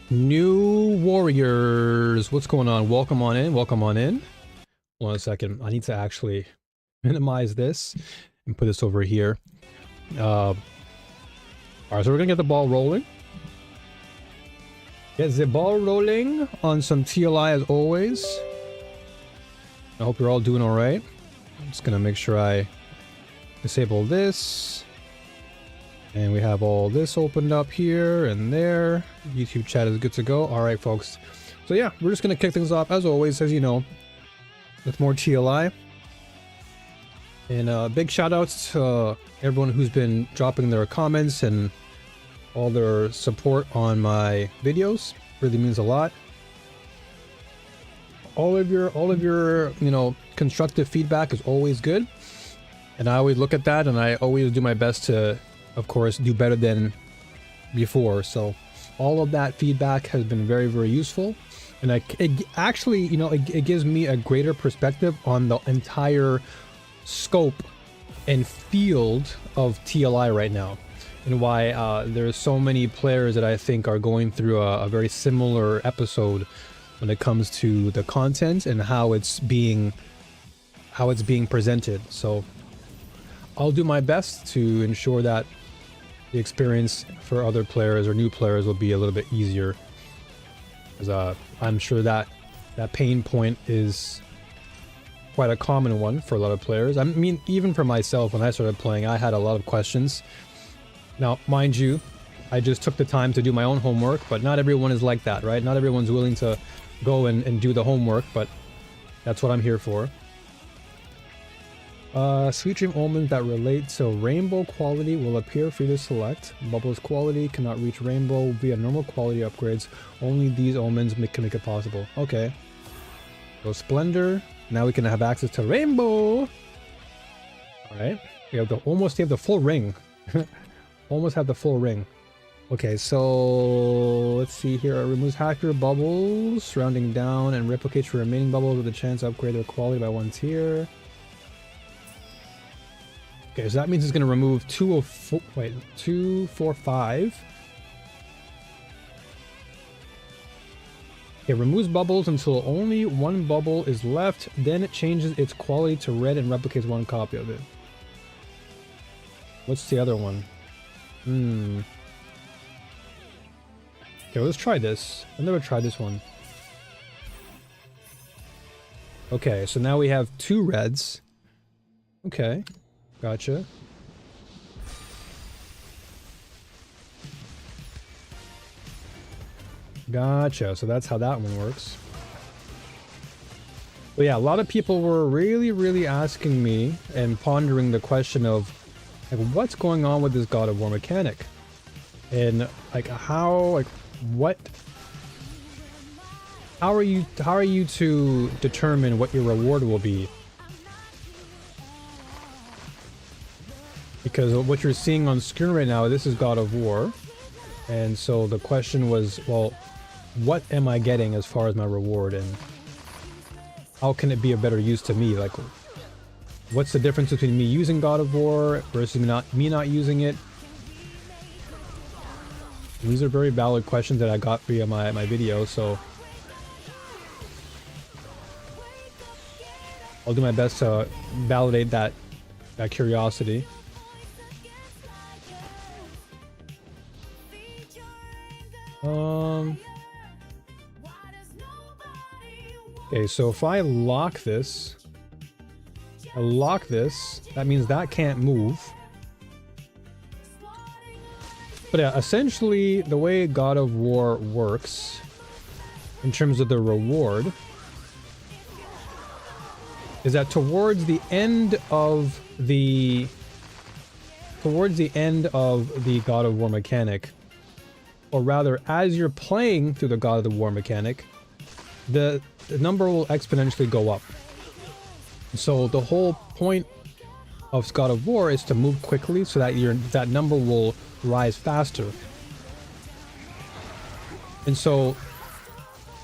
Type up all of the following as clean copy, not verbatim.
New warriors, what's going on? Welcome on in, welcome on in. Hold on a second, I need to actually minimize this and put this over here. Alright, so we're gonna get the ball rolling. Get the ball rolling on some TLI as always. I hope you're all doing alright. I'm just gonna make sure I disable this. And we have all this opened up here and there. YouTube chat is good to go. All right, folks. So yeah, we're just going to kick things off, as always, as you know, with more TLI. And big shout outs to everyone who's been dropping their comments and all their support on my videos. Really means a lot. All of your, you know, constructive feedback is always good. And I always look at that and I always do my best to, of course, do better than before. So all of that feedback has been very, very useful. And it actually, you know, it gives me a greater perspective on the entire scope and field of TLI right now. And why there's so many players that I think are going through a very similar episode when it comes to the content and how it's being presented. So I'll do my best to ensure that the experience for other players or new players will be a little bit easier, because I'm sure that pain point is quite a common one for a lot of players. I mean, even for myself, when I started playing, I had a lot of questions. Now, mind you, I just took the time to do my own homework, but not everyone is like that, right? Not everyone's willing to go and do the homework, but that's what I'm here for. Sweet Dream Omens that relate to rainbow quality will appear for you to select. Bubbles quality cannot reach rainbow via normal quality upgrades. Only these omens can make it possible. Okay. So Splendor. Now we can have access to rainbow. Alright. We have almost have the full ring. Almost have the full ring. Okay, so let's see here. It removes hacker bubbles, rounding down, and replicates your remaining bubbles with a chance to upgrade their quality by 1 tier. Okay, so that means it's going to remove 2, 4, 5. It removes bubbles until only 1 bubble is left. Then it changes its quality to red and replicates 1 copy of it. What's the other one? Okay, let's try this. I've never tried this one. Okay, so now we have 2 reds. Okay. Gotcha. Gotcha. So that's how that one works. But yeah, a lot of people were really asking me and pondering the question of like, what's going on with this God of War mechanic? And like what how are you to determine what your reward will be? Because what you're seeing on screen right now, this is God of War. And so the question was, well, what am I getting as far as my reward, and how can it be a better use to me? Like, what's the difference between me using God of War versus me not using it? These are very valid questions that I got via my video, so I'll do my best to validate that curiosity. Okay, so if I lock this, that means that can't move. But yeah, essentially the way God of War works in terms of the reward is that towards the end of the God of War mechanic, or rather as you're playing through the God of War mechanic, the number will exponentially go up. So the whole point of God of War is to move quickly so that that number will rise faster. And so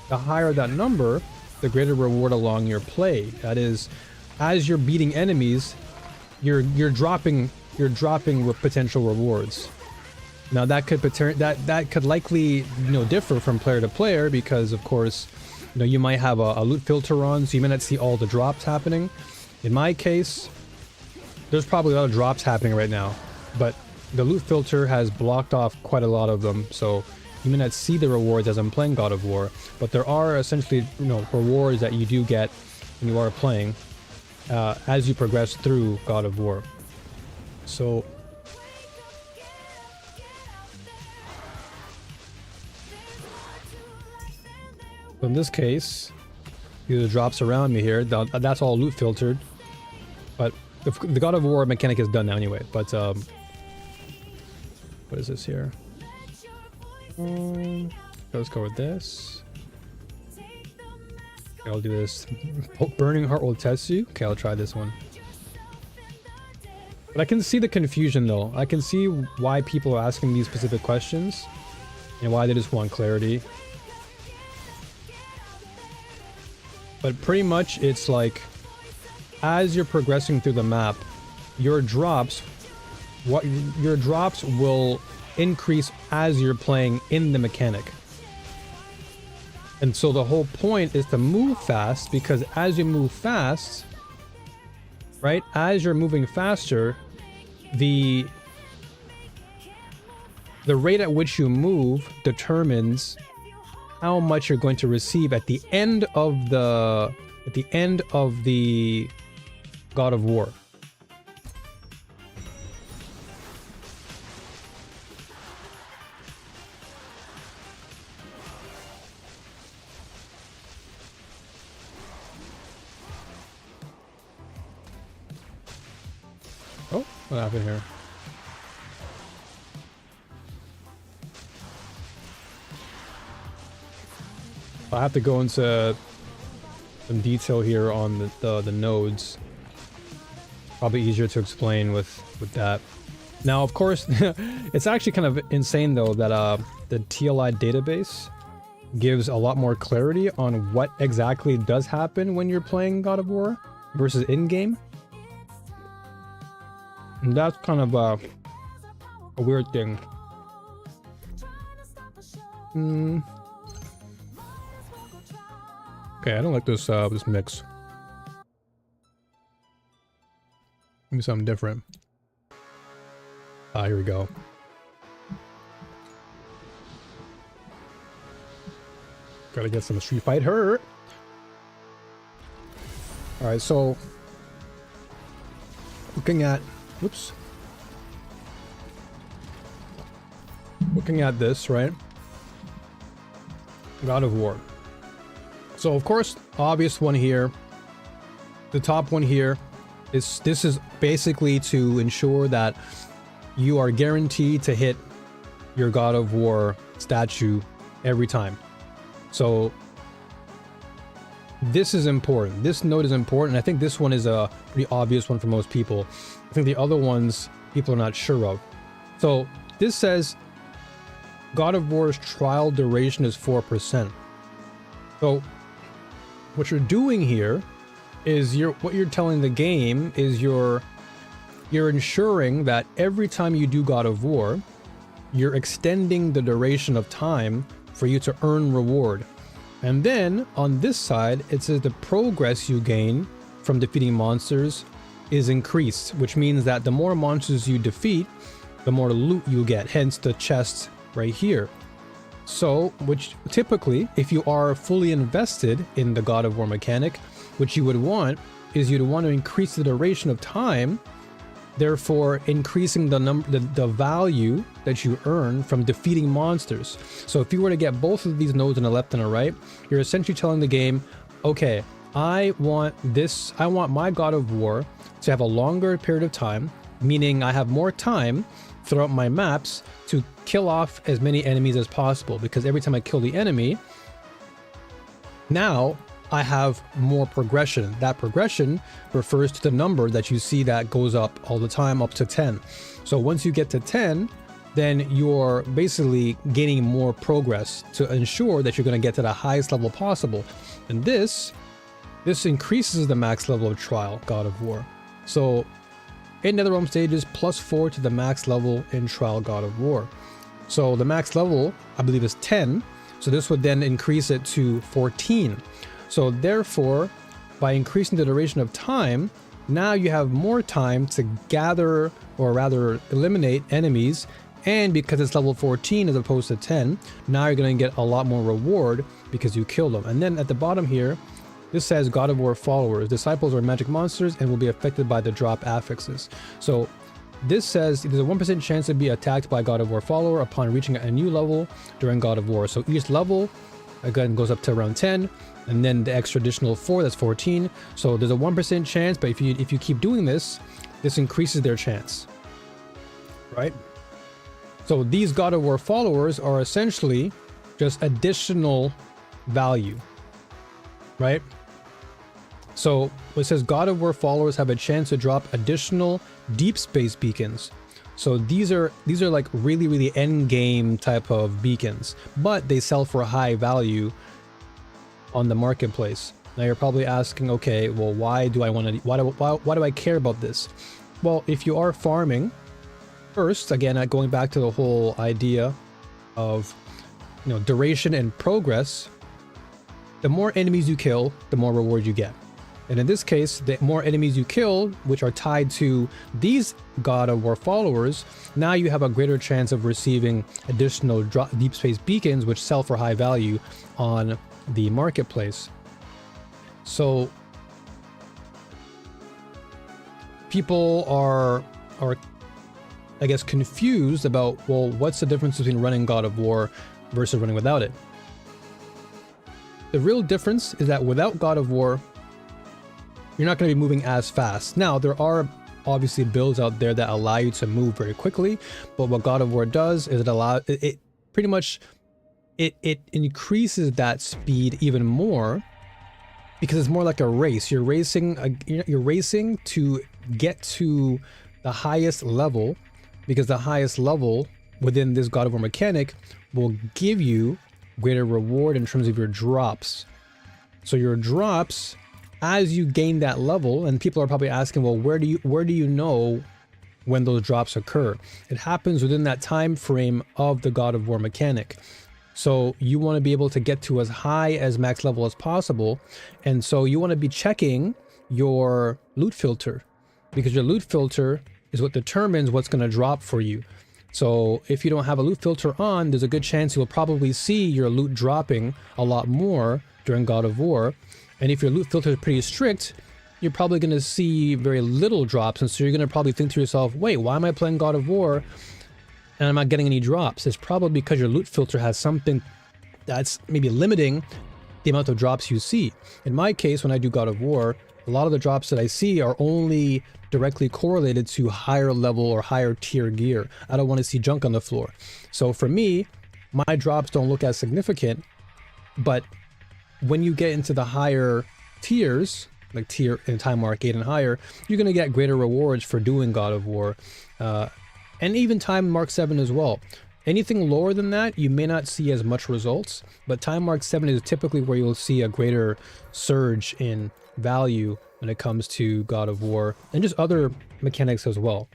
the higher that number, the greater reward along your play. That is, as you're beating enemies, you're dropping potential rewards. Now that could likely differ from player to player, because of course you might have a loot filter on, so you may not see all the drops happening. In my case, there's probably a lot of drops happening right now, but the loot filter has blocked off quite a lot of them, so you may not see the rewards as I'm playing God of War. But there are essentially rewards that you do get when you are playing as you progress through God of War. So in this case, the drops around me here, that's all loot filtered. But the God of War mechanic is done now anyway. But what is this here? Let's go with this. Okay, I'll do this. Burning Heart will test you. Okay, I'll try this one. But I can see the confusion though. I can see why people are asking these specific questions and why they just want clarity. But pretty much it's like, as you're progressing through the map, your drops will increase as you're playing in the mechanic. And so the whole point is to move fast, because as you move fast, right, as you're moving faster, the rate at which you move determines how much you're going to receive at the end of the God of War. Oh, what happened here? I have to go into some detail here on the nodes. Probably easier to explain with that. Now, of course, it's actually kind of insane though that the TLI database gives a lot more clarity on what exactly does happen when you're playing God of War versus in-game. And that's kind of a weird thing. Okay, I don't like this this mix. Give me something different. Ah, here we go. Gotta get some Street Fighter. Alright, so looking at this, right? God of War. So of course, obvious one here the top one here is, this is basically to ensure that you are guaranteed to hit your God of War statue every time. So this is important. This note is important. I think this one is a pretty obvious one for most people. I think the other ones people are not sure of. So this says God of War's trial duration is 4%. So what you're doing here is what you're telling the game is you're ensuring that every time you do God of War, you're extending the duration of time for you to earn reward. And then on this side, it says the progress you gain from defeating monsters is increased, which means that the more monsters you defeat, the more loot you get, hence the chest right here. So, which typically, if you are fully invested in the God of War mechanic, what you would want is you'd want to increase the duration of time, therefore increasing the value that you earn from defeating monsters. So if you were to get both of these nodes on the left and the right, you're essentially telling the game, okay, I want my God of War to have a longer period of time, meaning I have more time throughout my maps to kill off as many enemies as possible, because every time I kill the enemy, now I have more progression. That progression refers to the number that you see that goes up all the time, up to 10. So once you get to 10, then you're basically gaining more progress to ensure that you're going to get to the highest level possible. And this increases the max level of Trial God of War. So in NetherRealm stages, +4 to the max level in Trial God of War. So the max level, I believe, is 10. So this would then increase it to 14. So therefore, by increasing the duration of time, now you have more time to gather, or rather eliminate, enemies. And because it's level 14 as opposed to 10, now you're going to get a lot more reward because you kill them. And then at the bottom here, this says God of War followers. Disciples are magic monsters and will be affected by the drop affixes. So this says there's a 1% chance to be attacked by God of War follower upon reaching a new level during God of War. So each level, again, goes up to around 10. And then the extra additional 4, that's 14. So there's a 1% chance, but if you keep doing this increases their chance, right? So these God of War followers are essentially just additional value, right? So it says God of War followers have a chance to drop additional deep space beacons. So these are like really end game type of beacons, but they sell for a high value on the marketplace. Now you're probably asking, okay, well, why do I care about this? Well, if you are farming, first, again, going back to the whole idea of, duration and progress, the more enemies you kill, the more reward you get. And in this case, the more enemies you kill, which are tied to these God of War followers, now you have a greater chance of receiving additional deep space beacons, which sell for high value on the marketplace. So people are I guess confused about, well, what's the difference between running God of War versus running without it? The real difference is that without God of War, you're not going to be moving as fast. Now, there are obviously builds out there that allow you to move very quickly, but what God of War does is it pretty much increases that speed even more, because it's more like a race. You're racing to get to the highest level, because the highest level within this God of War mechanic will give you greater reward in terms of your drops. So your drops, as you gain that level, and people are probably asking, well, where do you know when those drops occur? It happens within that time frame of the God of War mechanic. So you want to be able to get to as high as max level as possible. And so you want to be checking your loot filter, because your loot filter is what determines what's going to drop for you. So if you don't have a loot filter on, there's a good chance you'll probably see your loot dropping a lot more during God of War. And if your loot filter is pretty strict, you're probably going to see very little drops. And so you're going to probably think to yourself, wait, why am I playing God of War and I'm not getting any drops? It's probably because your loot filter has something that's maybe limiting the amount of drops you see. In my case, when I do God of War, A lot of the drops that I see are only directly correlated to higher level or higher tier gear. I don't want to see junk on the floor. So for me, my drops don't look as significant, but when you get into the higher tiers, like tier in Time Mark 8 and higher, you're going to get greater rewards for doing God of War, and even Time Mark 7 as well. Anything lower than that, you may not see as much results, but Time Mark 7 is typically where you'll see a greater surge in value when it comes to God of War, and just other mechanics as well.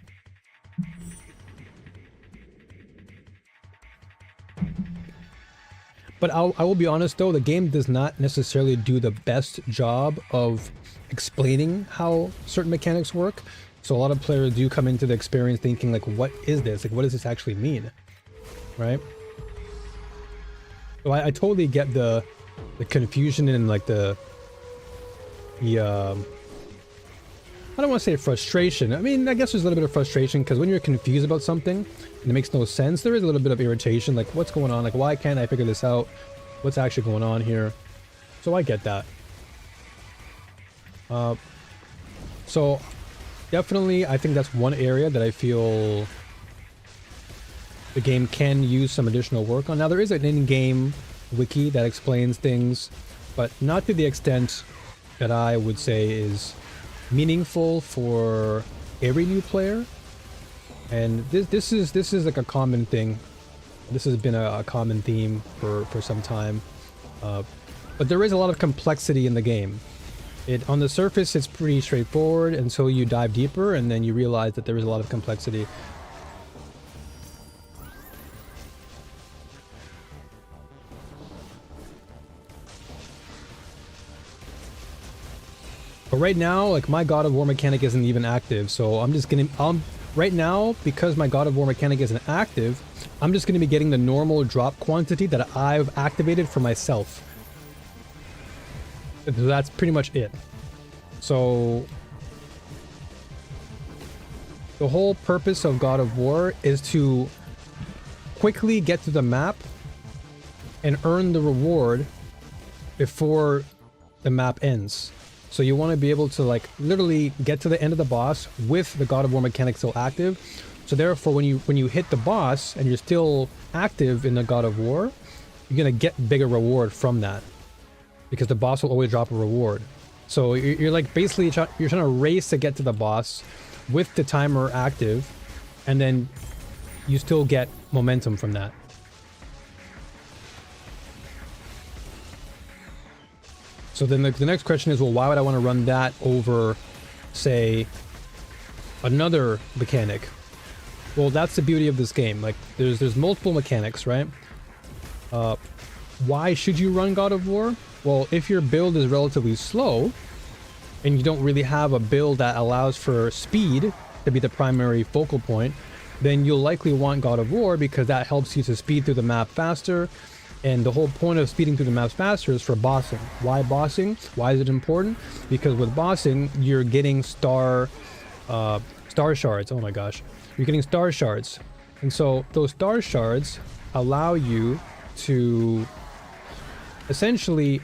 But I will be honest though, the game does not necessarily do the best job of explaining how certain mechanics work. So a lot of players do come into the experience thinking like, what is this? Like, what does this actually mean? Right? So I totally get the confusion and like the I don't want to say frustration. I mean, I guess there's a little bit of frustration because when you're confused about something and it makes no sense, there is a little bit of irritation. Like, what's going on? Like, why can't I figure this out? What's actually going on here? So I get that. So definitely, I think that's one area that I feel the game can use some additional work on. Now, there is an in-game wiki that explains things, but not to the extent that I would say is meaningful for every new player. And this is like a common thing. This has been a common theme for some time. But there is a lot of complexity in the game. On the surface, it's pretty straightforward until you dive deeper, and then you realize that there is a lot of complexity. But right now, like, my God of War mechanic isn't even active, so I'm just gonna right now, because my God of War mechanic isn't active, I'm just gonna be getting the normal drop quantity that I've activated for myself. That's pretty much it. So the whole purpose of God of War is to quickly get to the map and earn the reward before the map ends. So you want to be able to, like, literally get to the end of the boss with the God of War mechanic still active. So therefore, when you hit the boss and you're still active in the God of War, you're gonna get bigger reward from that, because the boss will always drop a reward. So you're like basically you're trying to race to get to the boss with the timer active, and then you still get momentum from that. So then the next question is, well, why would I want to run that over, say, another mechanic? Well, that's the beauty of this game. Like, there's multiple mechanics, right? Why should you run God of War? Well, if your build is relatively slow, and you don't really have a build that allows for speed to be the primary focal point, then you'll likely want God of War, because that helps you to speed through the map faster. And the whole point of speeding through the maps faster is for bossing. Why bossing? Why is it important? Because with bossing, you're getting star shards. Oh my gosh. You're getting star shards. And so those star shards allow you to essentially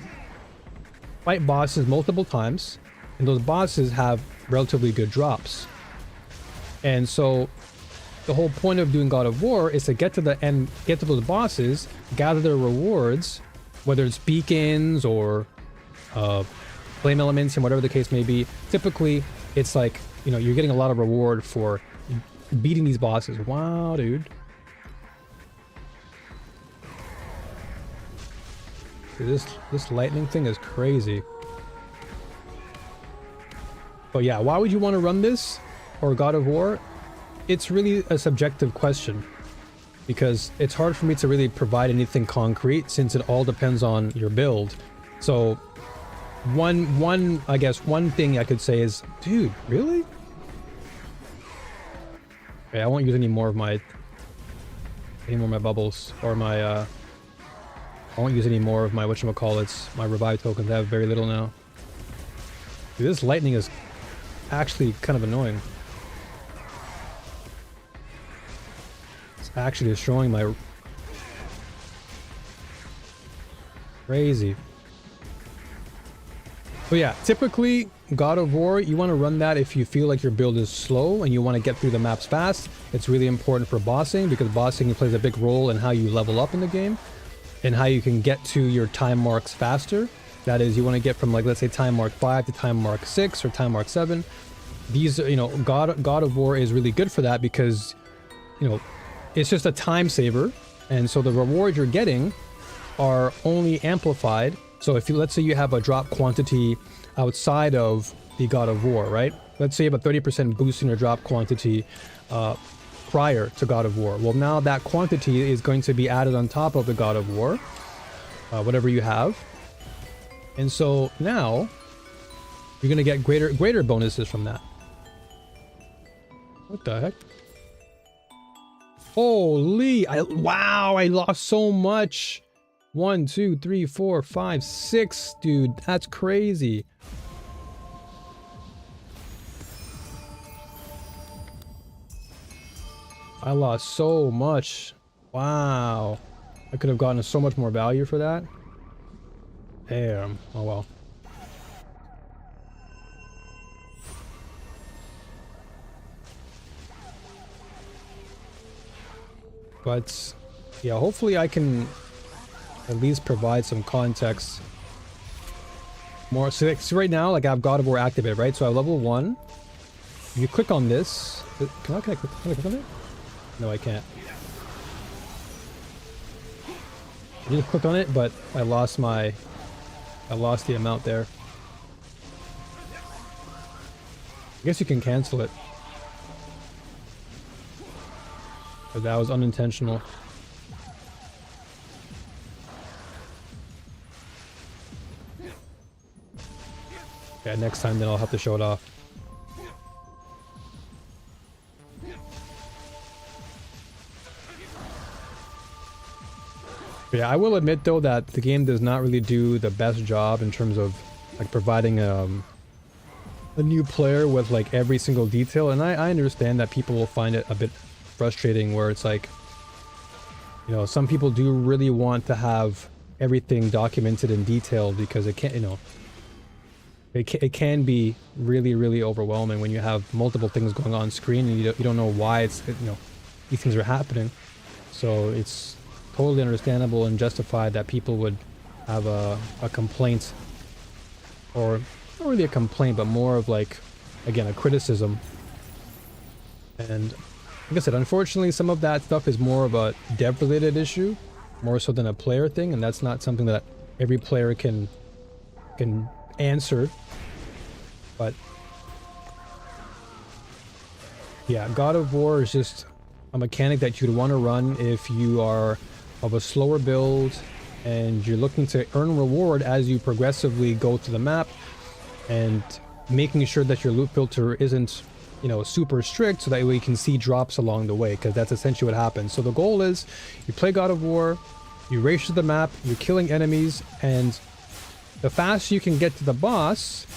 fight bosses multiple times. And those bosses have relatively good drops. And so the whole point of doing God of War is to get to the end, get to those bosses, gather their rewards, whether it's beacons or flame elements and whatever the case may be. Typically, it's like, you know, you're getting a lot of reward for beating these bosses. Wow, dude. Dude, this lightning thing is crazy. But yeah, why would you want to run this or God of War? It's really a subjective question, because it's hard for me to really provide anything concrete, since it all depends on your build. So I guess one thing I could say is, dude, really? Okay, I won't use any more of my bubbles, or my I won't use any more of my whatchamacallits, my revive tokens. I have very little now. Dude, this lightning is actually kind of annoying. Actually destroying my... Crazy. So yeah, typically God of War, you want to run that if you feel like your build is slow and you want to get through the maps fast. It's really important for bossing because bossing plays a big role in how you level up in the game and how you can get to your time marks faster. That is, you want to get from, like, let's say time mark 5 to time mark 6 or time mark 7. These, you know, God of War is really good for that because, you know, it's just a time saver. And so the rewards you're getting are only amplified. So if you, let's say you have a drop quantity outside of the God of War, right? Let's say you have a 30% boost in your drop quantity prior to God of War. Well, now that quantity is going to be added on top of the God of War, whatever you have. And so now you're going to get greater bonuses from that. What the heck? Holy, wow, I lost so much. 1, 2, 3, 4, 5, 6, dude, that's crazy. I lost so much. Wow. I could have gotten so much more value for that. Damn. Oh well. But yeah, hopefully I can at least provide some context more. So right now, like, I have God of War activated, right? So I have level 1. If you click on this, can I click on it? No, I can't. I just clicked on it, but I lost the amount there. I guess you can cancel it. But that was unintentional. Yeah, next time then I'll have to show it off. But yeah, I will admit though that the game does not really do the best job in terms of, like, providing a new player with, like, every single detail. And I understand that people will find it a bit frustrating where it's like, you know, some people do really want to have everything documented in detail because it can't, you know, it can be really, really overwhelming when you have multiple things going on screen and you don't know why you know, these things are happening. So it's totally understandable and justified that people would have a complaint, or not really a complaint, but more of, like, again, a criticism. And like I said, unfortunately, some of that stuff is more of a dev-related issue, more so than a player thing, and that's not something that every player can answer. But yeah, God of War is just a mechanic that you'd want to run if you are of a slower build and you're looking to earn reward as you progressively go through the map, and making sure that your loot filter isn't, you know, super strict, so that way you can see drops along the way, because that's essentially what happens. So the goal is you play God of War, you race through the map, you're killing enemies, and the faster you can get to the boss,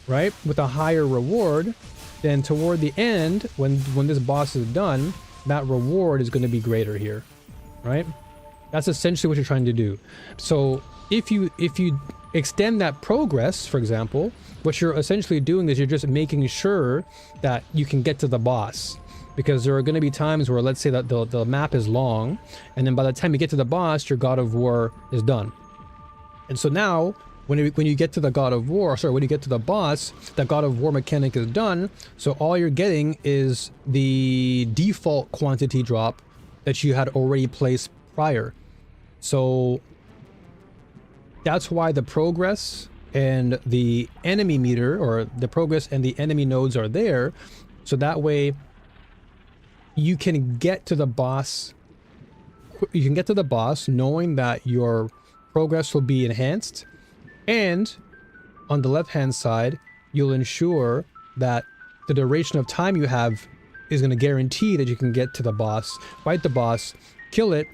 right, with a higher reward, then toward the end, when this boss is done, that reward is going to be greater here, right? That's essentially what you're trying to do. So if you extend that progress, for example, what you're essentially doing is you're just making sure that you can get to the boss, because there are going to be times where, let's say that the map is long, and then by the time you get to the boss, your God of War is done. And so now when you get to the God of War, sorry, when you get to the boss, the God of War mechanic is done. So all you're getting is the default quantity drop that you had already placed prior. So that's why the progress and the enemy meter, or the progress and the enemy nodes, are there. So that way you can get to the boss. You can get to the boss knowing that your progress will be enhanced. And on the left hand side, you'll ensure that the duration of time you have is going to guarantee that you can get to the boss, fight the boss, kill it,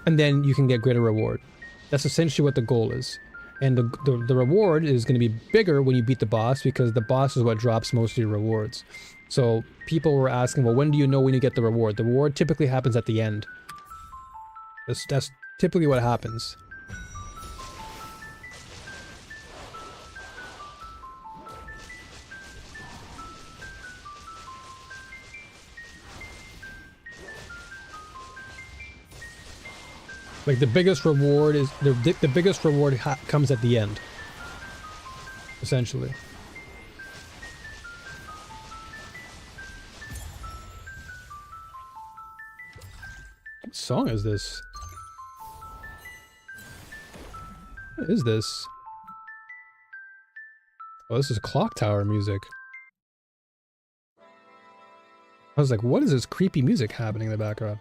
and then you can get greater reward. That's essentially what the goal is. And the reward is going to be bigger when you beat the boss, because the boss is what drops most of your rewards. So people were asking, well, when do you know when you get the reward? The reward typically happens at the end. That's typically what happens. Like the biggest reward is the biggest reward comes at the end, essentially. What song is this? What is this? Oh, this is clock tower music. I was like, what is this creepy music happening in the background?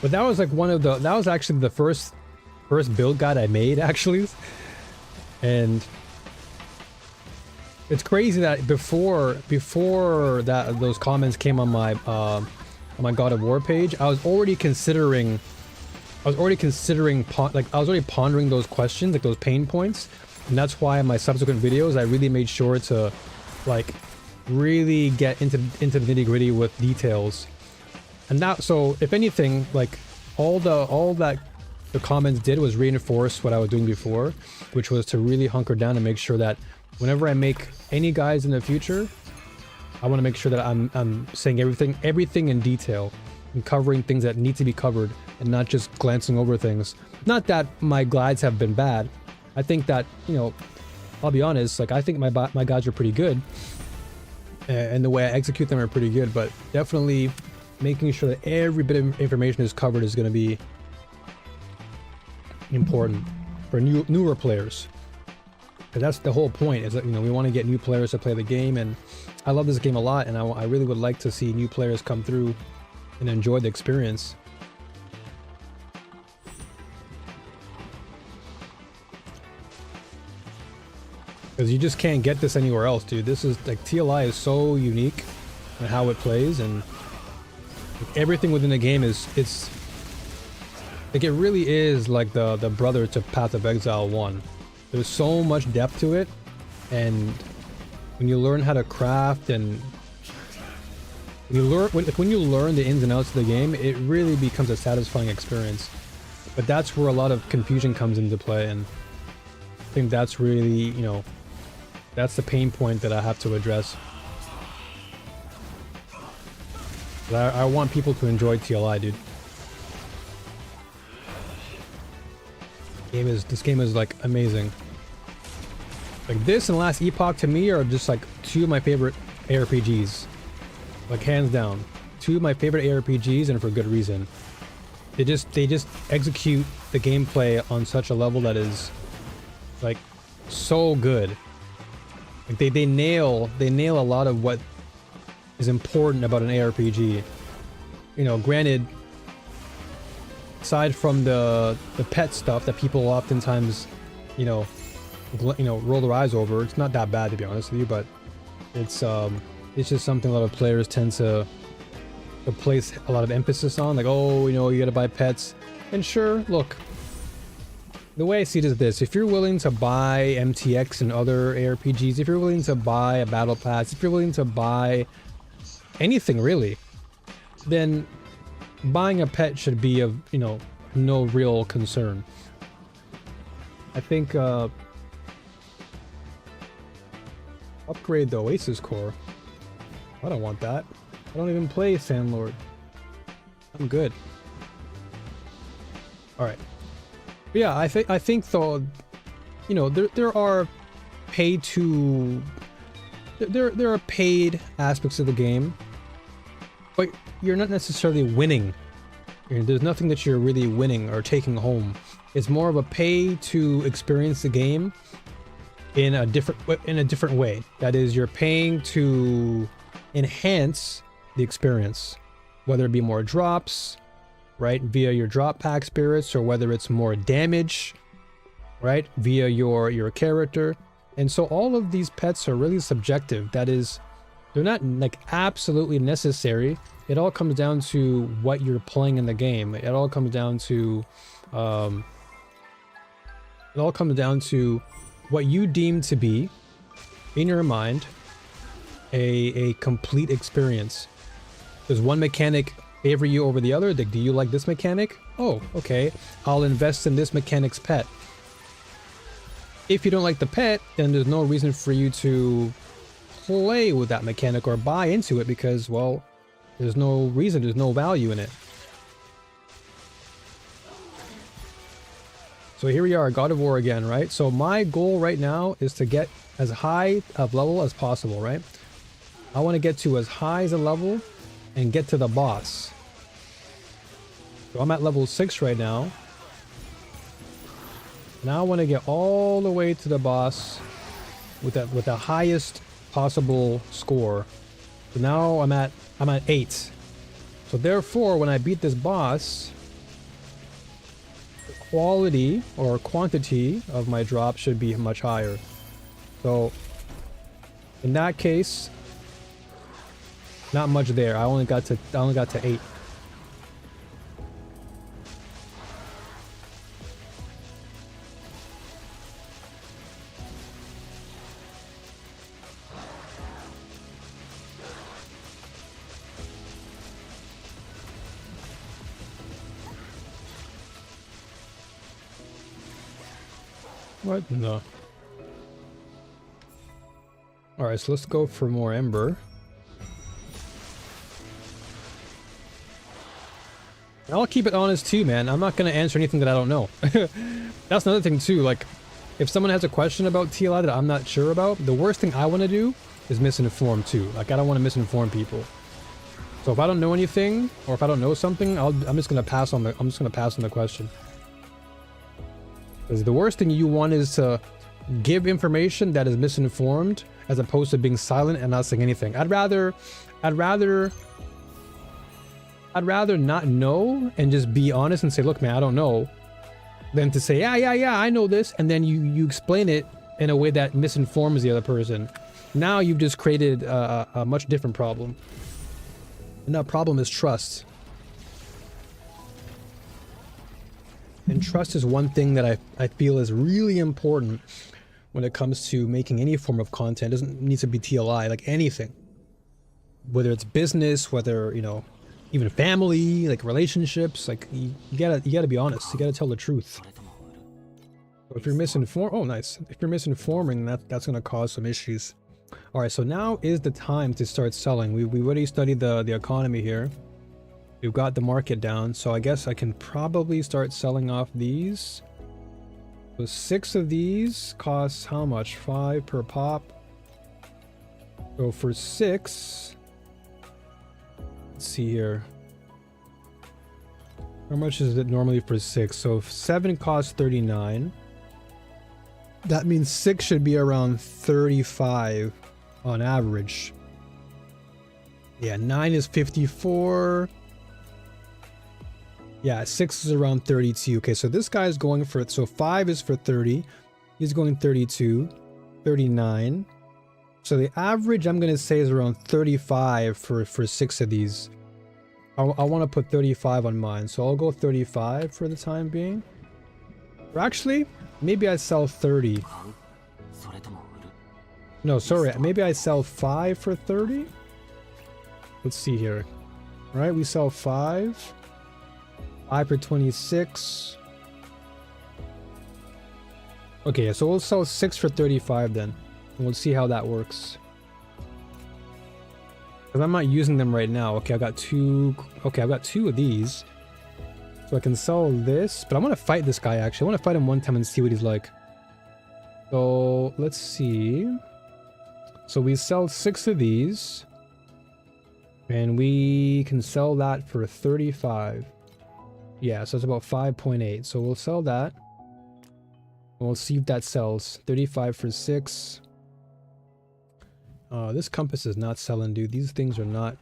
But that was like that was actually the first build guide I made, actually. And it's crazy that before that those comments came on my God of War page, I was already pondering those questions, like those pain points. And that's why in my subsequent videos I really made sure to like really get into the nitty-gritty with details. And that, so if anything, like all that the comments did was reinforce what I was doing before, which was to really hunker down and make sure that whenever I make any guides in the future, I want to make sure that I'm saying everything in detail and covering things that need to be covered and not just glancing over things. Not that my glides have been bad. I think that, you know, I'll be honest, like I think my guides are pretty good and the way I execute them are pretty good, but definitely making sure that every bit of information is covered is going to be important for newer players. Because that's the whole point, is that, you know, we want to get new players to play the game, and I love this game a lot, and I really would like to see new players come through and enjoy the experience. Because you just can't get this anywhere else, dude. This is like, TLI is so unique in how it plays, and everything within the game is, it's like, it really is like the brother to Path of Exile 1. There's so much depth to it, and when you learn how to craft and when you learn the ins and outs of the game, it really becomes a satisfying experience. But that's where a lot of confusion comes into play, and I think that's really, you know, that's the pain point that I have to address. But I want people to enjoy TLI, dude. This game is like amazing. Like this and Last Epoch to me are just like two of my favorite ARPGs. Like hands down. Two of my favorite ARPGs, and for good reason. They just execute the gameplay on such a level that is like so good. Like they nail a lot of what is important about an ARPG. You know, granted, aside from the pet stuff that people oftentimes, you know, roll their eyes over, it's not that bad, to be honest with you, but it's just something a lot of players tend to place a lot of emphasis on, like, oh, you know, you gotta buy pets. And sure, look, the way I see it is this: if you're willing to buy MTX and other ARPGs, if you're willing to buy a battle pass, if you're willing to buy anything really, then buying a pet should be of, you know, no real concern. I think upgrade the Oasis core. I don't want that. I don't even play Sandlord. I'm good. All right. But yeah, I think though, you know, there are paid aspects of the game, but you're not necessarily winning. There's nothing that you're really winning or taking home. It's more of a pay to experience the game in a different way. That is, you're paying to enhance the experience, whether it be more drops, right, via your drop pack spirits, or whether it's more damage, right, via your character. And so all of these pets are really subjective. That is, they're not like absolutely necessary. It all comes down to what you're playing in the game. It all comes down to what you deem to be, in your mind, a complete experience. Does one mechanic favor you over the other? Like, do you like this mechanic? Oh, okay, I'll invest in this mechanic's pet. If you don't like the pet, then there's no reason for you to play with that mechanic or buy into it because, well, there's no reason, there's no value in it. So here we are, God of War again, right? So my goal right now is to get as high of level as possible, right? I want to get to as high as a level and get to the boss. So I'm at level 6 right now. Now I want to get all the way to the boss with the highest possible score. So now I'm at 8. So therefore, when I beat this boss, the quality or quantity of my drop should be much higher. So in that case, not much there. I only got to 8. What? No. Alright, so let's go for more Ember. I'll keep it honest too, man. I'm not going to answer anything that I don't know. That's another thing too. Like, if someone has a question about TLI that I'm not sure about, the worst thing I want to do is misinform too. Like, I don't want to misinform people. So if I don't know anything, or if I don't know something, I'm just going to pass on the question. Because the worst thing you want is to give information that is misinformed, as opposed to being silent and not saying anything. I'd rather not know and just be honest and say, look, man, I don't know, than to say, yeah, I know this, and then you explain it in a way that misinforms the other person. Now you've just created a much different problem. And that problem is trust. And trust is one thing that I feel is really important when it comes to making any form of content. It doesn't need to be TLI, like anything. Whether it's business, whether, you know, even family, like relationships, like you gotta be honest. You gotta tell the truth. So if you're misinformed, oh nice. If you're misinforming, that's gonna cause some issues. All right, so now is the time to start selling. We already studied the economy here. We've got the market down, so I guess I can probably start selling off these. So 6 of these costs how much? 5 per pop. So for 6, let's see here. How much is it normally for 6? So if 7 costs 39. That means 6 should be around 35 on average. Yeah, 9 is 54. Yeah, 6 is around 32. Okay, so this guy is going for, so 5 is for 30. He's going 32, 39. So the average I'm going to say is around 35 for 6 of these. I want to put 35 on mine, so I'll go 35 for the time being. Or actually, maybe I sell 30. No, sorry, maybe I sell 5 for 30? Let's see here. All right, we sell 5. 5 for 26. Okay, so we'll sell 6 for 35 then. And we'll see how that works. Because I'm not using them right now. Okay, I've got 2. Okay, I've got 2 of these. So I can sell this. But I want to fight this guy actually. I want to fight him one time and see what he's like. So let's see. So we sell 6 of these. And we can sell that for 35. Yeah, so it's about 5.8. So we'll sell that. And we'll see if that sells. 35 for 6. This compass is not selling, dude. These things are not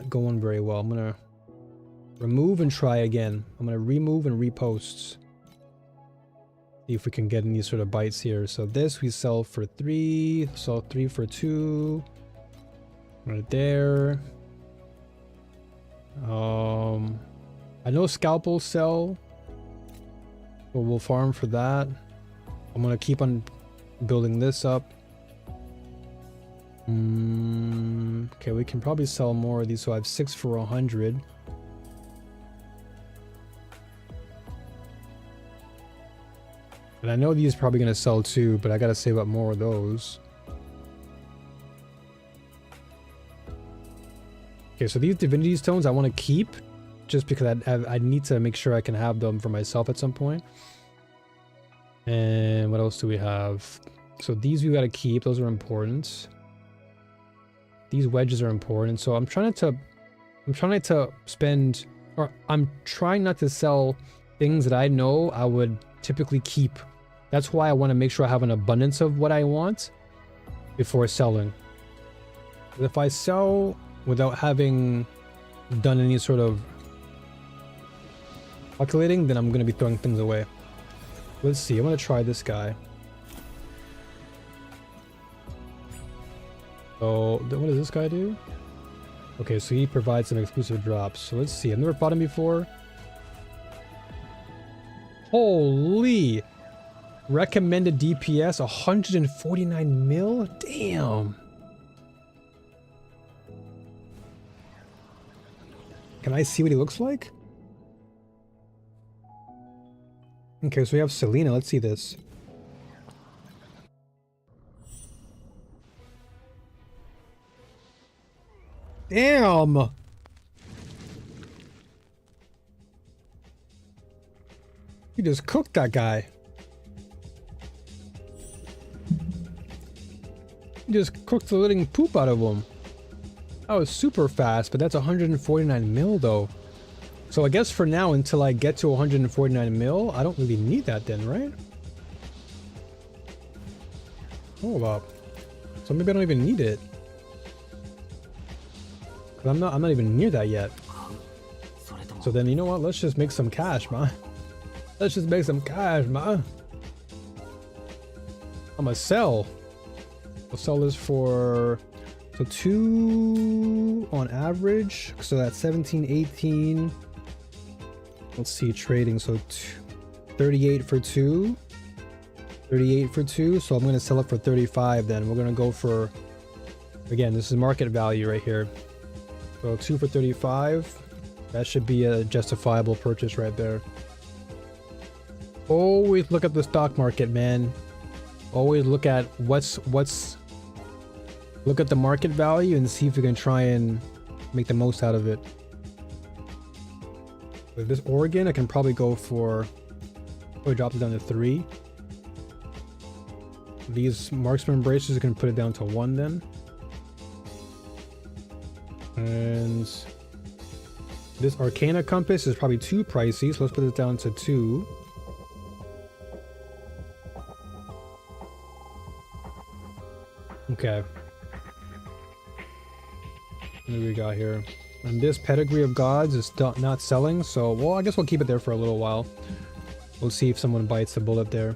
going very well. I'm gonna remove and try again. I'm gonna remove and repost. See if we can get any sort of bites here. So this we sell for 3. Sell 3 for 2. Right there. I know scalpels sell, but we'll farm for that. I'm gonna keep on building this up. Okay, we can probably sell more of these. So I have 6 for 100. And I know these are probably going to sell too, but I got to save up more of those. Okay, so these divinity stones I want to keep just because I need to make sure I can have them for myself at some point. And what else do we have? So these we got to keep. Those are important. These wedges are important. So I'm trying to spend, or I'm trying not to sell things that I know I would typically keep. That's why I want to make sure I have an abundance of what I want before selling. If I sell without having done any sort of calculating, then I'm going to be throwing things away. Let's see. I'm going to try this guy. So, what does this guy do? Okay, so he provides some exclusive drops. So let's see. I've never fought him before. Holy! Recommended DPS 149 mil? Damn! Can I see what he looks like? Okay, so we have SELENA. Let's see this. Damn! You just cooked that guy. You just cooked the living poop out of him. That was super fast, but that's 149 mil though. So I guess for now, until I get to 149 mil, I don't really need that then, right? Hold up. So maybe I don't even need it. I'm not even near that yet. So then, you know what? Let's just make some cash, man. Let's just make some cash, man. I'm gonna sell. I'll sell this for, so 2 on average. So that's 17, 18. Let's see, trading. So 38 for 2. 38 for 2. So I'm gonna sell it for 35 then. We're gonna go for, again, this is market value right here. So 2 for 35. That should be a justifiable purchase right there. Always look at the stock market, man. Always look at look at the market value and see if you can try and make the most out of it. With this Oregon, I can probably go for, probably drop it down to 3. These marksman braces, I can put it down to 1 then. And this Arcana compass is probably too pricey, so let's put it down to 2. Okay. What do we got here? And this Pedigree of Gods is not selling, so, well, I guess we'll keep it there for a little while. We'll see if someone bites the bullet there.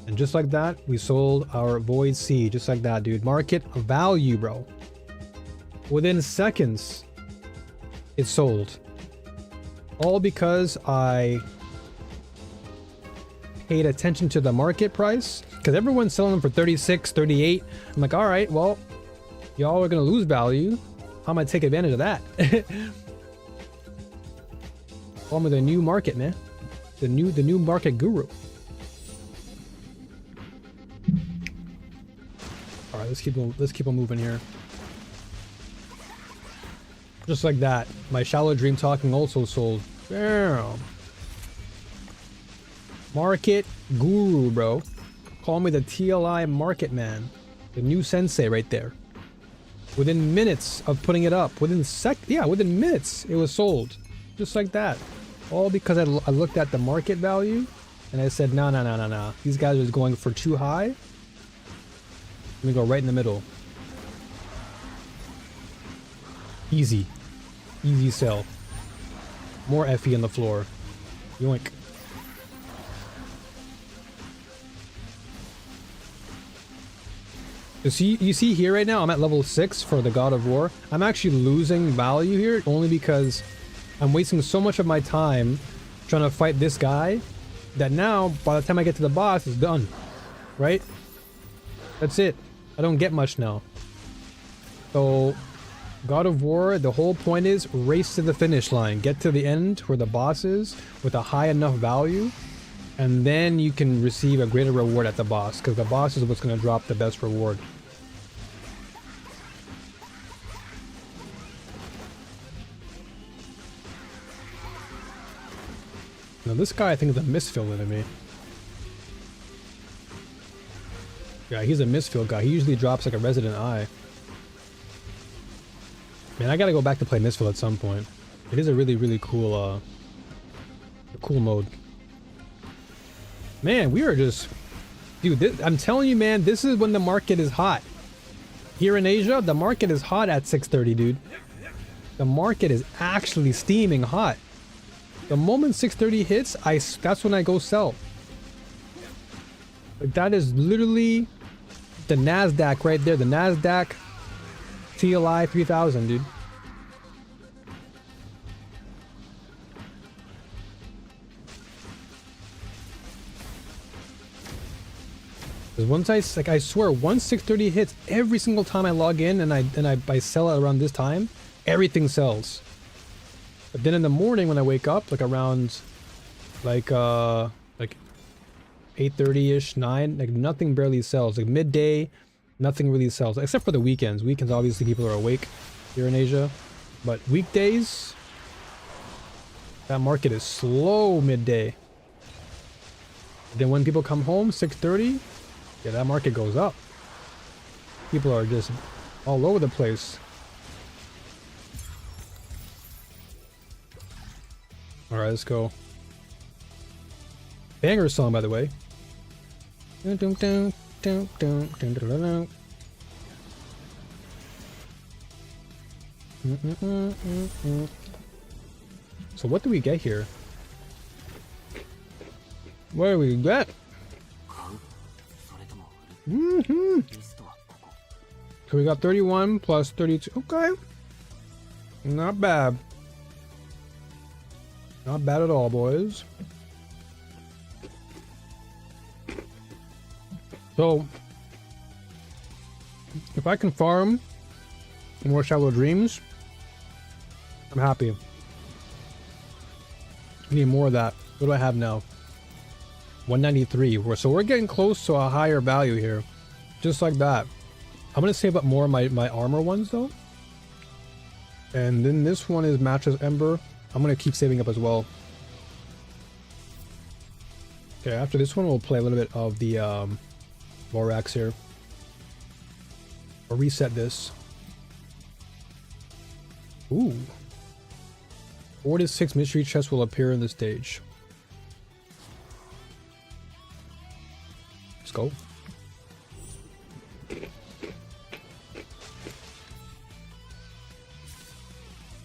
And just like that, we sold our Void Sea. Just like that, dude. Market value, bro. Within seconds, it sold. All because I paid attention to the market price. Because everyone's selling them for 36, 38. I'm like, all right, well, y'all are going to lose value. I'm going to take advantage of that. I'm with a new market, man. The new market guru. All right, let's keep on moving here. Just like that. My Shallow Dream Talking also sold. Damn. Market guru, bro. Call me the TLI market man. The new sensei right there. Within minutes of putting it up. Within minutes it was sold. Just like that. All because I looked at the market value and I said, no. These guys are going for too high. Let me go right in the middle. Easy. Easy sell. More FE on the floor. Yoink. You see here right now, I'm at level 6 for the God of War. I'm actually losing value here only because I'm wasting so much of my time trying to fight this guy that now, by the time I get to the boss, it's done. Right? That's it. I don't get much now. So, God of War, the whole point is race to the finish line. Get to the end where the boss is with a high enough value. And then you can receive a greater reward at the boss, because the boss is what's going to drop the best reward. Now this guy I think is a misfill enemy. Yeah, he's a misfill guy. He usually drops like a resident eye. Man, I gotta go back to play misfill at some point. It is a really, really cool, cool mode. Man, we are just... Dude, I'm telling you, man, this is when the market is hot. Here in Asia, the market is hot at 6:30, dude. The market is actually steaming hot. The moment 6:30 hits, that's when I go sell. Like, that is literally the NASDAQ right there. The NASDAQ TLI 3000, dude. Once I swear, once 6:30 hits, every single time I log in and I sell it around this time, everything sells. But then in the morning when I wake up, like around like 8:30ish, 9, like nothing barely sells. Like midday, nothing really sells except for the weekends. Weekends obviously people are awake here in Asia, but weekdays that market is slow midday. Then when people come home 6:30, yeah, that market goes up. People are just all over the place. Alright, let's go. Banger song, by the way. So what do we get here? What do we get? So we got 31 plus 32. Okay. Not bad. Not bad at all, boys. So, if I can farm more Shallow Dreams, I'm happy. I need more of that. What do I have now? 193. So we're getting close to a higher value here. Just like that. I'm going to save up more of my armor ones, though. And then this one is Mattress Ember. I'm going to keep saving up as well. Okay, after this one, we'll play a little bit of the Vorax here. Or reset this. Ooh. 4 to 6 mystery chests will appear in the stage. Let's go.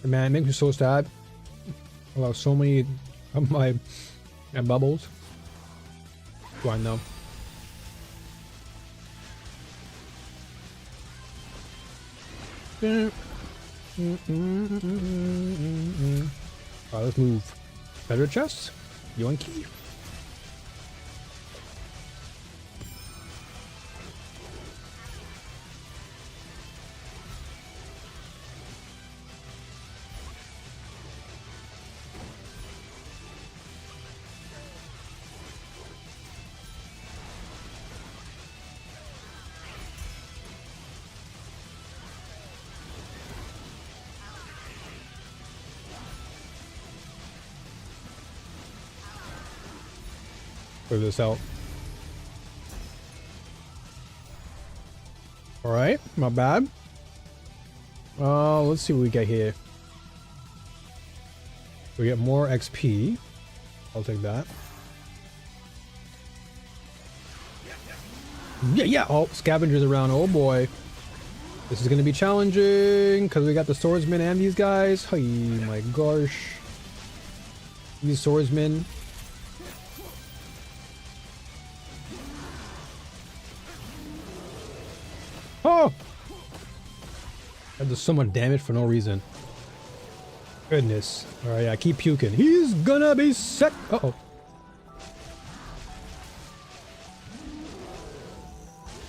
Man, it makes me so sad. I lost so many of my bubbles. Do I know? Alright, let's move. Better chests? Yoinky. Clear this out. Alright, not bad. Let's see what we get here. We get more XP. I'll take that. Yeah. Oh, scavengers around. Oh boy. This is going to be challenging because we got the swordsmen and these guys. Oh my gosh. These swordsmen. Oh! That does so much damage for no reason. Goodness. Alright, yeah, keep puking. He's gonna be sick! Uh-oh.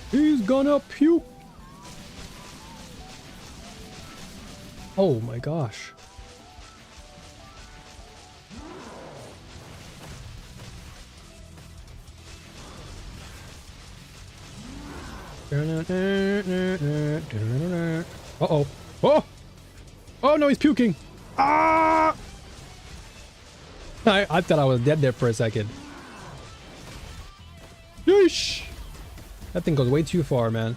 He's gonna puke! Oh my gosh. Uh-oh. Oh! Oh no, he's puking! Ah! I thought I was dead there for a second. Yeesh! That thing goes way too far, man.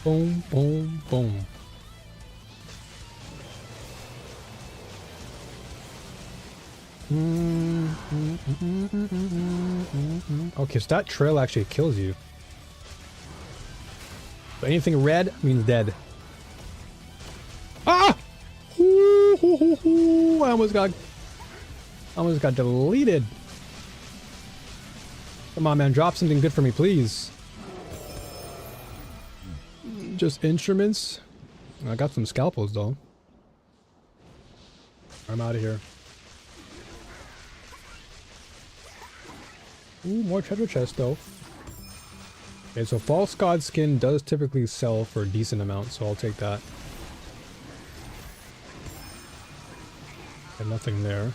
Boom, boom, boom. Okay, so that trail actually kills you. But anything red means dead. Ah! I almost got deleted. Come on, man, drop something good for me, please. Just instruments. I got some scalpels though. I'm out of here. Ooh, more treasure chest though. Okay, so false god skin does typically sell for a decent amount, so I'll take that. And nothing there.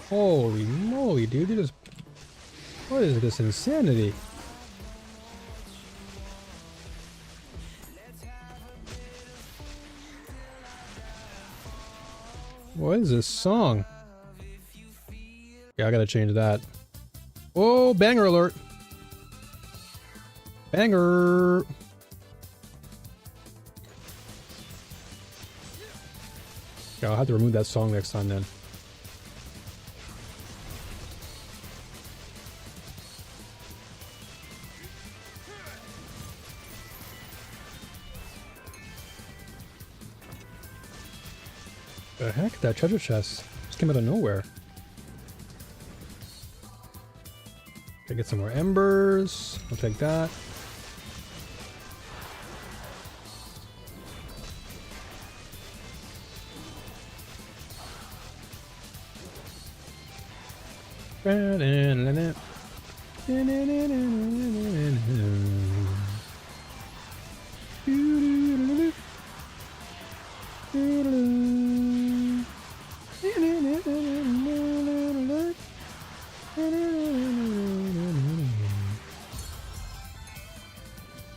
Holy moly, dude, what is this insanity? What is this song? Yeah, I gotta change that. Whoa, banger alert! Banger! Yeah, I'll have to remove that song next time then. The heck? That treasure chest just came out of nowhere. Okay, get some more embers. I'll take that.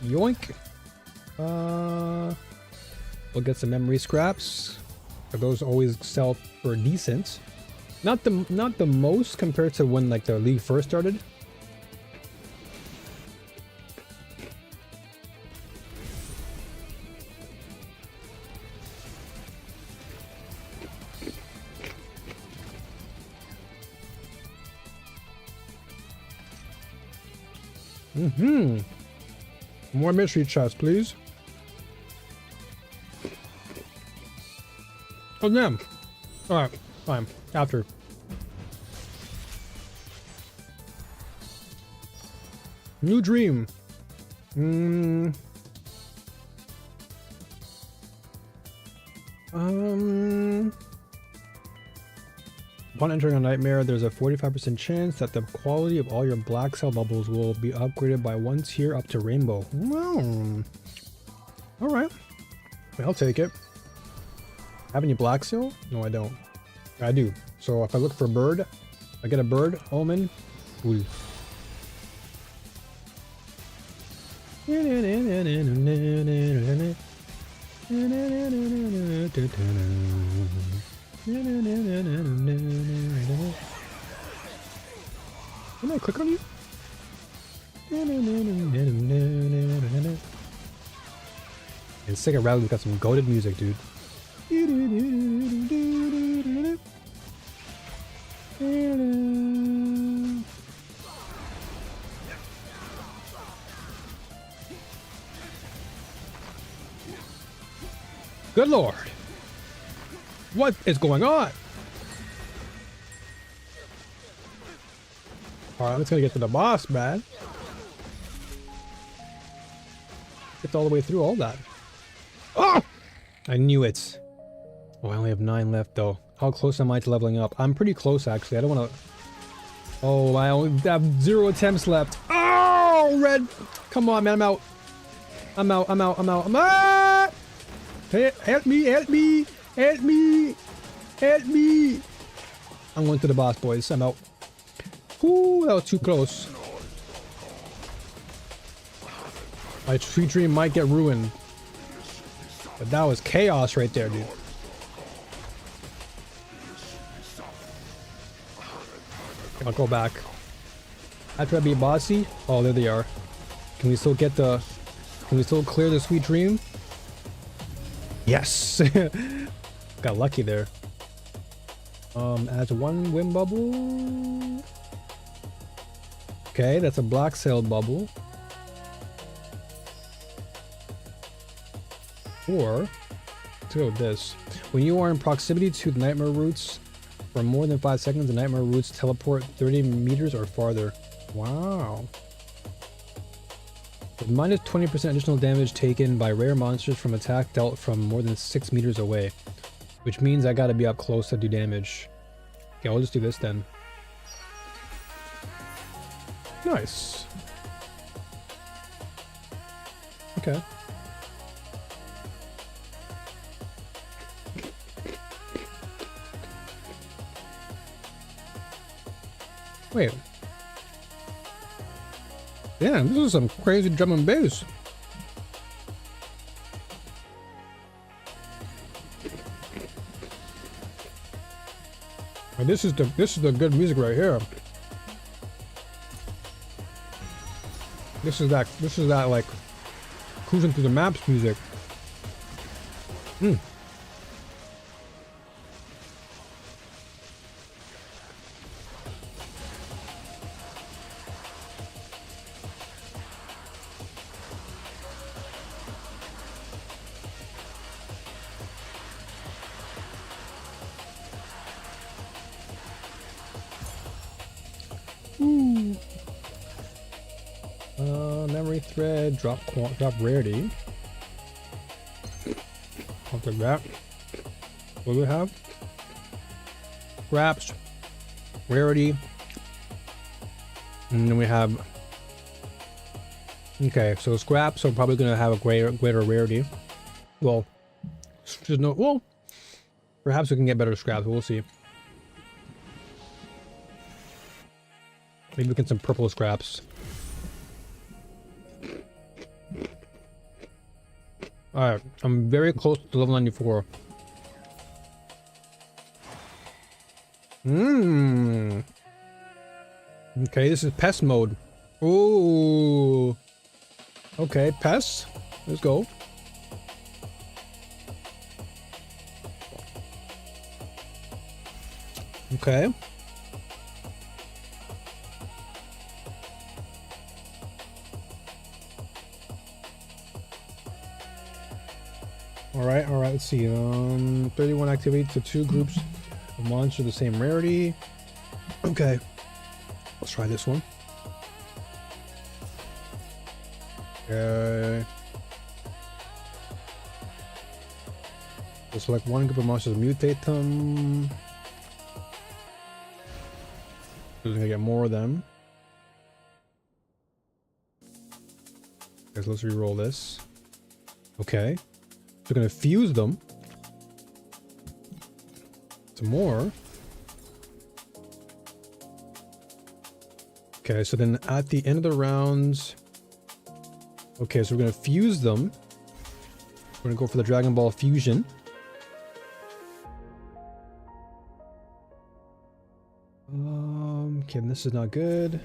Yoink. We'll get some memory scraps. Those always sell for decent. Not the most compared to when like the league first started. More mystery chests, please. Oh, damn. Alright, fine. After. New dream. Upon entering a nightmare, there's a 45% chance that the quality of all your black cell bubbles will be upgraded by 1 tier up to rainbow. Well, alright. I'll take it. Have any black cell? No, I don't. I do. So if I look for a bird, I get a bird, omen. Cool. Can I click on you? And Sega Rally's got some goated music, dude. Good lord. What is going on? Alright, let's get to the boss, man. Get all the way through all that. Oh! I knew it. Oh, I only have 9 left, though. How close am I to leveling up? I'm pretty close, actually. I don't want to... Oh, I only have 0 attempts left. Oh! Oh, red. Come on, man. I'm out. I'm out. I'm out. I'm out. I'm out. Help me. Help me. Help me. Help me. I'm going to the boss, boys. I'm out. Ooh, that was too close. My sweet dream might get ruined. But that was chaos right there, dude. I'll go back. After I be bossy. Oh, there they are. Can we still get the... Can we still clear the sweet dream? Yes! Got lucky there. Adds one wind bubble. Okay, that's a black sail bubble. Or, let's go with this. When you are in proximity to the nightmare roots for more than 5 seconds, the nightmare roots teleport 30 meters or farther. Wow. With minus 20% additional damage taken by rare monsters from attack dealt from more than 6 meters away. Which means I gotta be up close to do damage. Okay, I'll just do this then. Nice. Okay. Wait. Damn, this is some crazy drum and bass. And this is the good music right here. This is that like cruising through the maps music. Hmm. Memory thread, drop rarity. I'll take that. What do we have? Scraps, rarity, and then we have. Okay, so scraps are probably going to have a greater rarity. Well, there's no. Well, perhaps we can get better scraps. We'll see. Maybe we get some purple scraps. Alright, I'm very close to level 94. Okay, this is pest mode. Ooh. Okay, pests. Let's go. Okay. Alright, let's see. 31 activity to 2 groups of monsters of the same rarity. Okay. Let's try this one. Okay. So select one group of monsters, mutate them. We're gonna get more of them. Okay, so let's re-roll this. Okay. We're gonna fuse them. Some more. Okay, so then at the end of the rounds. Okay, so we're gonna fuse them. We're gonna go for the Dragon Ball fusion. Okay, this is not good.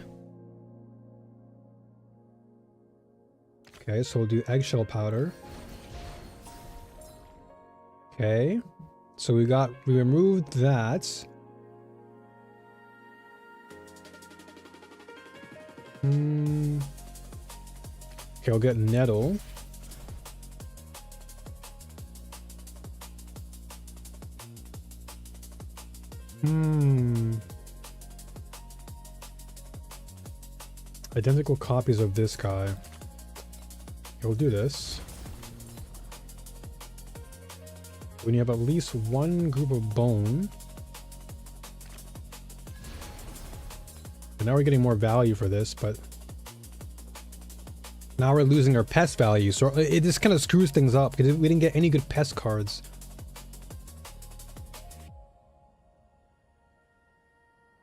Okay, so we'll do eggshell powder. Okay, so we removed that. Okay, I'll get nettle. Identical copies of this guy. Okay, we'll do this. When you have at least one group of bone. And now we're getting more value for this, but Now we're losing our pest value, so it just kind of screws things up because we didn't get any good pest cards.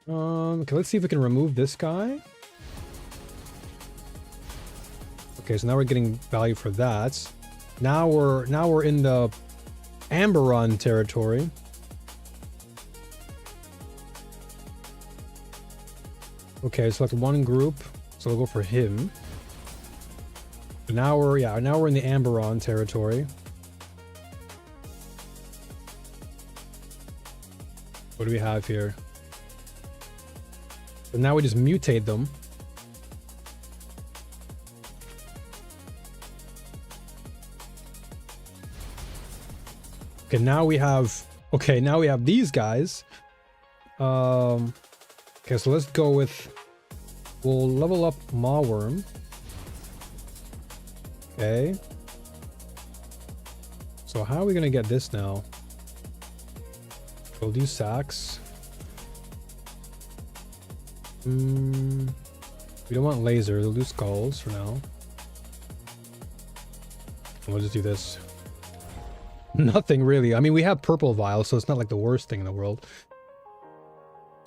Okay, let's see if we can remove this guy. Okay, so now we're getting value for that. Now we're in the Amberon territory. Okay, select one group, so we'll go for him. Now we're in the Amberon territory. What do we have here? So now we just mutate them. Okay, now we have these guys. Okay, so let's go with, we'll level up Mawworm. Okay. So how are we gonna get this now? We'll do sacks. We don't want lasers, we'll do skulls for now. We'll just do this. Nothing really. I mean, we have purple vials, so it's not like the worst thing in the world.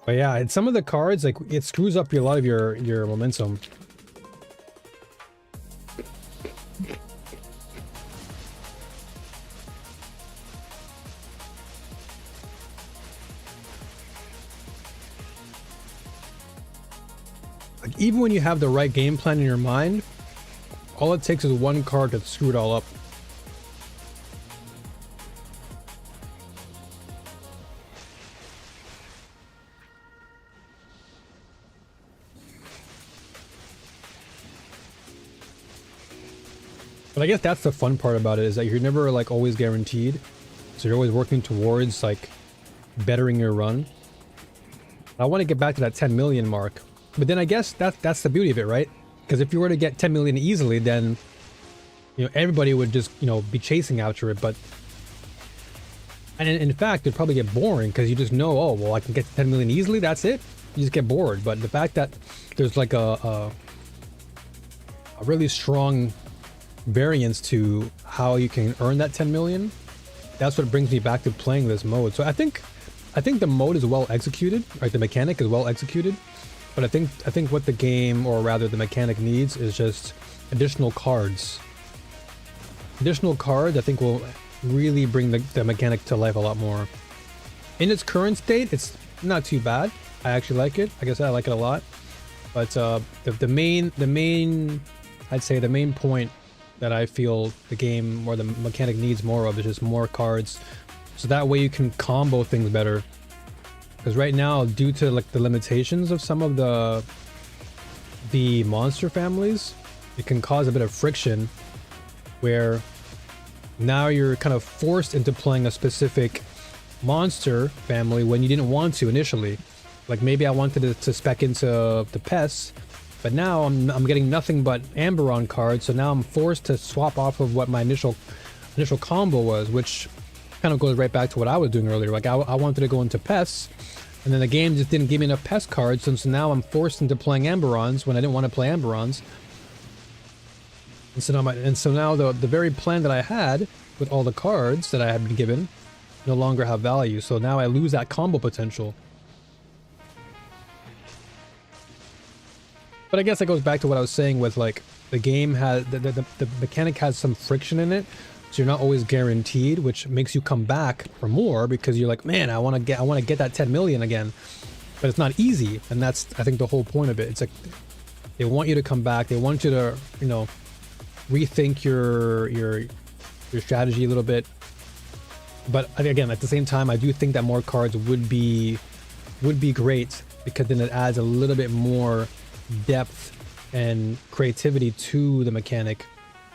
But yeah, it's some of the cards, like, it screws up a lot of your momentum. Like, even when you have the right game plan in your mind, all it takes is one card to screw it all up. But I guess that's the fun part about it, is that you're never like always guaranteed. So you're always working towards like bettering your run. I want to get back to that 10 million mark. But then I guess that's the beauty of it, right? Because if you were to get 10 million easily, then everybody would just, be chasing after it. But in fact, it'd probably get boring because you just know, oh, well, I can get to 10 million easily, that's it. You just get bored. But the fact that there's like a really strong variance to how you can earn that 10 million, that's what brings me back to playing this mode. So I think the mode is well executed, right? The mechanic is well executed, but I think what the game, or rather the mechanic, needs is just additional cards. Additional cards I think will really bring the mechanic to life a lot more. In its current state, it's not too bad. I actually like it. Like I said, I like it a lot. But the main I'd say the main point that I feel the game or the mechanic needs more of is just more cards, so that way you can combo things better. Because right now, due to like the limitations of some of the monster families, it can cause a bit of friction where now you're kind of forced into playing a specific monster family when you didn't want to initially. Like maybe I wanted to spec into the pests, but now I'm getting nothing but Amberon cards, so now I'm forced to swap off of what my initial combo was, which kind of goes right back to what I was doing earlier. Like I wanted to go into pests, and then the game just didn't give me enough pest cards, and so now I'm forced into playing Amberons when I didn't want to play Amberons. And so now the very plan that I had with all the cards that I had been given no longer have value, so now I lose that combo potential. But I guess that goes back to what I was saying with like the game has the mechanic has some friction in it, so you're not always guaranteed, which makes you come back for more because you're like, man, I want to get that 10 million again. But it's not easy, and that's I think the whole point of it. It's like they want you to come back, they want you to rethink your strategy a little bit. But again, at the same time, I do think that more cards would be great, because then it adds a little bit more depth and creativity to the mechanic,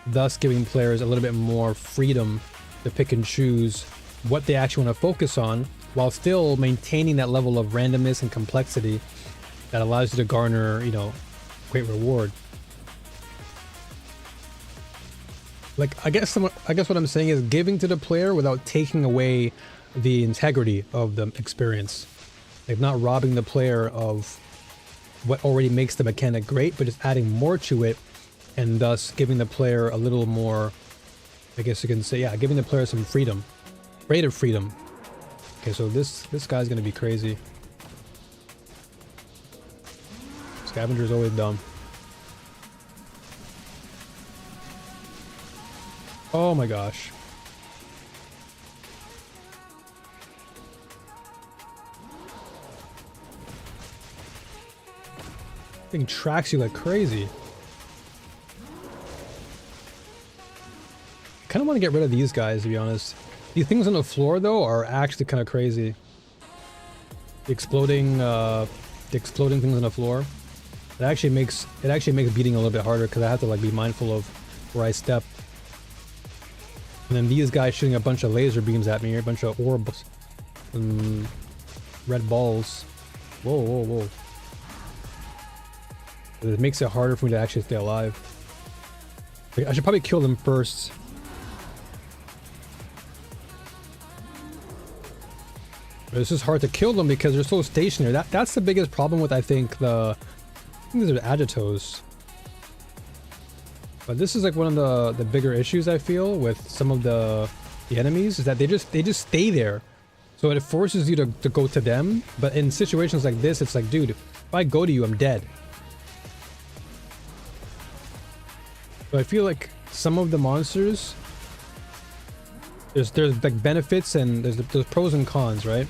thus giving players a little bit more freedom to pick and choose what they actually want to focus on, while still maintaining that level of randomness and complexity that allows you to garner, great reward. Like, I guess what I'm saying is giving to the player without taking away the integrity of the experience. Like, not robbing the player of what already makes the mechanic great, but just adding more to it and thus giving the player a little more, I guess you can say, yeah, giving the player some freedom, creative freedom. Okay, so this guy's gonna be crazy. Scavenger's always dumb. Oh my gosh. Thing tracks you like crazy. I kind of want to get rid of these guys, to be honest. These things on the floor though are actually kind of crazy. The exploding things on the floor. It actually makes beating a little bit harder because I have to like be mindful of where I step. And then these guys shooting a bunch of laser beams at me, a bunch of orbs and red balls. Whoa, whoa, whoa. It makes it harder for me to actually stay alive. I should probably kill them first. But it's just hard to kill them because they're so stationary. That's the biggest problem with, I think these are Agitos. But this is like one of the bigger issues I feel with some of the enemies is that they just stay there. So it forces you to go to them. But in situations like this, it's like, dude, if I go to you, I'm dead. So I feel like some of the monsters, there's like benefits and there's pros and cons, right?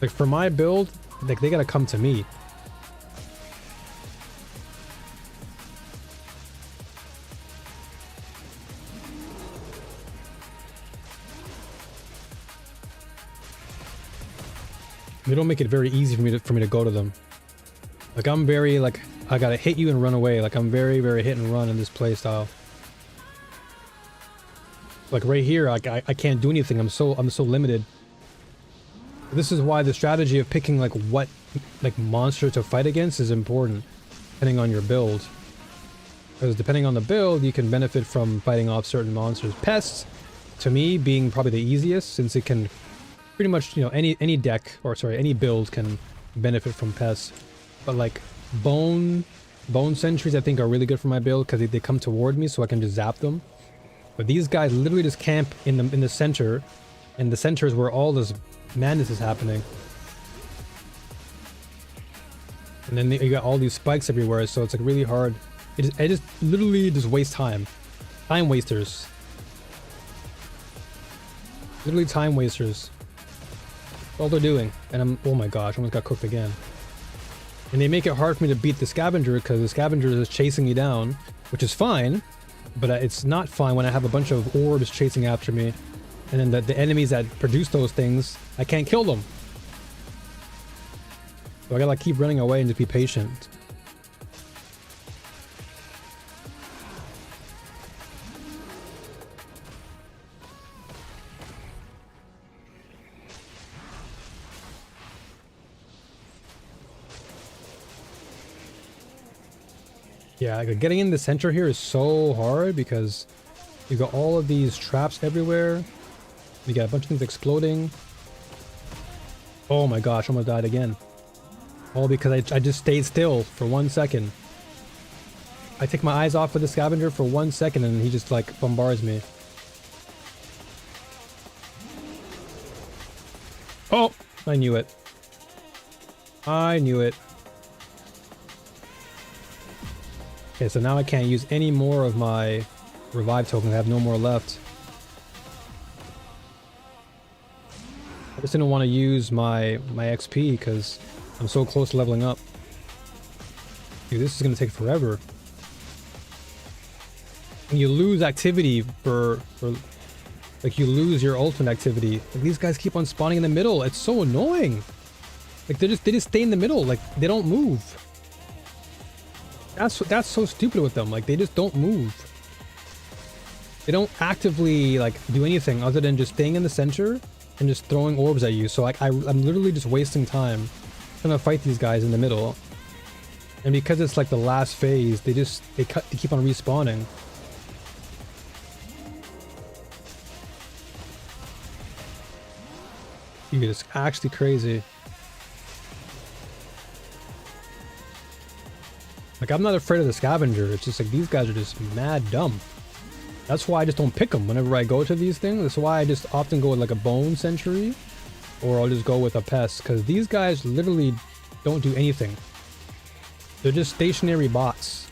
Like for my build, like they gotta come to me. They don't make it very easy for me to go to them. Like I'm very like I gotta hit you and run away. Like I'm very hit and run in this play style. Like right here, like I can't do anything. I'm so limited. This is why the strategy of picking like what like monster to fight against is important, depending on your build. Because depending on the build, you can benefit from fighting off certain monsters. Pests, to me, being probably the easiest, since it can pretty much, you know, any deck or sorry, any build can benefit from pests. But like bone sentries, I think are really good for my build because they come toward me, so I can just zap them. But these guys literally just camp in the center, and the center is where all this madness is happening. And then you got all these spikes everywhere, so it's like really hard. I just literally just waste time. Time wasters. Literally time wasters. That's all they're doing. And oh my gosh, I almost got cooked again. And they make it hard for me to beat the scavenger because the scavenger is chasing me down, which is fine, but it's not fine when I have a bunch of orbs chasing after me. And then the enemies that produce those things, I can't kill them. So I gotta like keep running away and just be patient. Yeah, like getting in the center here is so hard because you got all of these traps everywhere. You got a bunch of things exploding. Oh my gosh, I almost died again. All because I just stayed still for 1 second. I take my eyes off of the scavenger for 1 second and he just like bombards me. Oh, I knew it. I knew it. Okay, so now I can't use any more of my revive token. I have no more left. I just didn't want to use my XP because I'm so close to leveling up. Dude, this is going to take forever. And you lose activity for like you lose your ultimate activity. Like these guys keep on spawning in the middle. It's so annoying. Like they just stay in the middle. Like they don't move. That's so stupid with them. Like they just don't move. They don't actively like do anything other than just staying in the center and just throwing orbs at you. So like I'm literally just wasting time trying to fight these guys in the middle. And because it's like the last phase, they keep on respawning. Dude, it's actually crazy. Like, I'm not afraid of the scavenger. It's just like these guys are just mad dumb. That's why I just don't pick them whenever I go to these things. That's why I just often go with like a bone sentry, or I'll just go with a pest, because these guys literally don't do anything. They're just stationary bots.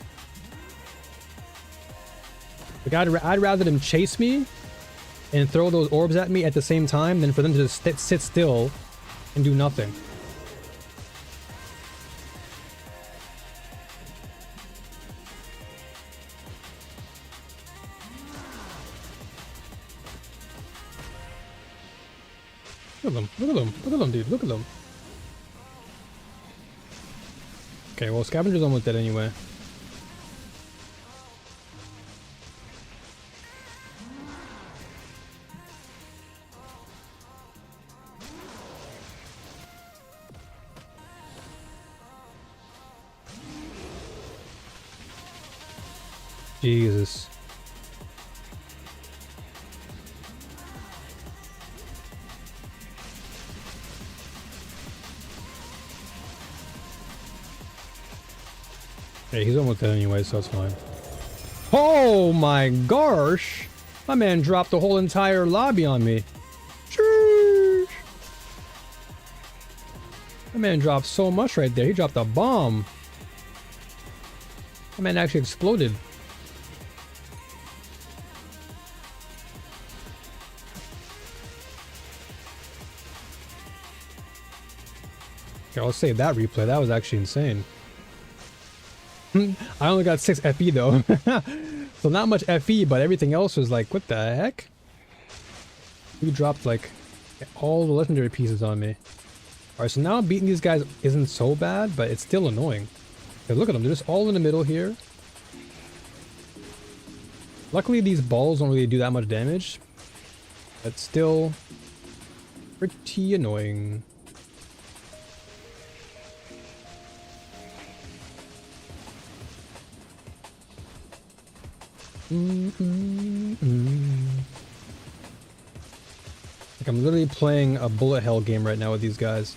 Like, I'd rather them chase me and throw those orbs at me at the same time than for them to just sit still and do nothing. Look at them, look at them, look at them, dude, look at them. Okay, well, scavenger's almost dead anyway. Jesus. Hey, he's almost dead anyway, so it's fine. Oh my gosh! My man dropped the whole entire lobby on me. Sheesh. My man dropped so much right there. He dropped a bomb. My man actually exploded. Okay, I'll save that replay. That was actually insane. I only got 6 FE though. So not much FE, but everything else was like, what the heck? He dropped like all the legendary pieces on me. Alright, so now beating these guys isn't so bad, but it's still annoying. Okay, look at them, they're just all in the middle here. Luckily these balls don't really do that much damage. But still pretty annoying. Like, I'm literally playing a bullet hell game right now with these guys.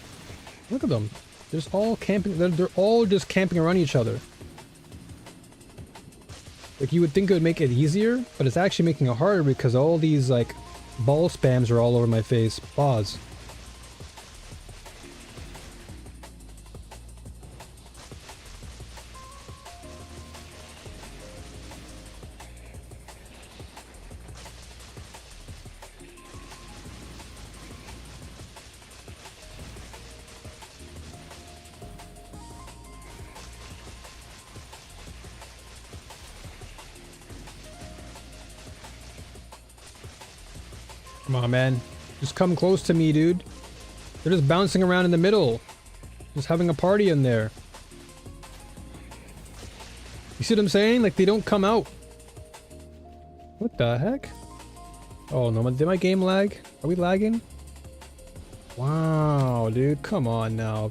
Look at them. They're just all camping. They're all just camping around each other. Like, you would think it would make it easier, but it's actually making it harder because all these, like, ball spams are all over my face. Pause. Come on, man. Just come close to me, dude. They're just bouncing around in the middle. Just having a party in there. You see what I'm saying? Like, they don't come out. What the heck? Oh, no. Did my game lag? Are we lagging? Wow, dude. Come on now.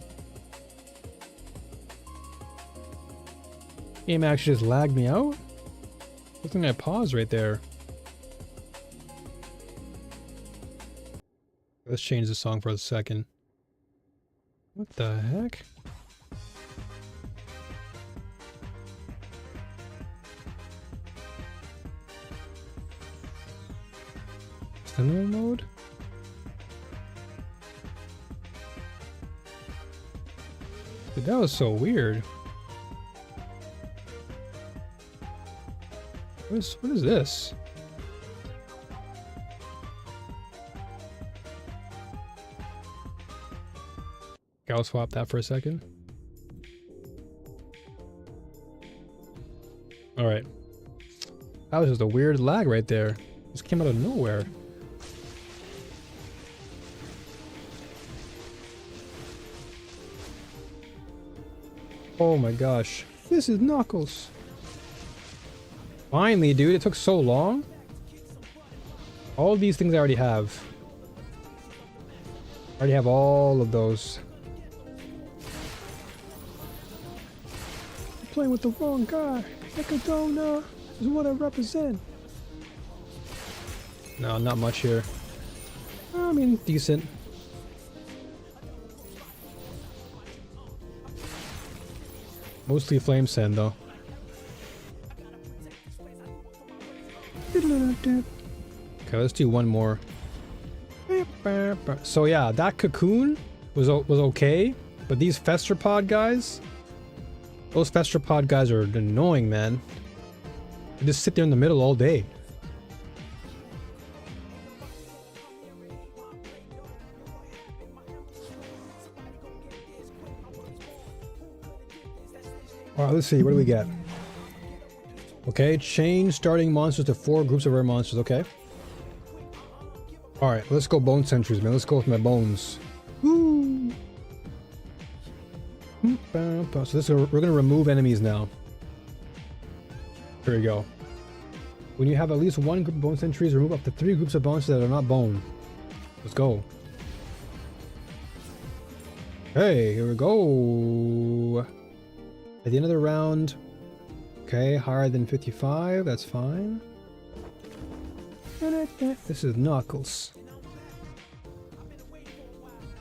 Game actually just lagged me out? I think I paused right there. Let's change the song for a second. What the heck? Cinema mode? Dude, that was so weird. What is this? I'll swap that for a second. Alright. That was just a weird lag right there. Just came out of nowhere. Oh my gosh. This is Knuckles. Finally, dude. It took so long. All of these things I already have. I already have all of those. Playing with the wrong guy. Ecodona is what I represent. No, not much here. I mean, decent. Mostly flame sand though. Okay, let's do one more. So yeah, that cocoon was okay, but these Festerpod guys, those Festerpod guys are annoying, man. They just sit there in the middle all day. Alright, let's see, what do we get? Okay, change starting monsters to 4 groups of rare monsters, okay. Alright, let's go bone sentries, man. Let's go with my bones. Woo! So we're gonna remove enemies now. Here we go. When you have at least 1 group of bone sentries, remove up to 3 groups of monsters that are not bone. Let's go. Hey, here we go. At the end of the round. Okay, higher than 55, that's fine. This is Knuckles.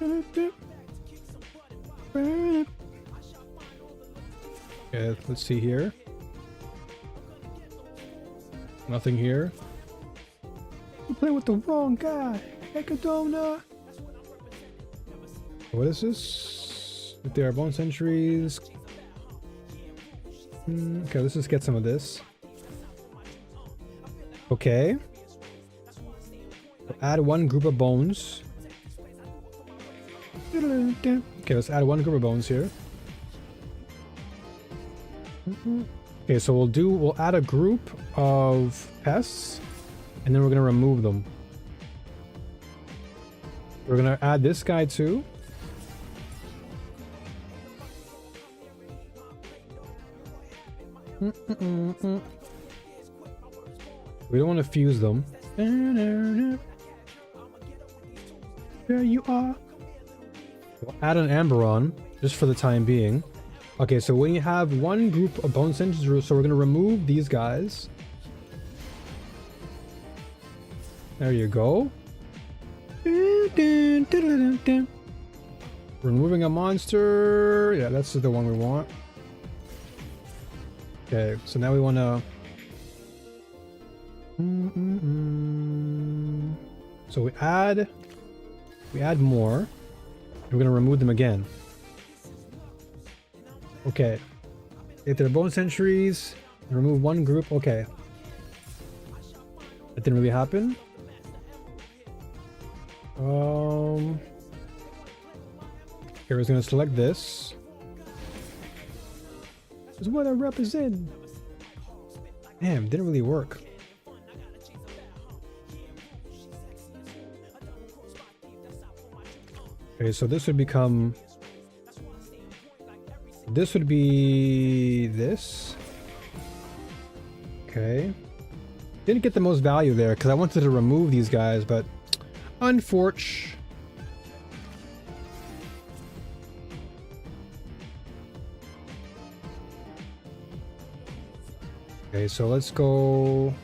Okay, let's see here. Nothing here. We're playing with the wrong guy. Ecodona. What is this? If there are bone sentries. Okay, let's just get some of this. Okay. Add 1 group of bones. Okay, let's add 1 group of bones here. Okay, so we'll add a group of pests, and then we're gonna remove them. We're gonna add this guy too. We don't want to fuse them. There you are. We'll add an Amberon, just for the time being. Okay, so when you have 1 group of bone sentries, so we're going to remove these guys. There you go. Removing a monster. Yeah, that's the one we want. Okay, so now we want to... So we add more. We're going to remove them again. Okay. If they're bone sentries, remove 1 group. Okay. That didn't really happen. Here, I was going to select this. This is what I represent. Damn, didn't really work. Okay, so this would become... This would be this. Okay. Didn't get the most value there because I wanted to remove these guys, but unfortunately. Okay, so let's go.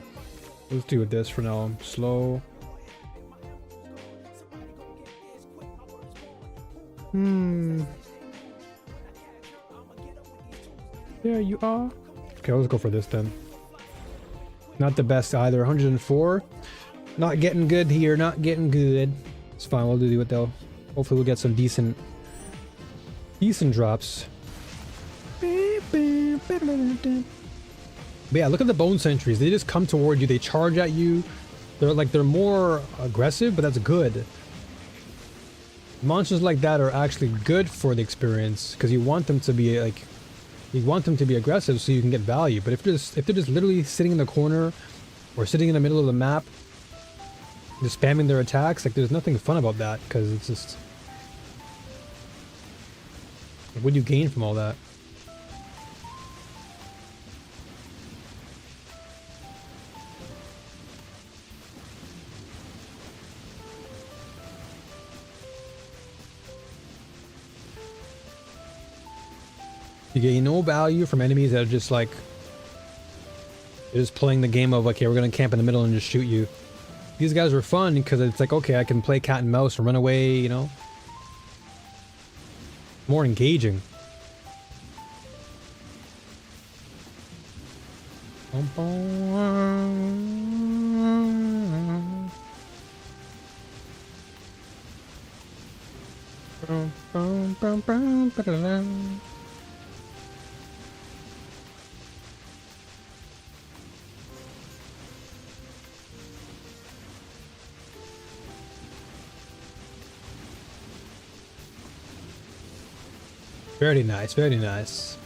Let's do this for now. Slow. There you are. Okay, let's go for this then. Not the best either. 104. Not getting good here. Not getting good. It's fine. We'll do what they'll. Hopefully, we'll get some decent drops. But yeah, look at the bone sentries. They just come toward you. They charge at you. They're more aggressive, but that's good. Monsters like that are actually good for the experience because you want them to be like, you want them to be aggressive so you can get value. But if they're just literally sitting in the corner or sitting in the middle of the map, just spamming their attacks, like there's nothing fun about that because it's just, what do you gain from all that? You get no value from enemies that are just like, they're just playing the game of, okay, we're gonna camp in the middle and just shoot you. These guys are fun because it's like, okay, I can play cat and mouse and run away, you know? More engaging. Very nice, very nice.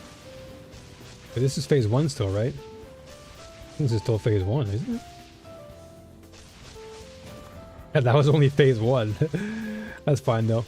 But this is phase 1 still, right? I think this is still phase 1, isn't it? Yeah, that was only phase 1. That's fine though.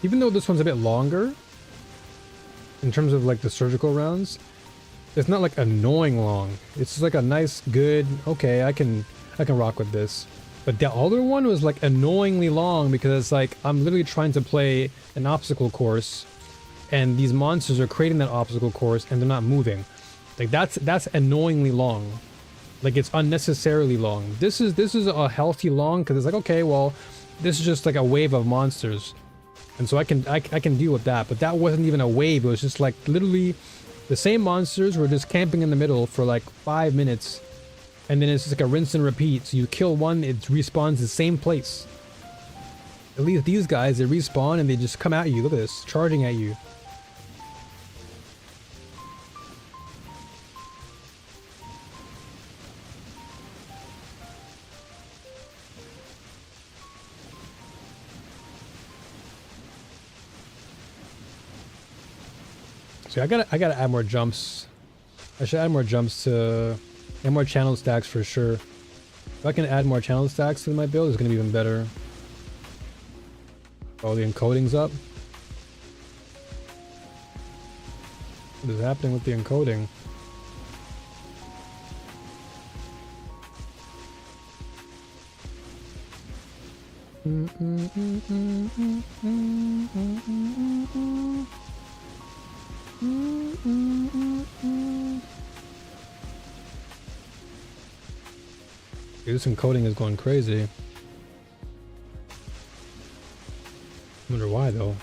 Even though this one's a bit longer in terms of like the surgical rounds, it's not like annoying long. It's just like a nice, good, okay, I can rock with this. But the other one was like annoyingly long because it's like I'm literally trying to play an obstacle course and these monsters are creating that obstacle course and they're not moving. Like that's annoyingly long. Like it's unnecessarily long. This is a healthy long because it's like, okay, well, this is just like a wave of monsters. And so I can deal with that, but that wasn't even a wave. It was just like literally the same monsters were just camping in the middle for like 5 minutes. And then it's just like a rinse and repeat. So you kill one, it respawns the same place. At least these guys, they respawn and they just come at you. Look at this, charging at you. So I gotta add more jumps. I should add more jumps to, and more channel stacks for sure. If I can add more channel stacks to my build, it's gonna be even better. Oh, the encoding's up. What is happening with the encoding? Dude, this encoding is going crazy. I wonder why though.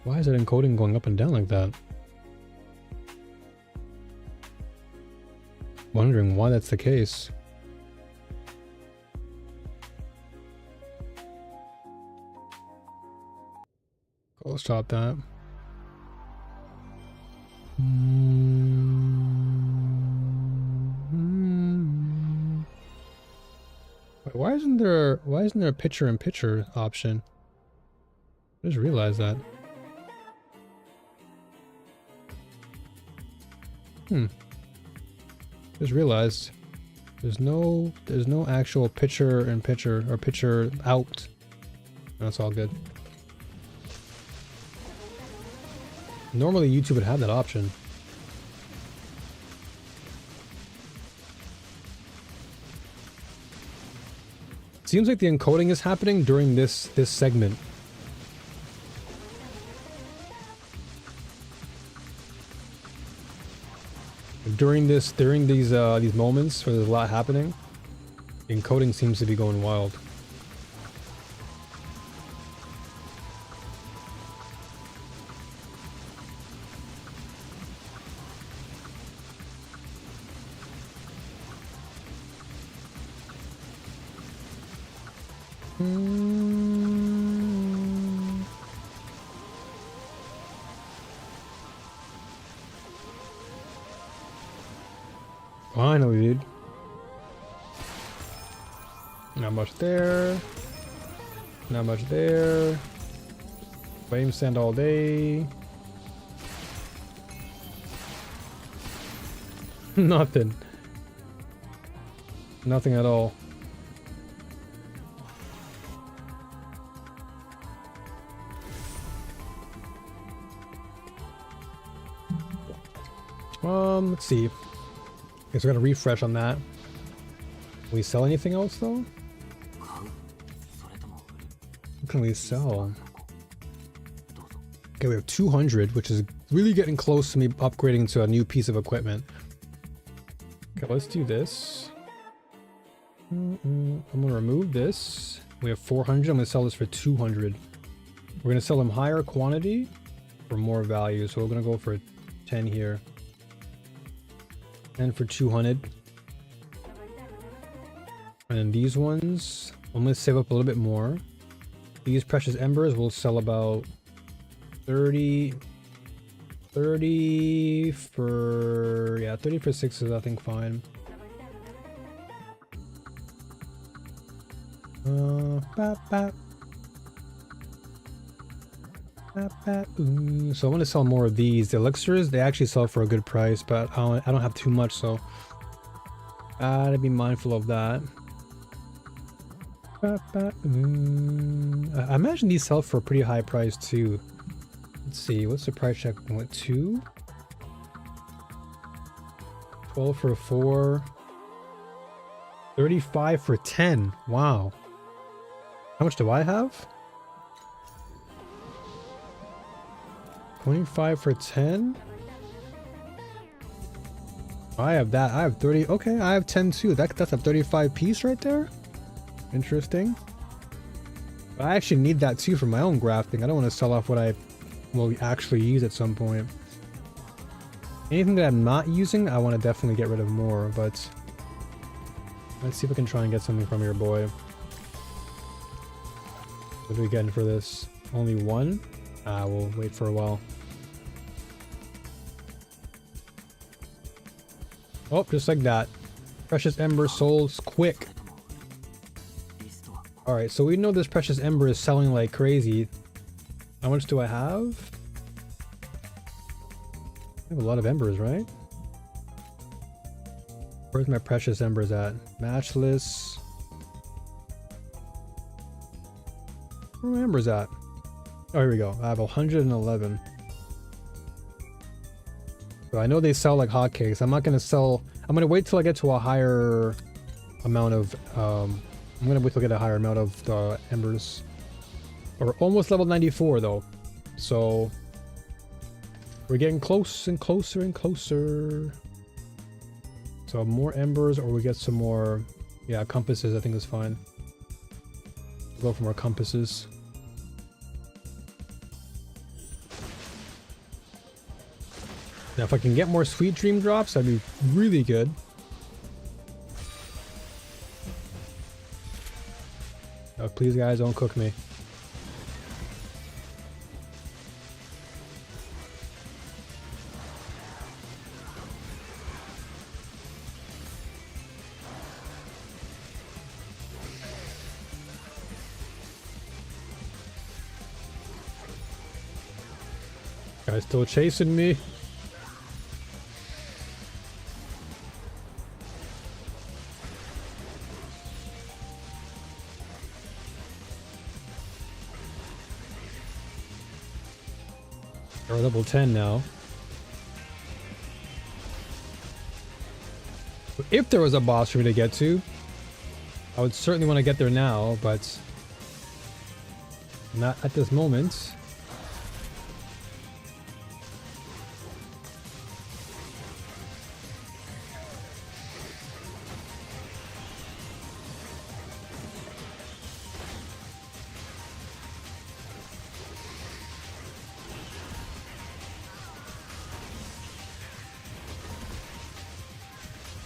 Why is that encoding going up and down like that? Wondering why that's the case. Let's stop that. Wait, why isn't there a picture-in-picture option? I just realized that. Just realized there's no actual picture-in-picture or picture out. That's all good. Normally YouTube would have that option. Seems like the encoding is happening during this segment. During these moments where there's a lot happening, the encoding seems to be going wild. Finally, dude. Not much there. Not much there. Flame sand all day. Nothing. Nothing at all. Let's see. Guess we're gonna refresh on that. Can we sell anything else though? What can we sell? Okay, we have 200, which is really getting close to me upgrading to a new piece of equipment. Okay, let's do this. I'm gonna remove this. We have 400. I'm gonna sell this for 200. We're gonna sell them higher quantity for more value. So we're gonna go for 10 here. And for 200. And then these ones, I'm gonna save up a little bit more. These precious embers will sell about 30 for, yeah, 30 for 6 is I think fine. So I want to sell more of these. The elixirs, they actually sell for a good price, but I don't have too much, so gotta be mindful of that. I imagine these sell for a pretty high price too. Let's see, what's the price check? What, 2? 12 for 4. 35 for 10. Wow. How much do I have? 25 for 10? I have that. I have 30. Okay, I have 10 too. That's a 35 piece right there. Interesting. But I actually need that too for my own grafting. I don't want to sell off what I will actually use at some point. Anything that I'm not using, I want to definitely get rid of more, but let's see if I can try and get something from your boy. What are we getting for this? Only one? We'll wait for a while. Oh, just like that. Precious Ember souls quick. Alright, so we know this Precious Ember is selling like crazy. How much do I have? I have a lot of embers, right? Where's my Precious Embers at? Matchless. Where are my embers at? Oh, here we go. I have 111. So I know they sell like hotcakes. I'm not going to sell... I'm going to wait till I get to a higher amount of... I'm going to wait till I get a higher amount of the embers. We're almost level 94 though. So... we're getting close and closer and closer. So more embers or we get some more... yeah, compasses I think is fine. Go for more compasses. Now if I can get more Sweet Dream drops, that'd be really good. Oh, please guys, don't cook me. Guys still chasing me. We're level 10 now. If there was a boss for me to get to, I would certainly want to get there now, but not at this moment.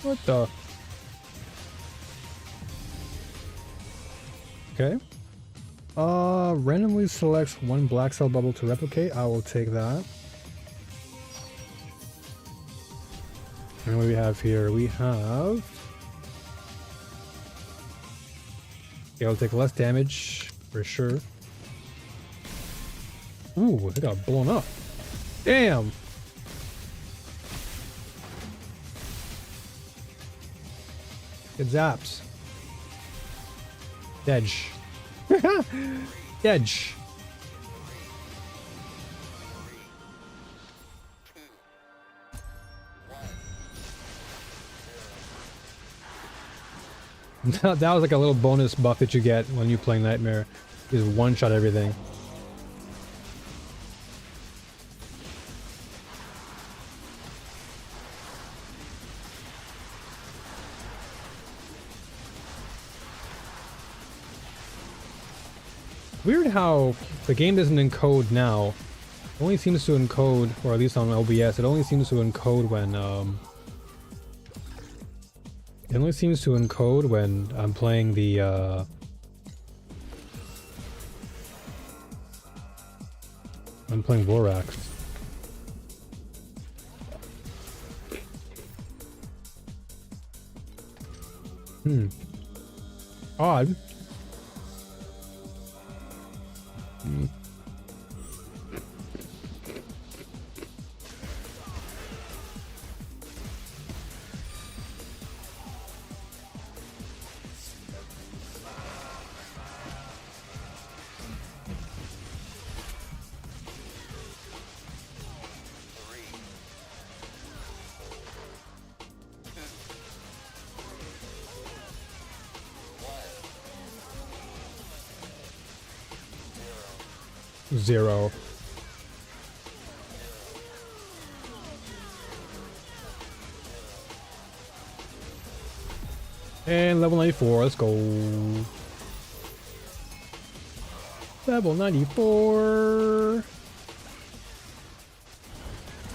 What the? Okay. Randomly selects one black cell bubble to replicate. I will take that. And what do we have here? We have... Okay, I'll take less damage, for sure. Ooh, they got blown up. Damn! It zaps. Edge. Edge. That was like a little bonus buff that you get when you play Nightmare. Just one-shot everything. Weird how the game doesn't encode now. It only seems to encode, or at least on OBS, it only seems to encode when it only seems to encode when I'm playing the I'm playing Vorax. Odd. Zero. And level 94, let's go. Level 94.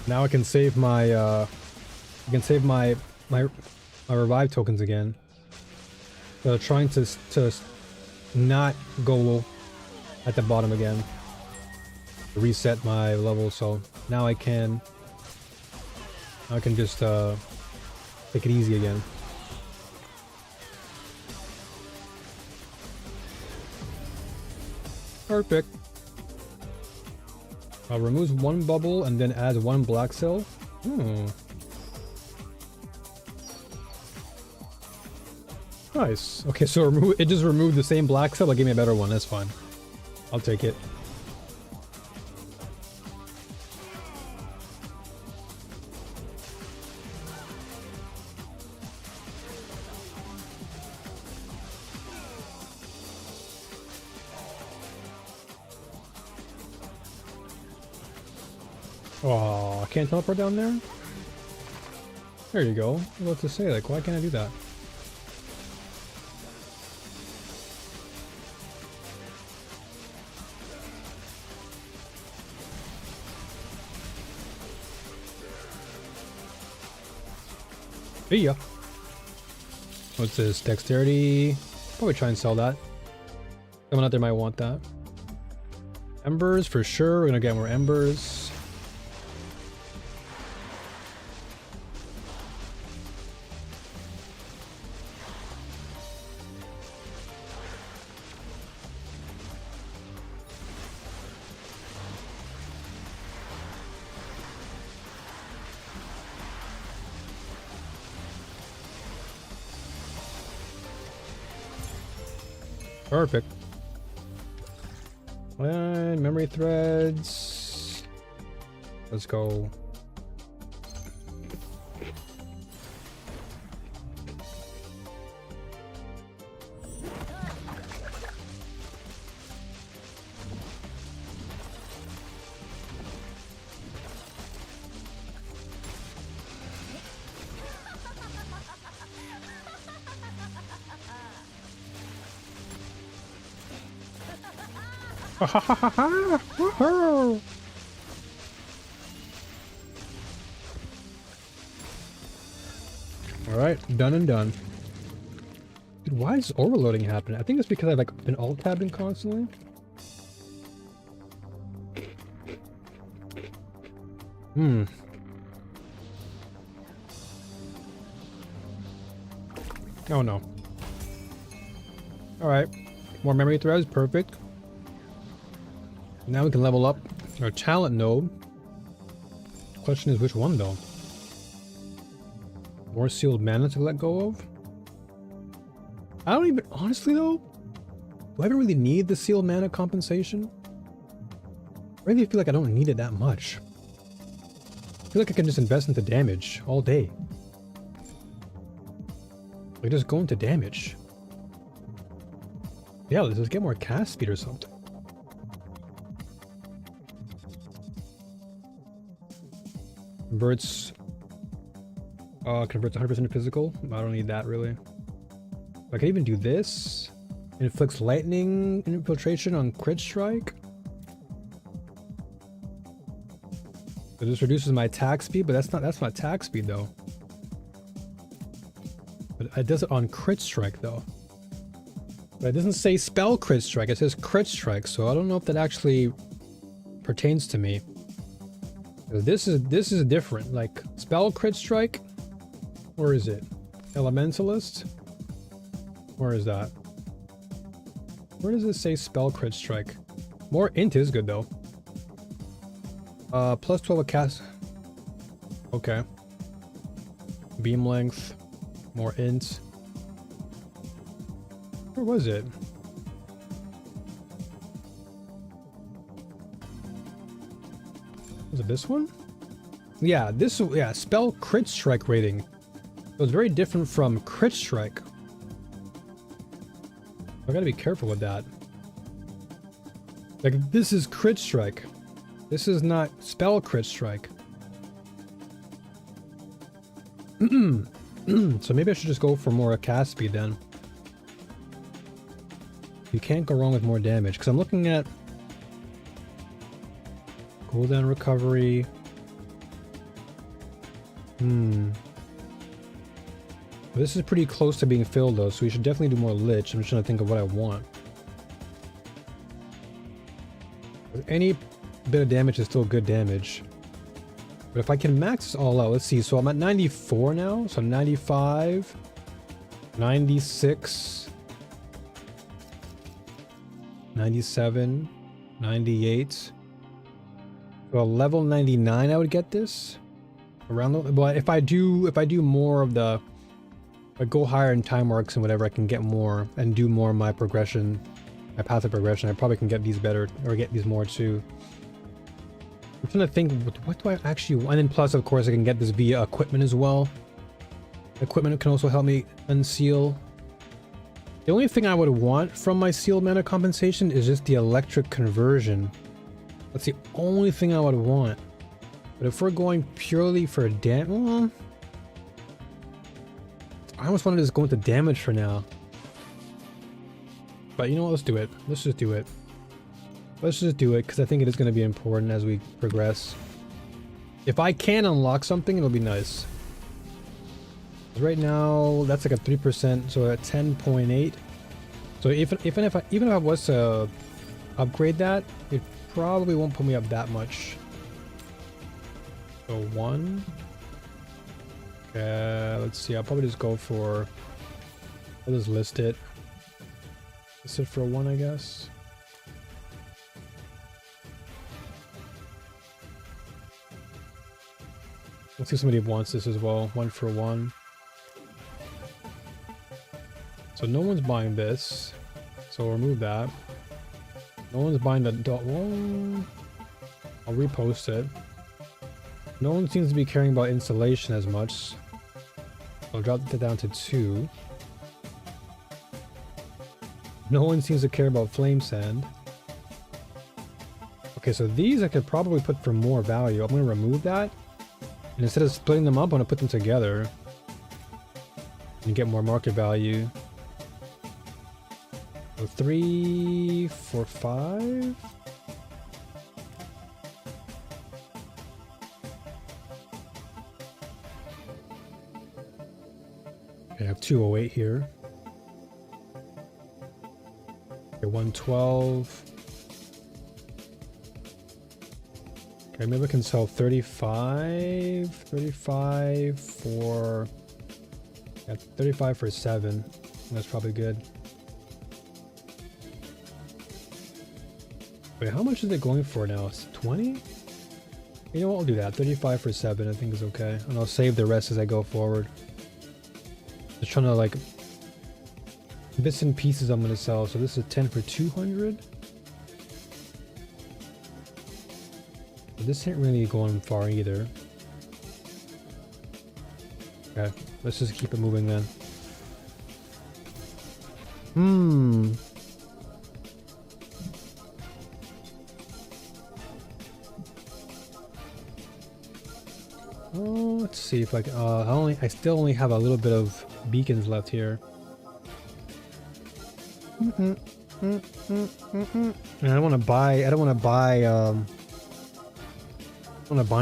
Now I can save my my revive tokens again. So trying to not go at the bottom again. Reset my level, so now I can just take it easy again. Perfect. Removes one bubble and then adds one black cell. Nice. Okay, so it just removed the same black cell but gave me a better one. That's fine. I'll take it. Oh, I can't teleport down there? There you go. I was about to say, like, why can't I do that? Yeah. What's this? Dexterity? Probably try and sell that. Someone out there might want that. Embers for sure. We're gonna get more embers. Perfect. And memory threads. Let's go. Woohoo! Alright, done and done. Dude, why is overloading happening? I think it's because I've like been alt-tabbing constantly. Hmm. Oh no. Alright. More memory threads, perfect. Now we can level up our talent node. Question is which one though? More sealed mana to let go of? I don't even, honestly though, do I ever really need the sealed mana compensation? I really feel like I don't need it that much. I feel like I can just invest into damage all day. Like just go into damage. Yeah, let's just get more cast speed or something. Converts 100% to physical. I don't need that really. I can even do this. Inflicts lightning infiltration on crit strike. So this reduces my attack speed, but that's not attack speed though. But it does it on crit strike though. But it doesn't say spell crit strike, it says crit strike, so I don't know if that actually pertains to me. This is different. Like spell crit strike. Where is it? Elementalist? Where is that? Where does it say spell crit strike? More int is good though. Plus 12 a cast. Okay. Beam length. More int. Where was it? Was it this one? Yeah, yeah, spell crit strike rating. So it's very different from crit strike. I gotta be careful with that. Like, this is crit strike. This is not spell crit strike. So maybe I should just go for more cast speed then. You can't go wrong with more damage, because I'm looking at cooldown recovery. This is pretty close to being filled though, so we should definitely do more lich. I'm just trying to think of what I want. Any bit of damage is still good damage. But if I can max this all out, let's see. So I'm at 94 now, so 95, 96, 97, 98. So a level 99 I would get this. Around the, but if I do more of the, if I go higher in time arcs and whatever, I can get more and do more of my progression, my path of progression. I probably can get these better or get these more too. I'm trying to think, what do I actually want? And then plus, of course, I can get this via equipment as well. Equipment can also help me unseal. The only thing I would want from my sealed mana compensation is just the electric conversion. That's the only thing I would want. But if we're going purely for damage, well, I almost wanted to just go into damage for now. But you know what, let's do it. Let's just do it. Let's just do it, because I think it is going to be important as we progress. If I can unlock something, it'll be nice. Right now, that's like a 3%, so at 10.8. So even if I was to upgrade that, it probably won't put me up that much. So 1. Okay, let's see. I'll probably just go for. I'll just list it. List it for a 1, I guess. Let's see if somebody wants this as well. 1 for 1. So no one's buying this. So we'll remove that. No one's buying the well, I'll repost it. No one seems to be caring about installation as much. I'll drop that down to 2. No one seems to care about flame sand. Okay, so these I could probably put for more value. I'm going to remove that. And instead of splitting them up, I'm going to put them together. And get more market value. So 3, 4, 5. I have 208 here. Okay, 112. Okay, maybe I can sell 35 for, yeah, 35 for 7. That's probably good. Wait, how much is it going for now? It's 20? You know what, I'll do that. 35 for 7 I think is okay. And I'll save the rest as I go forward. Just trying to like, bits and pieces I'm gonna sell. So this is 10 for 200. This ain't really going far either. Okay, let's just keep it moving then. Oh, let's see if I can, I still only have a little bit of beacons left here. And I don't want to buy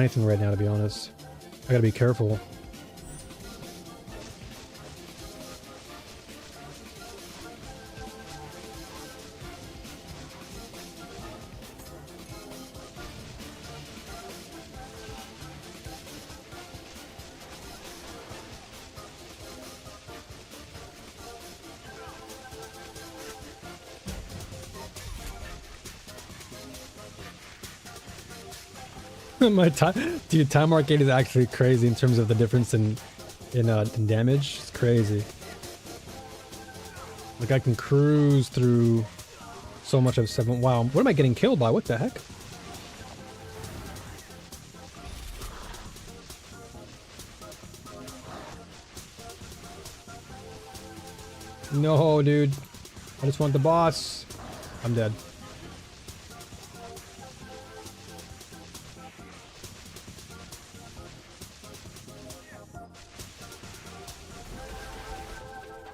anything right now, to be honest. I gotta be careful. My time, dude, time arcade is actually crazy in terms of the difference in damage. It's crazy. Like I can cruise through so much of 7. Wow, what am I getting killed by? What the heck? No, dude. I just want the boss. I'm dead.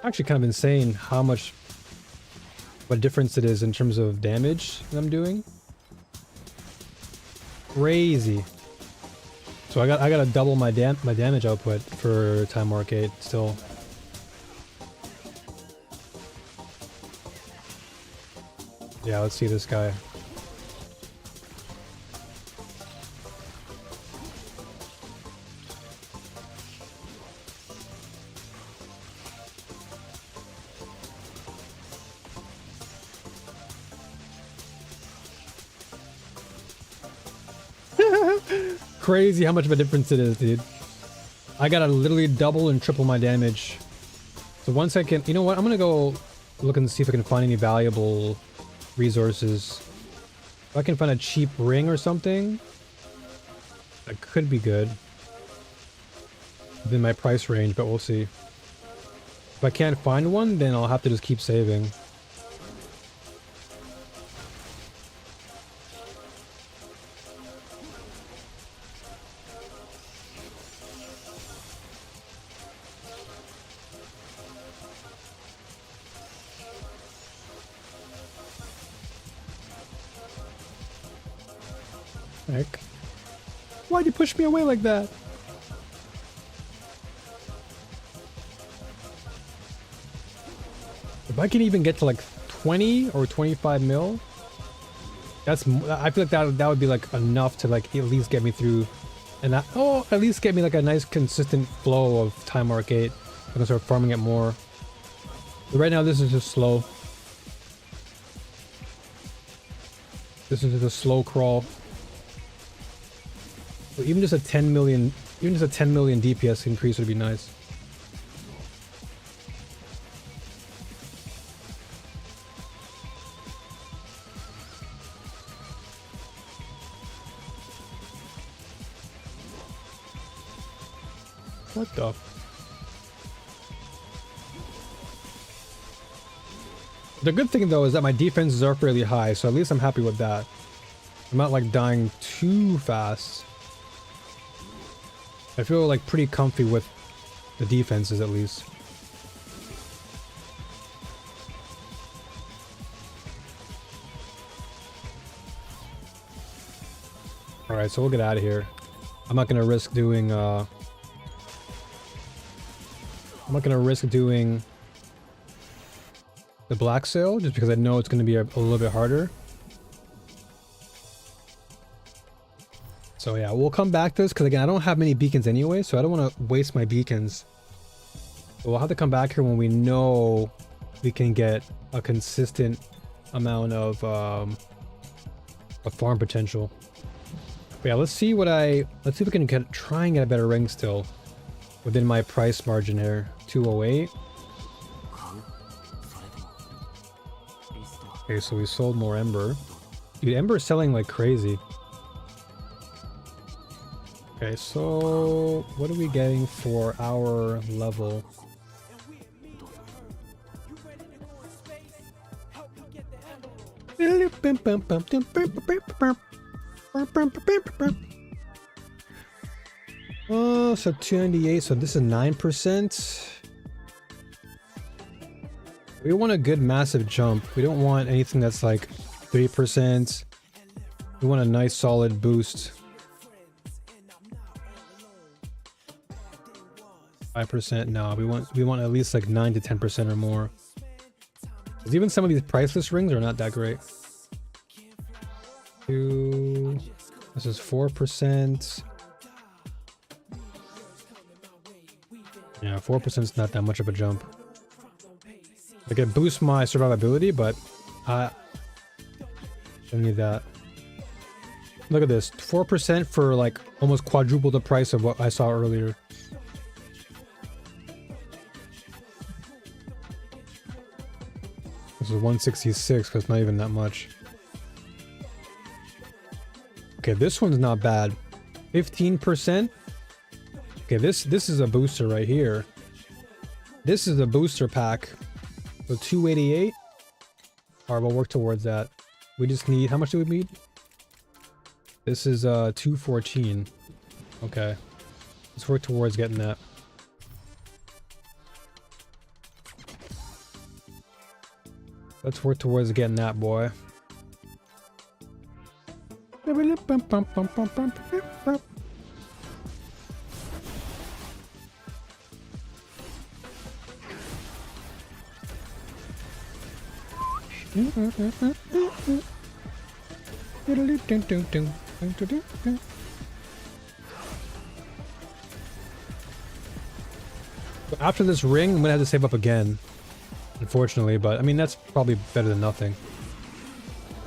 Actually kind of insane how much what difference it is in terms of damage that I'm doing. Crazy. So I gotta double my damage output for time arcade still. Yeah, let's see this guy. Crazy how much of a difference it is, dude. I gotta literally double and triple my damage. So 1 second, you know what? I'm gonna go look and see if I can find any valuable resources. If I can find a cheap ring or something, that could be good. Within my price range, but we'll see. If I can't find one, then I'll have to just keep saving. Heck. Why'd you push me away like that? If I can even get to like 20 or 25 mil, I feel like that would be like enough to like at least get me through, and at least get me like a nice consistent flow of time arcade. I can start farming it more. But right now this is just slow. This is just a slow crawl. So even just a 10 million DPS increase would be nice. What the? The good thing though is that my defenses are fairly high, so at least I'm happy with that. I'm not like dying too fast. I feel like pretty comfy with the defenses at least. Alright, so we'll get out of here. I'm not gonna risk doing the black sale just because I know it's gonna be a little bit harder. So yeah, we'll come back to this because again, I don't have many beacons anyway, so I don't want to waste my beacons. So we'll have to come back here when we know we can get a consistent amount of farm potential. But yeah, let's see if we can try and get a better ring still within my price margin here. 208. Okay, so we sold more Ember. Dude, Ember is selling like crazy. Okay, so what are we getting for our level? Oh, so 298, so this is 9%. We want a good massive jump. We don't want anything that's like 3%. We want a nice solid boost. 5%, no, we want at least like 9 to 10% or more. Because even some of these priceless rings are not that great. This is 4%. Yeah, 4% is not that much of a jump. Like it boosts my survivability, but I don't need that. Look at this, 4% for like almost quadruple the price of what I saw earlier. This is 166, because it's not even that much. Okay, this one's not bad. 15%. Okay, this is a booster right here. This is a booster pack. So 288. Alright, we'll work towards that. We just need, how much do we need? This is 214. Okay. Let's work towards getting that. Let's work towards getting that, boy. After this ring, I'm gonna have to save up again, unfortunately, but I mean that's probably better than nothing.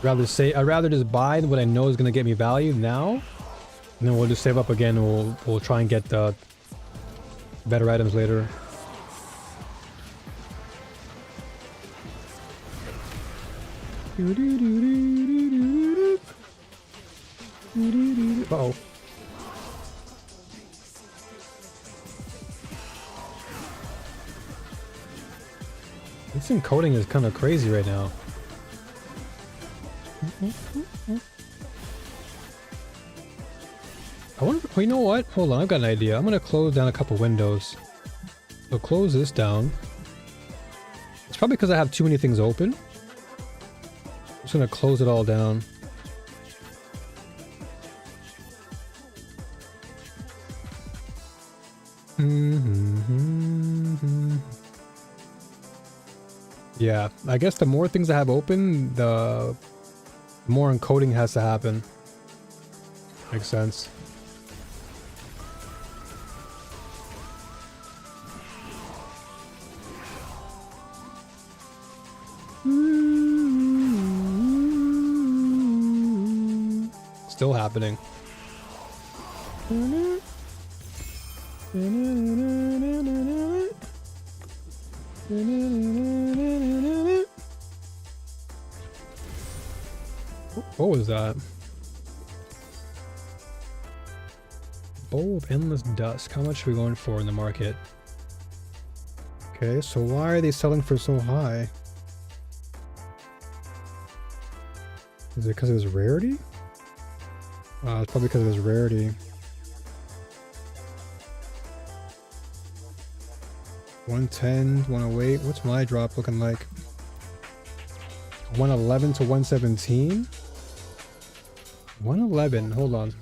I'd rather just buy what I know is gonna get me value now, and then we'll just save up again and we'll try and get the better items later. Uh-oh. This encoding is kind of crazy right now. I wonder, oh, you know what? Hold on, I've got an idea. I'm gonna close down a couple windows. So close this down. It's probably because I have too many things open. I'm just gonna close it all down. Yeah, I guess the more things I have open, the more encoding has to happen. Makes sense. Still happening. What was that? Bowl of Endless Dusk. How much are we going for in the market? Okay, so why are they selling for so high? Is it because of his rarity? It's probably because of his rarity. 110, 108. What's my drop looking like? 111 to 117? 111, hold on.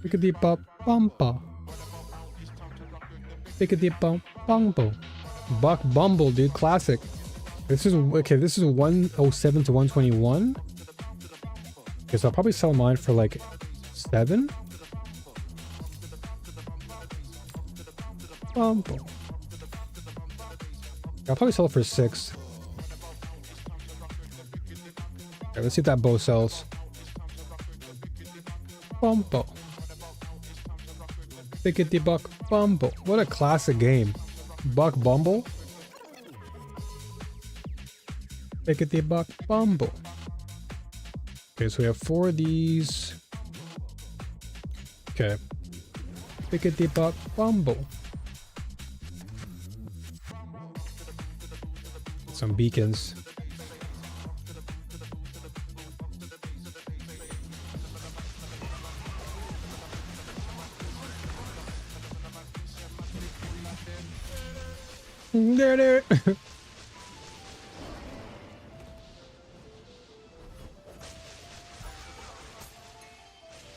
Pickety pop bumpa. Pickety bump bumble. Buck Bumble, dude, classic. This is okay, this is 107 to 121. Okay, so I'll probably sell mine for like 7. Bumble. I'll probably sell it for 6. Okay, let's see if that bow sells. Bumble. Bickety Buck Bumble. What a classic game. Buck Bumble. Bickety Buck Bumble. Okay, so we have 4 of these. Okay. Bickety Buck Bumble. Some beacons. There.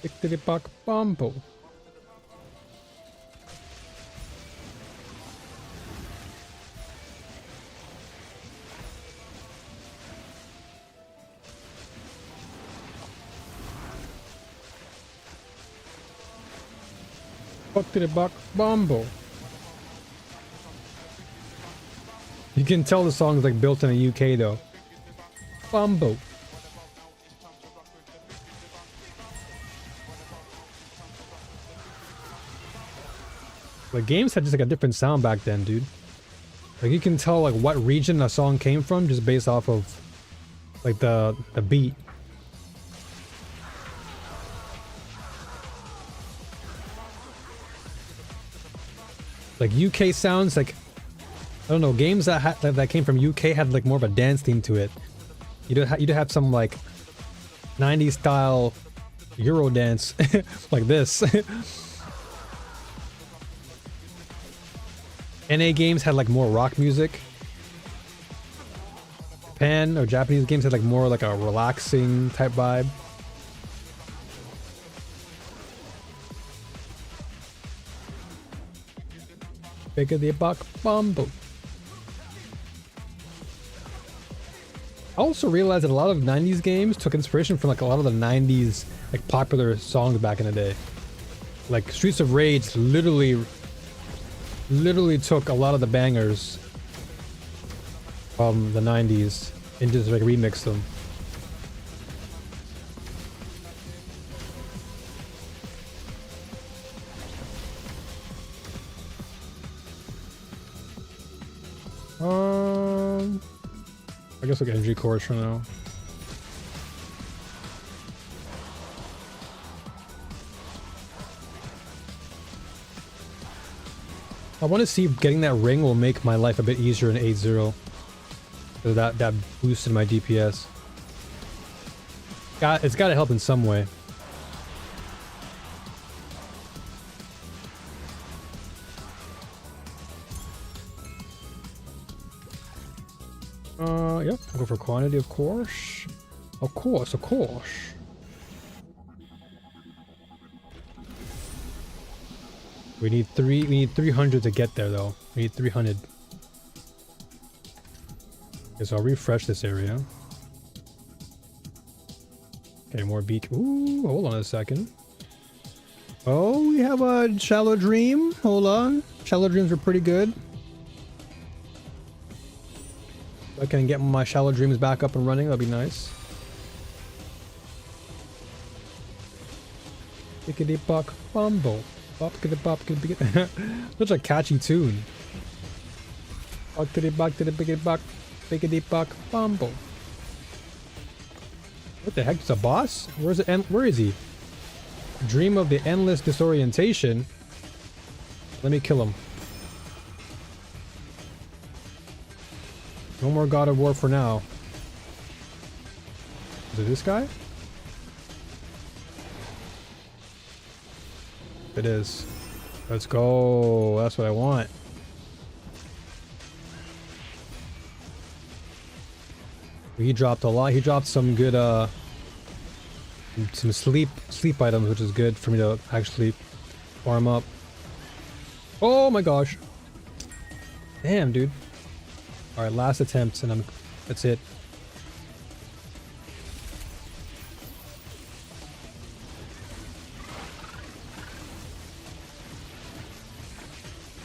Bickety Buck Bumble. Bickety Buck Bumble. You can tell the song's like built in the UK though. Bumble. Like games had just like a different sound back then, dude. Like you can tell like what region a song came from just based off of like the beat. Like UK sounds like, I don't know, games that came from UK had like more of a dance theme to it. You'd have some like 90s style Euro dance like this. NA games had like more rock music. Japan or Japanese games had like more like a relaxing type vibe. Bickety Buck Bumble. I also realized that a lot of 90s games took inspiration from like a lot of the 90s like popular songs back in the day. Like Streets of Rage literally took a lot of the bangers from the 90s and just like remixed them. I guess like energy cores for now. I want to see if getting that ring will make my life a bit easier in 8-0. So that boosted my DPS. It's got to help in some way. Yep, I'll go for quantity, of course. Of course. We need 300 to get there though. We need 300. Okay, so I'll refresh this area. Okay, more beak. Ooh, hold on a second. Oh, we have a shallow dream. Hold on. Shallow dreams are pretty good. I can get my shallow dreams back up and running. That'd be nice. Bickety Buck Bumble. Such a catchy tune. Bickety Buck, Bickety Buck Bumble. What the heck? It's a boss? Where's it? Where is he? Dream of the endless disorientation. Let me kill him. No more God of War for now. Is it this guy? It is. Let's go. That's what I want. He dropped a lot. He dropped some good some sleep items, which is good for me to actually farm up. Oh my gosh. Damn, dude. Alright, last attempt and that's it.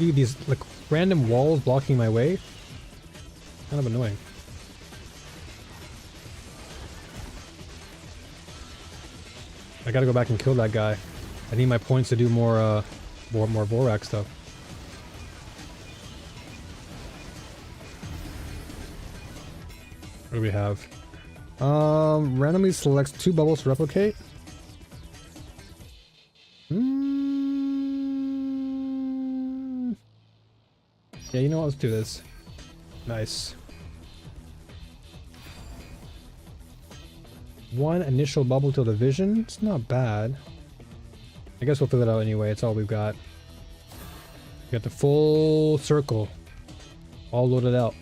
See these like random walls blocking my way? Kind of annoying. I gotta go back and kill that guy. I need my points to do more Vorax stuff. What do we have? Randomly selects 2 bubbles to replicate. Yeah, you know what? Let's do this. Nice. 1 initial bubble till the vision. It's not bad. I guess we'll fill it out anyway. It's all we've got. We got the full circle all loaded out.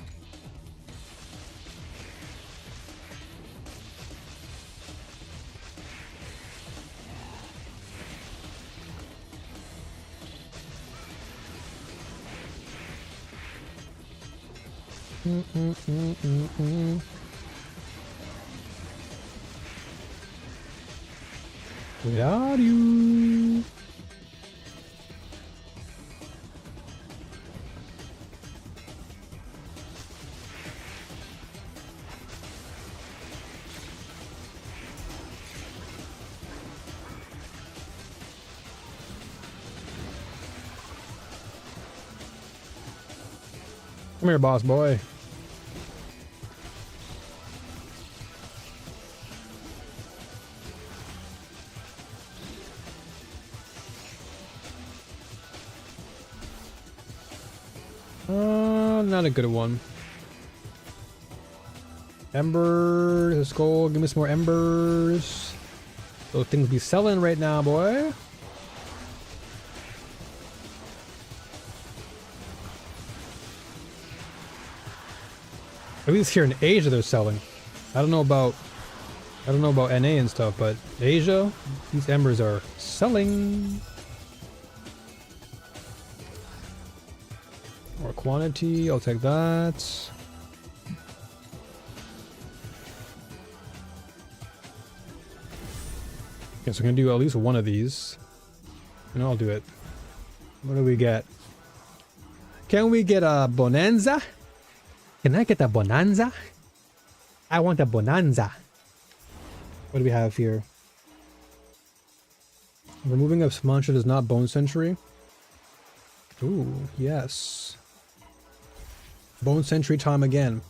Without you. Come here, boss boy. Not a good one. Embers, let's go. Give me some more embers. Those things be selling right now, boy. At least here in Asia they're selling. I don't know about NA and stuff, but Asia, these embers are selling. More quantity, I'll take that. Okay, so I'm gonna do at least one of these. And I'll do it. What do we get? Can we get a bonanza? Can I get a bonanza? I want a bonanza. What do we have here? Removing a monster does not bone sentry. Ooh, yes. Bone sentry time again.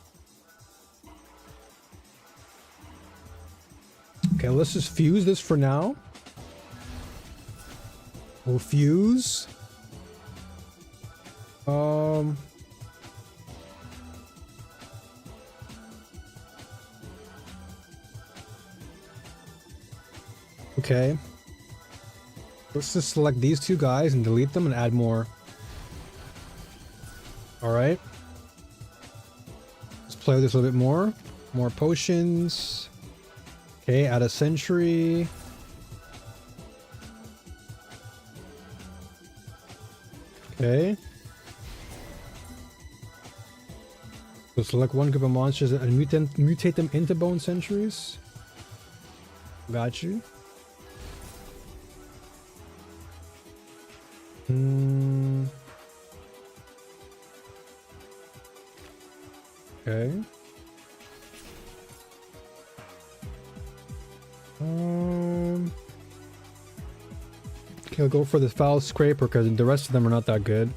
Okay, let's just fuse this for now. We'll fuse. Okay. Let's just select these 2 guys and delete them and add more. Alright. Let's play with this a little bit more. More potions. Okay, add a sentry. Okay. So select 1 group of monsters and mutate them into bone sentries. Got you. Okay. Okay, I'll go for the foul scraper because the rest of them are not that good.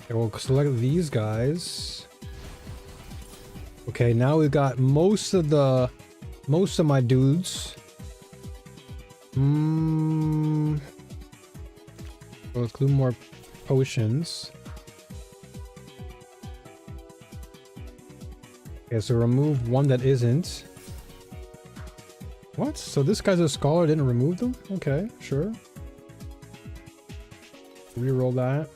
Okay, we'll select these guys. Okay, now we've got most of my dudes. We'll include more potions. Okay, so remove one that isn't. What? So this guy's a scholar, didn't remove them? Okay, sure. Reroll that.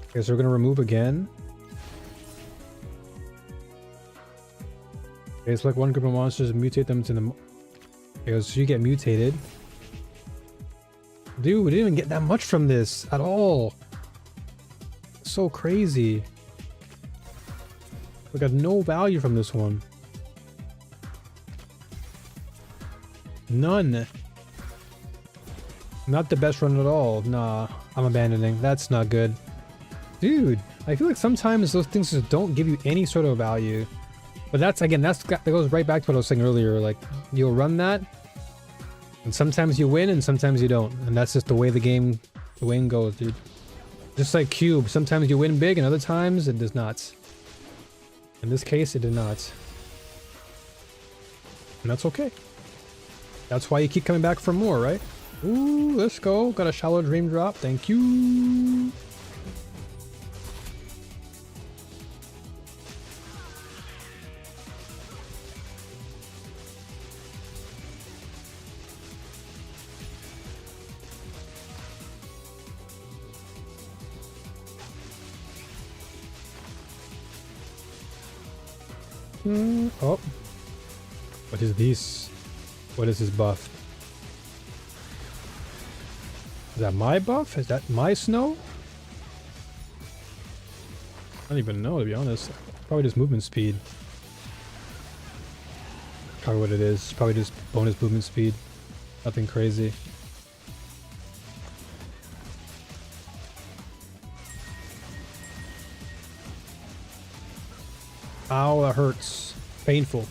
Okay, so we're gonna remove again. Okay, select 1 group of monsters and mutate them to the... Okay, so you get mutated. Dude, we didn't even get that much from this at all. So crazy. We got no value from this one. None. Not the best run at all. Nah, I'm abandoning. That's not good. Dude, I feel like sometimes those things just don't give you any sort of value. But that's, again, that goes right back to what I was saying earlier. Like, you'll run that, and sometimes you win and sometimes you don't. And that's just the way the game goes, dude. Just like Cube, sometimes you win big and other times it does not. In this case, it did not. And that's okay. That's why you keep coming back for more, right? Ooh, let's go. Got a shallow dream drop. Thank you. Oh. What is this? What is this buff? Is that my buff? Is that my snow? I don't even know, to be honest. Probably just movement speed. Probably what it is. Probably just bonus movement speed. Nothing crazy. Ow, that hurts. Painful.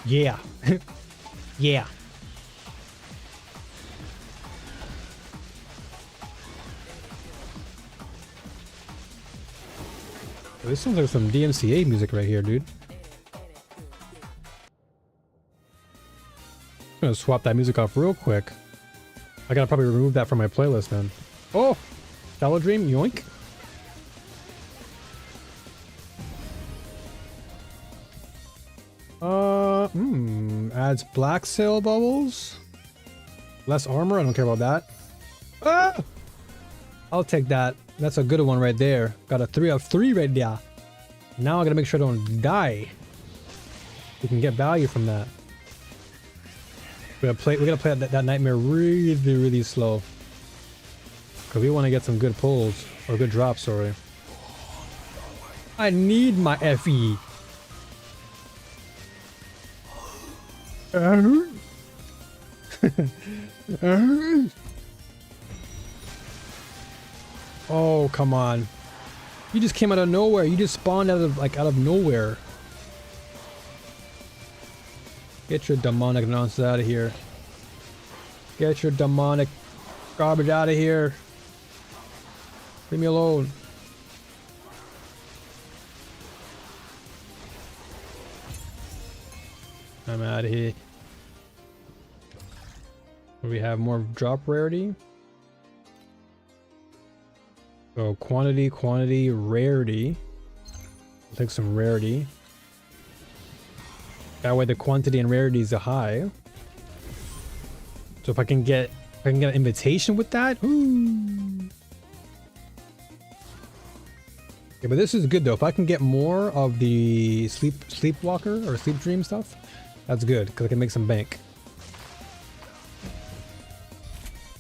Yeah. Yeah. This sounds like some DMCA music right here, dude. I'm gonna swap that music off real quick. I gotta probably remove that from my playlist then. Oh! Shallow Dream, yoink. Adds black sail bubbles. Less armor, I don't care about that. Ah! I'll take that. That's a good one right there. Got a 3 of 3 right there. Now I gotta make sure I don't die. We can get value from that. We gotta play that nightmare really, really slow. Cause we want to get some good pulls. Or good drops, sorry. I need my FE. Oh, come on. You just came out of nowhere. You just spawned out of nowhere. Get your demonic nonsense out of here. Get your demonic garbage out of here. Leave me alone. I'm out of here. We have more drop rarity. So quantity, rarity. I'll take some rarity. That way the quantity and rarity is high. So if I can get an invitation with that, ooh. Yeah, but this is good though. If I can get more of the sleepwalker or sleep dream stuff, that's good because I can make some bank.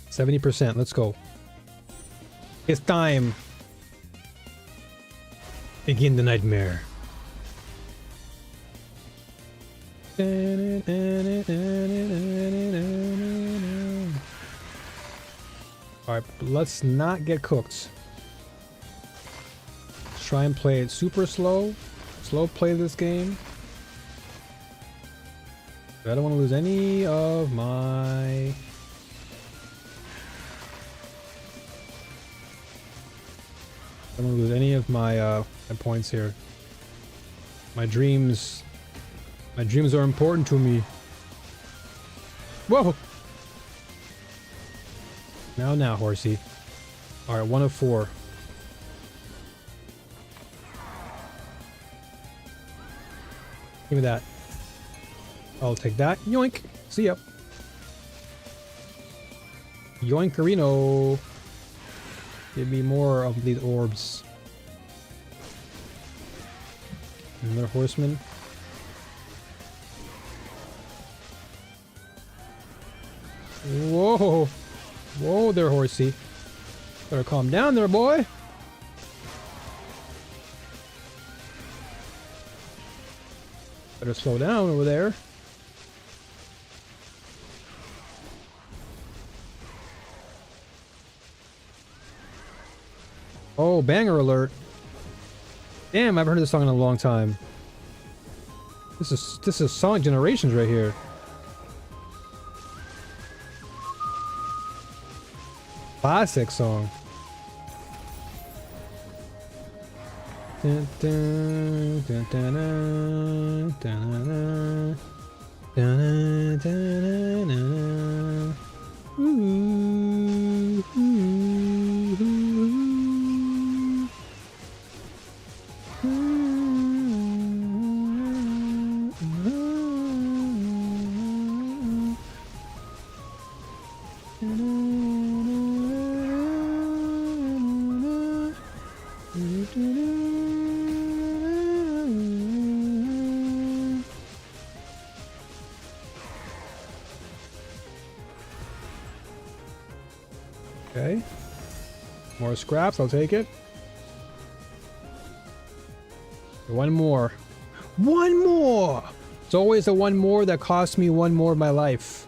70%. Let's go. It's time. Begin the nightmare. Alright, let's not get cooked. Let's try and play it super slow. Slow play this game. I don't want to lose any of my... I don't want to lose any of my my points here. My dreams are important to me. Whoa! Now, horsey. All right, 1 of 4. Give me that. I'll take that. Yoink. See ya. Yoinkerino. Give me more of these orbs. Another horseman. Whoa. Whoa there, horsey. Better calm down there, boy. Better slow down over there. Oh, banger alert. Damn, I haven't heard this song in a long time. This is Sonic Generations right here. Classic song. Dun, dun, dun, dun, dun, dun, dun, dun, dun, dun. Ooh, ooh, ooh. Okay. More scraps, I'll take it. One more. One more! It's always the one more that costs me one more of my life.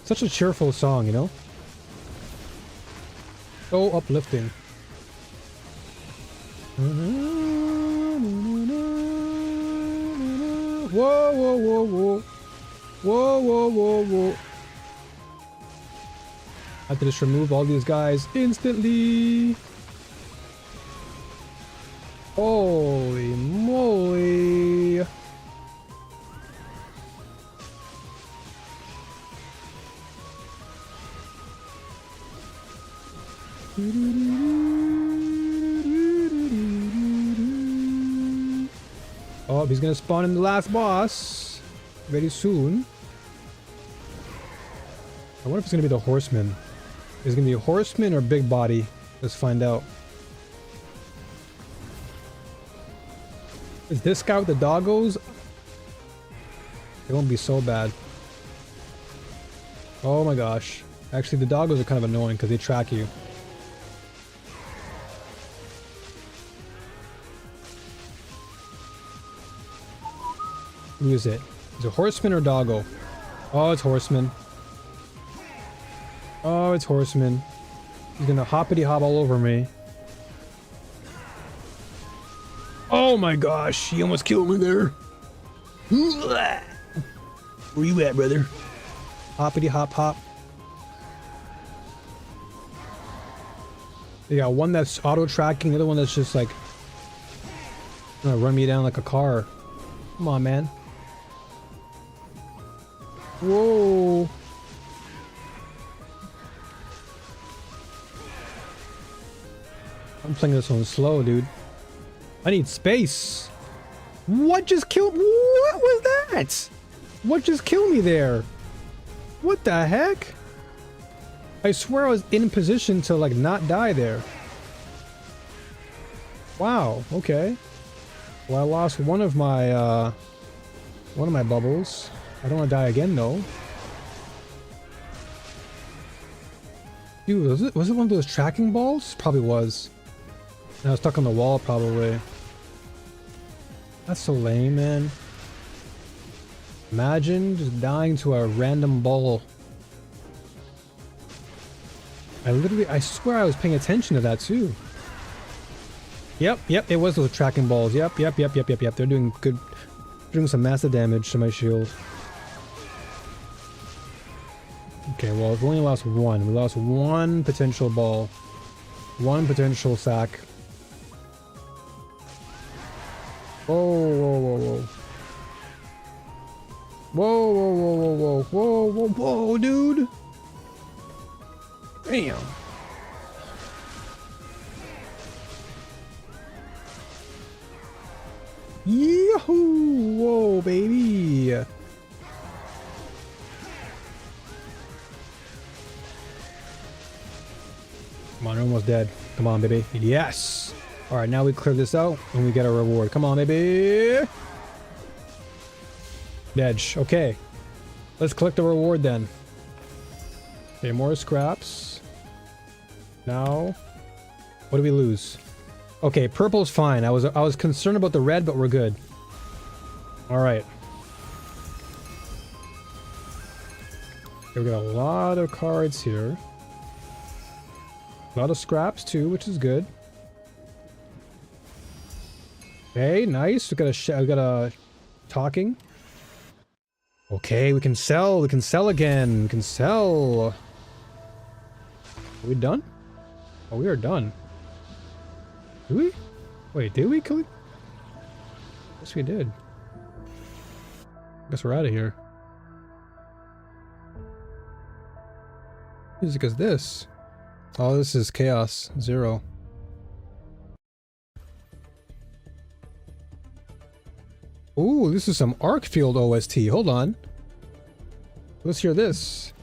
Such a cheerful song, you know? So uplifting. Whoa, whoa, whoa, whoa. Whoa, whoa, whoa, whoa. I have to just remove all these guys instantly. Holy moly. Oh, he's gonna spawn in the last boss very soon. I wonder if it's gonna be the horseman. Is it gonna be a horseman or big body? Let's find out. Is this guy with the doggos? It won't be so bad. Oh my gosh. Actually, the doggos are kind of annoying because they track you. Who is it? Is it horseman or doggo? Oh, it's horseman. Oh, it's horseman. He's gonna hoppity hop all over me. Oh my gosh, he almost killed me there. Where you at, brother? Hoppity hop hop. They got one that's auto tracking, the other one that's just like gonna run me down like a car. Come on, man. Whoa. I'm playing this one slow, dude. I need space. What just killed? What was that? What just killed me there? What the heck? I swear I was in position to like not die there. Wow, okay. Well, I lost one of my bubbles. I don't want to die again though. Dude, was it one of those tracking balls? Probably was. And I was stuck on the wall probably. That's so lame, man. Imagine just dying to a random ball. I swear I was paying attention to that too. Yep, it was those tracking balls. Yep. They're doing good. Doing some massive damage to my shield. Okay, well, we've only lost one. We lost one potential ball. One potential sack. Whoa. Whoa, dude. Damn. Yahoo! Whoa, baby. Come on, we're almost dead. Come on, baby. Yes! Alright, now we clear this out and we get a reward. Come on, baby! Edge. Okay. Let's collect the reward then. Okay, more scraps. Now, what do we lose? Okay, purple's fine. I was concerned about the red, but we're good. Alright. Okay, we got a lot of cards here. A lot of scraps too, which is good. Okay, nice. We got a talking. Okay, we can sell. We can sell again. We can sell. Are we done? Oh, we are done. Did we? Wait, did we kill it? Yes, we did. Guess we're out of here. Music is this? Oh, this is Chaos 0. Ooh, this is some Arcfield OST. Hold on. Let's hear this.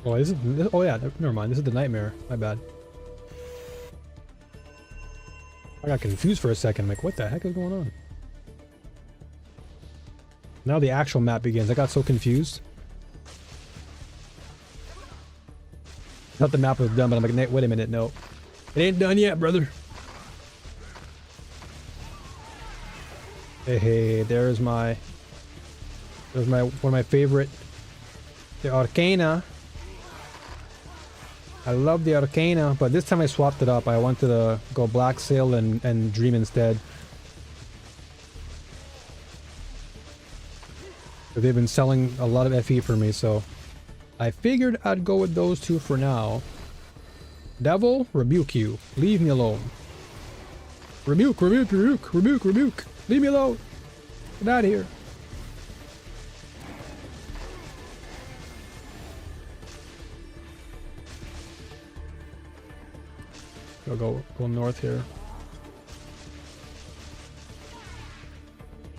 Oh, is it? Oh yeah, never mind. This is the Nightmare. My bad. I got confused for a second. I'm like, what the heck is going on? Now the actual map begins. I got so confused. Thought the map was done, but I'm like, wait a minute, no. It ain't done yet, brother. Hey, there's one of my favorite, the Arcana. I love the Arcana, but this time I swapped it up. I wanted to go Black Sail and Dream instead. But they've been selling a lot of FE for me, so I figured I'd go with those two for now. Devil, rebuke you. Leave me alone. Rebuke, rebuke, rebuke, rebuke, rebuke. Leave me alone. Get out of here. Go north here.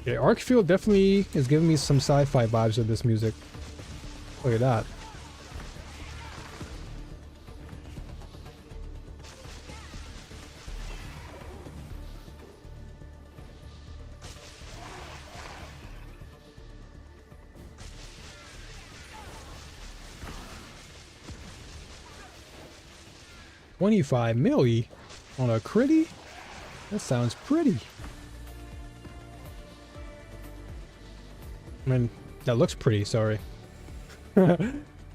Okay, Arcfield definitely is giving me some sci-fi vibes with this music. Look at that. $25 million on a critty? That sounds pretty. I mean, that looks pretty, sorry.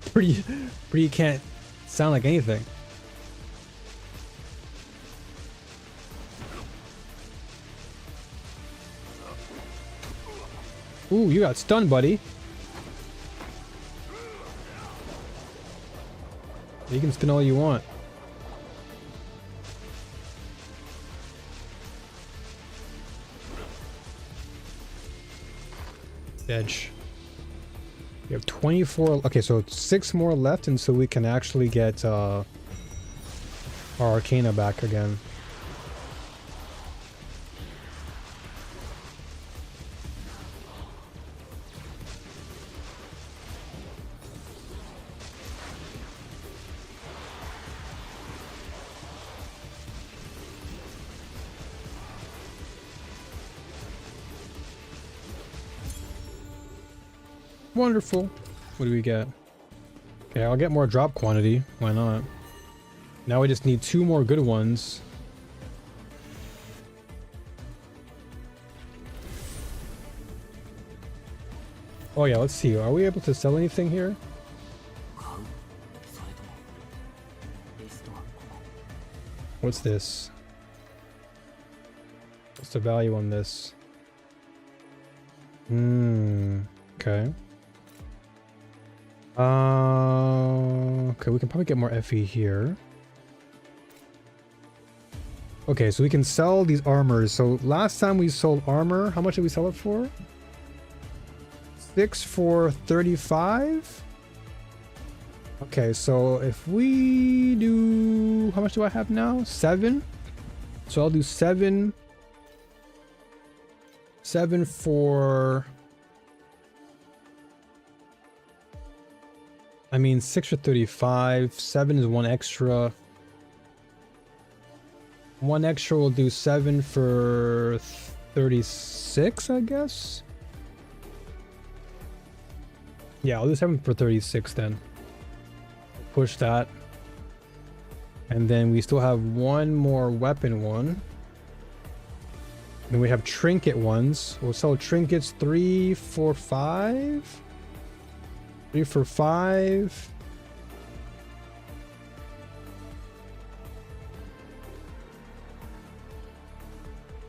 pretty can't sound like anything. Ooh, you got stunned, buddy. You can spin all you want. Edge. We have 24. Okay, so 6 more left, and so we can actually get our Arcana back again. Wonderful. What do we get? Okay, I'll get more drop quantity. Why not? Now we just need 2 more good ones. Oh yeah, let's see. Are we able to sell anything here? What's this? What's the value on this? Okay. Okay, we can probably get more FE here. Okay, so we can sell these armors. So last time we sold armor, how much did we sell it for? 6 for 35? Okay, so if we do... How much do I have now? 7? So I'll do 7. 7 for... I mean, 6 for 35. 7 is one extra. One extra will do 7 for 36, I guess. Yeah, I'll do 7 for 36 then. Push that. And then we still have one more weapon one. Then we have trinket ones. We'll sell trinkets 3 for 5. 3 for 5.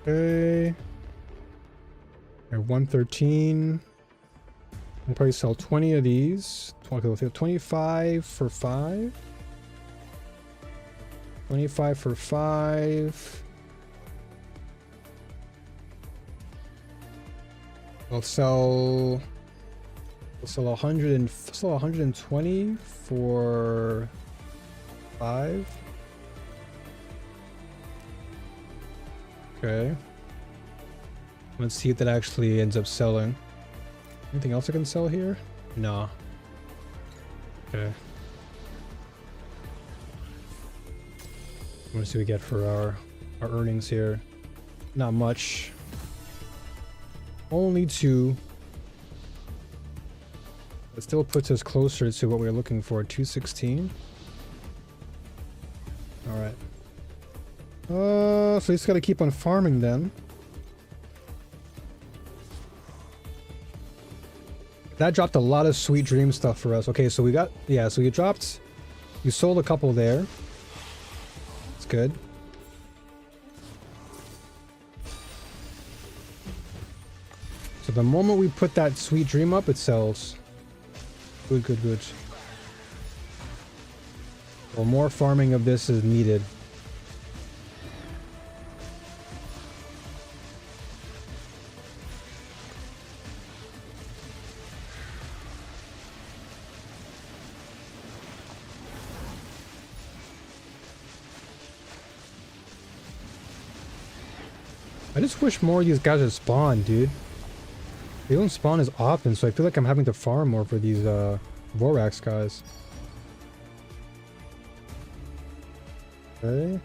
Okay. And 113. We'll probably sell 20 of these. 25 for 5. 25 for 5. We'll sell 120 for 5. Okay. Let's see if that actually ends up selling. Anything else I can sell here? No. Okay. What do we get for our earnings here? Not much. Only 2. It still puts us closer to what we were looking for. 216. All right. So we just gotta keep on farming then. That dropped a lot of sweet dream stuff for us. Okay, so we got, yeah, so you sold a couple there. It's good. So the moment we put that sweet dream up, it sells. Good, good, good. Well, more farming of this is needed. I just wish more of these guys would spawn, dude. They don't spawn as often, so I feel like I'm having to farm more for these Vorax guys. Okay.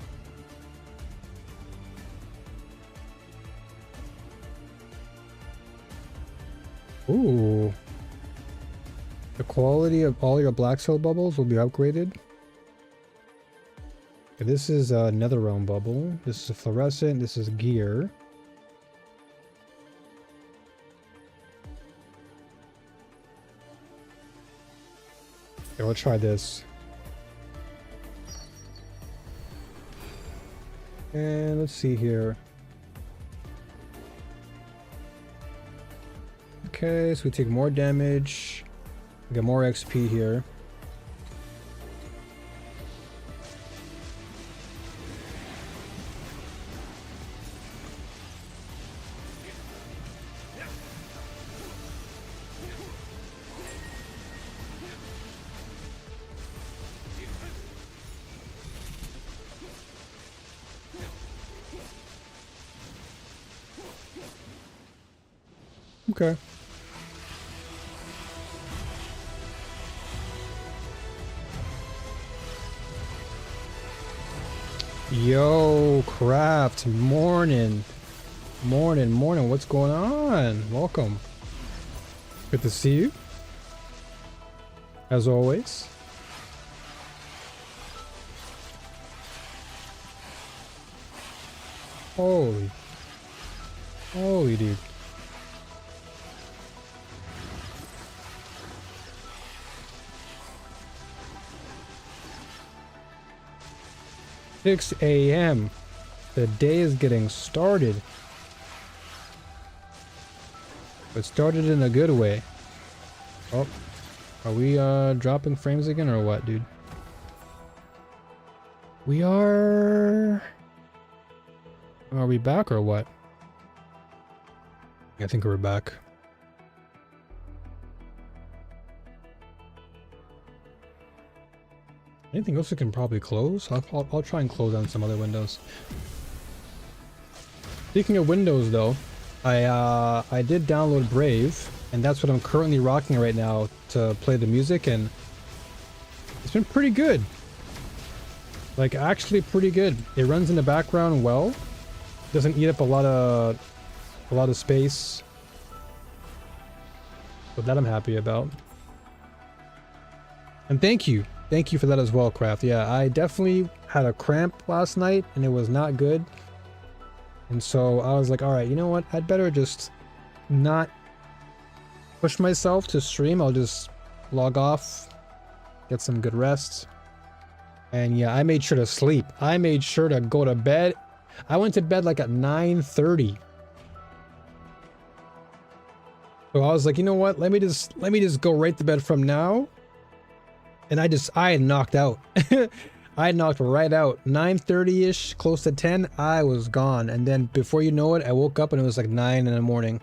Ooh. The quality of all your black cell bubbles will be upgraded. Okay, this is a nether realm bubble. This is a fluorescent. This is gear. Okay, we'll try this. And let's see here. Okay, so we take more damage. We get more XP here. Okay. Yo, Craft, morning. Morning, what's going on? Welcome. Good to see you. As always. Holy dude. Six a.m. The day is getting started. But started in a good way. Oh, are we dropping frames again or what, dude? We are... Are we back or what? I think we're back. Anything else we can probably close? I'll try and close down some other windows. Speaking of windows though, I did download Brave, and that's what I'm currently rocking right now to play the music, and It's been pretty good. Like, actually pretty good. It runs in the background well. Doesn't eat up a lot of space. So that I'm happy about. And thank you. Thank you for that as well, Craft. Yeah, I definitely had a cramp last night and it was not good. And so I was like, all right, you know what? I'd better just not push myself to stream. I'll just log off, get some good rest. And yeah, I made sure to sleep. I made sure to go to bed. I went to bed like at 9:30. So I was like, you know what? Let me just go right to bed from now. And I had knocked out. I knocked right out. 9:30-ish, close to 10, I was gone. And then before you know it, I woke up and it was like 9 in the morning.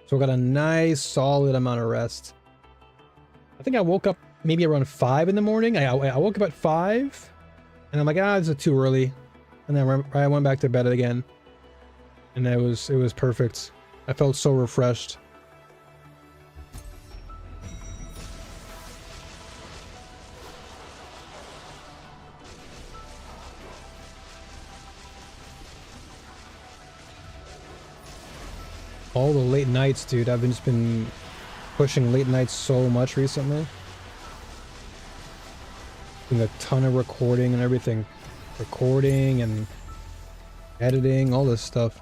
So I got a nice solid amount of rest. I think I woke up maybe around 5 in the morning. I woke up at 5 and I'm like, this is too early. And then I went back to bed again. And it was perfect. I felt so refreshed. All the late nights, dude. I've just been pushing late nights so much recently. Doing a ton of recording and everything. Recording and editing, all this stuff.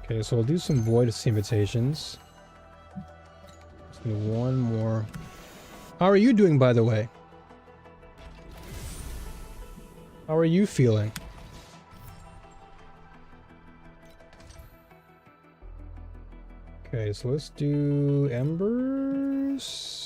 Okay, so we'll do some void invitations. Just need one more. How are you doing, by the way? How are you feeling? Okay, so let's do embers.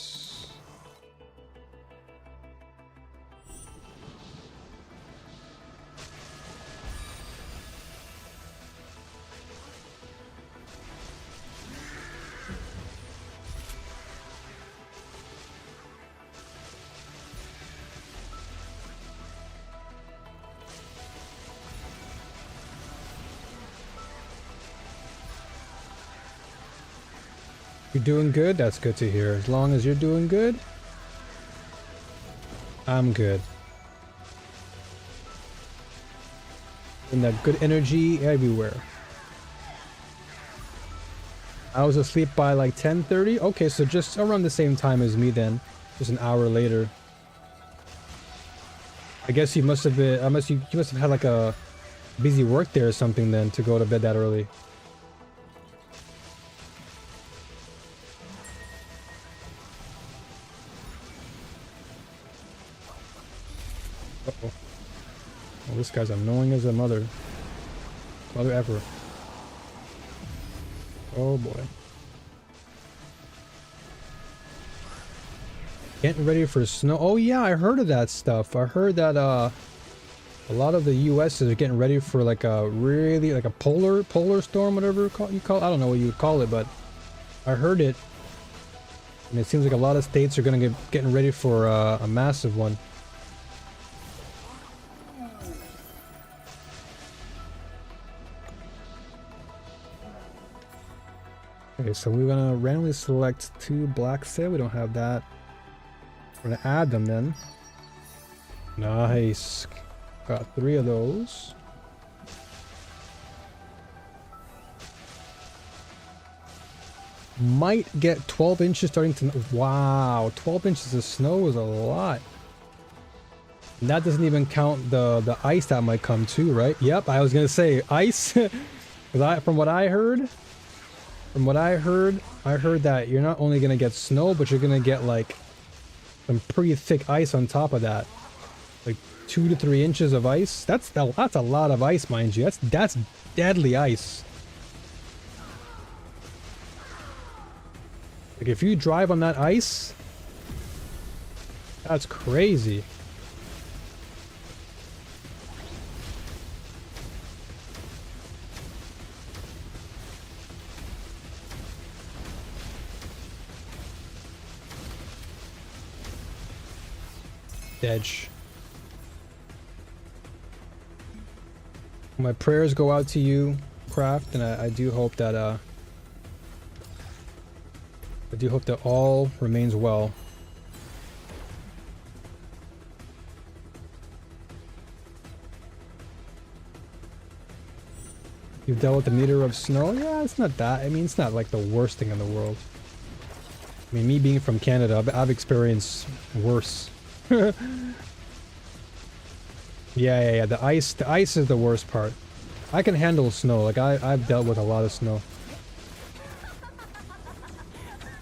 You're doing good? That's good to hear. As long as you're doing good, I'm good. And that good energy everywhere. I was asleep by like 10:30. Okay, so just around the same time as me then. Just an hour later. I guess you must have been, you must have had like a busy work day or something then to go to bed that early. Uh-oh. Well, this guy's annoying as a mother. Mother ever. Oh boy. Getting ready for snow. Oh yeah, I heard of that stuff. I heard that a lot of the US is getting ready for like a really like a polar storm, whatever you call it. I don't know what you would call it, but I heard it. And it seems like a lot of states are gonna getting ready for a massive one. Okay, so we're gonna randomly select 2 black set. We don't have that. We're gonna add them then. Nice. Got 3 of those. Might get 12 inches starting to... Wow, 12 inches of snow is a lot. And that doesn't even count the ice that might come too, right? Yep, I was gonna say ice. From what I heard, I heard that you're not only gonna get snow, but you're gonna get like some pretty thick ice on top of that. Like 2 to 3 inches of ice. That's a lot of ice, mind you. That's deadly ice. Like if you drive on that ice, that's crazy. Edge. My prayers go out to you, Craft, and I do hope that I do hope that all remains well. You've dealt with a meter of snow? Yeah, it's not that. I mean, it's not like the worst thing in the world. I mean, me being from Canada, I've experienced worse. Yeah. The ice is the worst part. I can handle snow. Like I've dealt with a lot of snow.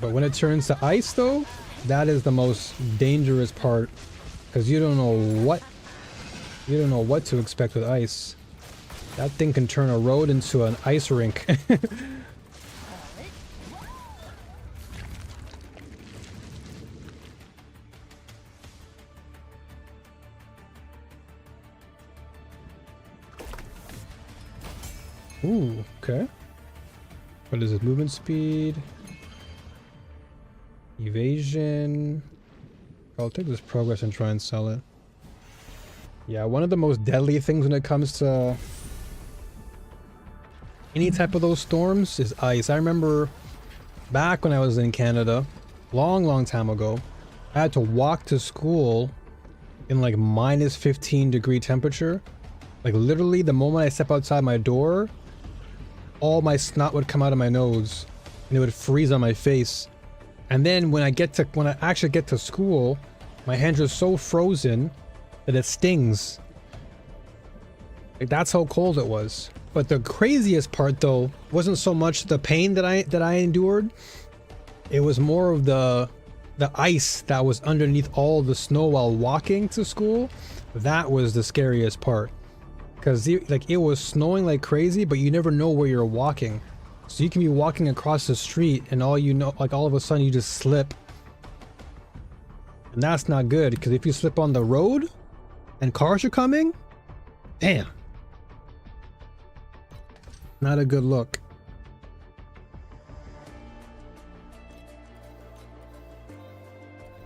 But when it turns to ice, though, that is the most dangerous part, because you don't know what to expect with ice. That thing can turn a road into an ice rink. Ooh, okay. What is it? Movement speed, evasion. I'll take this progress and try and sell it. Yeah, one of the most deadly things when it comes to any type of those storms is ice. I remember back when I was in Canada, long time ago, I had to walk to school in like minus 15-degree temperature. Like literally the moment I step outside my door, all my snot would come out of my nose and it would freeze on my face. And then when I actually get to school, my hands are so frozen that it stings. Like that's how cold it was. But the craziest part though wasn't so much the pain that I endured. It was more of the ice that was underneath all the snow while walking to school. That was the scariest part. Because like it was snowing like crazy, but you never know where you're walking. So you can be walking across the street and all of a sudden you just slip. And that's not good, because if you slip on the road and cars are coming, damn. Not a good look.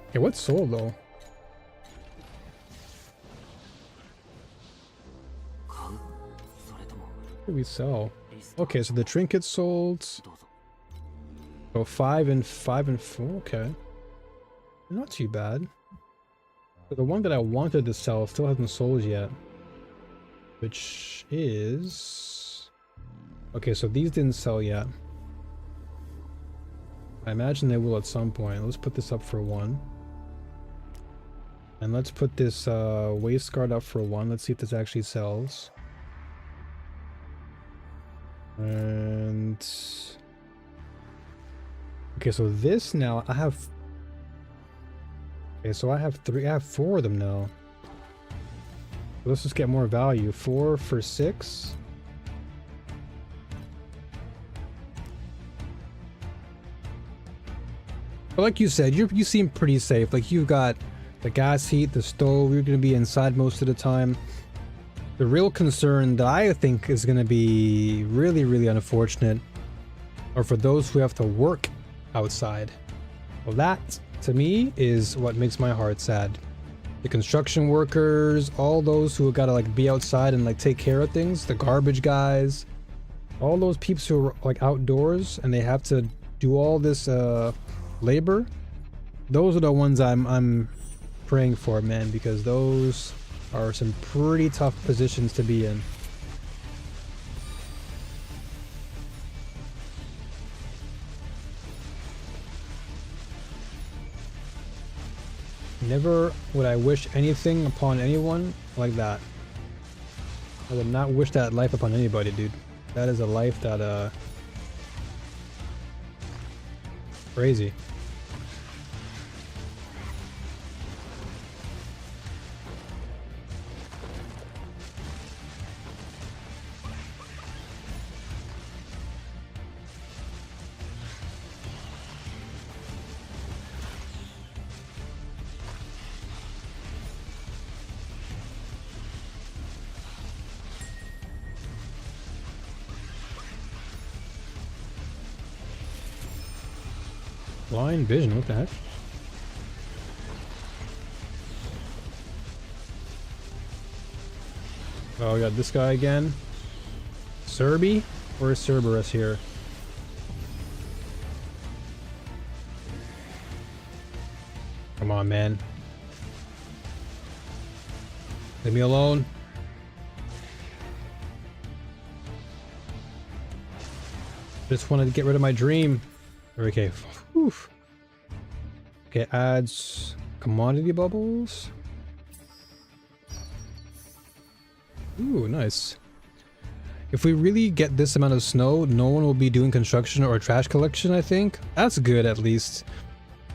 Okay, what's sold though? What did we sell? Okay, so the trinket sold. So 5 and 4. Okay, not too bad. But the one that I wanted to sell still hasn't sold yet, which is okay. So these didn't sell yet. I imagine they will at some point. Let's put this up for 1. And let's put this waist guard up for 1. Let's see if this actually sells. And okay, so this now I have. Okay, so I have 4 of them now. Let's just get more value. 4 for 6. But like you said, you seem pretty safe. Like you've got the gas heat, the stove. You're going to be inside most of the time. The real concern that I think is going to be really unfortunate are for those who have to work outside. Well, that to me is what makes my heart sad. The construction workers, all those who have got to like be outside and like take care of things, the garbage guys, all those peeps who are like outdoors and they have to do all this labor. Those are the ones I'm praying for, man, because those are some pretty tough positions to be in. Never would I wish anything upon anyone like that. I would not wish that life upon anybody, dude. That is a life that crazy. Blind vision, what the heck? Oh, we got this guy again. Serby? Where's Cerberus here? Come on, man. Leave me alone. Just wanted to get rid of my dream. Okay. Whew. Okay, adds commodity bubbles. Ooh, nice. If we really get this amount of snow, no one will be doing construction or trash collection, I think. That's good, at least.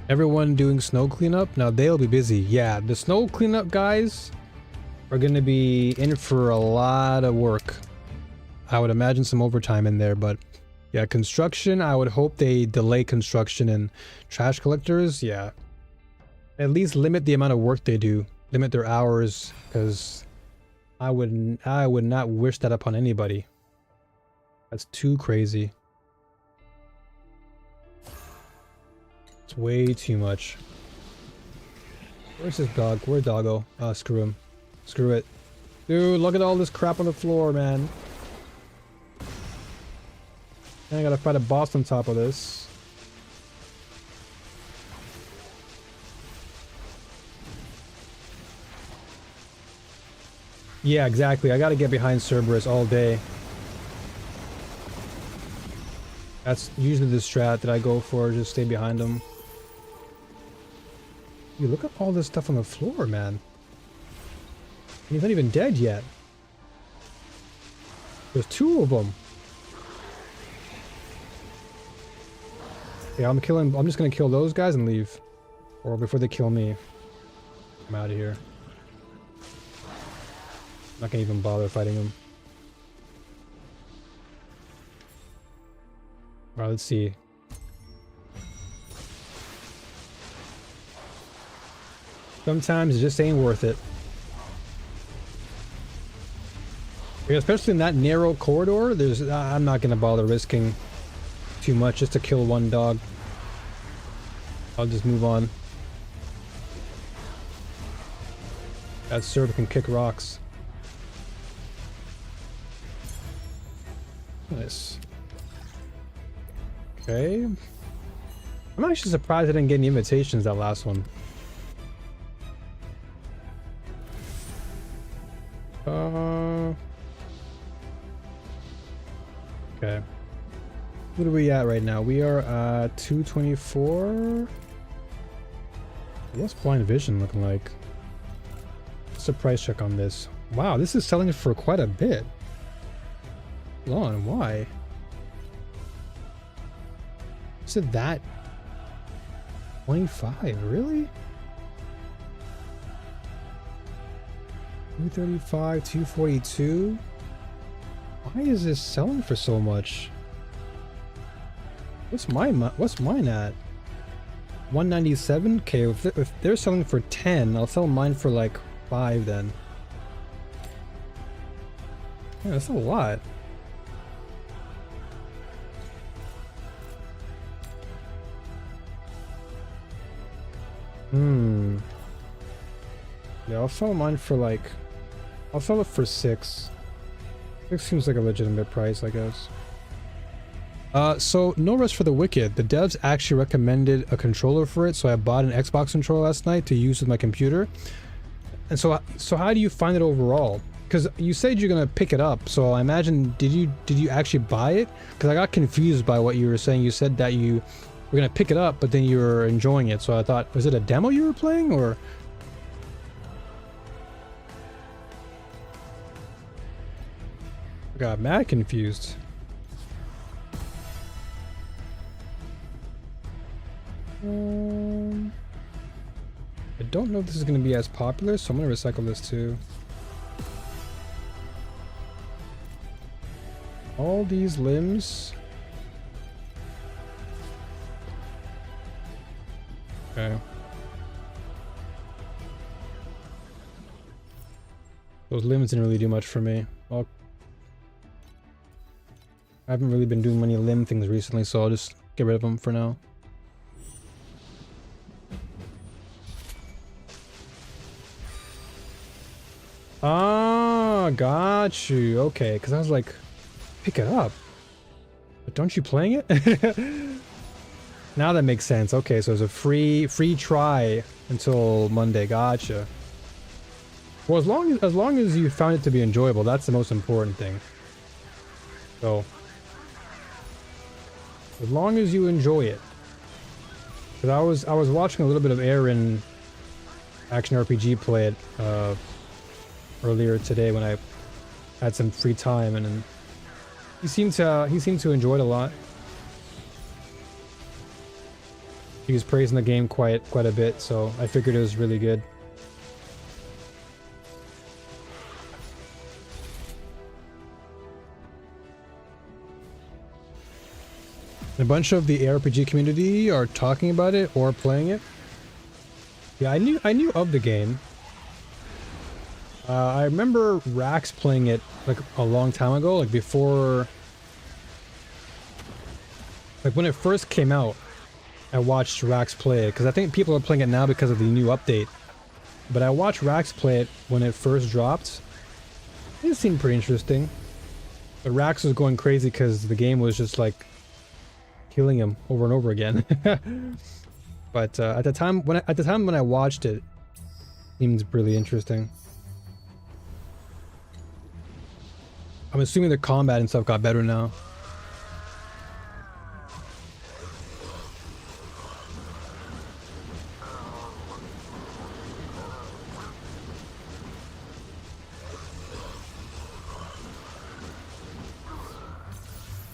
Everyone doing snow cleanup, now they'll be busy. Yeah, the snow cleanup guys are going to be in for a lot of work. I would imagine some overtime in there, but yeah, construction, I would hope they delay construction, and trash collectors, yeah. At least limit the amount of work they do. Limit their hours, because I would not wish that upon anybody. That's too crazy. It's way too much. Where's this dog? Where'd doggo? Oh, screw him. Screw it. Dude, look at all this crap on the floor, man. And I gotta fight a boss on top of this. Yeah, exactly. I gotta get behind Cerberus all day. That's usually the strat that I go for, just stay behind him. Dude, look at all this stuff on the floor, man. He's not even dead yet. There's two of them. Okay, I'm just gonna kill those guys and leave. Or before they kill me. I'm out of here. I'm not gonna even bother fighting them. Alright, let's see. Sometimes it just ain't worth it. Yeah, especially in that narrow corridor, I'm not gonna bother risking too much just to kill one dog. I'll just move on. That server can kick rocks. Nice. Okay. I'm actually surprised I didn't get any invitations that last one. Okay. What are we at right now? We are at 224. What's blind vision looking like? What's the price check on this? Wow, this is selling for quite a bit. Hold on, why? Is it that? 25, really? 235, 242? Why is this selling for so much? What's mine at? 197? Okay, if they're selling for 10, I'll sell mine for like 5 then. Yeah, that's a lot. Yeah, I'll sell mine for like... I'll sell it for 6. 6 seems like a legitimate price, I guess. So no rest for the wicked. The devs actually recommended a controller for it, so I bought an Xbox controller last night to use with my computer. And so how do you find it overall? Because you said you're gonna pick it up, so I imagine did you actually buy it? Because I got confused by what you were saying. You said that you were gonna pick it up, but then you were enjoying it. So I thought, was it a demo you were playing, or? I got mad confused. I don't know if this is going to be as popular, so I'm going to recycle this too. All these limbs. Okay. Those limbs didn't really do much for me. Well, I haven't really been doing many limb things recently, so I'll just get rid of them for now. Ah, got you. Okay, because I was like, pick it up. But don't you playing it? Now that makes sense. Okay, so it's a free try until Monday. Gotcha. Well, as long as you found it to be enjoyable, that's the most important thing. So, as long as you enjoy it. Because I was watching a little bit of Aaron Action RPG play it earlier today when I had some free time, and he seemed to enjoy it a lot. He was praising the game quite a bit, so I figured it was really good. A bunch of the ARPG community are talking about it or playing it. Yeah, I knew of the game. I remember Rax playing it like a long time ago, like before, like when it first came out. I watched Rax play it because I think people are playing it now because of the new update. But I watched Rax play it when it first dropped. It seemed pretty interesting. But Rax was going crazy because the game was just like killing him over and over again. But at the time when I watched it, it seemed really interesting. I'm assuming the combat and stuff got better now.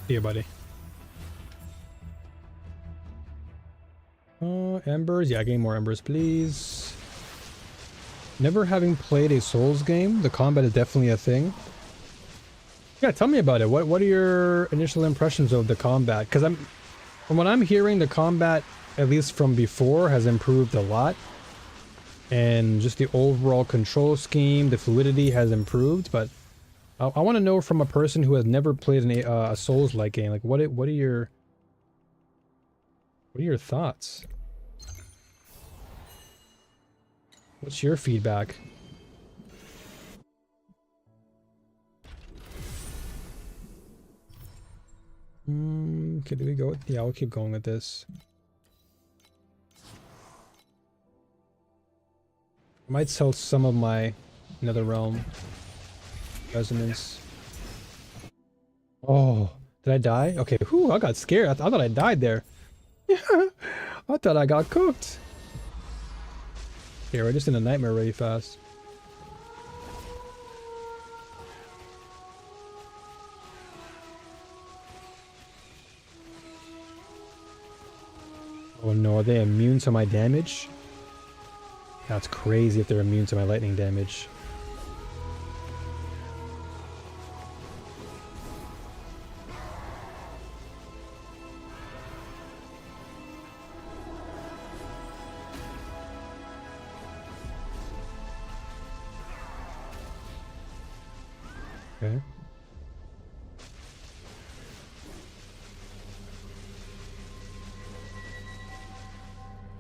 See you, buddy. Embers. Yeah, gain more embers, please. Never having played a Souls game, the combat is definitely a thing. Yeah, tell me about it. What are your initial impressions of the combat? Because from what I'm hearing, the combat, at least from before, has improved a lot. And just the overall control scheme, the fluidity has improved. But I want to know from a person who has never played a Souls-like game, like what are your thoughts? What's your feedback? Okay, do we go with, yeah, I'll keep going with this. I might sell some of my Nether Realm resonance. Oh, did I die? Okay, whew, I got scared. I thought I died there. I thought I got cooked. Okay, we're just in a nightmare really fast. Oh no, are they immune to my damage? That's crazy if they're immune to my lightning damage. Okay.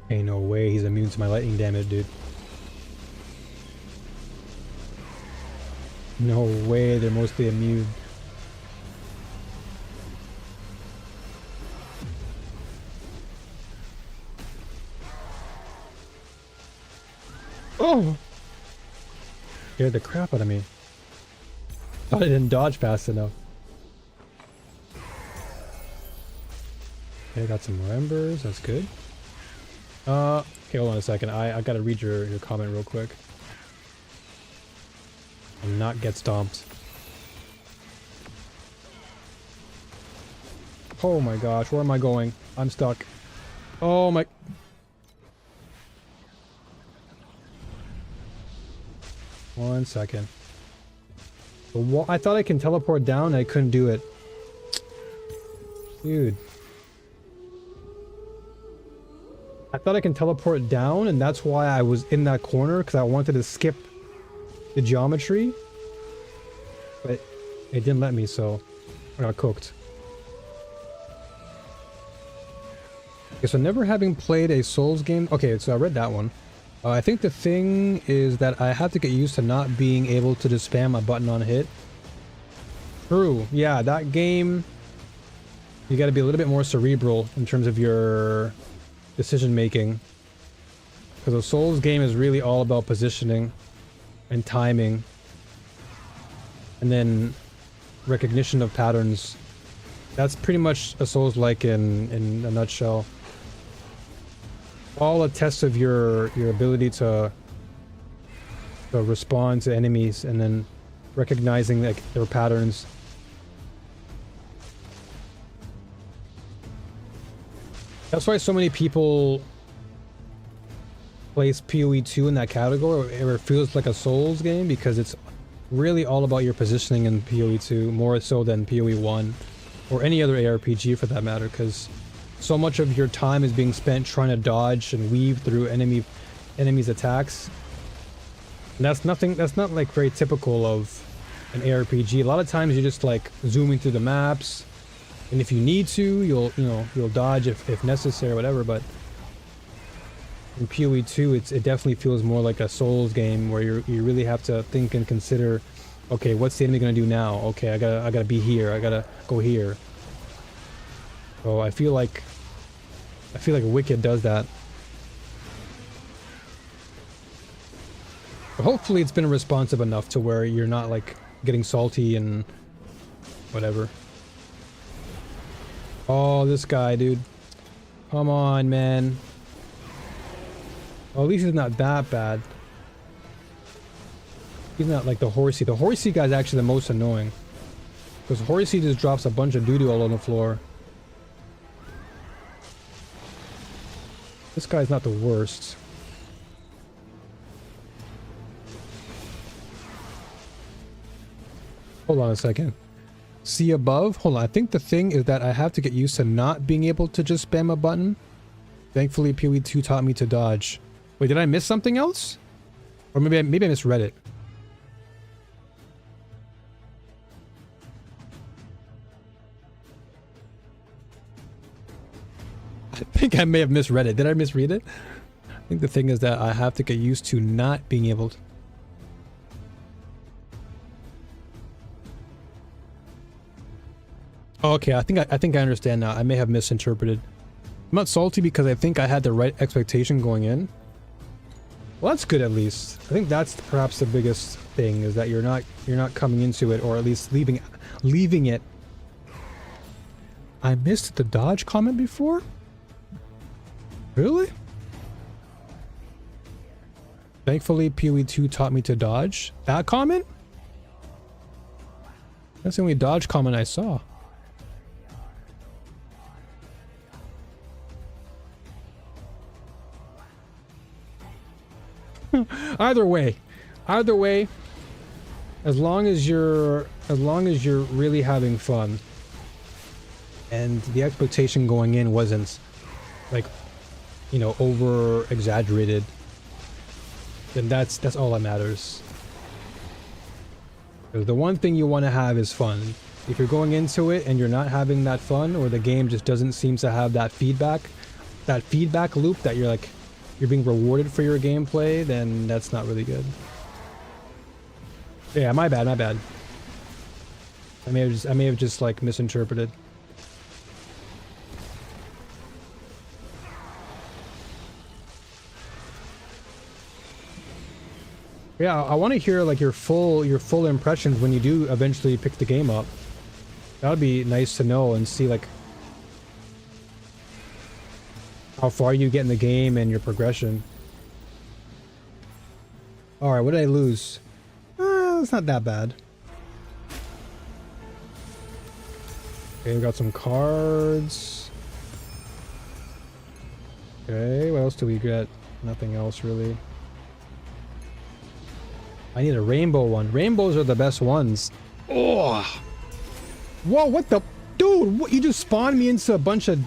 Ain't no way he's immune to my lightning damage, dude. No way they're mostly immune. Oh! Scared the crap out of me. Thought I didn't dodge fast enough. Okay, got some more embers. That's good. Okay, hold on a second. I gotta read your comment real quick. And not get stomped. Oh my gosh, where am I going? I'm stuck. Oh my... One second. I thought I can teleport down and I couldn't do it. Dude. I thought I can teleport down and that's why I was in that corner, because I wanted to skip the geometry. But it didn't let me, so I got cooked. Okay, so never having played a Souls game... Okay, so I read that one. I think the thing is that I have to get used to not being able to just spam a button on hit. True. Yeah, that game... You got to be a little bit more cerebral in terms of your decision making. Because a Souls game is really all about positioning and timing. And then recognition of patterns. That's pretty much a Souls-like in a nutshell. All a test of your ability to respond to enemies and then recognizing like their patterns. That's why so many people place PoE 2 in that category, where it feels like a Souls game, because it's really all about your positioning in PoE 2, more so than PoE 1 or any other ARPG for that matter, because so much of your time is being spent trying to dodge and weave through enemies' attacks. And that's not like very typical of an ARPG. A lot of times you're just like zooming through the maps, and if you need to, you'll dodge if necessary, whatever. But in PoE 2, it definitely feels more like a Souls game where you really have to think and consider, okay, what's the enemy gonna do now? Okay, I gotta be here. I gotta go here. So I feel like Wicked does that. But hopefully it's been responsive enough to where you're not like getting salty and whatever. Oh, this guy, dude. Come on, man. Well, at least he's not that bad. He's not like the horsey. The horsey guy's actually the most annoying. Because horsey just drops a bunch of doo-doo all on the floor. This guy's not the worst. Hold on a second. See above? Hold on. I think the thing is that I have to get used to not being able to just spam a button. Thankfully, PoE 2 taught me to dodge. Wait, did I miss something else? Or maybe I misread it. I think I may have misread it. Did I misread it? I think the thing is that I have to get used to not being able to. Oh, okay, I think I understand now. I may have misinterpreted. I'm not salty because I think I had the right expectation going in. Well, that's good at least. I think that's perhaps the biggest thing, is that you're not coming into it, or at least leaving it. I missed the dodge comment before? Really? Thankfully, PoE 2 taught me to dodge. That comment? That's the only dodge comment I saw. Either way, as long as you're really having fun, and the expectation going in wasn't like, over exaggerated, then that's all that matters. Because the one thing you want to have is fun. If you're going into it and you're not having that fun, or the game just doesn't seem to have that feedback loop that you're being rewarded for your gameplay, then that's not really good. Yeah, my bad. I may have just like misinterpreted. Yeah, I want to hear like your full impressions when you do eventually pick the game up. That would be nice to know and see like how far you get in the game and your progression. Alright, what did I lose? It's not that bad. Okay, we got some cards. Okay, what else do we get? Nothing else really. I need a rainbow one. Rainbows are the best ones. Oh! Whoa, what the... Dude, what, you just spawned me into a bunch of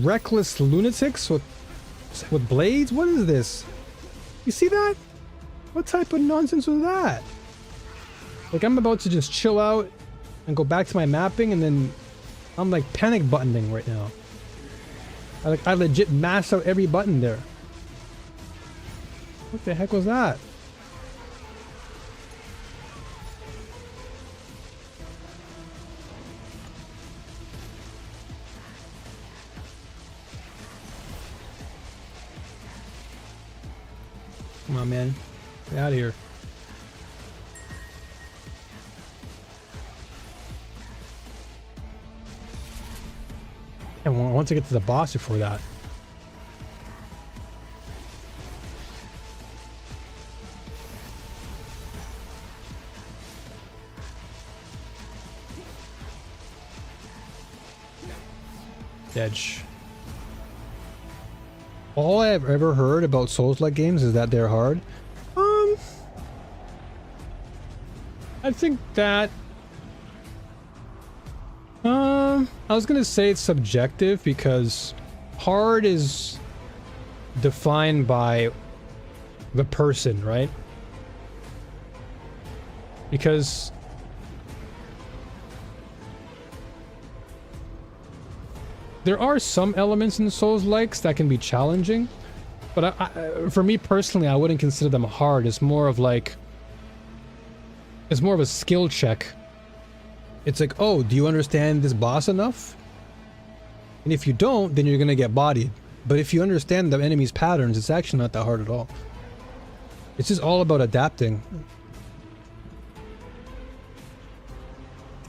reckless lunatics with blades? What is this? You see that? What type of nonsense was that? Like, I'm about to just chill out and go back to my mapping, and then I'm like panic buttoning right now. I legit massed out every button there. What the heck was that? Come on, man. Get out of here. And I want to get to the boss before that. Edge. All I've ever heard about Souls-like games is that they're hard. I think that I was gonna say it's subjective because hard is defined by the person, right? Because there are some elements in Souls-likes that can be challenging, but for me personally, I wouldn't consider them hard. It's more of like, it's more of a skill check. It's like, oh, do you understand this boss enough? And if you don't, then you're gonna get bodied. But if you understand the enemy's patterns, it's actually not that hard at all. It's just all about adapting.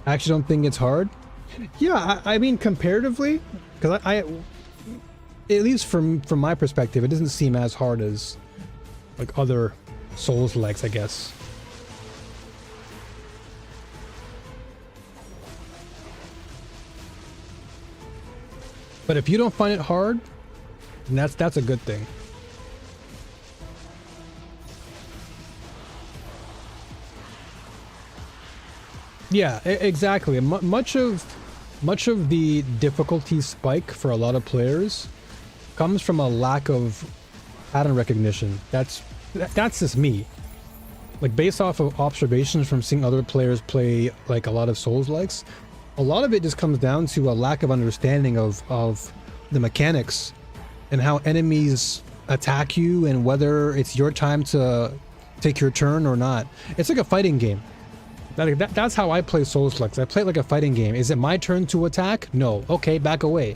I actually don't think it's hard. Yeah, I mean comparatively, because I at least from my perspective, it doesn't seem as hard as like other Souls-likes, I guess. But if you don't find it hard, then that's a good thing. Yeah, exactly. Much of the difficulty spike for a lot of players comes from a lack of pattern recognition. That's just me. Like based off of observations from seeing other players play like a lot of Souls-likes, a lot of it just comes down to a lack of understanding of the mechanics and how enemies attack you and whether it's your time to take your turn or not. It's like a fighting game. That's how I play Souls-likes. I play it like a fighting game. Is it my turn to attack? No. Okay, back away.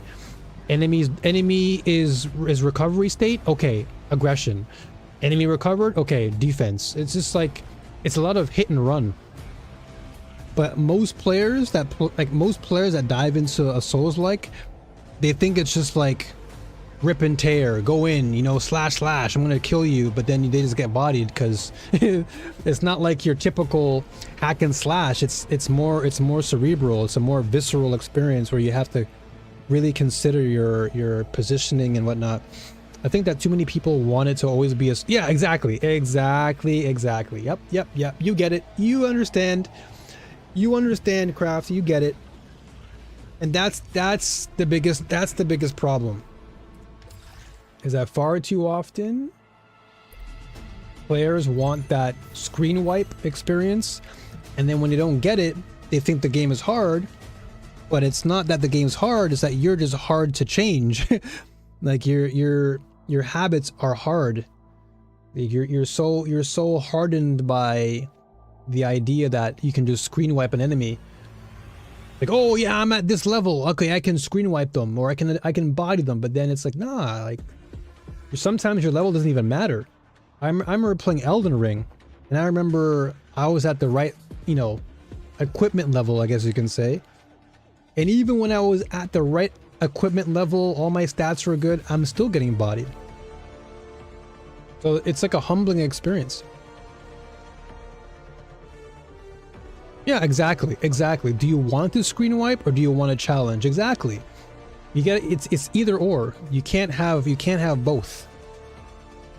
Enemy is recovery state? Okay, aggression. Enemy recovered? Okay, defense. It's just like, it's a lot of hit and run. But most players that dive into a Souls-like, they think it's just like rip and tear, go in, you know, slash, I'm gonna kill you, but then they just get bodied because it's not like your typical hack and slash. It's more cerebral. It's a more visceral experience where you have to really consider your positioning and whatnot. I think that too many people want it to always be a... Yeah, exactly. Yep. You get it. You understand, Craft. You get it. And that's the biggest problem. Is that far too often players want that screen wipe experience, and then when they don't get it, they think the game is hard. But it's not that the game's hard, it's that you're just hard to change. Like your habits are hard. You're so hardened by the idea that you can just screen wipe an enemy. Like, oh yeah, I'm at this level, okay, I can screen wipe them, or I can body them. But then it's like, nah, like sometimes your level doesn't even matter. I remember playing Elden Ring, and I remember I was at the right, you know, equipment level, I guess you can say. And even when I was at the right equipment level, all my stats were good, I'm still getting bodied. So it's like a humbling experience. Yeah, exactly. Do you want to screen wipe or do you want a challenge? Exactly. You get it's either or. You can't have both.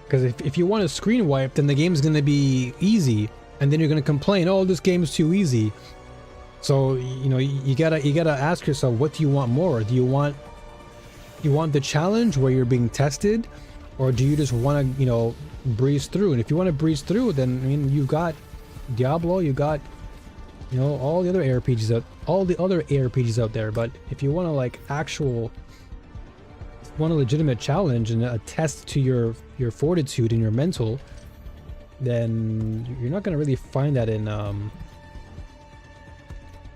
Because if you want to screen wipe, then the game's going to be easy, and then you're going to complain, oh, this game's too easy. So, you know, you gotta ask yourself, what do you want more? Do you want the challenge where you're being tested, or do you just want to, you know, breeze through? And if you want to breeze through, then I mean, you've got Diablo, you got, you know, all the other ARPGs out there. But if you want to like want a legitimate challenge and a test to your fortitude and your mental, then you're not gonna really find that in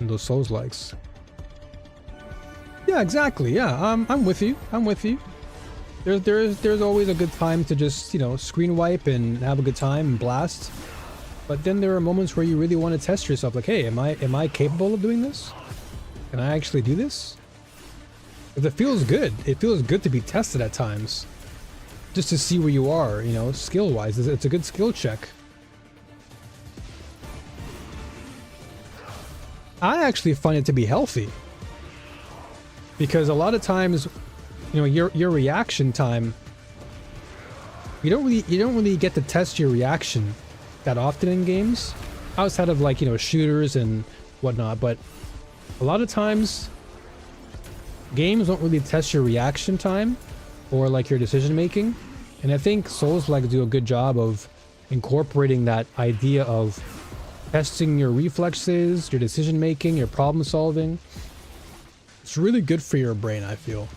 those Souls-likes. Yeah, exactly. Yeah, I'm with you. There's always a good time to just, you know, screen wipe and have a good time and blast. But then there are moments where you really want to test yourself, like, hey, am I capable of doing this? Can I actually do this? Because it feels good. It feels good to be tested at times, just to see where you are, you know, skill-wise. It's a good skill check. I actually find it to be healthy, because a lot of times, you know, your reaction time, you don't really get to test your reaction that often in games, outside of, like, you know, shooters and whatnot. But a lot of times games don't really test your reaction time or like your decision making, and I think Souls-like do a good job of incorporating that idea of testing your reflexes, your decision making, your problem solving. It's really good for your brain, I feel.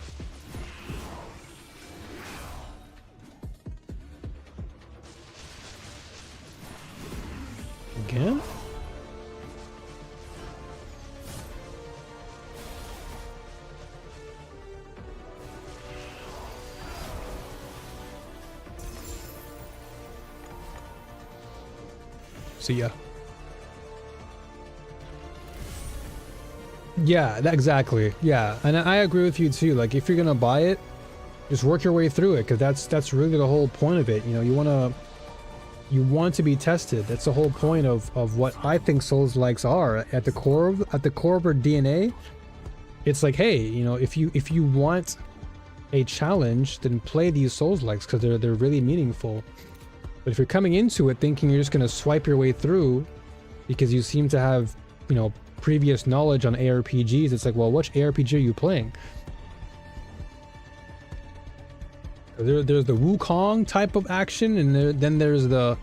Again? See ya. Yeah, exactly. Yeah, and I agree with you too. Like, if you're gonna buy it, just work your way through it, because that's really the whole point of it. You know, you want to be tested. That's the whole point of what I think Souls-likes are at the core of our DNA. It's like, hey, you know, if you want a challenge, then play these Souls-likes, because they're really meaningful. But if you're coming into it thinking you're just gonna swipe your way through because you seem to have, you know, previous knowledge on ARPGs, it's like, well, which ARPG are you playing? There's the Wukong type of action, and then there's the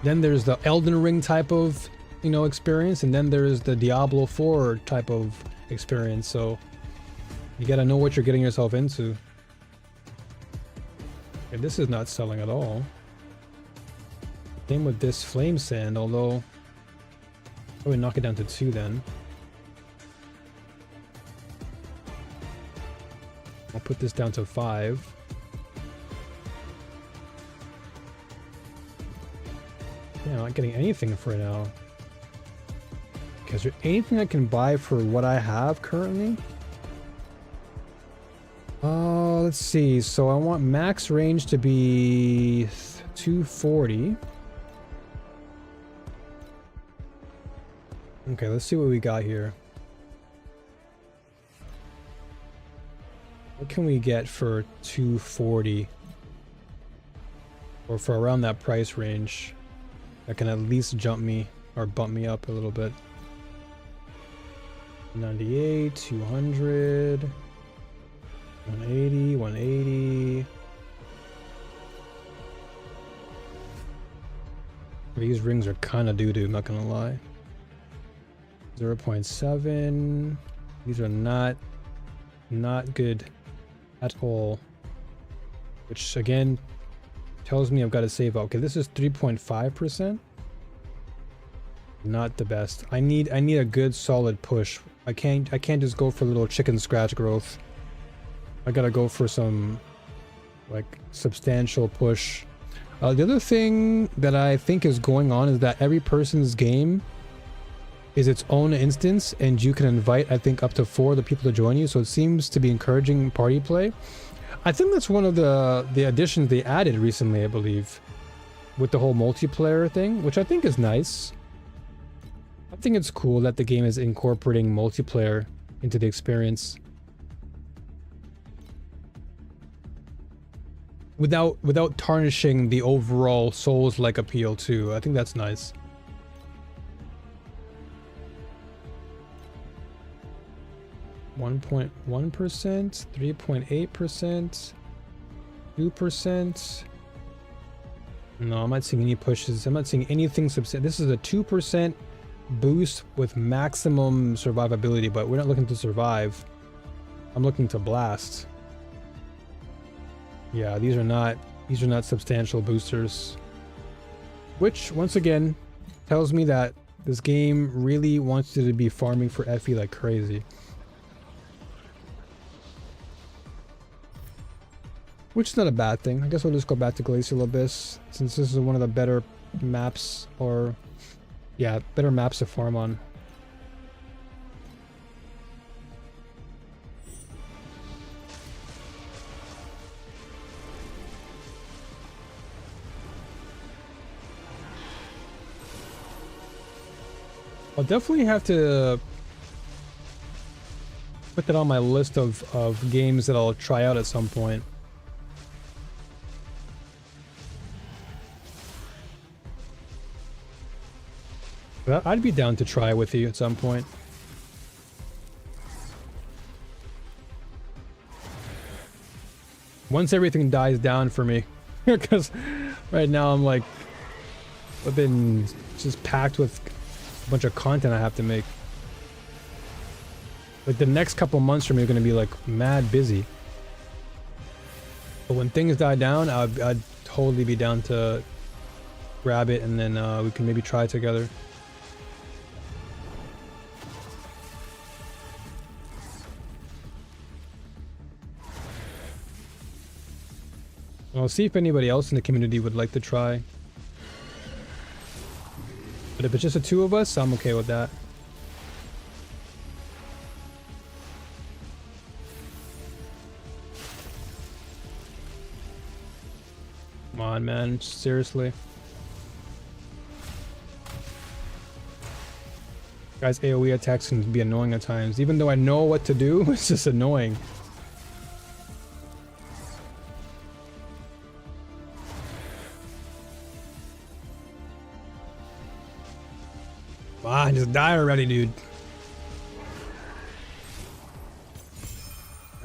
Elden Ring type of, you know, experience, and then there's the Diablo 4 type of experience. So you gotta know what you're getting yourself into. And this is not selling at all. Same with this Flame Sand, although probably knock it down to 2 then. I'll put this down to 5. Yeah, I'm not getting anything for now. Okay, is there anything I can buy for what I have currently? Let's see. So I want max range to be 240. Okay, let's see what we got here. What can we get for 240? Or for around that price range? That can at least jump me or bump me up a little bit. 98, 200, 180, 180. These rings are kind of doo-doo, not gonna lie. 0.7. These are not good at all. Which again tells me I've got to save up. Okay, this is 3.5%. Not the best. I need a good solid push. I can't just go for a little chicken scratch growth. I gotta go for some like substantial push. The other thing that I think is going on is that every person's game is its own instance, and you can invite, I think, up to 4 of the people to join you, so it seems to be encouraging party play. I think that's one of the additions they added recently, I believe, with the whole multiplayer thing, which I think is nice. I think it's cool that the game is incorporating multiplayer into the experience without tarnishing the overall Souls-like appeal too. I think that's nice. .1%, 3.8%, 2%. No, I'm not seeing any pushes. I'm not seeing anything substantial. This is a 2% boost with maximum survivability, but we're not looking to survive. I'm looking to blast. Yeah, these are not substantial boosters. Which, once again, tells me that this game really wants you to be farming for FE like crazy. which is not a bad thing. I guess we'll just go back to Glacial Abyss since this is one of the better maps, or yeah, better maps to farm on. I'll definitely have to put that on my list of games that I'll try out at some point. But I'd be down to try with you at some point. Once everything dies down for me. Because right now I'm like, I've been just packed with a bunch of content I have to make. Like the next couple months for me are going to be like mad busy. But when things die down, I'd totally be down to grab it, and then we can maybe try it together. I'll see if anybody else in the community would like to try. But if it's just the two of us, I'm okay with that. Come on, man. Seriously. Guys, AoE attacks can be annoying at times. Even though I know what to do, it's just annoying. Come on, just die already, dude.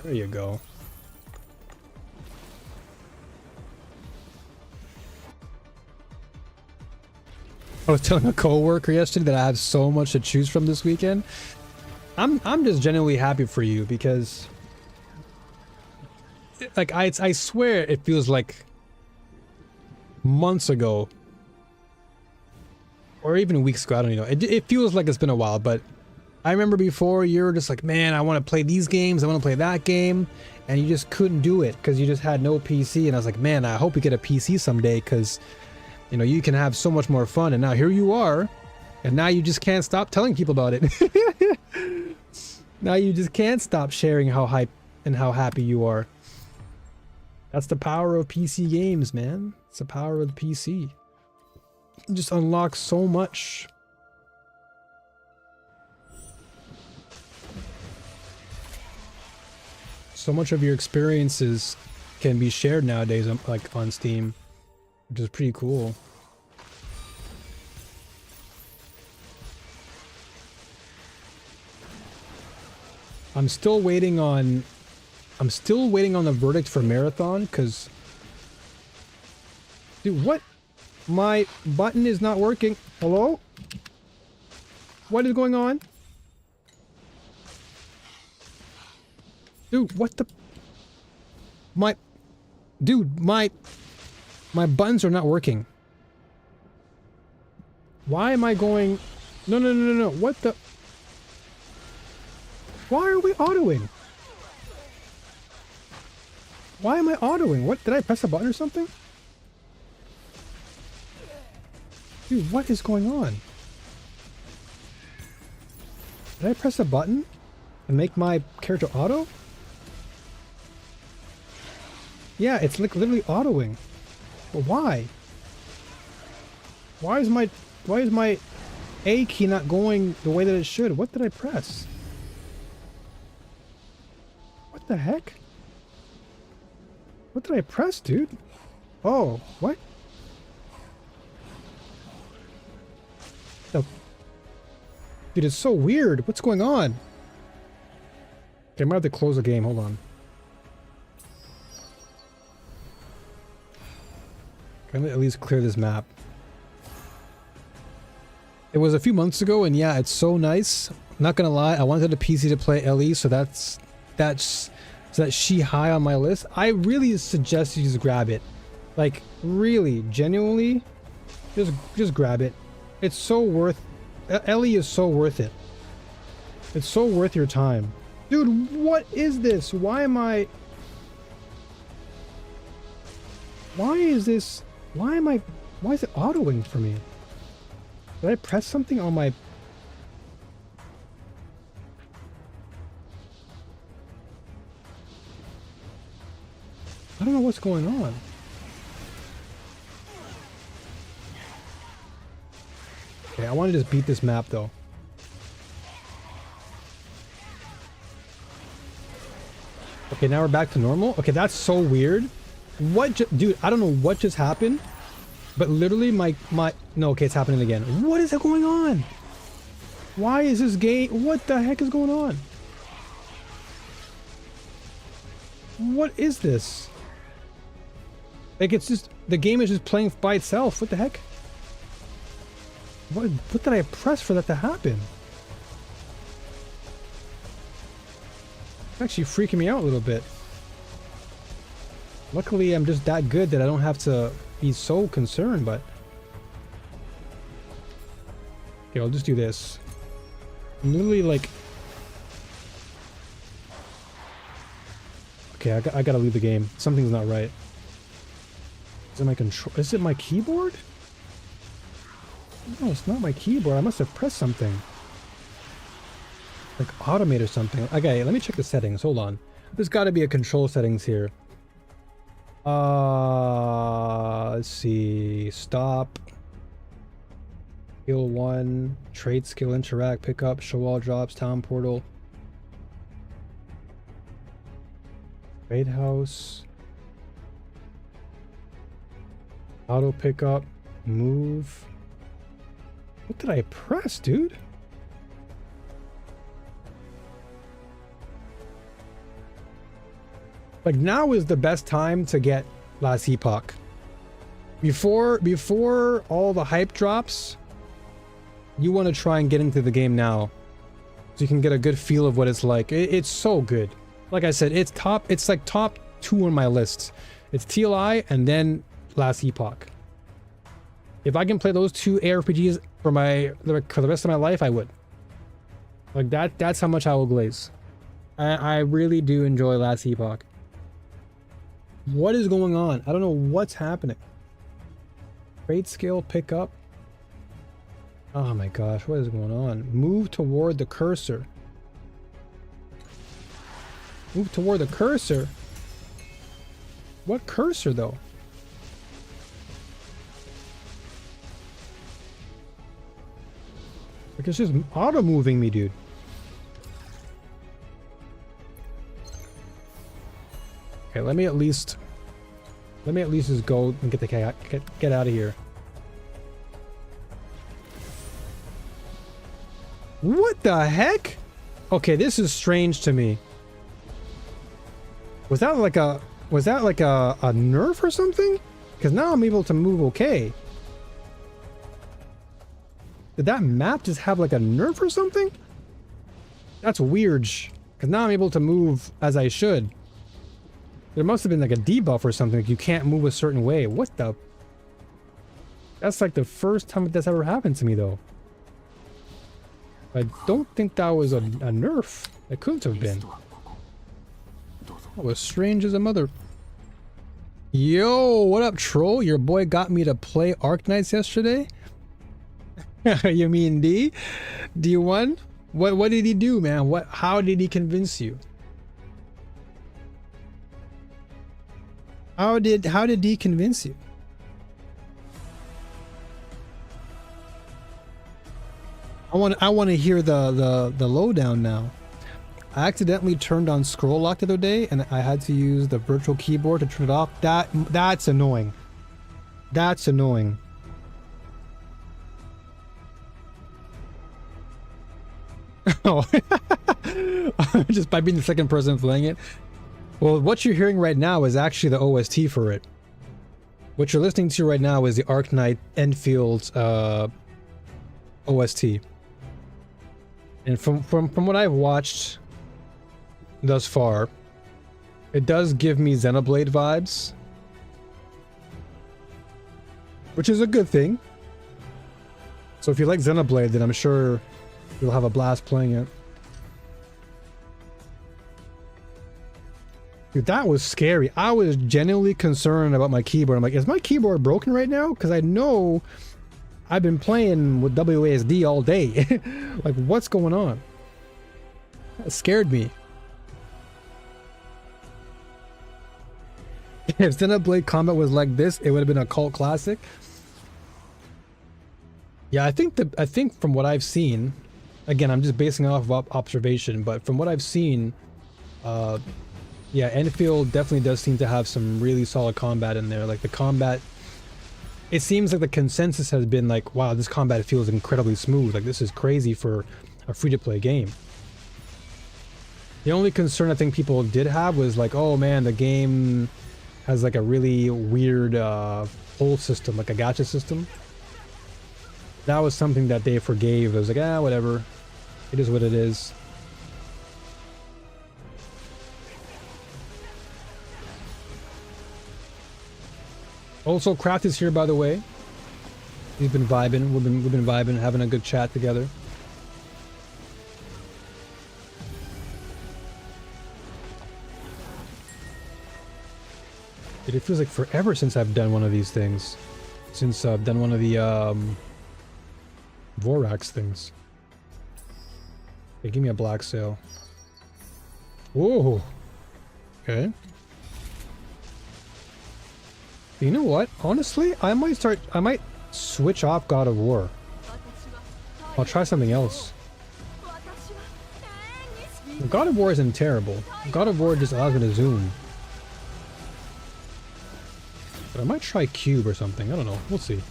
There you go. I was telling a coworker yesterday that I have so much to choose from this weekend. I'm just genuinely happy for you because, like, I swear it feels like months ago, or even weeks ago. I don't even know. It feels like it's been a while, but I remember before you were just like, man, I want to play these games, I want to play that game, and you just couldn't do it because you just had no PC. And I was like, man, I hope you get a PC someday because, you know, you can have so much more fun. And now here you are, and now you just can't stop telling people about it. Now you just can't stop sharing how hype and how happy you are. That's the power of PC games, man. It's the power of the PC. It just unlocks so much. So much of your experiences can be shared nowadays, like on Steam, which is pretty cool. I'm still waiting on the verdict for Marathon, because, dude, what? My button is not working. Hello? What is going on? Dude, what the? Dude, my buttons are not working. Why am I going? No. What the? Why are we autoing? Why am I autoing? What? Did I press a button or something? Dude, what is going on? Did I press a button and make my character auto? Yeah, it's like literally autoing. But why? Why is my A key not going the way that it should? What did I press? What the heck? What did I press, dude? Oh, what? Dude, it's so weird. What's going on? Okay, I might have to close the game. Hold on. I'm gonna at least clear this map. It was a few months ago, and yeah, it's so nice. I'm not gonna lie, I wanted a PC to play LE, so that's she high on my list. I really suggest you just grab it. Like, really, genuinely, just grab it. It's so worth. LE is so worth it. It's so worth your time. Dude, what is this? Why am I... Why is this? Why am I? Why is it autoing for me? Did I press something on my? I don't know what's going on. Okay, I want to just beat this map though. Okay, now we're back to normal. Okay, that's so weird. What, dude? I don't know what just happened, but literally my no. Okay, it's happening again. What is going on? Why is this game? What the heck is going on? What is this? Like, it's just the game is just playing by itself. What the heck? What did I press for that to happen? It's actually freaking me out a little bit. Luckily, I'm just that good that I don't have to be so concerned, but... Okay, I'll just do this. I'm literally like... Okay, I gotta leave the game. Something's not right. Is it my control? Is it my keyboard? No, it's not my keyboard. I must have pressed something. Like automate or something. Okay, let me check the settings. Hold on. There's got to be a control settings here. Let's see. Stop. Skill 1. Trade skill, interact, pickup, show all drops, town portal. Trade house. Auto pickup. Move. What did I press, dude? Like, now is the best time to get Last Epoch. Before all the hype drops, you want to try and get into the game now, so you can get a good feel of what it's like. It's so good. Like I said, it's like top 2 on my list. It's TLI and then Last Epoch. If I can play those 2 ARPGs for the rest of my life, I would. Like that's how much I will glaze. I really do enjoy Last Epoch. What is going on? I don't know what's happening. Trade skill, pick up. Oh my gosh, what is going on? Move toward the cursor. Move toward the cursor? What cursor though? Like, it's just auto-moving me, dude. Okay, let me at least just go and get out of here. What the heck? Okay, this is strange to me. Was that like a nerf or something? Because now I'm able to move okay. Did that map just have like a nerf or something? That's weird. Because now I'm able to move as I should. There must have been like a debuff or something. Like you can't move a certain way. What the? That's like the first time that's ever happened to me though. I don't think that was a nerf. It couldn't have been. That was strange as a mother. Yo, what up, troll? Your boy got me to play Arknights yesterday? You mean D? D1? What did he do, man? How did he convince you? How did D convince you? I want to hear the lowdown now. I accidentally turned on scroll lock the other day and I had to use the virtual keyboard to turn it off. That's annoying. That's annoying. Oh, just by being the second person playing it. Well, what you're hearing right now is actually the OST for it. What you're listening to right now is the Arknight Enfield OST. And from what I've watched thus far, it does give me Xenoblade vibes, which is a good thing. So if you like Xenoblade, then I'm sure you'll have a blast playing it. Dude, that was scary. I was genuinely concerned about my keyboard. I'm like, is my keyboard broken right now? Because I know I've been playing with WASD all day. Like, what's going on? That scared me. If Xenoblade Combat was like this, it would have been a cult classic. Yeah, I think from what I've seen, again, I'm just basing it off of observation, but from what I've seen, yeah, Enfield definitely does seem to have some really solid combat in there. Like the combat, it seems like the consensus has been like, wow, this combat feels incredibly smooth. Like this is crazy for a free-to-play game. The only concern I think people did have was like, oh man, the game has like a really weird pull system, like a gacha system. That was something that they forgave. It was like, ah, whatever. It is what it is. Also, Kraft is here, by the way. He's been vibing. We've been vibing, having a good chat together. Dude, it feels like forever since I've done one of these things. Since I've done one of the Vorax things. Okay, give me a black sail. Whoa. Okay. You know what? Honestly, I might switch off God of War. I'll try something else. God of War isn't terrible. God of War just allows me to zoom. But I might try Cube or something. I don't know. We'll see.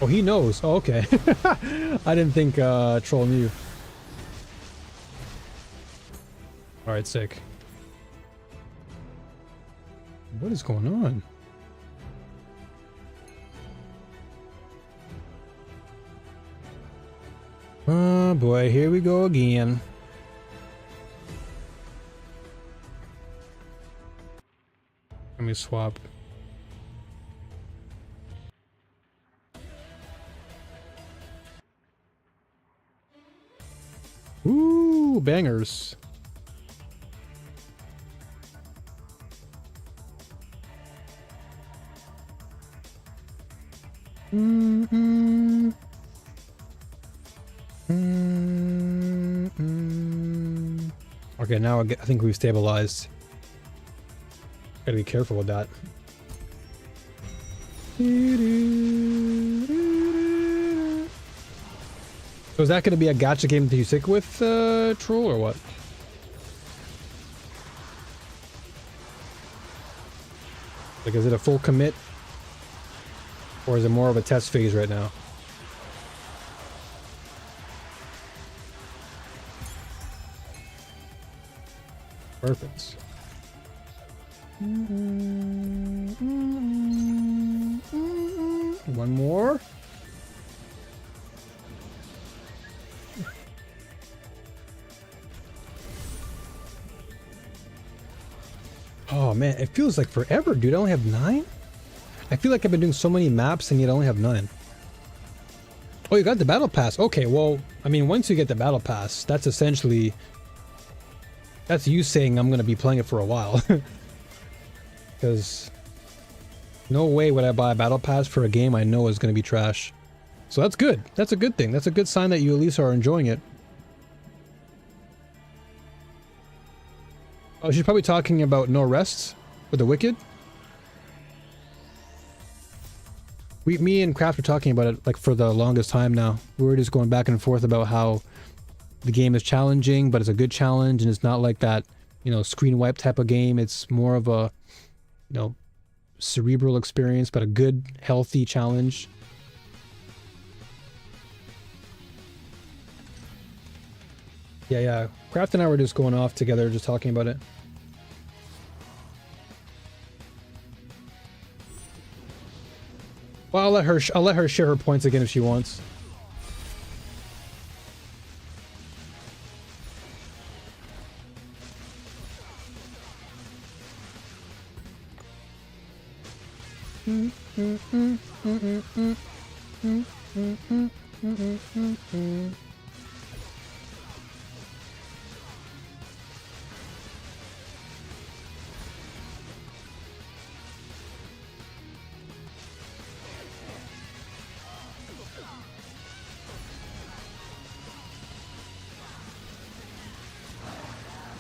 Oh, he knows. Oh, okay. I didn't think Troll knew. Alright, sick. What is going on? Oh boy, here we go again. Let me swap. Ooh, bangers. Okay, now I think we've stabilized. Gotta be careful with that. So is that gonna be a gacha game that you stick with, Troll, or what? Like, is it a full commit? Or is it more of a test phase right now? Perfect. One more. Oh man, it feels like forever, dude. I only have 9? I feel like I've been doing so many maps and yet I only have 9. Oh, you got the battle pass. Okay, well, I mean, once you get the battle pass, that's essentially... That's you saying I'm going to be playing it for a while. Because no way would I buy a battle pass for a game I know is going to be trash. So that's good. That's a good thing. That's a good sign that you at least are enjoying it. Oh, she's probably talking about No Rest with the Wicked. Me and Kraft are talking about it like for the longest time now. We were just going back and forth about how the game is challenging, but it's a good challenge, and it's not like that, you know, screen wipe type of game. It's more of a, you know, cerebral experience, but a good, healthy challenge. Yeah. Kraft and I were just going off together, just talking about it. Well, I'll let her share her points again if she wants.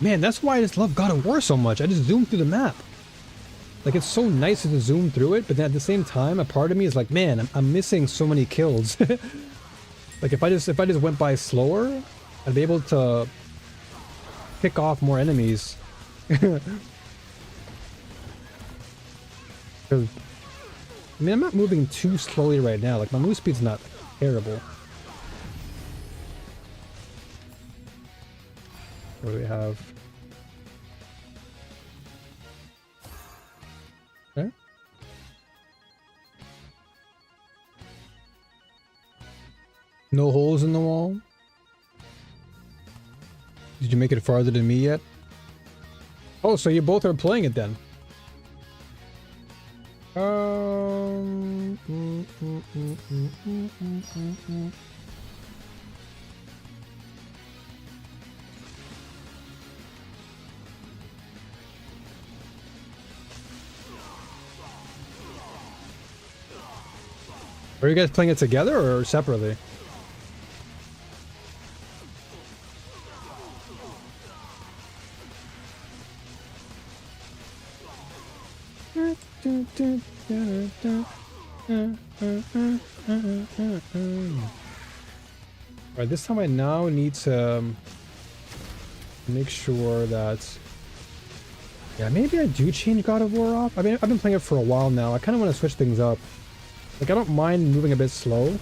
Man, that's why I just love God of War so much. I just zoom through the map. Like, it's so nice to zoom through it, but then at the same time, a part of me is like, man, I'm missing so many kills. Like, if I just went by slower, I'd be able to pick off more enemies. 'Cause, I mean, I'm not moving too slowly right now. Like, my move speed's not terrible. What do we have? Okay. No holes in the wall? Did you make it farther than me yet? Oh, so you both are playing it then? Are you guys playing it together or separately? Alright, this time I now need to make sure that... Yeah, maybe I do change God of War off. I mean, I've been playing it for a while now. I kind of want to switch things up. Like, I don't mind moving a bit slow.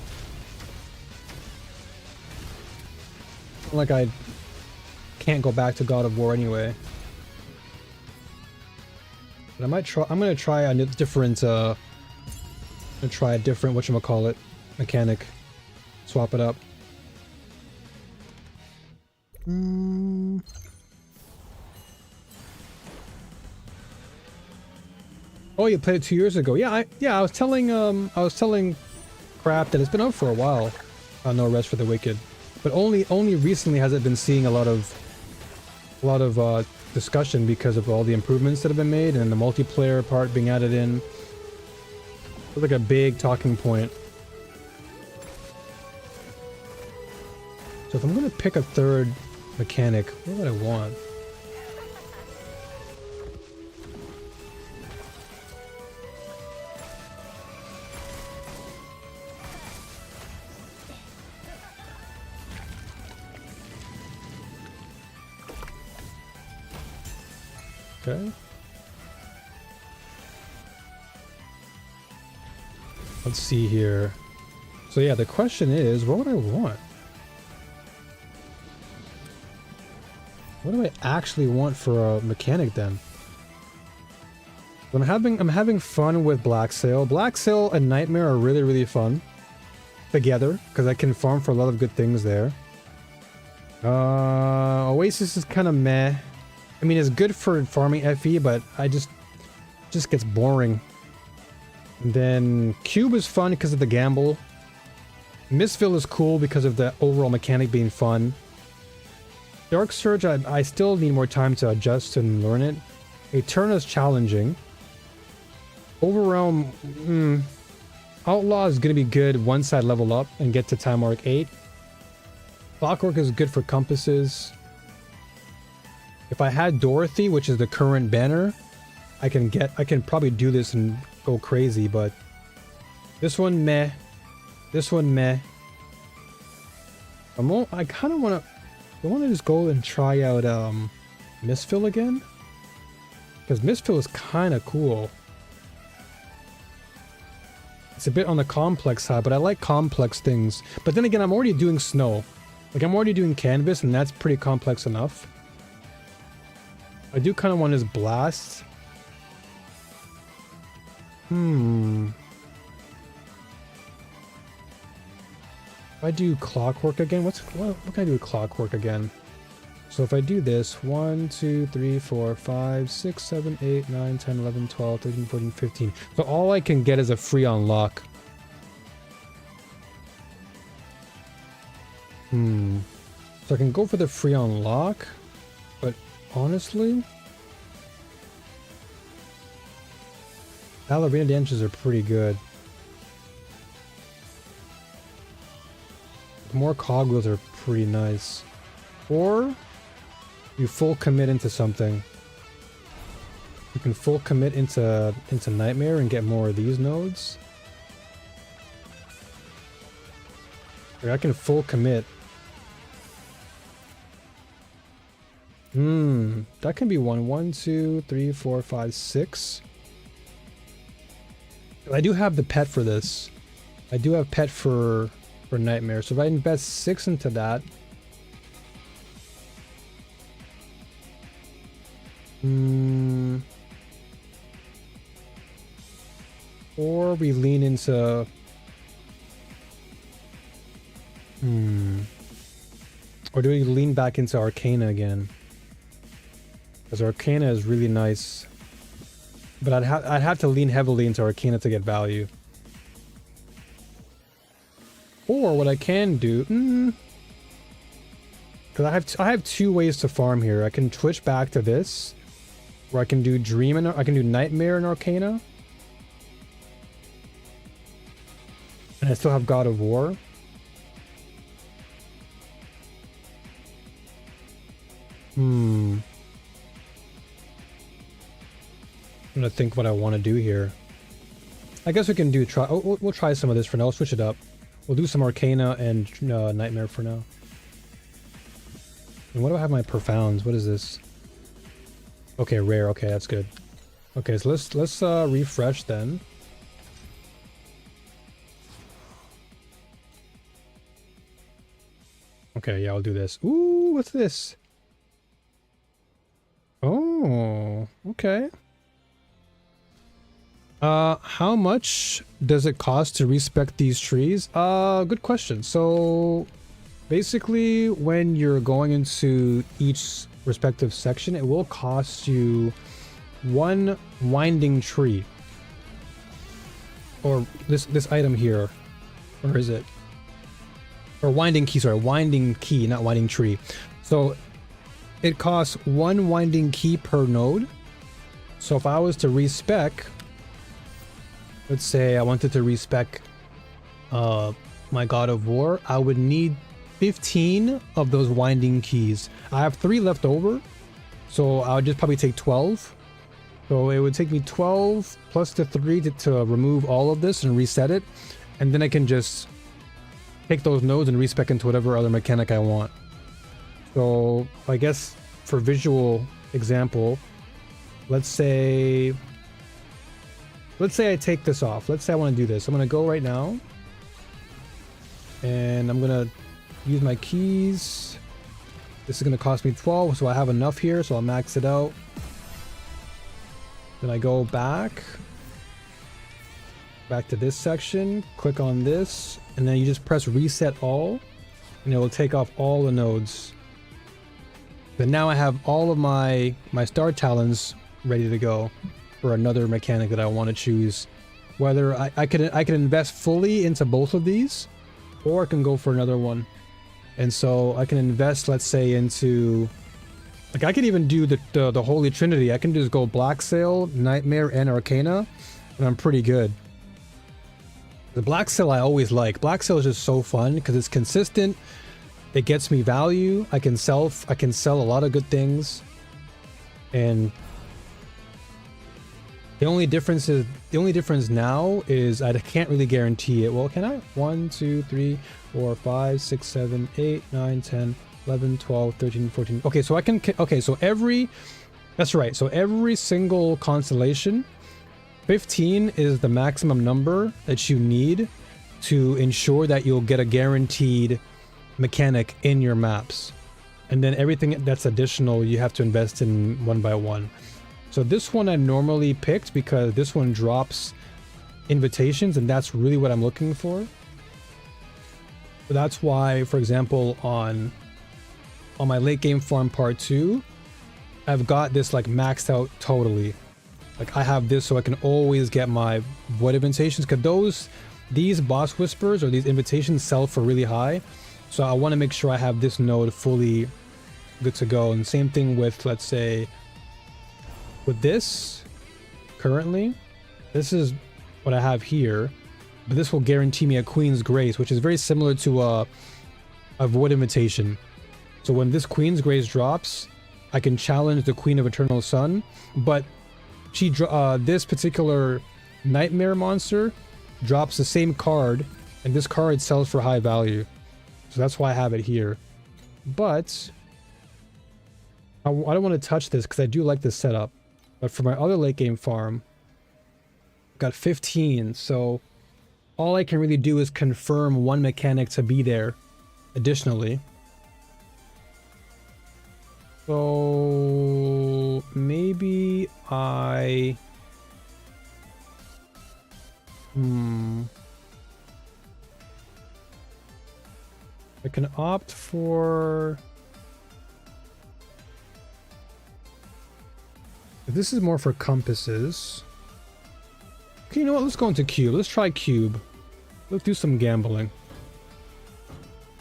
Like, I can't go back to God of War anyway. But I might try... I'm gonna try a different, whatchamacallit, mechanic. Swap it up. Oh, you played it 2 years ago. Yeah, I was telling Crap that it's been out for a while. No Rest for the Wicked, but only recently has it been seeing a lot of discussion because of all the improvements that have been made and the multiplayer part being added in. It's like a big talking point. So if I'm gonna pick a third mechanic, what would I want? Okay. Let's see here. So yeah, the question is, what would I want? What do I actually want for a mechanic then? I'm having fun with Black Sail. Black Sail and Nightmare are really fun together because I can farm for a lot of good things there. Oasis is kind of meh. I mean, it's good for farming FE, but I just gets boring. And then Cube is fun because of the gamble. Mistville is cool because of the overall mechanic being fun. Dark Surge, I still need more time to adjust and learn it. Eterna is challenging. Overrealm, Outlaw is going to be good once I level up and get to Time Arc 8. Clockwork is good for compasses. If I had Dorothy, which is the current banner, I can probably do this and go crazy, but this one meh. This one meh. I kind of want to just go and try out Mistville again, because Mistville is kind of cool. It's a bit on the complex side, but I like complex things. But then again, I'm already doing snow. Like, I'm already doing canvas, and that's pretty complex enough. I do kind of want his blast. If I do Clockwork again, what can I do with Clockwork again? So if I do this, 1, 2, 3, 4, 5, 6, 7, 8, 9, 10, 11, 12, 13, 14, 15. So all I can get is a free unlock. So I can go for the free unlock, but honestly, ballerina dances are pretty good. The more cogwheels are pretty nice. Or You full commit into something. You can full commit into Nightmare and get more of these nodes. I can full commit. That can be 1, 2, 3, 4, 5, 6. I do have the pet for this. I do have pet for Nightmare. So if I invest 6 into that. Or we lean into... Or do we lean back into Arcana again? Because Arcana is really nice. But I'd have to lean heavily into Arcana to get value. Or what I can do... Because I have 2 ways to farm here. I can switch back to this. Where I can do Dream and I can do Nightmare and Arcana. And I still have God of War. I'm gonna think what I want to do here. I guess we can do we'll try some of this for now. We'll switch it up. We'll do some Arcana and Nightmare for now. And what do I have my profounds? What is this? Okay, rare. Okay, that's good. Okay, so let's refresh then. Okay, yeah, I'll do this. Ooh, what's this? Oh, okay. How much does it cost to respec these trees? Good question. So basically when you're going into each respective section, it will cost you 1 winding tree. Or this item here. Or is it? Or winding key, sorry, winding key, not winding tree. So it costs 1 winding key per node. So if I was to respec, let's say I wanted to respec my God of War, I would need 15 of those winding keys. I have 3 left over, so I would just probably take 12. So it would take me 12 plus the 3 to remove all of this and reset it. And then I can just take those nodes and respec into whatever other mechanic I want. So I guess for visual example, let's say I take this off. Let's say I want to do this. I'm going to go right now and I'm going to use my keys. This is going to cost me 12, so I have enough here, so I'll max it out. Then I go back to this section, click on this, and then you just press reset all, and it will take off all the nodes. Then now I have all of my star talons ready to go for another mechanic that I want to choose. Whether I can invest fully into both of these, or I can go for another one. And so I can invest, let's say, into, like, I could even do the Holy Trinity. I can just go Black Sail, Nightmare, and Arcana, and I'm pretty good. The Black Sail I always like. Black Sail is just so fun because it's consistent. It gets me value. I can sell a lot of good things. And the only difference now is I can't really guarantee it. Well, can I? 1, 2, 3, 4, 5, 6, 7, 8, 9, 10, 11, 12, 13, 14. Okay, so I can, okay, so that's right. So every single constellation, 15 is the maximum number that you need to ensure that you'll get a guaranteed mechanic in your maps. And then everything that's additional, you have to invest in one by one. So this one I normally picked because this one drops invitations, and that's really what I'm looking for. So that's why, for example, on my late game farm part 2, I've got this like maxed out totally. Like I have this so I can always get my void invitations, because these boss whispers or these invitations sell for really high. So I want to make sure I have this node fully good to go. And same thing with, let's say, with this currently, this is what I have here, but this will guarantee me a Queen's Grace, which is very similar to a void invitation. So when this Queen's Grace drops, I can challenge the Queen of Eternal Sun, but she this particular nightmare monster drops the same card, and this card sells for high value. So that's why I have it here. But I don't want to touch this because I do like this setup. But for my other late game farm, I've got 15, so all I can really do is confirm one mechanic to be there additionally. So maybe I can opt for, this is more for compasses. Okay, you know what, let's go into cube. Let's try cube. Let's do some gambling.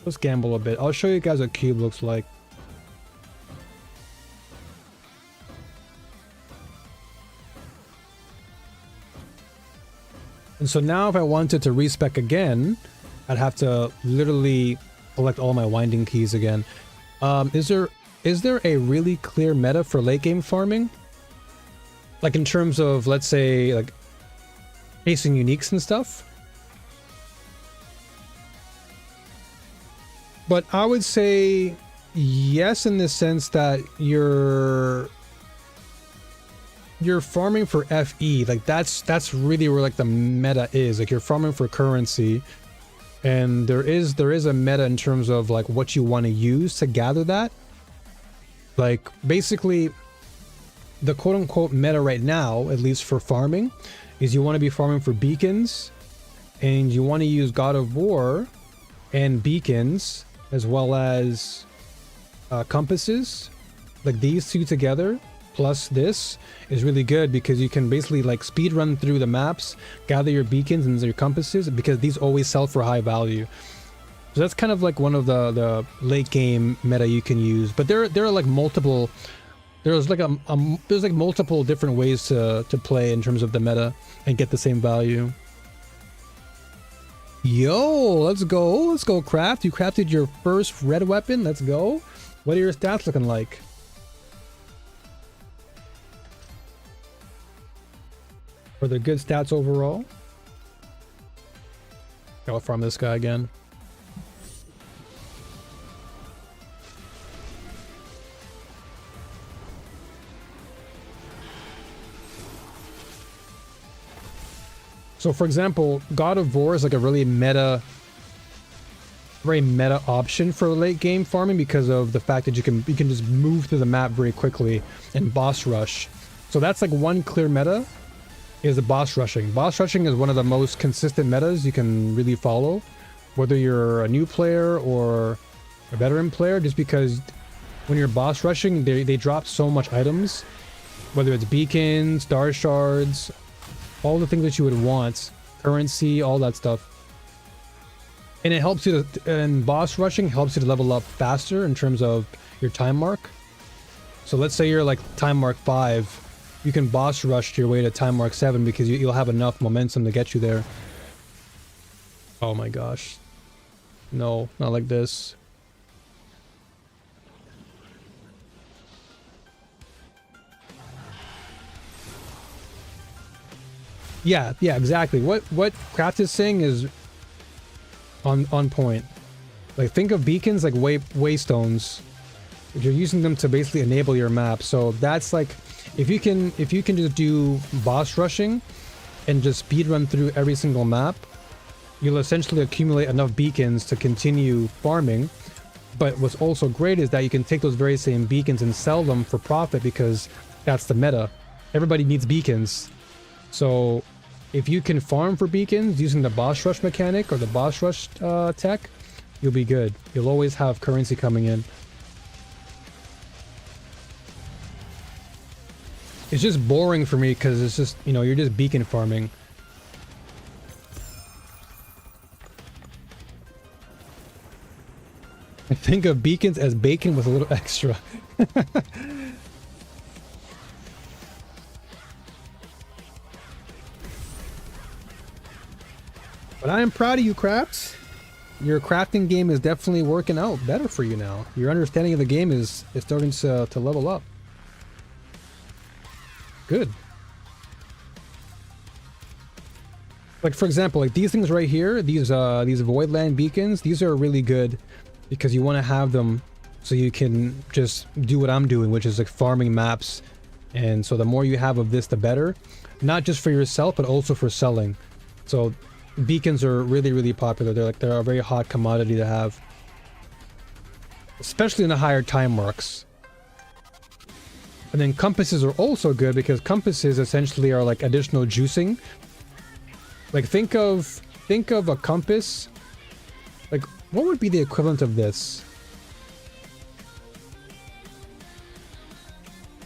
Let's gamble a bit. I'll show you guys what cube looks like. And so now if I wanted to respec again, I'd have to literally collect all my winding keys again. Is there a really clear meta for late game farming? Like in terms of, let's say, like chasing uniques and stuff? But I would say yes, in the sense that you're farming for FE. Like that's really where like the meta is. Like you're farming for currency, and there is a meta in terms of like what you want to use to gather that. Like basically the quote-unquote meta right now, at least for farming, is you want to be farming for beacons, and you want to use God of War and beacons as well as compasses. Like these two together plus this is really good because you can basically like speed run through the maps, gather your beacons and your compasses, because these always sell for high value. So that's kind of like one of the late game meta you can use. But there are like multiple, there's like multiple different ways to play in terms of the meta and get the same value. Yo, let's go craft. You crafted your first red weapon. Let's go. What are your stats looking like? Are there good stats overall? I'll farm this guy again. So for example, God of War is like a very meta option for late game farming because of the fact that you can just move through the map very quickly and boss rush. So that's like one clear meta, is the boss rushing. Boss rushing is one of the most consistent metas you can really follow, whether you're a new player or a veteran player, just because when you're boss rushing, they drop so much items, whether it's beacons, star shards, all the things that you would want, currency, all that stuff. And it helps you to, and boss rushing helps you to level up faster in terms of your time mark. So let's say you're like time mark 5, you can boss rush your way to time mark 7 because you'll have enough momentum to get you there. Oh my gosh. No, not like this. Yeah, exactly. What Craft is saying is on point. Like think of beacons like waystones. You're using them to basically enable your map. So that's like, if you can just do boss rushing and just speed run through every single map, you'll essentially accumulate enough beacons to continue farming. But what's also great is that you can take those very same beacons and sell them for profit, because that's the meta. Everybody needs beacons. So if you can farm for beacons using the boss rush mechanic or the boss rush tech, you'll be good. You'll always have currency coming in. It's just boring for me because it's just, you know, you're just beacon farming. I think of beacons as bacon with a little extra. But I am proud of you, Crafts. your crafting game is definitely working out better for you now. Your understanding of the game is starting to level up. Good. Like for example, like these things right here, these Voidland beacons, these are really good because you want to have them so you can just do what I'm doing, which is like farming maps. And so the more you have of this, the better. Not just for yourself, but also for selling. So beacons are really, really popular. They're a very hot commodity to have, especially in the higher time marks. And then compasses are also good because compasses essentially are like additional juicing. Like think of a compass. Like what would be the equivalent of this?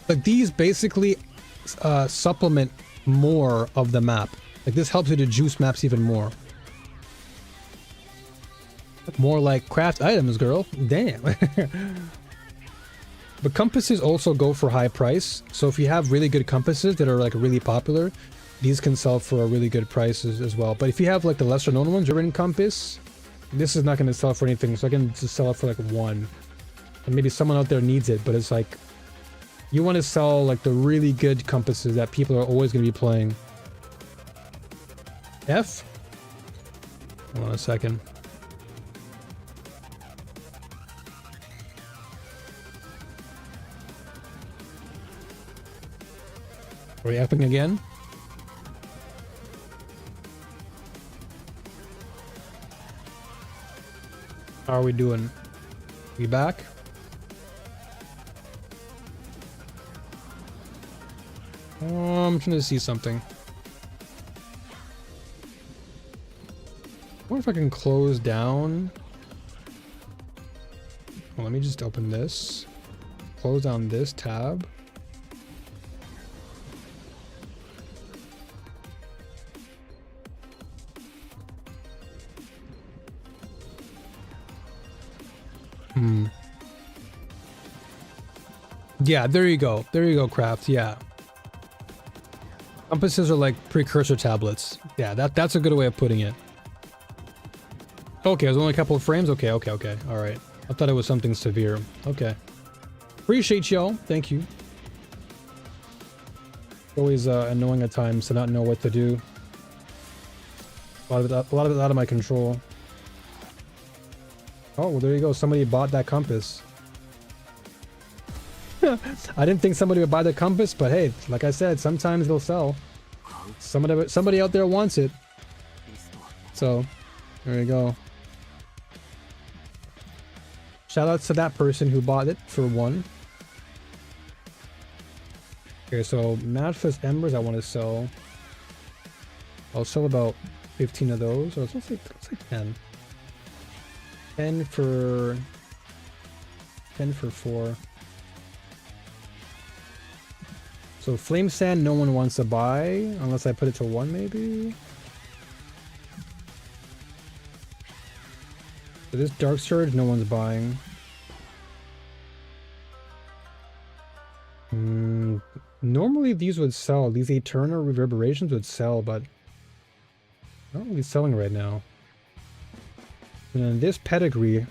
Like these basically supplement more of the map. Like this helps you to juice maps even more. More like craft items, girl. Damn. But compasses also go for high price. So if you have really good compasses that are like really popular, these can sell for a really good price as well. But if you have like the lesser known ones, ribbon compass, this is not going to sell for anything. So I can just sell it for like 1. And maybe someone out there needs it, but it's like, you want to sell like the really good compasses that people are always going to be playing. F? Hold on a second. Are we F'ing again? How are we doing? We back? I'm trying to see something. I wonder if I can close down. Well, let me just open this. Close down this tab. Yeah, there you go. There you go, Craft. Yeah. Compasses are like precursor tablets. Yeah, that's a good way of putting it. Okay, it was only a couple of frames? Okay. Alright. I thought it was something severe. Okay. Appreciate y'all. Thank you. Always annoying at times to not know what to do. A lot of it out of my control. Oh, well, there you go. Somebody bought that compass. I didn't think somebody would buy the compass, but hey, like I said, sometimes they'll sell. Somebody out there wants it. So, there you go. Shout out to that person who bought it for 1. Okay, so Madfist Embers I want to sell. I'll sell about 15 of those. Or let's say 10. 10 for 4. So Flame Sand no one wants to buy unless I put it to 1 maybe. So this Dark Surge no one's buying. Normally these would sell. These Eternal Reverberations would sell, but not really selling right now. And then this Pedigree,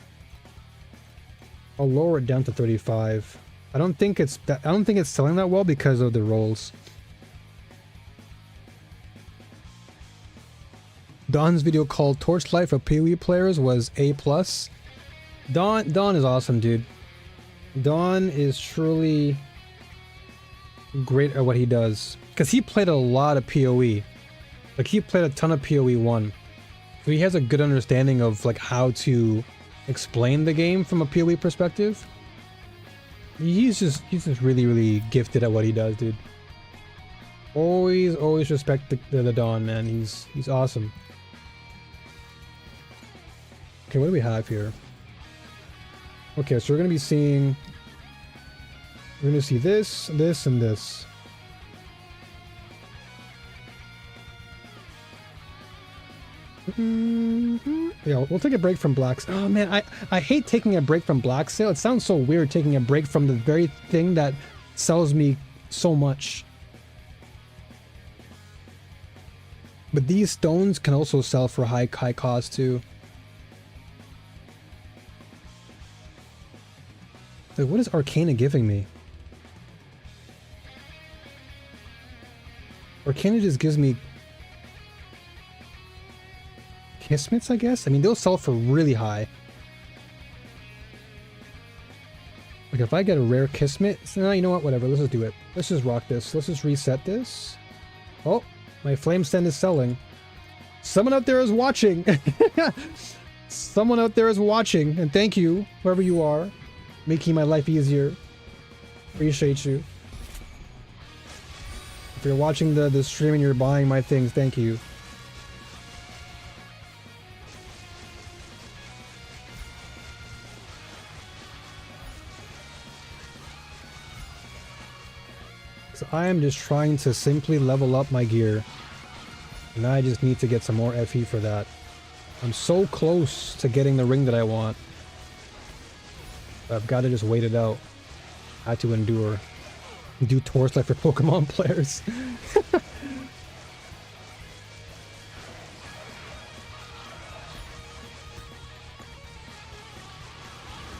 I'll lower it down to 35. I don't think it's selling that well because of the rolls. Don's video called Torchlight for PoE players was A+. Don is awesome, dude. Don is truly great at what he does. Because he played a lot of PoE. Like he played a ton of PoE 1. So he has a good understanding of like how to explain the game from a PoE perspective. He's just really, really gifted at what he does, dude. Always respect the Don, man. He's awesome. Okay, what do we have here? Okay, so we're gonna see this, this, and this. Yeah, we'll take a break from Black Sale. Oh man, I hate taking a break from Black Sale. It sounds so weird taking a break from the very thing that sells me so much. But these stones can also sell for high cost too. Like, what is Arcana giving me? Arcana just gives me Kismets, I guess? I mean, they'll sell for really high. Like, if I get a rare Kismet, no, you know what? Whatever, let's just do it. Let's just rock this. Let's just reset this. Oh, my flame stand is selling. Someone out there is watching. Someone out there is watching, and thank you, whoever you are, making my life easier. Appreciate you. If you're watching the stream and you're buying my things, thank you. So I am just trying to simply level up my gear. And I just need to get some more FE for that. I'm so close to getting the ring that I want. I've got to just wait it out. I had to endure. Do Torchlight for Pokemon players.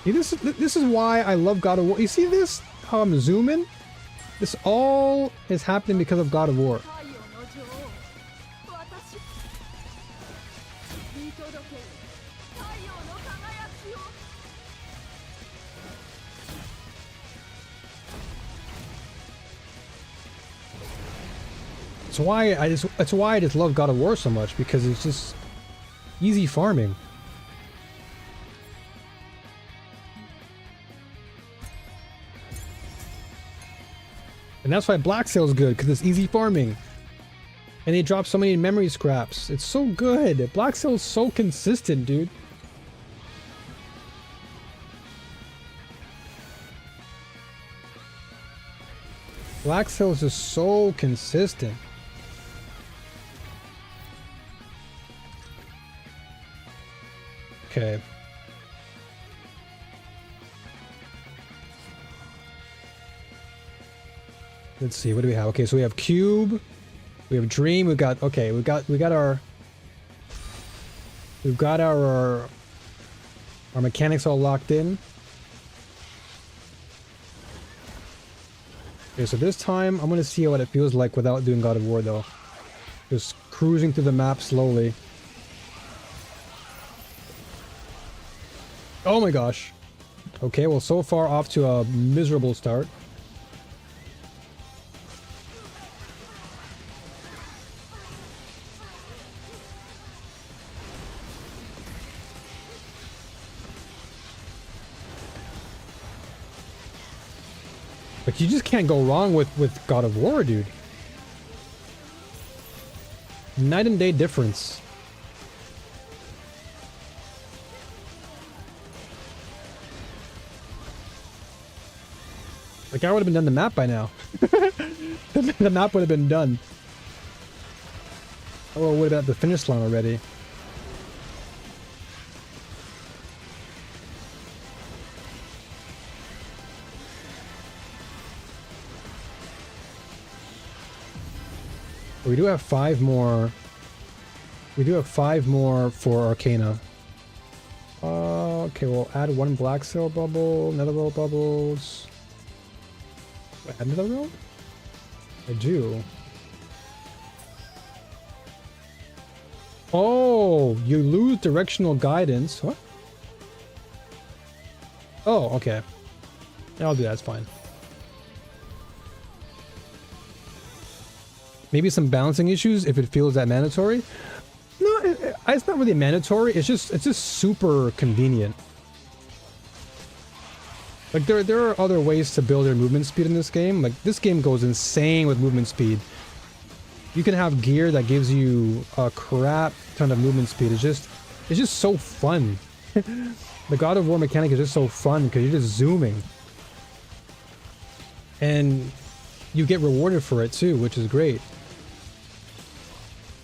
See, this is why I love God of War. You see this? How I'm zooming? This all is happening because of God of War. That's why I just love God of War so much, because it's just easy farming. And that's why Black Sail's good, because it's easy farming. And they drop so many memory scraps. It's so good. Black Sail's so consistent, dude. Black Sail's just so consistent. Okay. Let's see, what do we have? Okay, so we have Cube, we have Dream, we got our mechanics all locked in. Okay, so this time I'm gonna see what it feels like without doing God of War though. Just cruising through the map slowly. Oh my gosh. Okay, well, so far off to a miserable start. But you just can't go wrong with God of War, dude. Night and day difference. Like, I would have been done the map by now. The map would have been done. Oh, what about the finish line already? We do have 5 more. We do have 5 more for Arcana. Okay, we'll add 1 Black Sail bubble, Netherworld bubbles. Wait, add Netherworld? I do. Oh, you lose directional guidance. What? Oh, okay. I'll do that, it's fine. Maybe some balancing issues if it feels that mandatory. No, it's not really mandatory. It's just super convenient. Like, there are other ways to build your movement speed in this game. Like, this game goes insane with movement speed. You can have gear that gives you a crap ton of movement speed. It's just so fun. The God of War mechanic is just so fun because you're just zooming. And you get rewarded for it too, which is great.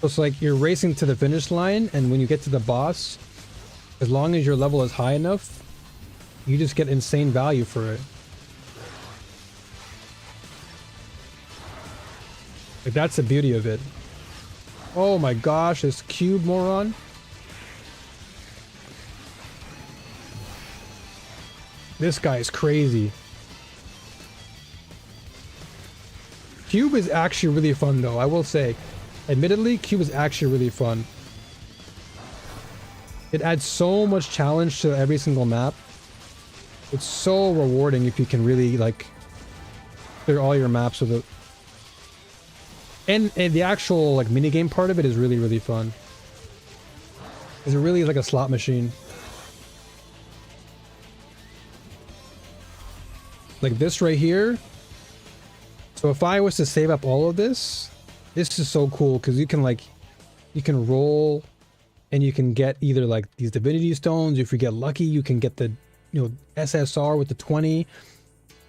So it's like you're racing to the finish line, and when you get to the boss, as long as your level is high enough, you just get insane value for it. Like, that's the beauty of it. Oh my gosh, this cube moron. This guy is crazy. Cube is actually really fun though, I will say. Admittedly, Cube is actually really fun. It adds so much challenge to every single map. It's so rewarding if you can really like clear all your maps with it. And the actual like minigame part of it is really, really fun. It really is like a slot machine. Like this right here. So if I was to save up all of this, this is so cool because you can roll and you can get either like these divinity stones. If you get lucky, you can get the, you know, SSR with the 20.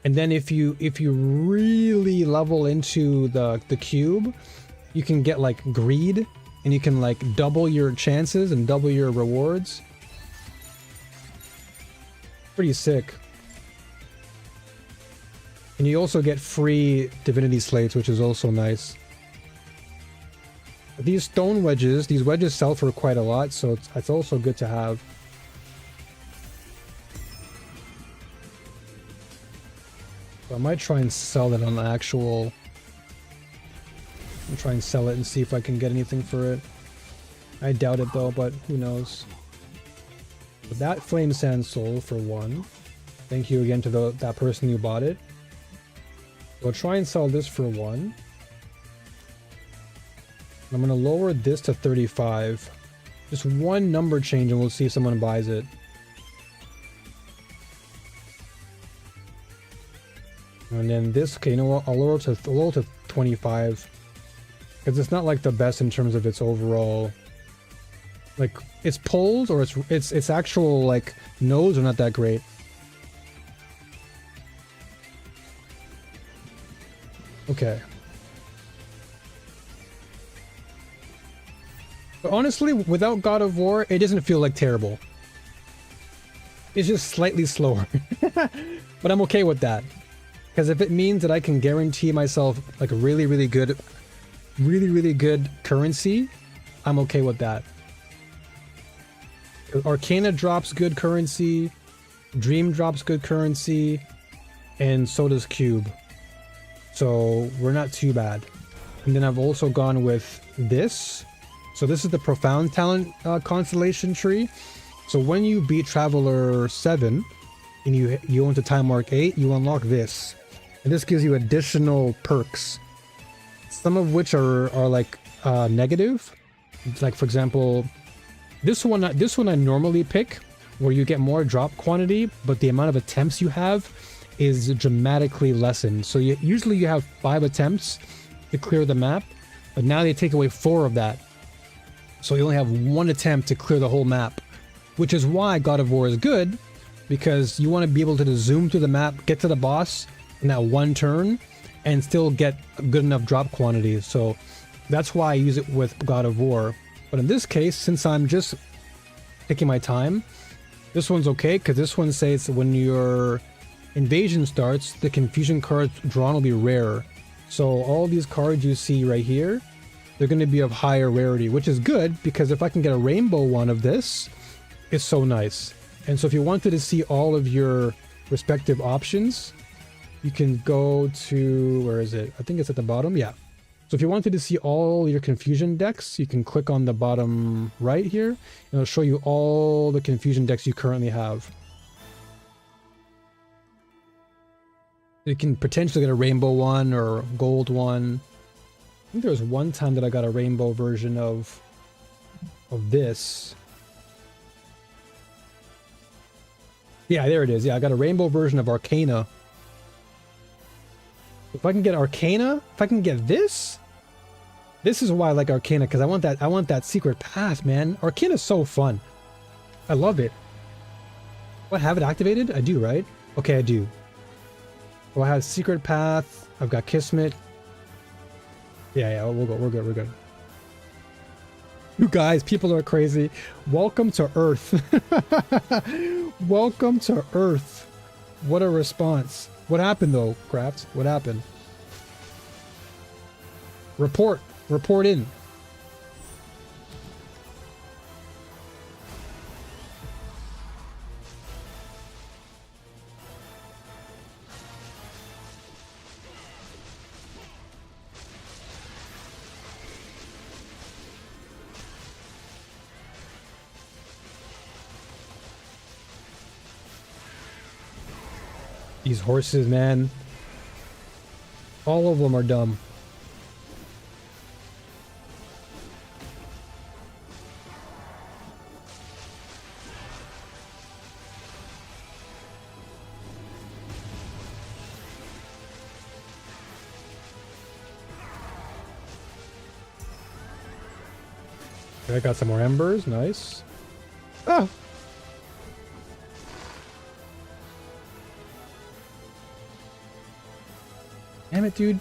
And then if you really level into the cube, you can get like greed and you can like double your chances and double your rewards. Pretty sick. And you also get free divinity slates, which is also nice. These stone wedges, these wedges sell for quite a lot, so it's also good to have. So I might try and sell it on the actual... I'll try and sell it and see if I can get anything for it. I doubt it though, but who knows. But that flame sand sold for 1. Thank you again to that person who bought it. I'll try and sell this for 1. I'm going to lower this to 35. Just one number change and we'll see if someone buys it. And then this, okay, you know what? I'll lower it to 25. Because it's not like the best in terms of its overall, like its pulls or its actual like nodes are not that great. Okay. But honestly, without God of War, it doesn't feel like terrible. It's just slightly slower. But I'm okay with that. Because if it means that I can guarantee myself like a really, really good currency, I'm okay with that. Arcana drops good currency, Dream drops good currency, and so does Cube. So we're not too bad. And then I've also gone with this. So this is the Profound Talent constellation tree. So when you beat Traveler 7 and you go into Time Mark 8, you unlock this. And this gives you additional perks. Some of which are like negative. Like for example, this one I normally pick, where you get more drop quantity, but the amount of attempts you have is dramatically lessened. So usually you have 5 attempts to clear the map, but now they take away 4 of that. So you only have 1 attempt to clear the whole map, which is why God of War is good, because you want to be able to zoom through the map, get to the boss in that 1 turn, and still get a good enough drop quantity. So that's why I use it with God of War. But in this case, since I'm just taking my time, this one's okay, because this one says when your invasion starts, the confusion cards drawn will be rare. So all these cards you see right here, they're going to be of higher rarity, which is good, because if I can get a rainbow one of this, it's so nice. And so if you wanted to see all of your respective options, you can go to, where is it? I think it's at the bottom. Yeah. So if you wanted to see all your confusion decks, you can click on the bottom right here, and it'll show you all the confusion decks you currently have. You can potentially get a rainbow one or gold one. I think there was one time that I got a rainbow version of this. Yeah, there it is. Yeah, I got a rainbow version of Arcana. If I can get Arcana, if I can get this is why I like Arcana, because I want that secret path, man. Arcana is so fun. I love it. Do I have it activated? I do, right? Okay, I do. So I have secret path. I've got Kismet. Yeah, we're good. You guys, people are crazy. Welcome to Earth. Welcome to Earth. What a response. What happened though, Craft? What happened? Report in. These horses, man. All of them are dumb. Okay, I got some more embers. Nice. Ah! Damn it, dude.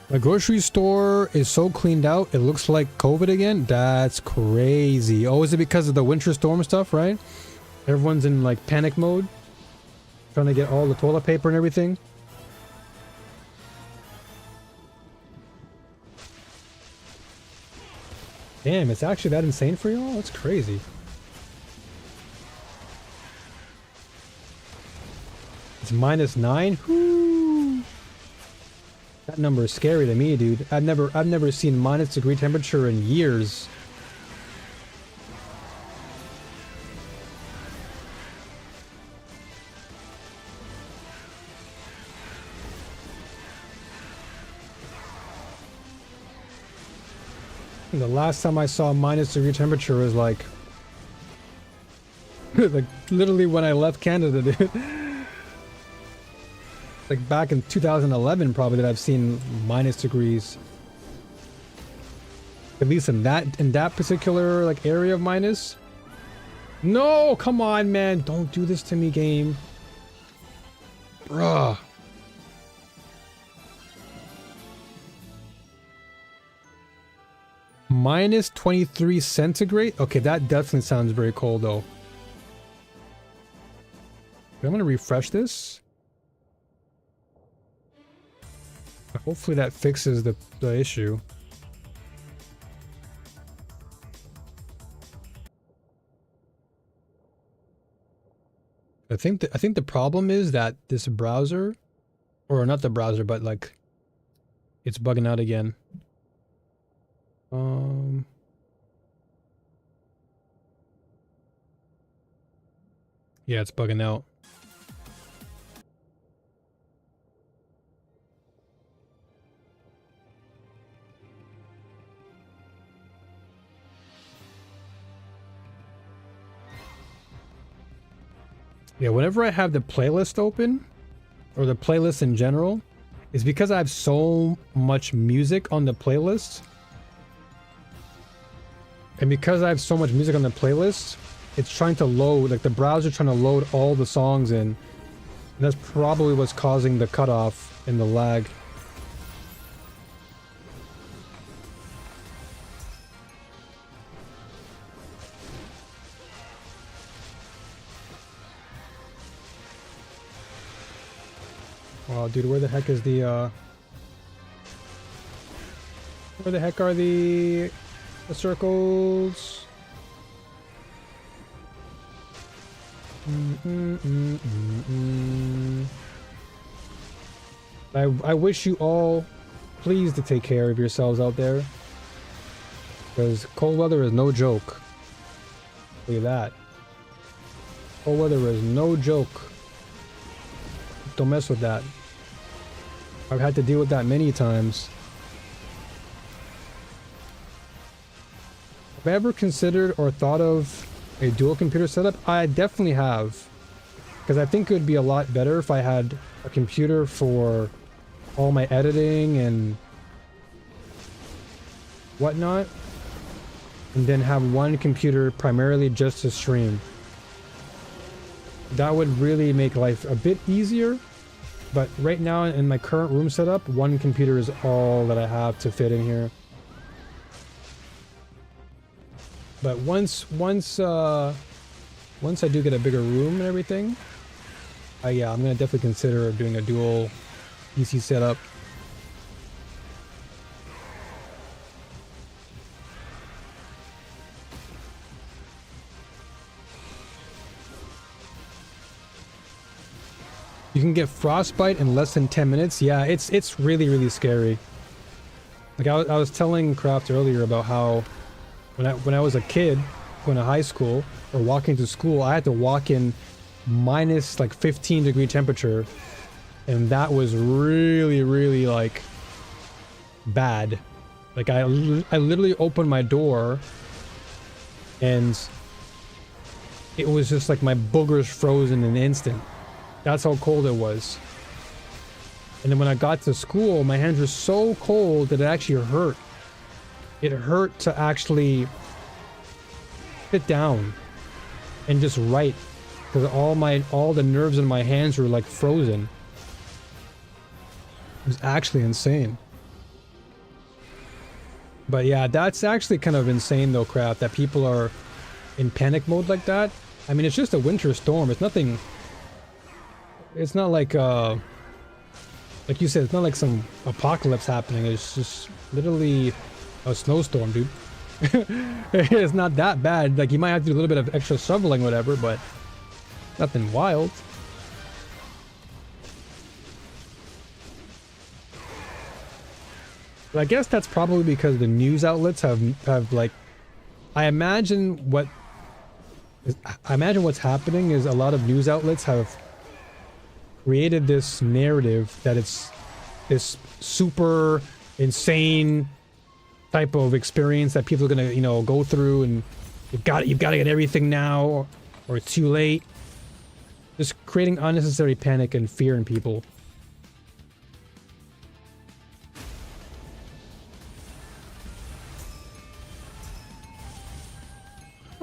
The grocery store is so cleaned out, it looks like COVID again. That's crazy. Oh, is it because of the winter storm stuff, right? Everyone's in like panic mode, trying to get all the toilet paper and everything. Damn, it's actually that insane for y'all? That's crazy. It's -9? Whoo! That number is scary to me, dude. I've never seen -degree temperature in years. The last time I saw -degree temperature was like like literally when I left Canada, dude. Like back in 2011 probably that I've seen -degrees. At least in that particular like area of minus. No, come on, man. Don't do this to me, game. Bruh. -23 centigrade? Okay, that definitely sounds very cold though. I'm gonna refresh this. Hopefully that fixes the issue. I think the problem is that this browser, or not the browser, but like it's bugging out again. Yeah, it's bugging out. Yeah, whenever I have the playlist open, or the playlist in general, it's because I have so much music on the playlist. And because I have so much music on the playlist, it's trying to load, like the browser trying to load all the songs in. And that's probably what's causing the cutoff and the lag. Wow, dude, where the heck is the, where the heck are the circles? I wish you all please to take care of yourselves out there. Because cold weather is no joke. Look at that. Cold weather is no joke. Don't mess with that. I've had to deal with that many times. Have I ever considered or thought of a dual computer setup? I definitely have. Because I think it would be a lot better if I had a computer for all my editing and whatnot. And then have one computer primarily just to stream. That would really make life a bit easier. But right now in my current room setup, one computer is all that I have to fit in here. But once I do get a bigger room and everything, yeah, I'm gonna definitely consider doing a dual PC setup. You can get frostbite in less than 10 minutes. Yeah, it's really scary. Like I was telling Kraft earlier about how when I was a kid, going to high school or walking to school, I had to walk in minus like 15-degree temperature, and that was really, really like bad. Like I literally opened my door and it was just like my boogers froze in an instant. That's how cold it was. And then when I got to school, my hands were so cold that it actually hurt. It hurt to actually sit down and just write, because all the nerves in my hands were like frozen. It was actually insane. But yeah, that's actually kind of insane though, Craft, that people are in panic mode like that. I mean, it's just a winter storm. It's nothing. It's not like you said, it's not like some apocalypse happening. It's just literally a snowstorm, dude. It's not that bad. Like, you might have to do a little bit of extra shoveling, whatever, but nothing wild. But I guess that's probably because the news outlets have like, I imagine what's happening is a lot of news outlets have created this narrative that it's this super insane type of experience that people are gonna, you know, go through, and you've got to get everything now, or it's too late. Just creating unnecessary panic and fear in people.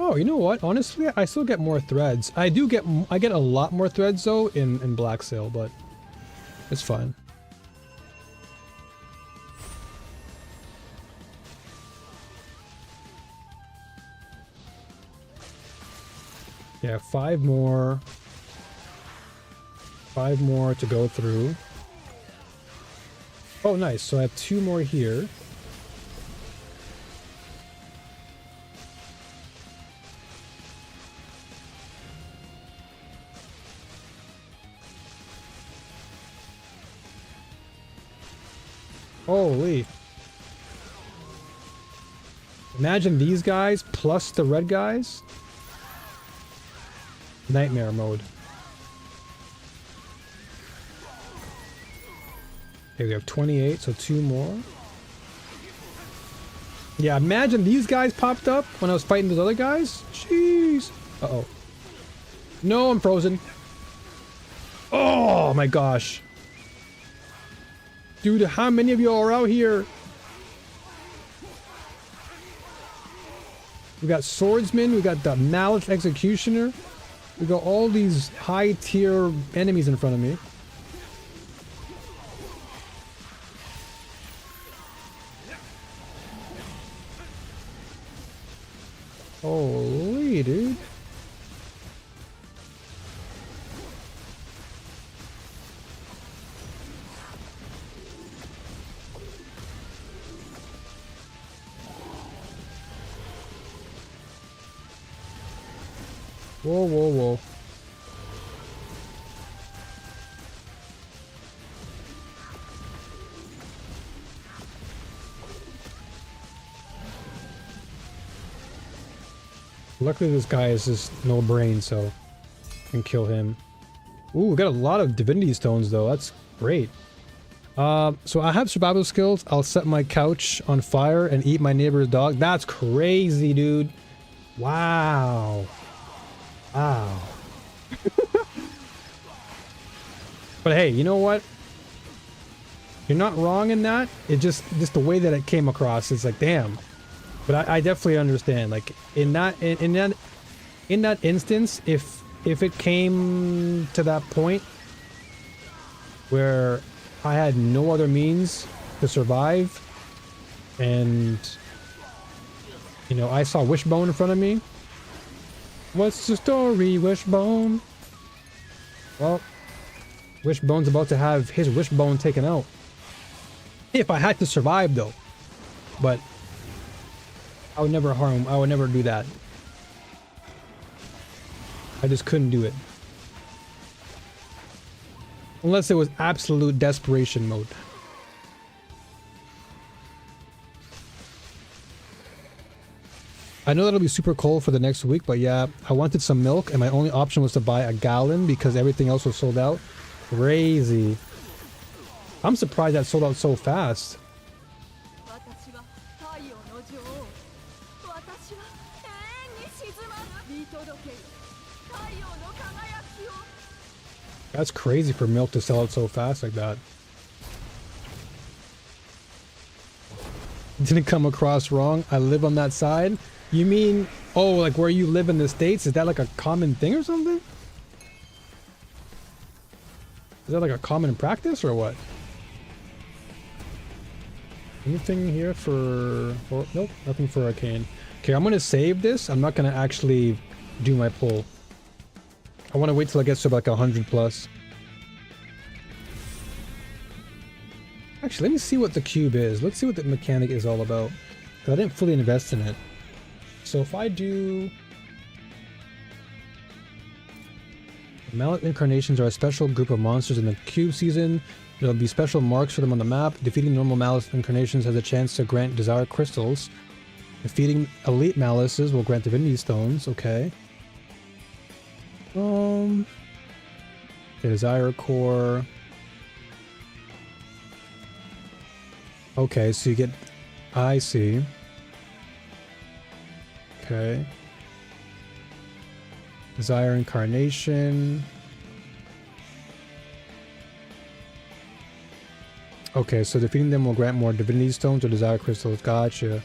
Oh, you know what? Honestly, I still get more threads. I get a lot more threads though in Black Sail, but it's fine. Yeah, 5 more. 5 more to go through. Oh, nice. So I have 2 more here. Holy. Imagine these guys plus the red guys. Nightmare mode. Okay, we have 28, so 2 more. Yeah, imagine these guys popped up when I was fighting those other guys. Jeez. Uh-oh. No, I'm frozen. Oh my gosh. Dude, how many of you are out here? We got swordsman, we got the malice executioner. We got all these high tier enemies in front of me. Holy dude. Whoa, whoa, whoa. Luckily this guy is just no brain, so I can kill him. Ooh, we got a lot of divinity stones though. That's great. So I have survival skills. I'll set my couch on fire and eat my neighbor's dog. That's crazy, dude. Wow. Wow. But hey, you know what? You're not wrong in that. It just the way that it came across is like, damn. But I definitely understand. Like in that instance, if it came to that point where I had no other means to survive, and you know, I saw Wishbone in front of me. What's the story, Wishbone? Well, Wishbone's about to have his Wishbone taken out. If I had to survive, though. But I would never harm him. I would never do that. I just couldn't do it. Unless it was absolute desperation mode. I know that'll be super cold for the next week, but yeah, I wanted some milk and my only option was to buy a gallon because everything else was sold out. Crazy. I'm surprised that sold out so fast. That's crazy for milk to sell out so fast like that. Didn't come across wrong. I live on that side. You mean, oh, like where you live in the States? Is that like a common thing or something? Is that like a common practice or what? Anything here for... Or, nope, nothing for arcane. Okay, I'm gonna save this. I'm not gonna actually do my pull. I want to wait till it gets to like 100 plus. Actually, let me see what the cube is. Let's see what the mechanic is all about. I didn't fully invest in it. So if I do... Mallet incarnations are a special group of monsters in the cube season. There'll be special marks for them on the map. Defeating normal Mallet incarnations has a chance to grant desired crystals. Defeating elite Malices will grant divinity stones. Okay. Okay, desire core. Okay, so you get... I see. Okay. Desire incarnation. Okay, so defeating them will grant more divinity stones or desire crystals. Gotcha.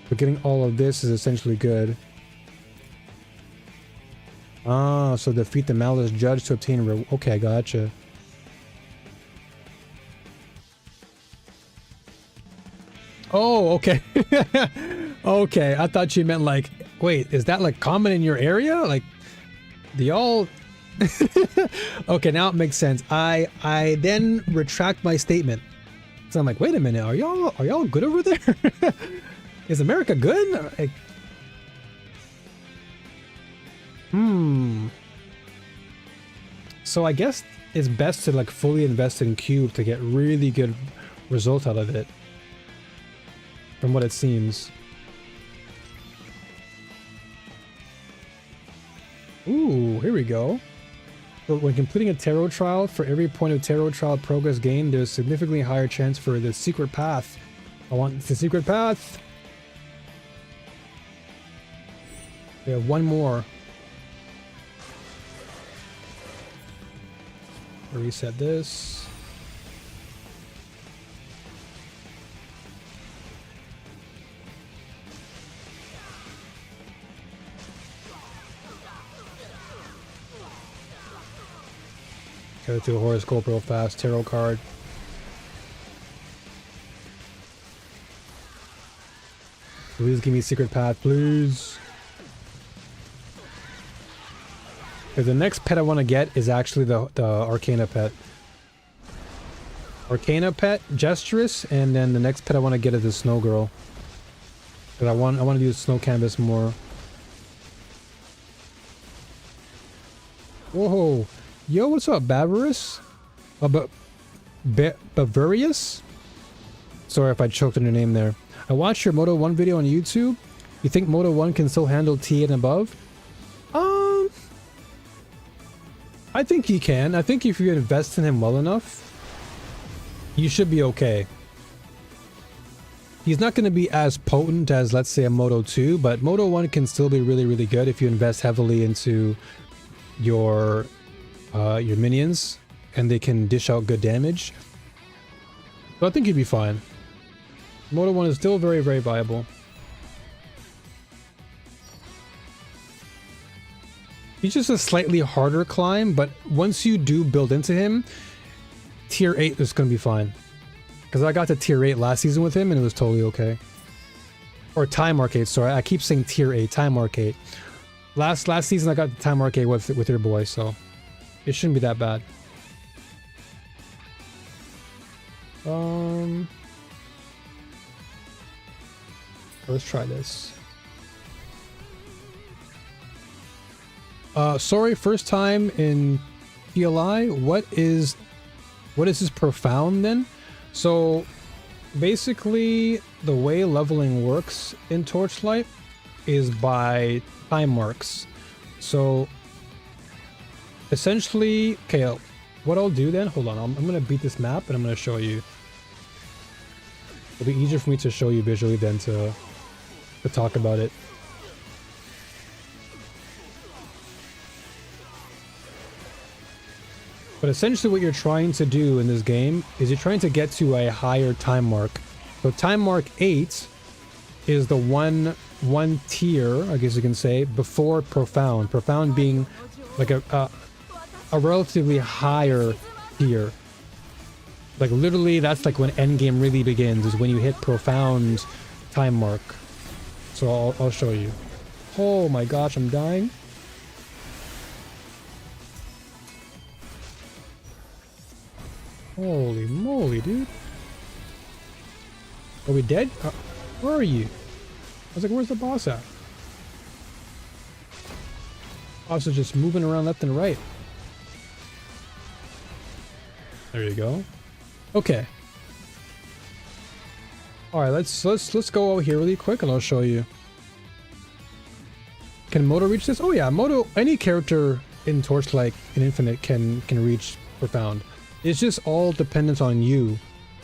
But getting all of this is essentially good. Ah, so defeat the Malice Judge to obtain... Okay, gotcha. Oh, okay. Okay, I thought you meant like... Wait, is that like common in your area? Like, do y'all... Okay, now it makes sense. I then retract my statement. So I'm like, wait a minute, are y'all good over there? Is America good? Like, so I guess it's best to like fully invest in Cube to get really good results out of it. From what it seems. Ooh, here we go. So when completing a tarot trial, for every point of tarot trial progress gained, there's significantly higher chance for the secret path. I want the secret path. We have one more. Reset this. Go to a horoscope real fast. Tarot card. Please give me secret path, please. The next pet I want to get is actually the Arcana pet. Arcana pet, Gestress, and then the next pet I want to get is the Snow Girl. Because I want to use Snow Canvas more. Whoa. Yo, what's up, Bavarious? Bavarious? Sorry if I choked on your name there. I watched your Moto 1 video on YouTube. You think Moto 1 can still handle T and above? I think he can. I think if you invest in him well enough, you should be okay. He's not going to be as potent as, let's say, a Moto 2, but Moto 1 can still be really, really good if you invest heavily into your minions, and they can dish out good damage. So I think you'd be fine. Moto 1 is still very, very viable. He's just a slightly harder climb, but once you do build into him, tier 8 is going to be fine. Because I got to tier 8 last season with him and it was totally okay. Or Time Mark 8, sorry. I keep saying tier 8, Time Mark 8. Last season I got the Time Mark 8 with your boy, so it shouldn't be that bad. Let's try this. Sorry, first time in PLI. What is this profound then? So basically the way leveling works in Torchlight is by time marks. So essentially, okay, what I'll do then, hold on, I'm going to beat this map and I'm going to show you. It'll be easier for me to show you visually than to talk about it. But essentially what you're trying to do in this game is you're trying to get to a higher time mark. So time mark 8 is the one tier, I guess you can say, before Profound. Profound being like a relatively higher tier. Like literally that's like when endgame really begins, is when you hit Profound time mark. So I'll show you. Oh my gosh, I'm dying. Holy moly, dude. Are we dead? Where are you? I was like, where's the boss at? Boss is just moving around left and right. There you go. Okay. Alright, let's go out here really quick and I'll show you. Can Moto reach this? Oh yeah, Moto, any character in Torchlight in Infinite can reach Profound. It's just all dependent on you.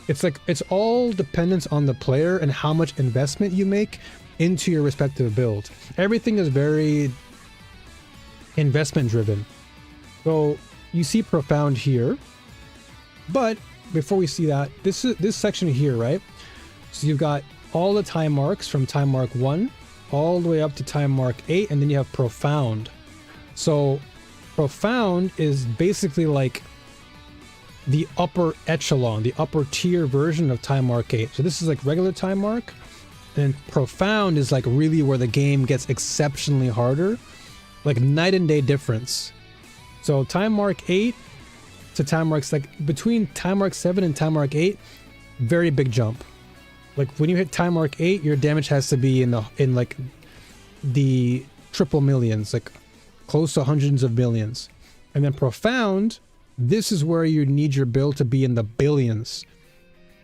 It's like, it's all dependent on the player and how much investment you make into your respective build. Everything is very investment driven. So you see Profound here, but before we see that, this section here, right? So you've got all the time marks from time mark 1 all the way up to time mark 8, and then you have Profound. So Profound is basically like the upper echelon, the upper tier version of time mark 8. So this is like regular time mark, and Profound is like really where the game gets exceptionally harder, like night and day difference. So time mark 8 to time marks, like between time mark 7 and time mark 8, very big jump. Like when you hit time mark 8, your damage has to be in like the triple millions, like close to hundreds of millions. And then Profound, this is where you need your build to be in the billions,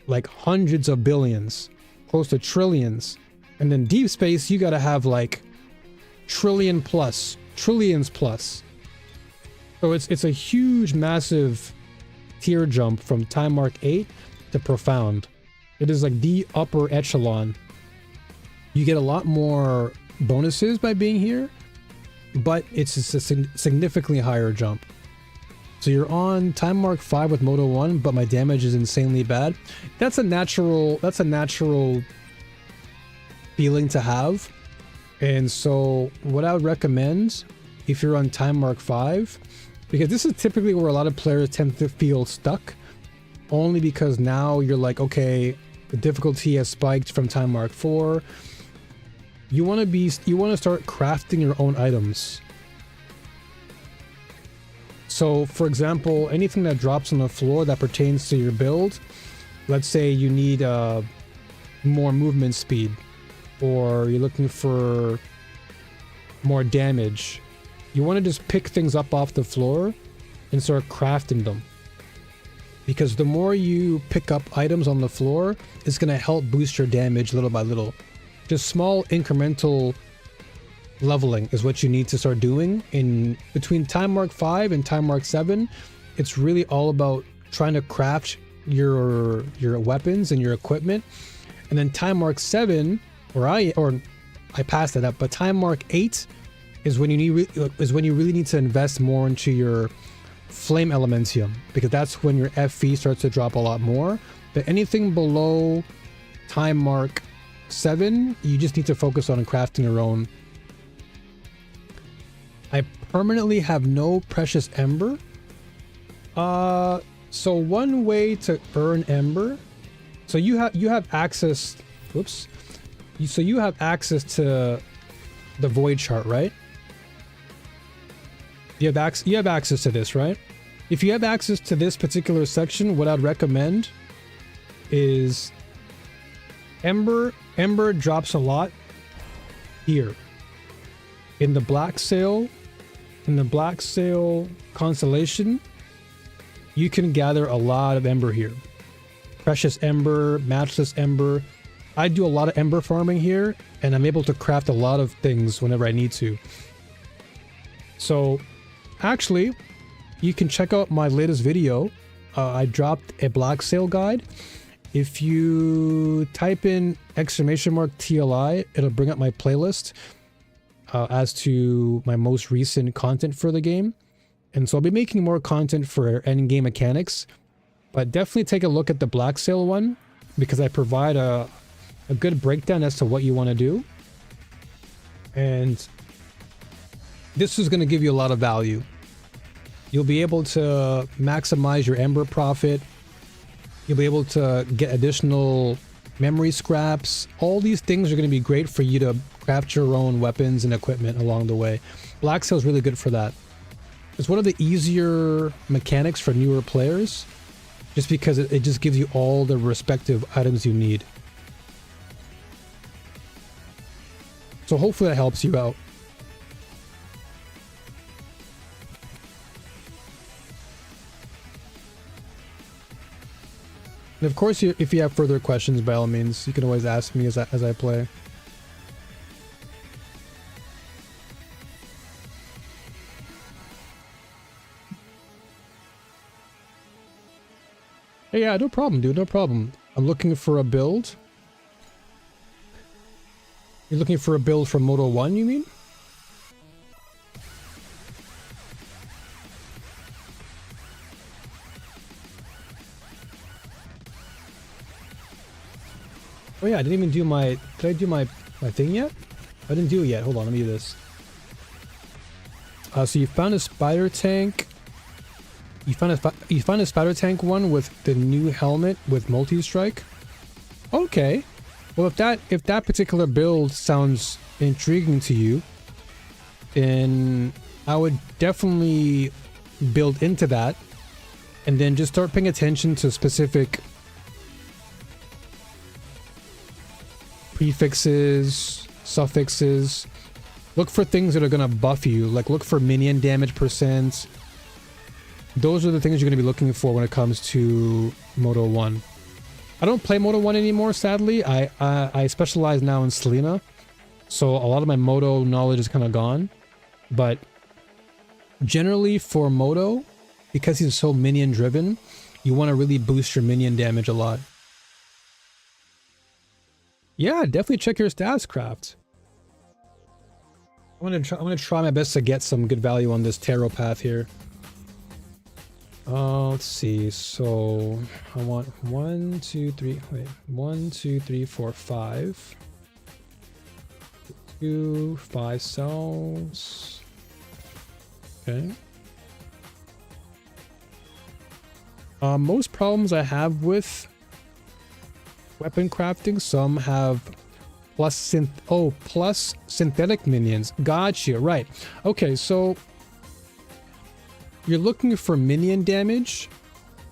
like hundreds of billions, close to trillions. And then Deep Space, you gotta have like trillions plus. So it's a huge, massive tier jump from time mark 8 to Profound. It is like the upper echelon. You get a lot more bonuses by being here, but it's a significantly higher jump. So you're on time mark 5 with Moto 1, but my damage is insanely bad. That's a natural feeling to have. And so what I would recommend if you're on time mark 5, because this is typically where a lot of players tend to feel stuck, only because now you're like, okay, the difficulty has spiked from time mark 4. You want to start crafting your own items. So for example, anything that drops on the floor that pertains to your build, let's say you need more movement speed, or you're looking for more damage, you want to just pick things up off the floor and start crafting them. Because the more you pick up items on the floor, it's going to help boost your damage little by little. Just small incremental leveling is what you need to start doing. In between time mark 5 and time mark 7, it's really all about trying to craft your weapons and your equipment. And then time mark 7, I passed that up, but time mark 8 is when you really need to invest more into your flame elementium, because that's when your FV starts to drop a lot more. But anything below time mark 7, you just need to focus on crafting your own. I permanently have no precious ember. So one way to earn ember, so you have access, whoops. So you have access to the void chart, right? You have access to this, right? If you have access to this particular section, what I'd recommend is ember drops a lot here in the black sail constellation. You can gather a lot of ember here. precious ember, matchless ember. I do a lot of ember farming here, and I'm able to craft a lot of things whenever I need to. So actually, you can check out my latest video. I dropped a black sale guide. If you type in !TLI, it'll bring up my playlist as to my most recent content for the game. And so I'll be making more content for endgame mechanics, but definitely take a look at the black sale one, because I provide a good breakdown as to what you want to do. And this is going to give you a lot of value. You'll be able to maximize your ember profit. You'll be able to get additional memory scraps. All these things are going to be great for you to craft your own weapons and equipment along the way. Black Sale is really good for that. It's one of the easier mechanics for newer players, just because it just gives you all the respective items you need. So hopefully that helps you out. And of course, if you have further questions, by all means, you can always ask me as I play. Hey, yeah, no problem, dude, no problem. I'm looking for a build. You're looking for a build from Moto 1, you mean? Oh yeah, I didn't even do my... Did I do my thing yet? I didn't do it yet. Hold on, let me do this. So you found a spider tank. You found a spider tank one with the new helmet with multi-strike. Okay. Well, if that particular build sounds intriguing to you, then I would definitely build into that, and then just start paying attention to specific prefixes, suffixes. Look for things that are going to buff you, like look for minion damage percent. Those are the things you're going to be looking for when it comes to Moto 1. I don't play Moto 1 anymore, sadly. I specialize now in SELENA, so a lot of my Moto knowledge is kind of gone. But generally for Moto, because he's so minion driven, you want to really boost your minion damage a lot. Yeah, definitely check your stats, Craft. I'm gonna try my best to get some good value on this tarot path here. Let's see. So I want 1, 2, 3. Wait, 1, 2, 3, 4, 5. 2, 5 cells. Okay. Most problems I have with weapon crafting, some have plus synthetic minions. Gotcha, right. Okay, so you're looking for minion damage,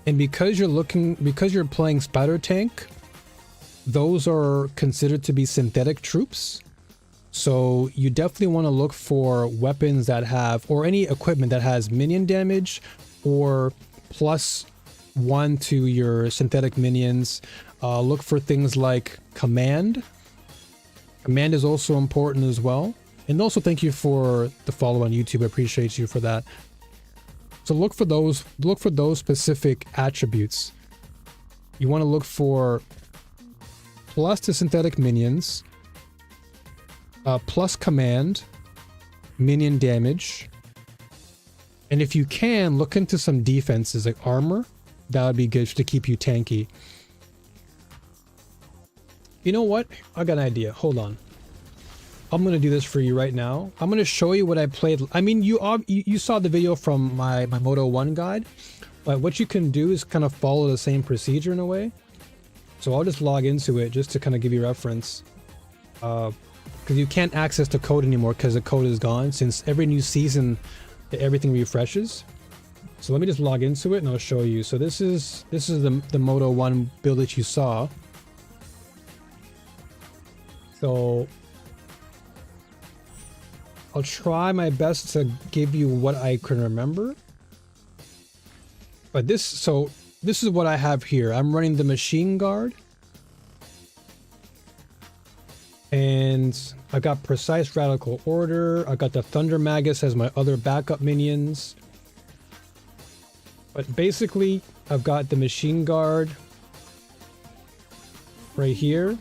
and because you're playing spider tank, those are considered to be synthetic troops. So you definitely want to look for weapons that have, or any equipment that has minion damage or +1 to your synthetic minions. Look for things like command. Command is also important as well. And also thank you for the follow on YouTube. I appreciate you for that. So look for those specific attributes. You want to look for plus to synthetic minions, plus command, minion damage. And if you can, look into some defenses like armor. That would be good to keep you tanky. You know what? I got an idea. Hold on. I'm going to do this for you right now. I'm going to show you what I played. I mean, you saw the video from my Moto 1 guide, but what you can do is kind of follow the same procedure in a way. So I'll just log into it just to kind of give you reference. Because you can't access the code anymore because the code is gone since every new season, everything refreshes. So let me just log into it and I'll show you. So this is the Moto 1 build that you saw. So I'll try my best to give you what I can remember. But this this is what I have here. I'm running the Machine Guard. And I got Precise Radical Order. I got the Thunder Magus as my other backup minions. But basically, I've got the Machine Guard right here.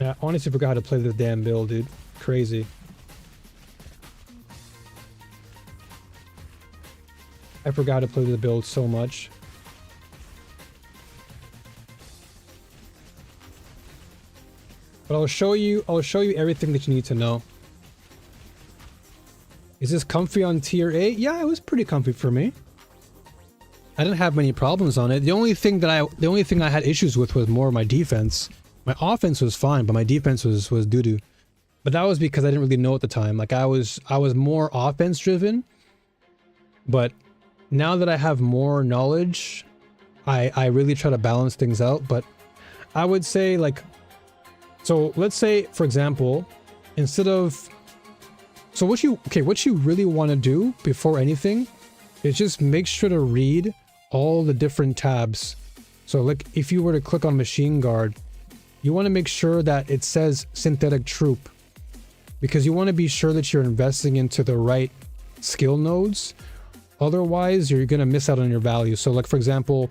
I honestly forgot how to play this damn build, dude. Crazy. I forgot to play the build so much. But I'll show you everything that you need to know. Is this comfy on tier 8? Yeah, it was pretty comfy for me. I didn't have many problems on it. The only thing I had issues with was more my defense. My offense was fine, but my defense was doo-doo. But that was because I didn't really know at the time. Like I was more offense driven. But now that I have more knowledge, I really try to balance things out. But I would say, like, so let's say, for example, instead of, so what you really want to do before anything is just make sure to read all the different tabs. So like if you were to click on Machine Guard, you want to make sure that it says Synthetic Troop, because you want to be sure that you're investing into the right skill nodes. Otherwise, you're going to miss out on your value. So like, for example,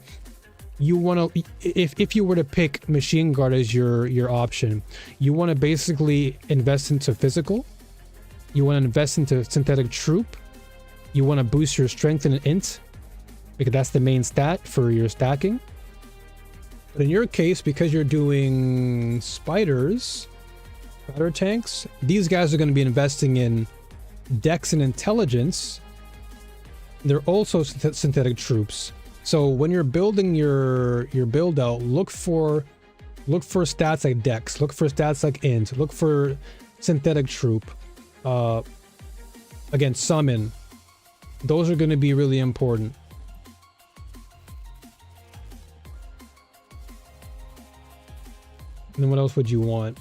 you want to, if you were to pick Machine Guard as your option, you want to basically invest into physical. You want to invest into Synthetic Troop. You want to boost your strength and int, because that's the main stat for your stacking. But in your case, because you're doing spider tanks, these guys are going to be investing in Dex and Intelligence. They're also synthetic troops. So when you're building your build out, look for stats like Dex, look for stats like Int, look for Synthetic Troop. Again, Summon. Those are going to be really important. And then what else would you want?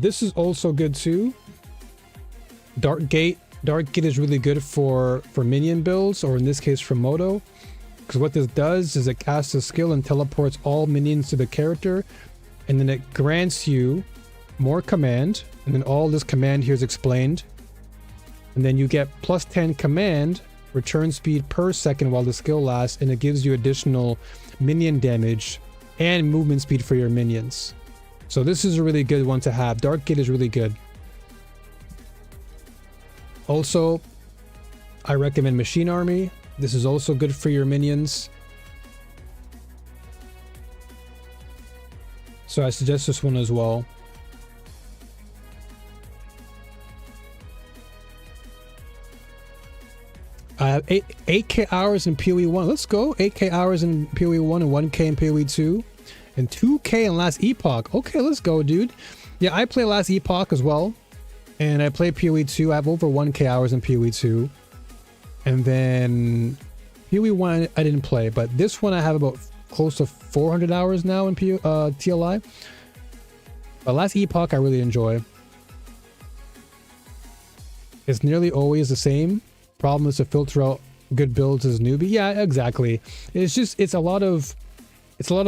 This is also good too. Dark Gate. Dark Gate is really good for minion builds, or in this case for Moto. Because what this does is it casts a skill and teleports all minions to the character. And then it grants you more command. And then all this command here is explained. And then you get plus 10 command, return speed per second while the skill lasts. And it gives you additional minion damage and movement speed for your minions. So this is a really good one to have. Dark Gate is really good. Also, I recommend Machine Army. This is also good for your minions. So I suggest this one as well. I have 8k hours in PoE 1. Let's go. 8k hours in PoE 1 and 1k in PoE 2. And 2k in Last Epoch. Okay, let's go, dude. Yeah, I play Last Epoch as well. And I play PoE 2. I have over 1k hours in PoE 2. And then PoE 1 I didn't play, but this one I have about close to 400 hours now in TLI. But Last Epoch I really enjoy. It's nearly always the same. Problem is to filter out good builds as newbie. Yeah, exactly. It's a lot of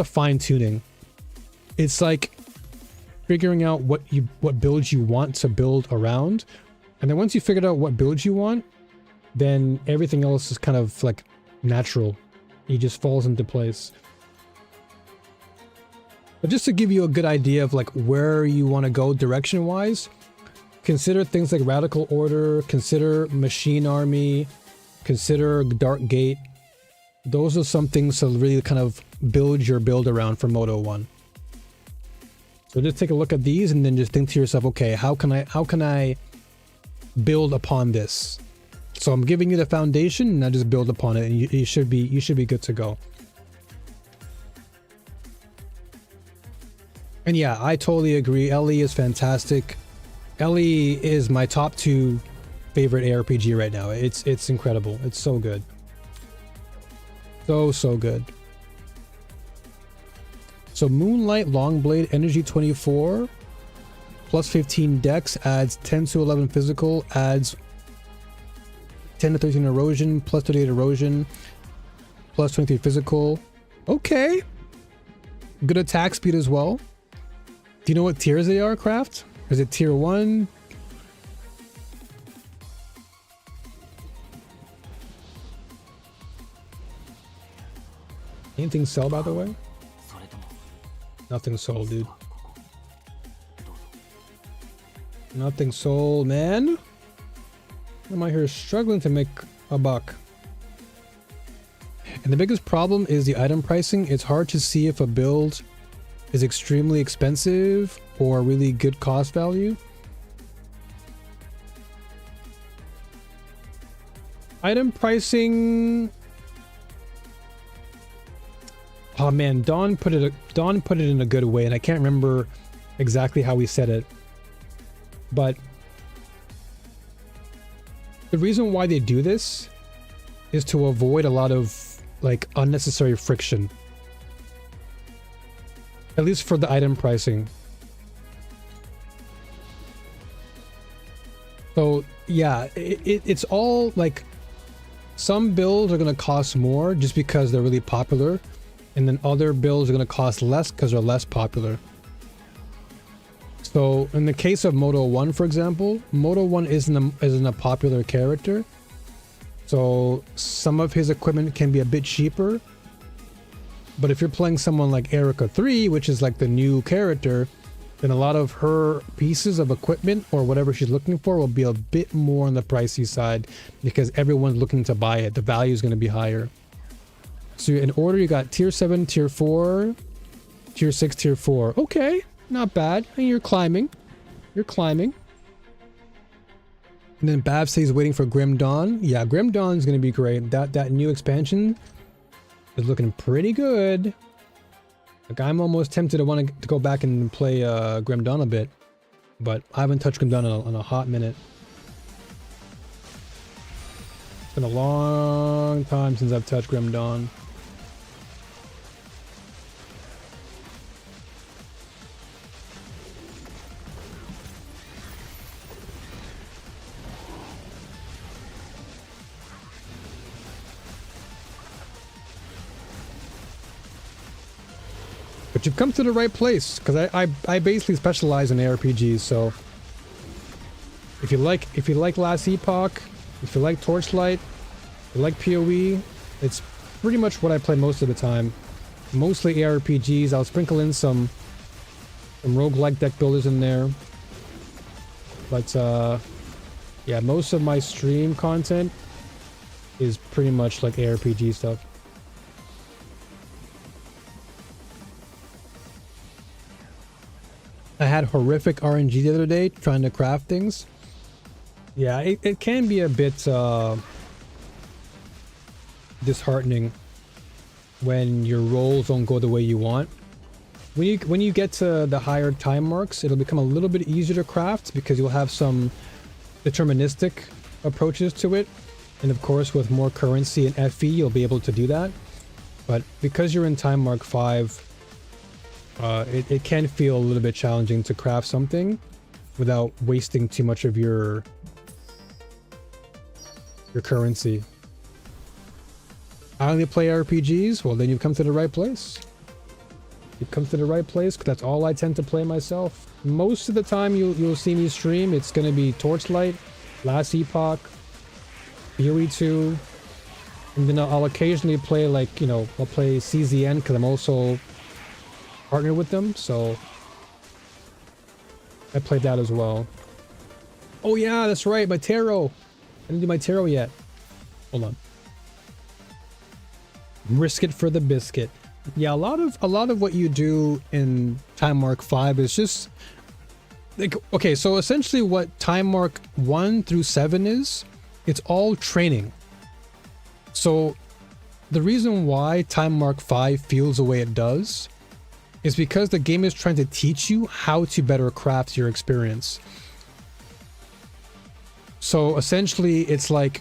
fine tuning. It's like figuring out what builds you want to build around, and then once you figured out what builds you want, then everything else is kind of like natural. It just falls into place. But just to give you a good idea of like where you want to go direction wise, consider things like Radical Order, consider Machine Army, consider Dark Gate. Those are some things to really kind of build your build around for Moto 1. So just take a look at these and then just think to yourself, okay, how can I build upon this? So I'm giving you the foundation, and I just build upon it, and you should be good to go. And yeah, I totally agree. Ellie is fantastic. Ellie is my top 2 favorite ARPG right now. It's incredible. It's so good. So good. So Moonlight Longblade Energy 24 plus 15 Dex adds 10 to 11 physical, adds 10 to 13 erosion plus 38 erosion, Plus 23 physical. Okay. Good attack speed as well. Do you know what tiers they are, Craft? Is it tier 1? Anything sell, by the way? Nothing sold, dude. Nothing sold, man. I'm out here struggling to make a buck. And the biggest problem is the item pricing. It's hard to see if a build is extremely expensive or really good cost value. Item pricing. Oh man, Don put it in a good way, and I can't remember exactly how he said it. But the reason why they do this is to avoid a lot of like unnecessary friction. At least for the item pricing. So yeah, it's all like some builds are going to cost more just because they're really popular. And then other builds are going to cost less because they're less popular. So in the case of Moto 1, for example, Moto 1 isn't a popular character. So some of his equipment can be a bit cheaper. But if you're playing someone like Erica 3, which is like the new character, then a lot of her pieces of equipment or whatever she's looking for will be a bit more on the pricey side because everyone's looking to buy it. The value is going to be higher. So in order, you got tier 7, tier 4, tier 6, tier 4. Okay, not bad. I mean, you're climbing. You're climbing. And then Bav says waiting for Grim Dawn. Yeah, Grim Dawn is going to be great. That new expansion is looking pretty good. Like, I'm almost tempted to want to go back and play Grim Dawn a bit. But I haven't touched Grim Dawn in a hot minute. It's been a long time since I've touched Grim Dawn. But you've come to the right place, because I basically specialize in ARPGs, so if you like Last Epoch, if you like Torchlight, if you like PoE, it's pretty much what I play most of the time. Mostly ARPGs. I'll sprinkle in some roguelike deck builders in there. But yeah, most of my stream content is pretty much like ARPG stuff. I had horrific RNG the other day trying to craft things. Yeah, it can be a bit disheartening when your rolls don't go the way you want. When you get to the higher time marks, it'll become a little bit easier to craft because you'll have some deterministic approaches to it. And of course, with more currency and FE, you'll be able to do that. But because you're in time mark 5, it can feel a little bit challenging to craft something without wasting too much of your currency. I only play RPGs. Well, then you've come to the right place. You've come to the right place, because that's all I tend to play myself. Most of the time you'll see me stream, it's going to be Torchlight, Last Epoch, PoE 2, and then I'll occasionally play, like, you know, I'll play CZN because I'm also partnered with them, so I played that as well. Oh yeah, that's right, my tarot. I didn't do my tarot yet. Hold on. Risk it for the biscuit. Yeah, a lot of what you do in time mark 5 is just like, okay, so essentially what time mark 1 through 7 is, it's all training. So the reason why time mark 5 feels the way it does is because the game is trying to teach you how to better craft your experience. So essentially it's like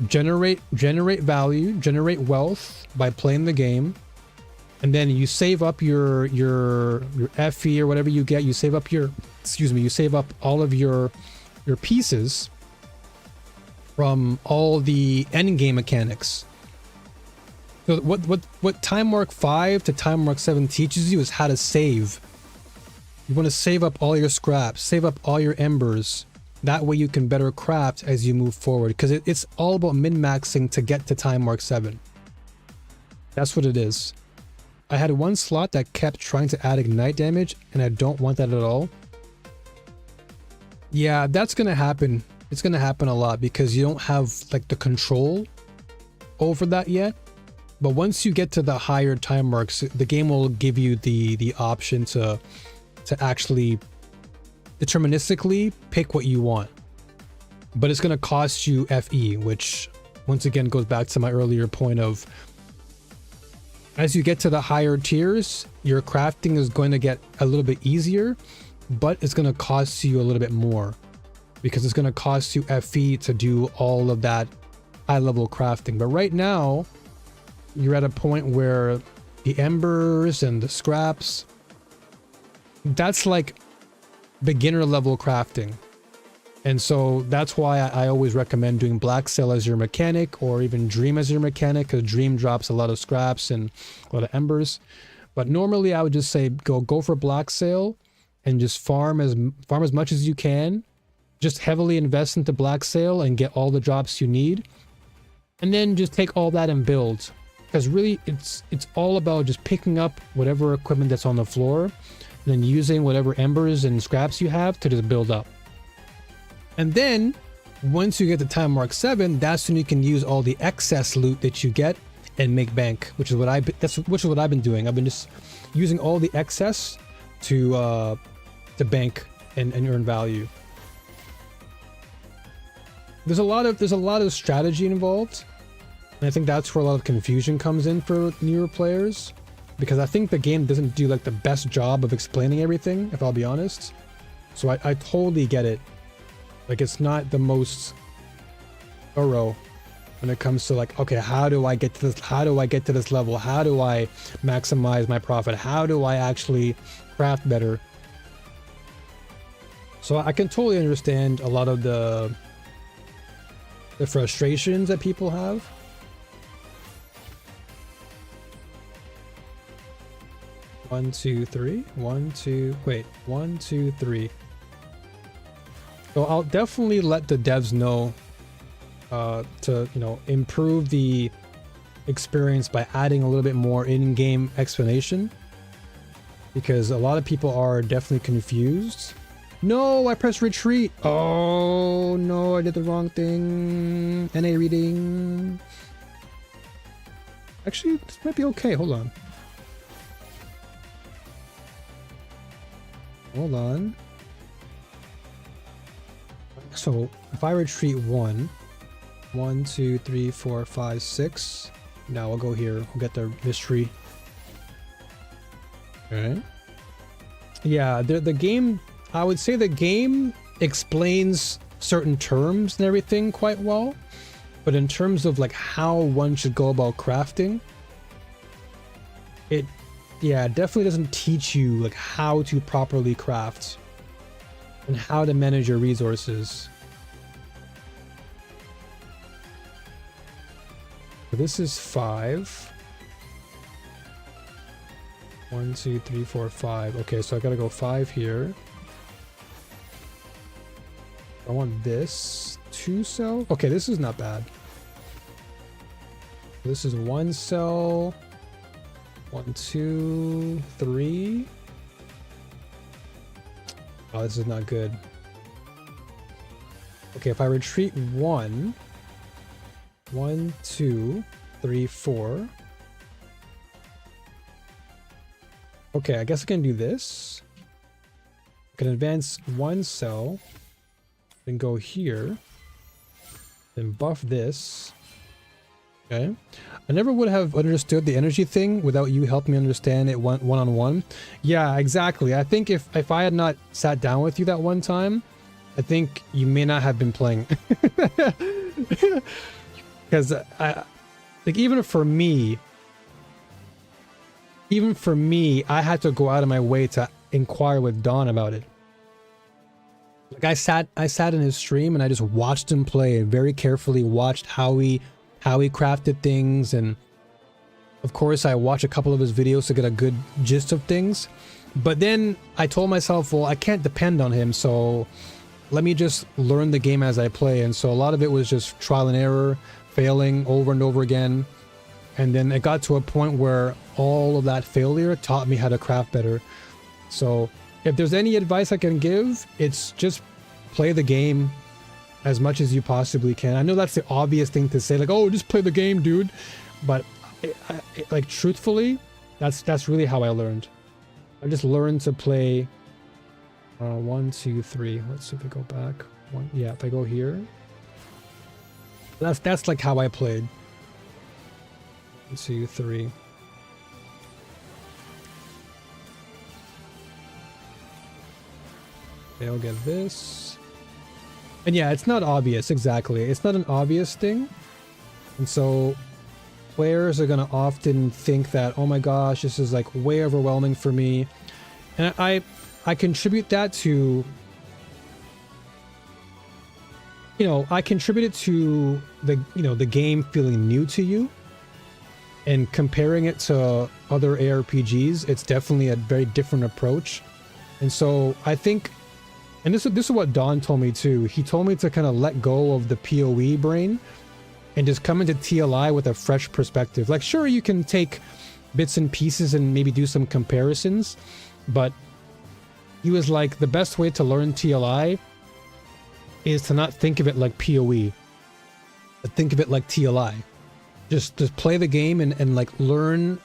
generate value, generate wealth by playing the game, and then you save up your FE or whatever you get. You save up you save up all of your pieces from all the end game mechanics. So what time mark 5 to time mark 7 teaches you is how to save. You want to save up all your scraps, save up all your embers. That way you can better craft as you move forward, because it's all about min-maxing to get to time mark 7. That's what it is. I had one slot that kept trying to add ignite damage, and I don't want that at all. Yeah, that's gonna happen. It's gonna happen a lot because you don't have like the control over that yet. But once you get to the higher time marks, the game will give you the option to actually deterministically pick what you want. But it's gonna cost you FE, which once again goes back to my earlier point of, as you get to the higher tiers, your crafting is going to get a little bit easier, but it's going to cost you a little bit more because it's going to cost you FE to do all of that high level crafting. But right now, you're at a point where the embers and the scraps, that's like beginner level crafting. And so that's why I always recommend doing Black Sail as your mechanic, or even Dream as your mechanic, because Dream drops a lot of scraps and a lot of embers. But normally I would just say go for Black Sail and just farm as much as you can. Just heavily invest into Black Sail and get all the drops you need. And then just take all that and build. Because really it's all about just picking up whatever equipment that's on the floor and then using whatever embers and scraps you have to just build up. And then once you get to time mark 7, that's when you can use all the excess loot that you get and make bank, which is what I've been doing. I've been just using all the excess to bank and earn value. There's a lot of strategy involved, and I think that's where a lot of confusion comes in for newer players, because I think the game doesn't do like the best job of explaining everything, if I'll be honest. So I totally get it. Like, it's not the most thorough when it comes to like, okay, how do I get to this? How do I get to this level? How do I maximize my profit? How do I actually craft better? So I can totally understand a lot of the frustrations that people have. One, two, three. 1, 2. Wait. 1, 2, 3. So I'll definitely let the devs know to, you know, improve the experience by adding a little bit more in-game explanation, because a lot of people are definitely confused. No, I pressed retreat. Oh no, I did the wrong thing. NA reading. Actually, this might be okay. Hold on. Hold on. So if I retreat 1, 2, 3, 4, 5, 6. Now we'll go here. We'll get the mystery. Alright. Yeah, the game, I would say the game explains certain terms and everything quite well. But in terms of like how one should go about crafting, it definitely doesn't teach you like how to properly craft and how to manage your resources. So this is 5. 1, 2, 3, 4, 5. Okay, so I gotta go 5 here. I want this 2 cell. Okay, this is not bad. This is 1 cell. 1, 2, 3. Oh, this is not good. Okay, if I retreat 1, 2, 3, 4. Okay, I guess I can do this. I can advance 1 cell, then go here, then buff this. Okay. I never would have understood the energy thing without you helping me understand it one-on-one. Yeah, exactly. I think if I had not sat down with you that one time, I think you may not have been playing. Because like even for me, I had to go out of my way to inquire with Don about it. Like I sat in his stream and I just watched him play, very carefully watched how he crafted things, and Of course, I watch a couple of his videos to get a good gist of things. But then I told myself, well, I can't depend on him, so let me just learn the game as I play. And so a lot of it was just trial and error, failing over and over again. And then it got to a point where all of that failure taught me how to craft better. So if there's any advice I can give, it's just play the game as much as you possibly can. I know that's the obvious thing to say, like, oh, just play the game, dude. But like, truthfully, that's really how I learned. I just learned to play 1, 2, 3. Let's see if I go back. Yeah, if I go here, that's like how I played. 1, 2, 3. Okay, I'll get this. And yeah, it's not obvious, exactly. It's not an obvious thing. And so players are going to often think that, oh my gosh, this is like way overwhelming for me. And I contribute that to, you know, I contribute it to the, you know, the game feeling new to you. And comparing it to other ARPGs, it's definitely a very different approach. And so I think, and this is what Don told me too. He told me to kind of let go of the PoE brain and just come into TLI with a fresh perspective. Like, sure, you can take bits and pieces and maybe do some comparisons, but he was like, the best way to learn TLI is to not think of it like PoE, but think of it like TLI. Just play the game and like learn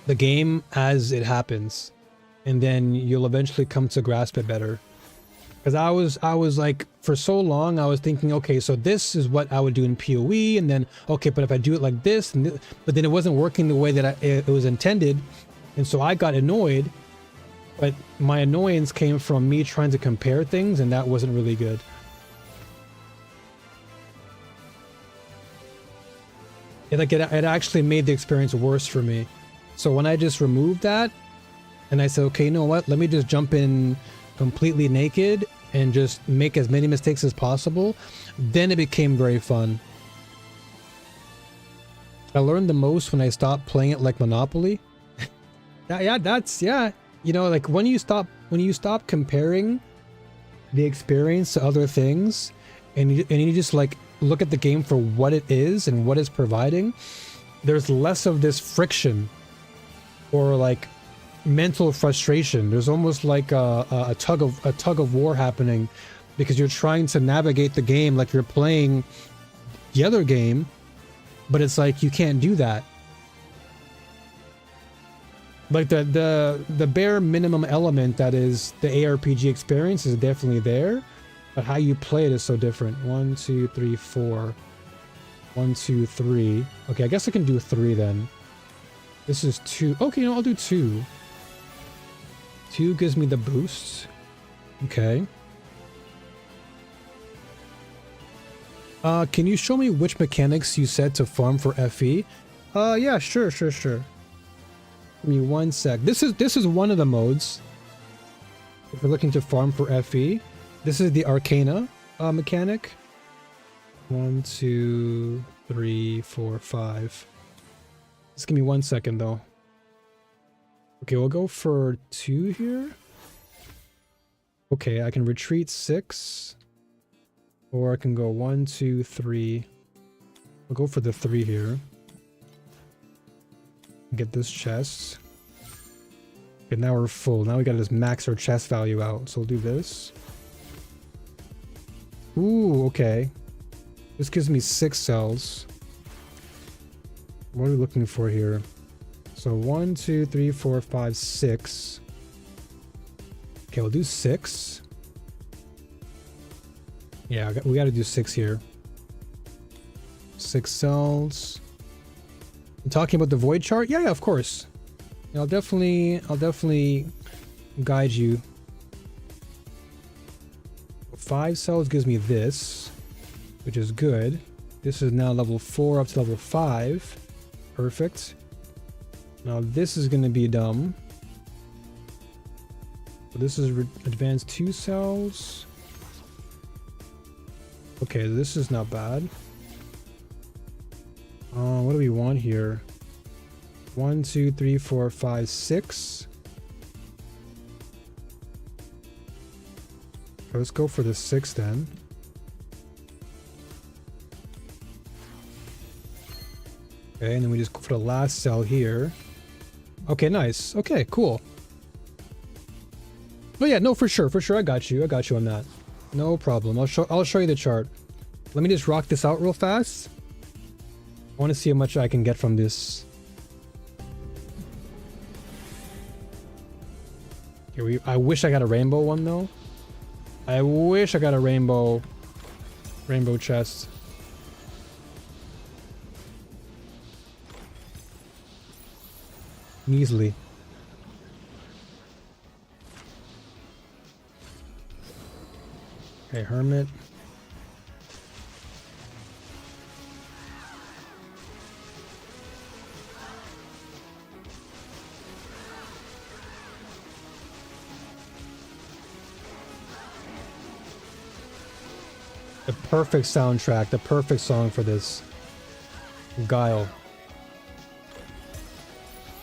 the game as it happens, and then you'll eventually come to grasp it better. Because I was like, for so long I was thinking, okay, so this is what I would do in PoE, and then okay, but if I do it like this, but then it wasn't working the way that it was intended, and so I got annoyed. But my annoyance came from me trying to compare things, and that wasn't really good. It actually made the experience worse for me. So when I just removed that, and I said, okay, you know what? Let me just jump in completely naked and just make as many mistakes as possible. Then it became very fun. I learned the most when I stopped playing it like Monopoly. Yeah. You know, like when you stop comparing the experience to other things, and you just like look at the game for what it is and what it's providing, there's less of this friction or like mental frustration. There's almost like a tug of war happening, because you're trying to navigate the game like you're playing the other game, but it's like you can't do that. Like the bare minimum element that is the ARPG experience is definitely there, but how you play it is so different. 1, 2, 3, 4. 1, 2, 3. Okay, I guess I can do 3 then. This is 2. Okay, no, I'll do 2. 2 gives me the boost. Okay. Can you show me which mechanics you said to farm for FE? Yeah, sure. Give me 1 sec. This is one of the modes. If you're looking to farm for FE, this is the Arcana mechanic. 1, 2, 3, 4, 5. Just give me 1 second though. Okay, we'll go for 2 here. Okay, I can retreat 6. Or I can go 1, 2, 3. We'll go for the 3 here. Get this chest. Okay, now we're full. Now we gotta just max our chest value out. So we'll do this. Ooh, okay. This gives me 6 cells. What are we looking for here? So 1, 2, 3, 4, 5, 6. Okay, we'll do 6. Yeah, we got to do 6 here. 6 cells. I'm talking about the void chart? Yeah, of course. I'll definitely guide you. 5 cells gives me this, which is good. This is now level 4 up to level 5. Perfect. Now this is going to be dumb. So this is advanced 2 cells. Okay, this is not bad. What do we want here? 1, 2, 3, 4, 5, 6. Let's go for the 6 then. Okay, and then we just go for the last cell here. Okay, nice. Okay, cool. Oh yeah, no, for sure, I got you on that. No problem. I'll show you the chart. Let me just rock this out real fast. I want to see how much I can get from this. Here I wish I got a rainbow one though. I wish I got a rainbow chest. Easily. Okay, hermit. The perfect soundtrack, the perfect song for this. Guile.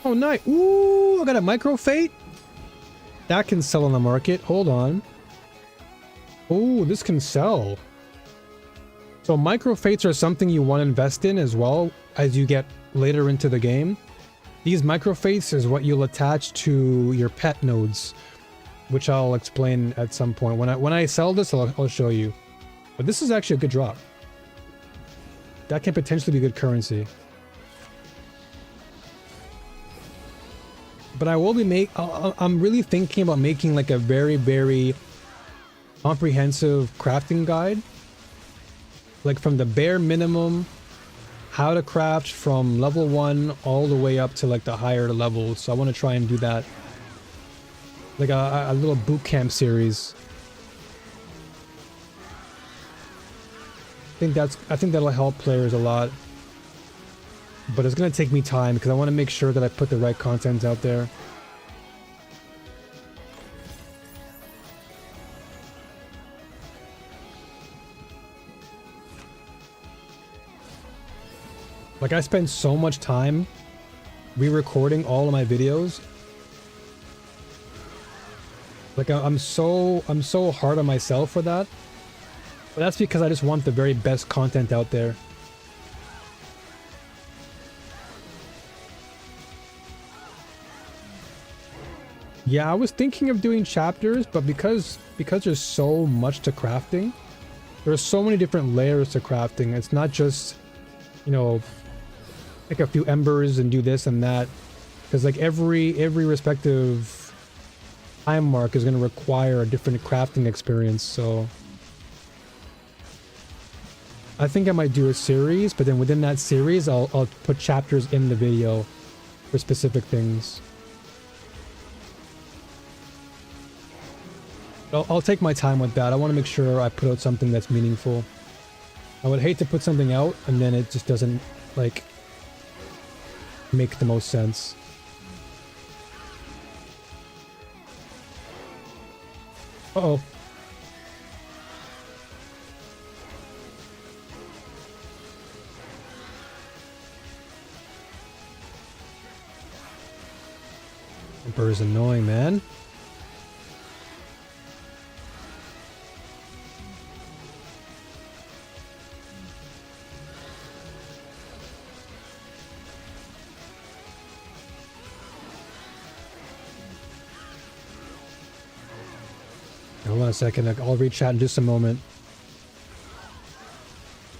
Oh, nice. Ooh, I got a micro fate. That can sell on the market. Hold on. Oh, this can sell. So micro fates are something you want to invest in as well as you get later into the game. These micro fates is what you'll attach to your pet nodes, which I'll explain at some point. When I sell this, I'll show you. But this is actually a good drop. That can potentially be good currency. But I will be I'm really thinking about making like a very, very comprehensive crafting guide. Like from the bare minimum, how to craft from level 1 all the way up to like the higher levels. So I want to try and do that. Like a little boot camp series. I think that'll help players a lot. But it's gonna take me time because I want to make sure that I put the right content out there. Like I spend so much time re-recording all of my videos. Like I'm so hard on myself for that. But that's because I just want the very best content out there. Yeah, I was thinking of doing chapters, but because there's so much to crafting, there's so many different layers to crafting. It's not just, you know, pick a few embers and do this and that, because like every respective time mark is going to require a different crafting experience. So I think I might do a series, but then within that series, I'll put chapters in the video for specific things. I'll take my time with that. I want to make sure I put out something that's meaningful. I would hate to put something out and then it just doesn't, like, make the most sense. Uh-oh. Emperor is annoying, man. Hold on a second, I'll read chat in just a moment.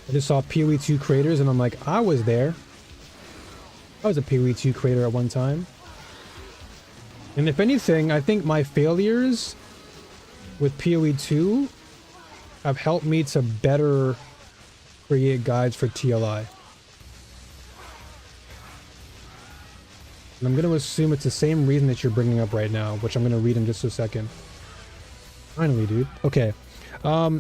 I just saw PoE 2 creators and I'm like, I was there. I was a PoE 2 creator at one time. And if anything, I think my failures with PoE 2 have helped me to better create guides for TLI. And I'm going to assume it's the same reason that you're bringing up right now, which I'm going to read in just a second. Finally, dude. Okay.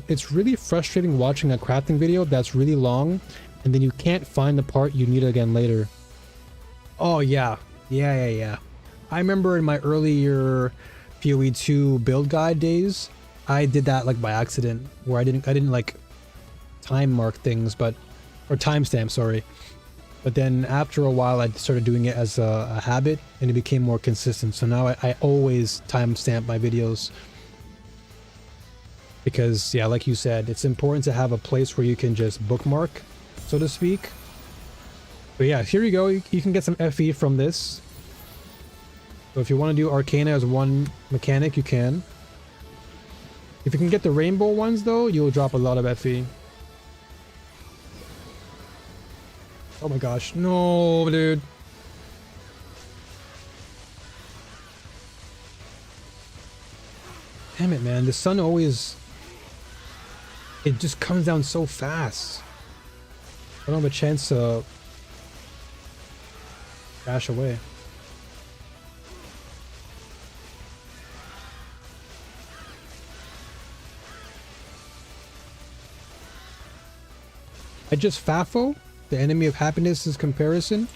It's really frustrating watching a crafting video that's really long and then you can't find the part you need again later. Oh, yeah. Yeah. I remember in my earlier PoE 2 build guide days, I did that like by accident, where I didn't like time mark things, or timestamp, sorry. But then after a while, I started doing it as a habit, and it became more consistent. So now I always timestamp my videos. Because, yeah, like you said, it's important to have a place where you can just bookmark, so to speak. But yeah, here you go. You can get some FE from this. So if you want to do Arcana as one mechanic, you can. If you can get the rainbow ones, though, you'll drop a lot of FE. Oh my gosh. No, dude. Damn it, man. The sun always... It just comes down so fast. I don't have a chance to... dash away. I just FAFO? The enemy of happiness is comparison.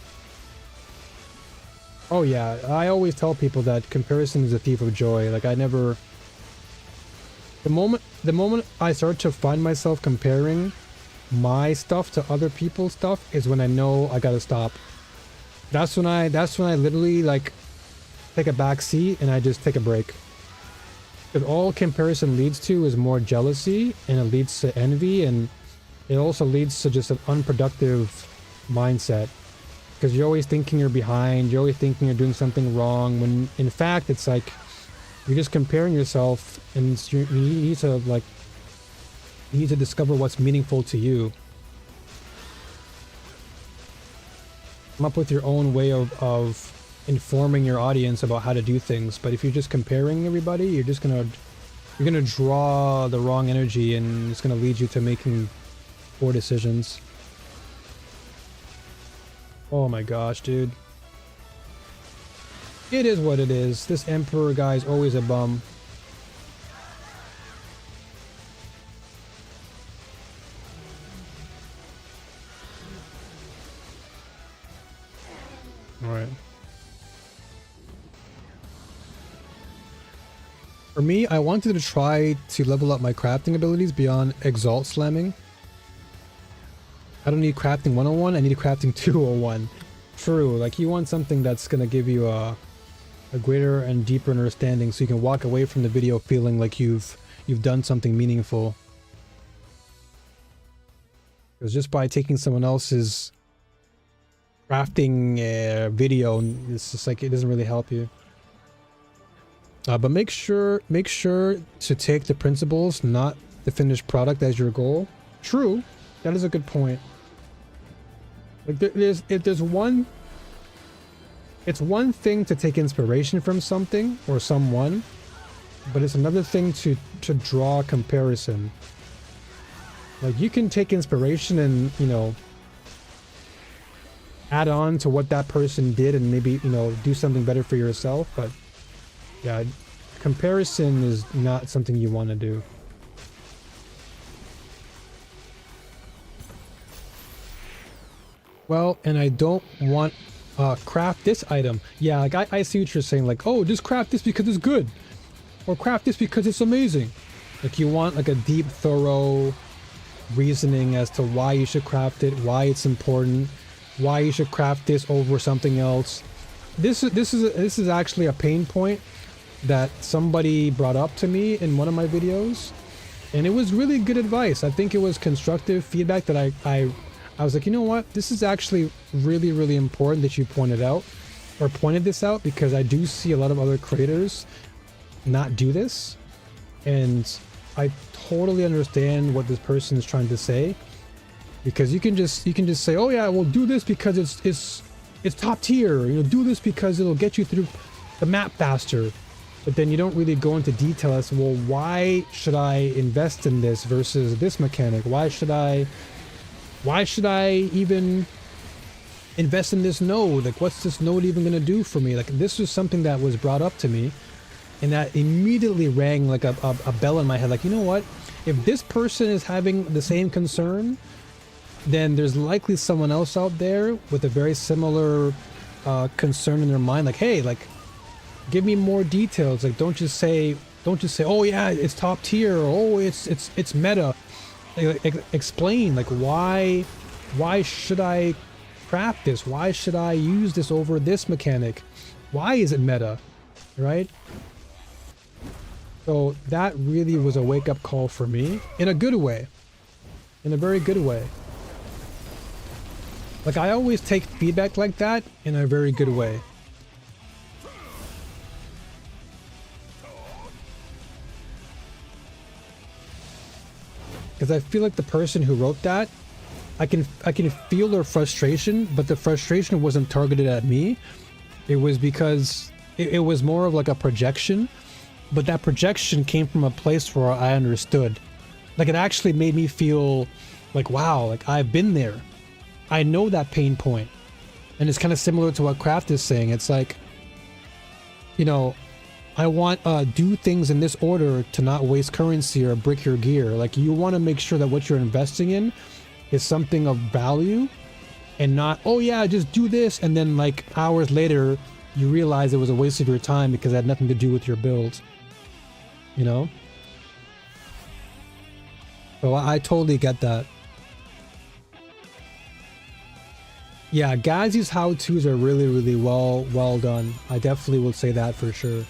Oh yeah, I always tell people that comparison is a thief of joy. Like I never... The moment I start to find myself comparing my stuff to other people's stuff is when I know I gotta stop. That's when I literally like take a back seat and I just take a break. Because all comparison leads to is more jealousy, and it leads to envy, and it also leads to just an unproductive mindset. Because you're always thinking you're behind, you're always thinking you're doing something wrong, when in fact it's like you're just comparing yourself, and you need to discover what's meaningful to you. Come up with your own way of informing your audience about how to do things. But if you're just comparing everybody, you're gonna draw the wrong energy, and it's gonna lead you to making poor decisions. Oh my gosh, dude. It is what it is. This Emperor guy is always a bum. Alright. For me, I wanted to try to level up my crafting abilities beyond Exalt Slamming. I don't need crafting 101, I need crafting 201. True, like you want something that's gonna give you a greater and deeper understanding, so you can walk away from the video feeling like you've done something meaningful. Because just by taking someone else's crafting video, it's just like it doesn't really help you. But make sure to take the principles, not the finished product, as your goal. True, that is a good point. Like it's one thing to take inspiration from something or someone, but it's another thing to draw comparison. Like you can take inspiration and, you know, add on to what that person did and maybe, you know, do something better for yourself, but yeah, comparison is not something you want to do. Well, and I don't want craft this item. Yeah, like I see what you're saying, like, oh, just craft this because it's good, or craft this because it's amazing. Like you want like a deep, thorough reasoning as to why you should craft it, why it's important, why you should craft this over something else. This is actually a pain point that somebody brought up to me in one of my videos, and it was really good advice. I think it was constructive feedback that I was like, you know what, this is actually really, really important that you pointed this out, because I do see a lot of other creators not do this, and I totally understand what this person is trying to say, because you can just say, oh yeah, well, do this because it's top tier, you know, do this because it'll get you through the map faster. But then you don't really go into detail as to, well, why should I invest in this versus this mechanic? Why should I even invest in this node? Like, what's this node even going to do for me? Like, this was something that was brought up to me, and that immediately rang like a bell in my head. Like, you know what? If this person is having the same concern, then there's likely someone else out there with a very similar concern in their mind. Like, hey, like, give me more details. Like, don't just say, oh yeah, it's top tier, or oh, it's meta. Like, explain, like, why should I craft this? Why should I use this over this mechanic? Why is it meta, right? So that really was a wake-up call for me, in a good way, in a very good way. Like, I always take feedback like that in a very good way. Because I feel like the person who wrote that, I can feel their frustration, but the frustration wasn't targeted at me. It was because it was more of like a projection, but that projection came from a place where I understood. Like, it actually made me feel like, wow, like I've been there. I know that pain point. And it's kind of similar to what Craft is saying. It's like, you know, I want do things in this order to not waste currency or brick your gear. Like, you want to make sure that what you're investing in is something of value, and not, oh yeah, just do this, and then like hours later you realize it was a waste of your time because it had nothing to do with your build, you know? So I totally get that. Yeah, Gazi's how-tos are really well done. I definitely will say that for sure.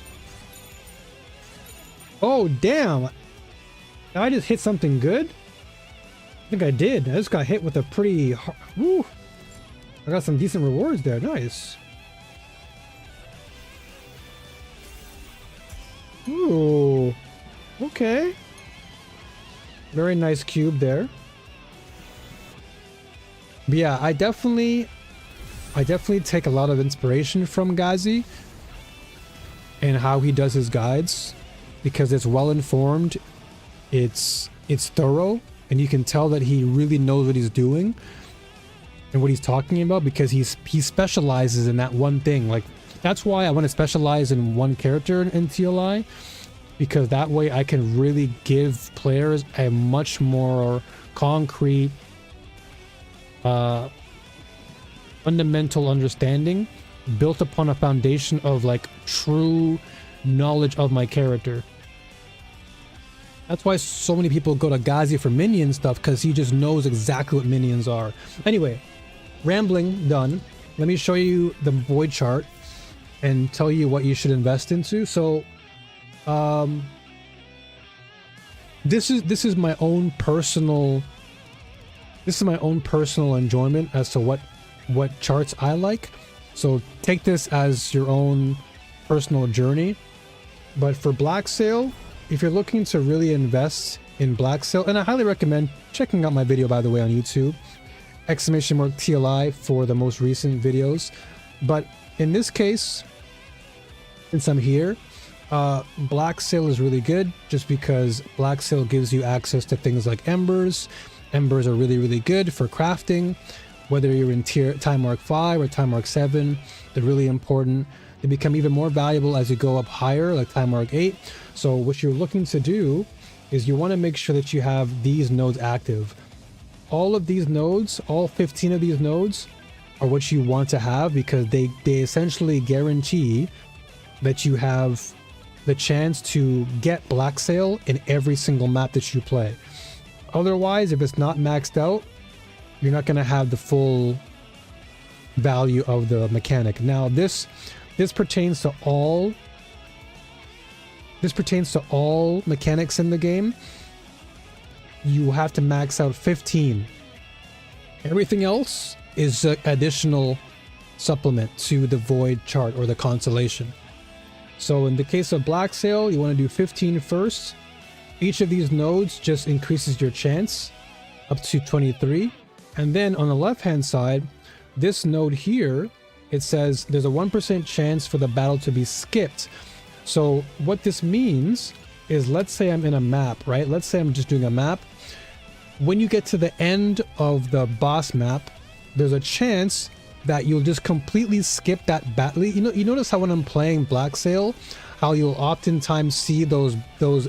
Oh damn, I just hit something good. I think I did. I just got hit with a pretty woo. I got some decent rewards there. Nice. Ooh, okay, very nice cube there. But yeah, I definitely take a lot of inspiration from Gazi and how he does his guides, because it's well informed, it's thorough, and you can tell that he really knows what he's doing and what he's talking about, because he specializes in that one thing. Like, that's why I want to specialize in one character in TLI, because that way I can really give players a much more concrete fundamental understanding built upon a foundation of like true knowledge of my character. That's why so many people go to Gazi for minion stuff, because he just knows exactly what minions are. Anyway, rambling done. Let me show you the void chart and tell you what you should invest into. So this is my own personal enjoyment as to what charts I like. So take this as your own personal journey. But for Black Sail, if you're looking to really invest in Black Sail, and I highly recommend checking out my video, by the way, on YouTube, !TLI, for the most recent videos. But in this case, since I'm here, Black Sail is really good, just because Black Sail gives you access to things like embers. Embers are really good for crafting, whether you're in Time Mark 5 or Time Mark 7. They're really important. They become even more valuable as you go up higher, like Time Mark 8. So what you're looking to do is you want to make sure that you have these nodes active. All of these nodes, all 15 of these nodes, are what you want to have, because they essentially guarantee that you have the chance to get Black Sail in every single map that you play. Otherwise, if it's not maxed out, you're not going to have the full value of the mechanic. Now, this pertains to all mechanics in the game. You have to max out 15. Everything else is an additional supplement to the void chart or the constellation. So in the case of Black Sail, you want to do 15 first. Each of these nodes just increases your chance up to 23. And then on the left hand side, this node here, it says there's a 1% chance for the battle to be skipped. So what this means is, let's say I'm in a map, right? Let's say I'm just doing a map. When you get to the end of the boss map, there's a chance that you'll just completely skip that battle. You notice how when I'm playing Black Sail, how you'll oftentimes see those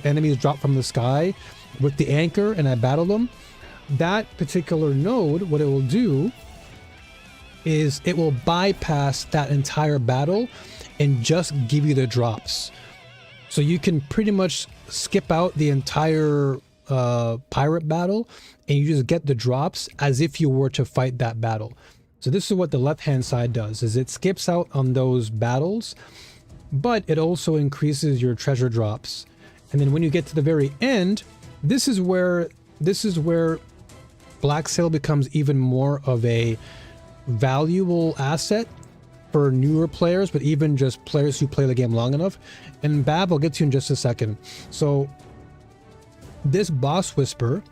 enemies drop from the sky with the anchor and I battle them? That particular node, what it will do is it will bypass that entire battle and just give you the drops. So you can pretty much skip out the entire pirate battle and you just get the drops as if you were to fight that battle. So this is what the left-hand side does, is it skips out on those battles, but it also increases your treasure drops. And then when you get to the very end, this is where Black Sail becomes even more of a valuable asset for newer players, but even just players who play the game long enough. And Bab, I'll get to you in just a second. So this Boss Whisper,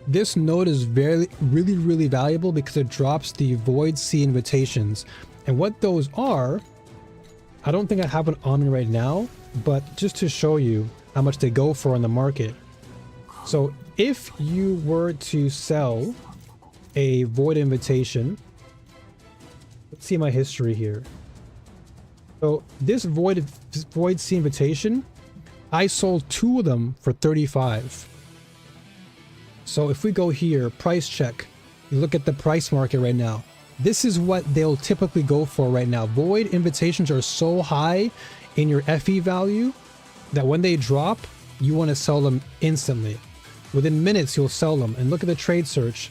this node is really valuable because it drops the Void Sea invitations. And what those are, I don't think I have it on me right now, but just to show you how much they go for on the market. So if you were to sell a Void invitation, let's see my history here. So this Void Sea invitation, I sold 2 of them for 35. So if we go here, price check, you look at the price market right now. This is what they'll typically go for right now. Void invitations are so high in your FE value that when they drop, you want to sell them instantly. Within minutes, you'll sell them. And look at the trade search.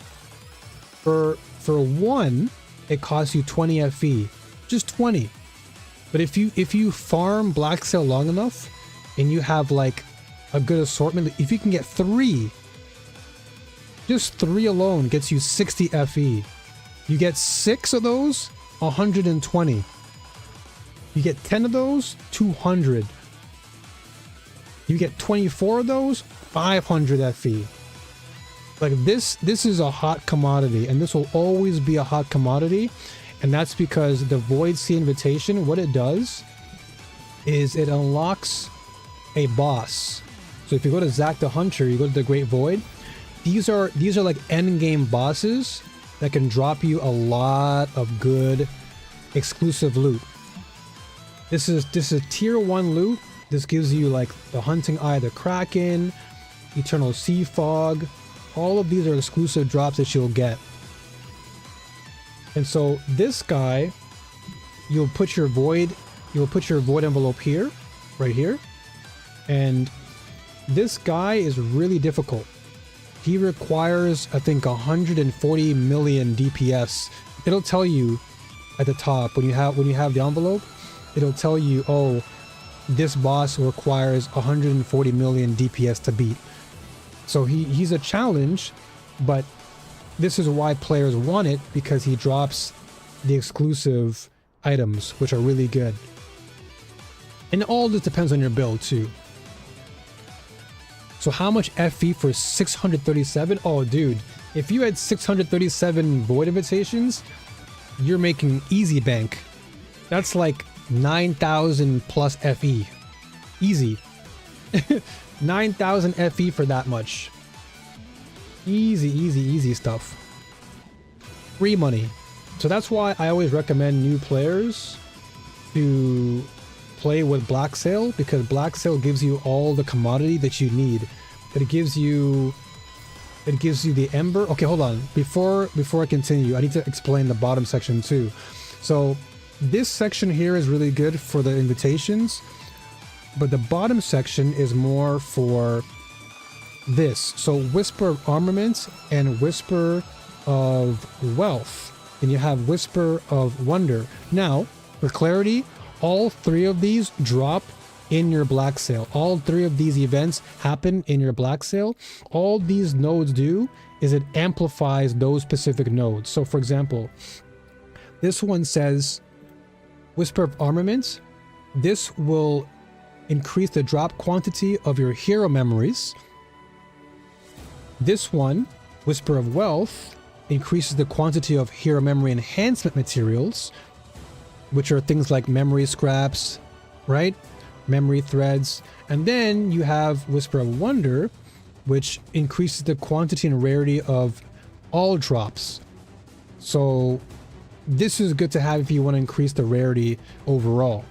For 1, it costs you 20 FE, just 20. But if you farm Black Sail long enough and you have like a good assortment, if you can get 3, just 3 alone gets you 60 FE. You get 6 of those, 120. You get 10 of those, 200. You get 24 of those, 500 FE. Like this is a hot commodity, and this will always be a hot commodity. And that's because the Void Sea invitation, what it does is it unlocks a boss. So if you go to Zack the Hunter, you go to the Great Void, these are like end game bosses that can drop you a lot of good exclusive loot. This is tier 1 loot. This gives you like the Hunting Eye of the Kraken, Eternal Sea Fog. All of these are exclusive drops that you'll get. And so this guy, you'll put your void envelope here, right here. And this guy is really difficult. He requires, I think, 140 million DPS. It'll tell you at the top when you have the envelope, it'll tell you, oh, this boss requires 140 million DPS to beat. So he's a challenge, but this is why players want it, because he drops the exclusive items, which are really good. And all this depends on your build too. So how much FE for 637? Oh, dude, if you had 637 Void invitations, you're making easy bank. That's like 9,000 plus FE. Easy. 9,000 FE for that much. Easy stuff. Free money. So that's why I always recommend new players to play with Black Sail, because Black Sail gives you all the commodity that you need. It gives you the Ember. Okay, hold on. Before I continue, I need to explain the bottom section too. So this section here is really good for the invitations, but the bottom section is more for this. So Whisper of Armaments and Whisper of Wealth. And you have Whisper of Wonder. Now, for clarity, all 3 of these drop in your Black Sail. All 3 of these events happen in your Black Sail. All these nodes do is it amplifies those specific nodes. So for example, this one says Whisper of Armaments. This will increase the drop quantity of your hero memories. This one, Whisper of Wealth, increases the quantity of hero memory enhancement materials, which are things like memory scraps, right? Memory threads. And then you have Whisper of Wonder, which increases the quantity and rarity of all drops. So this is good to have if you want to increase the rarity overall.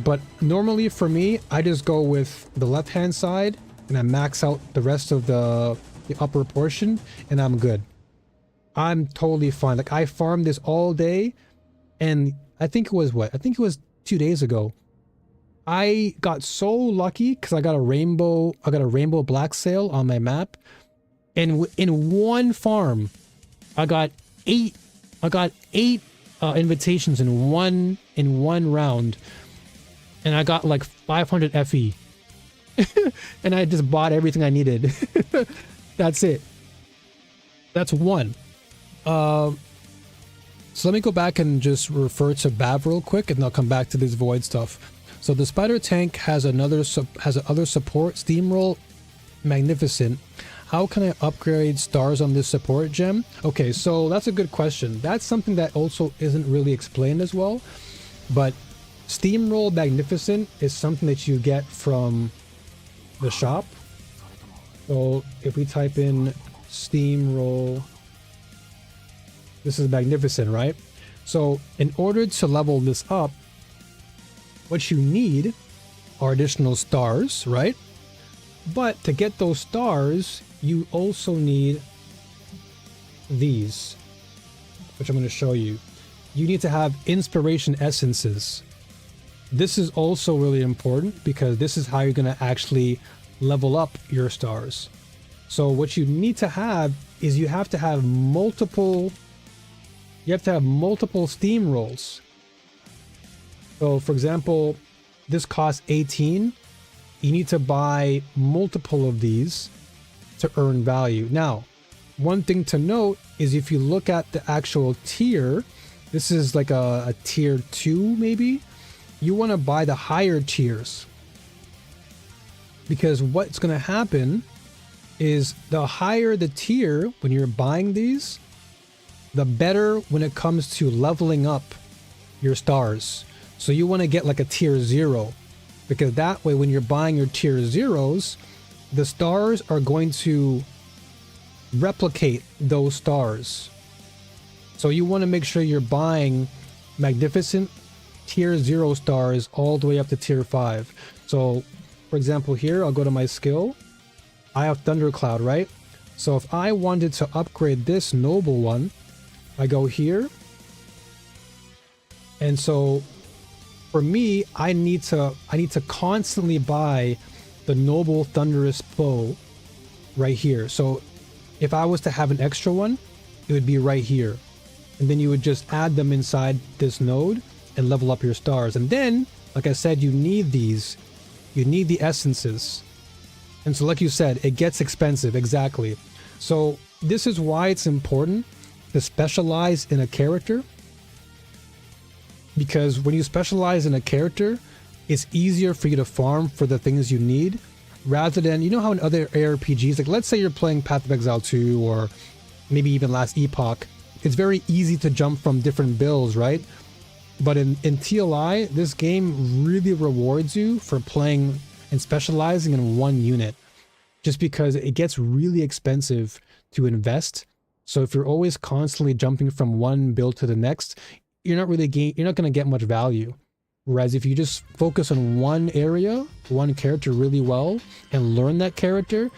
But normally for me, I just go with the left-hand side and I max out the rest of the upper portion and I'm good. I'm totally fine. Like I farmed this all day, and I think it was 2 days ago. I got so lucky because I got a rainbow Black Sail on my map, and in one farm I got 8 I got 8 invitations in one round, and I got like 500 FE. And I just bought everything I needed. That's it. That's one. So let me go back and just refer to Bav real quick, and I'll come back to this void stuff. So the spider tank has another other support. Steamroll, magnificent. How can I upgrade stars on this support gem? Okay, so that's a good question. That's something that also isn't really explained as well. But Steamroll Magnificent is something that you get from the shop. So if we type in Steamroll, this is Magnificent, right? So in order to level this up, what you need are additional stars, right? But to get those stars, you also need these, which I'm going to show you. You need to have inspiration essences. This is also really important because this is how you're going to actually level up your stars. So what you need to have is you have to have multiple steam rolls. So for example, this costs 18. You need to buy multiple of these to earn value. Now, one thing to note is if you look at the actual tier, this is like a tier 2 maybe. You want to buy the higher tiers, because what's going to happen is the higher the tier when you're buying these, the better when it comes to leveling up your stars. So you want to get like a tier 0, because that way when you're buying your tier 0s, the stars are going to replicate those stars. So you want to make sure you're buying magnificent tier 0 stars all the way up to tier 5. So for example here, I'll go to my skill. I have Thundercloud, right? So if I wanted to upgrade this noble one, I go here. And so for me, I need to constantly buy the noble thunderous bow right here. So if I was to have an extra one, it would be right here. And then you would just add them inside this node and level up your stars. And then, like I said, you need these. You need the essences. And so like you said, it gets expensive. Exactly. So this is why it's important to specialize in a character. Because when you specialize in a character, it's easier for you to farm for the things you need, rather than, you know how in other ARPGs, like let's say you're playing Path of Exile 2 or maybe even Last Epoch, it's very easy to jump from different builds, right? But in TLI, this game really rewards you for playing and specializing in one unit, just because it gets really expensive to invest. So if you're always constantly jumping from one build to the next, you're not going to get much value. Whereas if you just focus on one area, one character really well, and learn that character,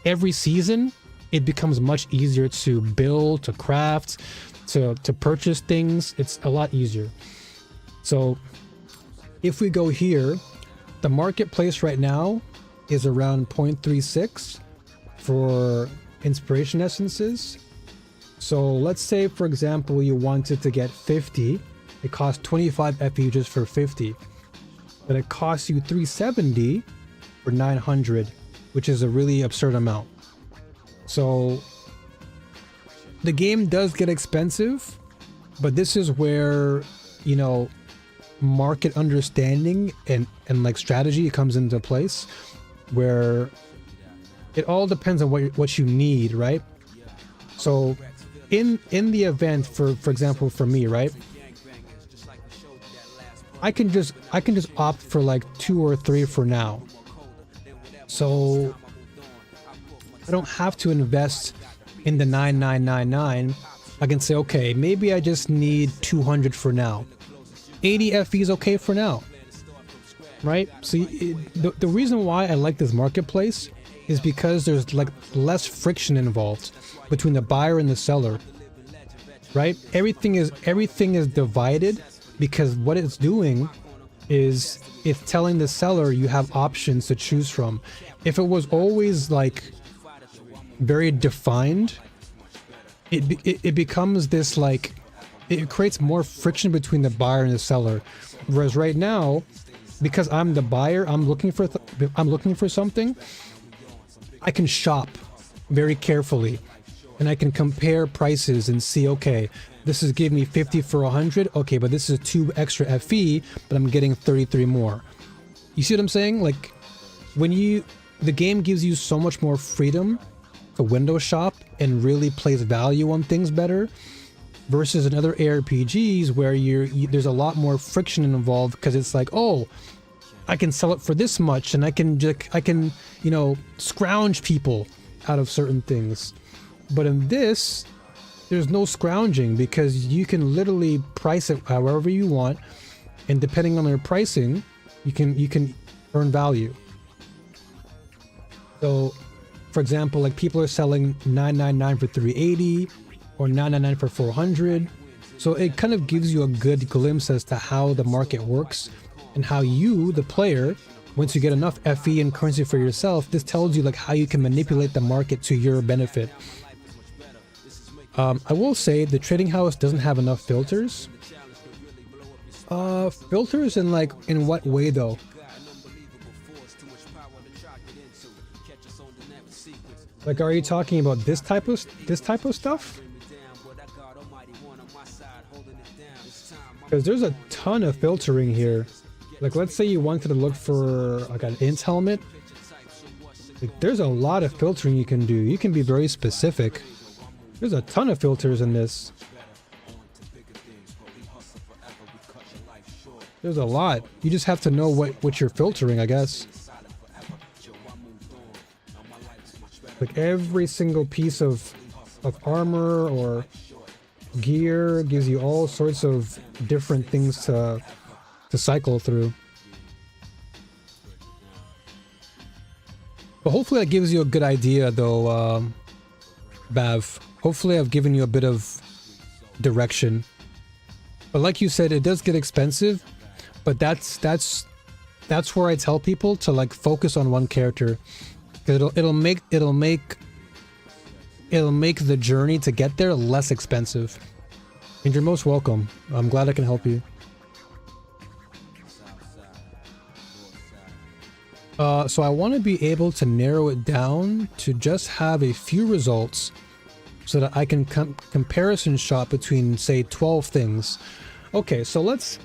every season it becomes much easier to build, to craft, to purchase things. It's a lot easier. So if we go here, the marketplace right now is around 0.36 for inspiration essences. So let's say, for example, you wanted to get 50. It costs 25 FE just for 50. But it costs you 370 for 900, which is a really absurd amount. So the game does get expensive, but this is where, you know, market understanding and like strategy comes into place, where it all depends on what you need, right? So in the event, for example, for me, right, I can just opt for like 2 or 3 for now. So I don't have to invest in the 9999. I can say, okay, maybe I just need 200 for now. 80 FE is okay for now, right? So the reason why I like this marketplace is because there's like less friction involved between the buyer and the seller, right? Everything is divided, because what it's doing is it's telling the seller you have options to choose from. If it was always like very defined, it becomes this like it creates more friction between the buyer and the seller. Whereas right now, because I'm the buyer, I'm looking for something, I can shop very carefully and I can compare prices and see, okay, this is giving me 50 for 100. Okay, but this is 2 extra FE, but I'm getting 33 more. You see what I'm saying? Like, when the game gives you so much more freedom to window shop and really place value on things better, versus in other ARPGs where there's a lot more friction involved, because it's like, oh, I can sell it for this much, and I can you know, scrounge people out of certain things. But in this, there's no scrounging, because you can literally price it however you want, and depending on their pricing, you can earn value. So, for example, like people are selling $999 for 380 or $999 for 400. So it kind of gives you a good glimpse as to how the market works, and how you, the player, once you get enough FE and currency for yourself, this tells you like how you can manipulate the market to your benefit. I will say the trading house doesn't have enough filters. Filters in what way though? Like, are you talking about this type of stuff? Because there's a ton of filtering here. Like, let's say you wanted to look for like an int helmet. Like, there's a lot of filtering you can do. You can be very specific. There's a ton of filters in this. There's a lot. You just have to know what you're filtering, I guess. Like, every single piece of armor or gear gives you all sorts of different things to cycle through. But hopefully that gives you a good idea though, Bav. Hopefully I've given you a bit of direction. But like you said, it does get expensive, but that's where I tell people to like focus on one character. It'll make the journey to get there less expensive. And you're most welcome. I'm glad I can help you. So I want to be able to narrow it down to just have a few results so that I can comparison shop between, say, 12 things. Okay, so let's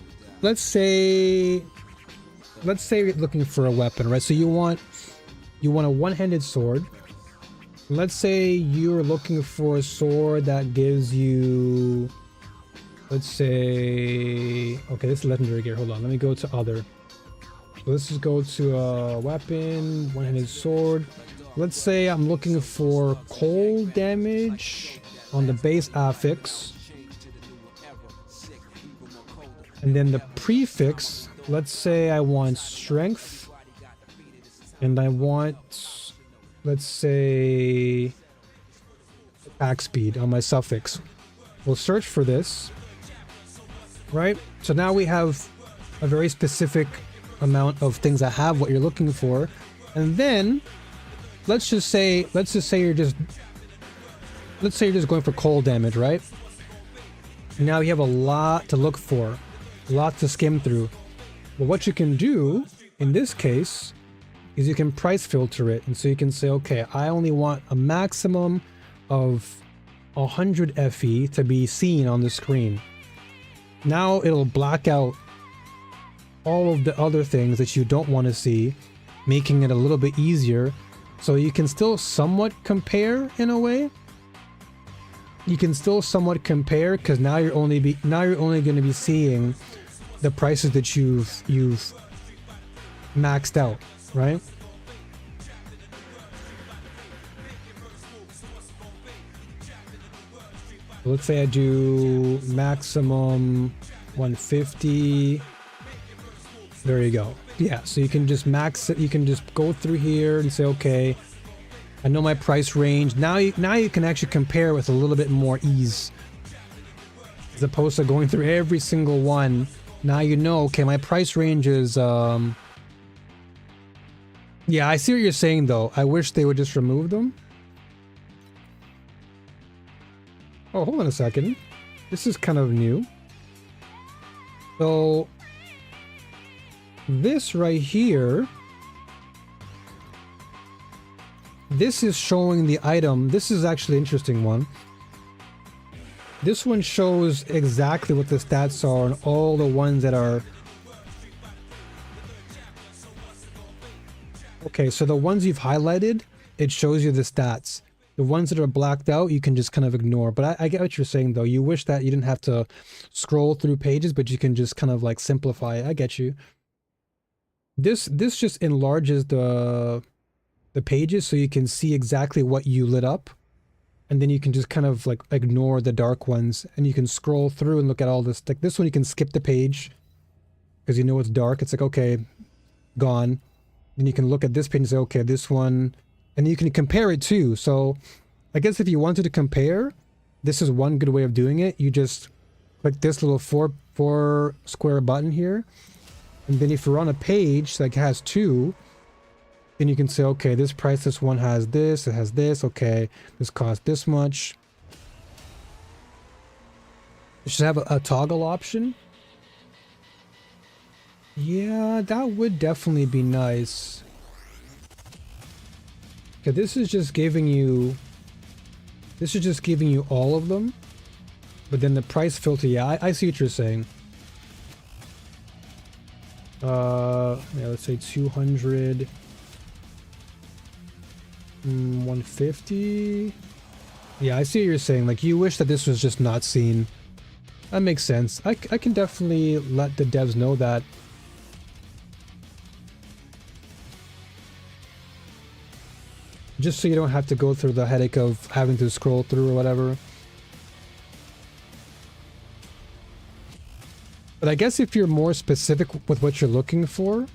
say you're looking for a weapon, right? So you want a one-handed sword. Let's say you're looking for a sword that gives you, let's say, okay, this is legendary gear. Hold on, let me go to other. So let's just go to a weapon, one-handed sword. Let's say I'm looking for cold damage on the base affix. And then the prefix, let's say I want strength. And I want, let's say, attack speed on my suffix. We'll search for this, right? So now we have a very specific amount of things that have what you're looking for. And then let's just say you're just going for cold damage, right? Now you have a lot to look for, a lot to skim through. But what you can do in this case is you can price filter it. And so you can say, okay, I only want a maximum of 100 FE to be seen on the screen. Now it'll black out all of the other things that you don't want to see, making it a little bit easier. So you can still somewhat compare in a way. You can still somewhat compare because now you're only going to be seeing the prices that you've maxed out, right? Let's say I do maximum 150. There you go. Yeah, so you can just max it. You can just go through here and say, okay, I know my price range. Now you can actually compare with a little bit more ease, as opposed to going through every single one. Now you know, okay, my price range is yeah, I see what you're saying though. I wish they would just remove them. Oh, hold on a second. This is kind of new. So this right here, this is showing the item. This is actually an interesting one. This one shows exactly what the stats are on all the ones that are... Okay, so the ones you've highlighted, it shows you the stats. The ones that are blacked out, you can just kind of ignore. But I get what you're saying, though. You wish that you didn't have to scroll through pages, but you can just kind of like simplify it. I get you. This just enlarges the pages so you can see exactly what you lit up. And then you can just kind of like ignore the dark ones, and you can scroll through and look at all this. Like this one, you can skip the page because you know it's dark. It's like, okay, gone. Then you can look at this page and say, okay, this one, and you can compare it too. So I guess if you wanted to compare, this is one good way of doing it. You just click this little four square button here. And then if you're on a page like it has two, then you can say, okay, this price, this one has this, it has this, okay, this costs this much. You should have a toggle option. Yeah, that would definitely be nice. Okay, this is just giving you all of them. But then the price filter, yeah, I see what you're saying. Yeah, let's say 200. 150. Yeah, I see what you're saying. Like, you wish that this was just not seen. That makes sense. I can definitely let the devs know that. Just so you don't have to go through the headache of having to scroll through or whatever. But I guess if you're more specific with what you're looking for,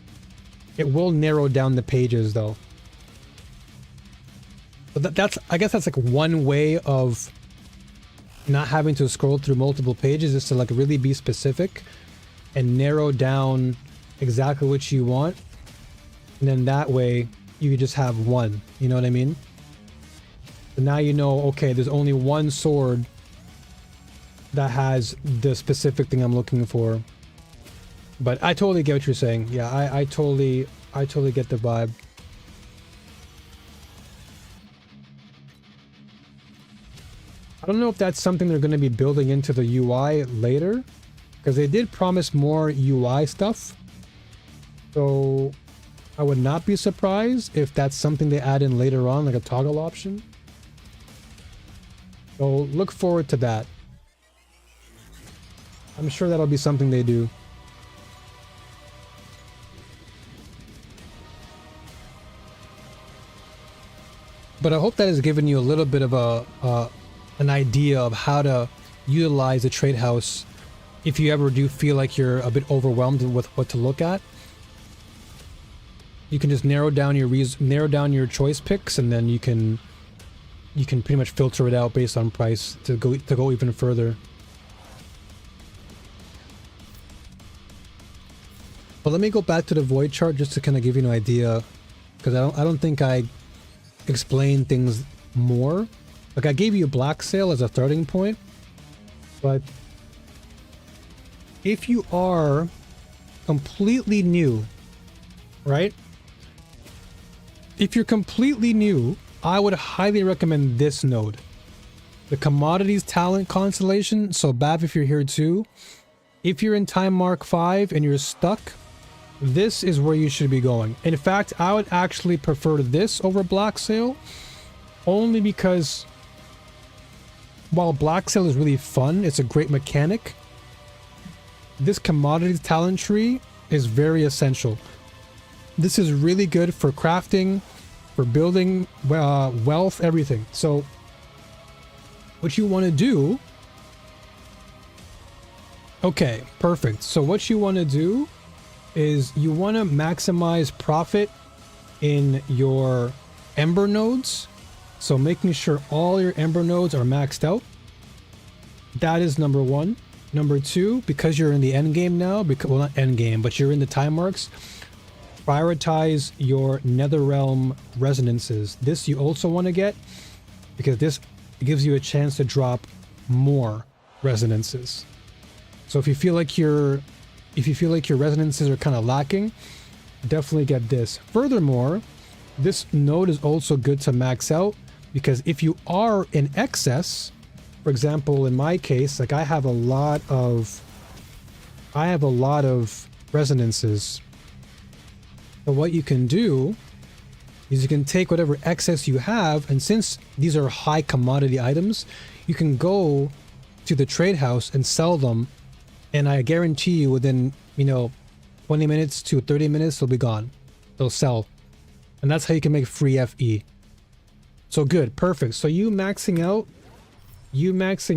it will narrow down the pages though. But I guess that's like one way of not having to scroll through multiple pages, is to like really be specific and narrow down exactly what you want. And then that way you just have one, you know what I mean? So now you know, okay, there's only one sword that has the specific thing I'm looking for. But I totally get what you're saying. Yeah, I totally get the vibe. I don't know if that's something they're going to be building into the UI later, because they did promise more UI stuff. So I would not be surprised if that's something they add in later on, like a toggle option. So look forward to that. I'm sure that'll be something they do. But I hope that has given you a little bit of an idea of how to utilize a trade house if you ever do feel like you're a bit overwhelmed with what to look at. You can just narrow down your choice picks, and then you can pretty much filter it out based on price to go even further. But let me go back to the void chart just to kind of give you an idea, because I don't think I explained things more. Like, I gave you a black sale as a starting point, but if you are completely new, right? If you're completely new, I would highly recommend this node, the Commodities Talent Constellation. So Bav, if you're here too, if you're in Time Mark 5 and you're stuck, this is where you should be going. In fact, I would actually prefer this over black sale, only because while black sale is really fun, it's a great mechanic, this Commodities Talent tree is very essential. This is really good for crafting, for building wealth, everything. So what you want to do... Okay, perfect. So what you want to do is you want to maximize profit in your Ember nodes. So making sure all your Ember nodes are maxed out. That is number one. Number two, because you're in the end game now, well, not end game, but you're in the time marks, prioritize your Netherrealm resonances. This you also want to get, because this gives you a chance to drop more resonances. So if you feel like your resonances are kind of lacking, definitely get this. Furthermore, this node is also good to max out, because if you are in excess, for example, in my case, like I have a lot of resonances. So what you can do is you can take whatever excess you have, and since these are high commodity items, you can go to the trade house and sell them, and I guarantee you within, 20 minutes to 30 minutes, they'll be gone. They'll sell. And that's how you can make free FE. So good, perfect. So you maxing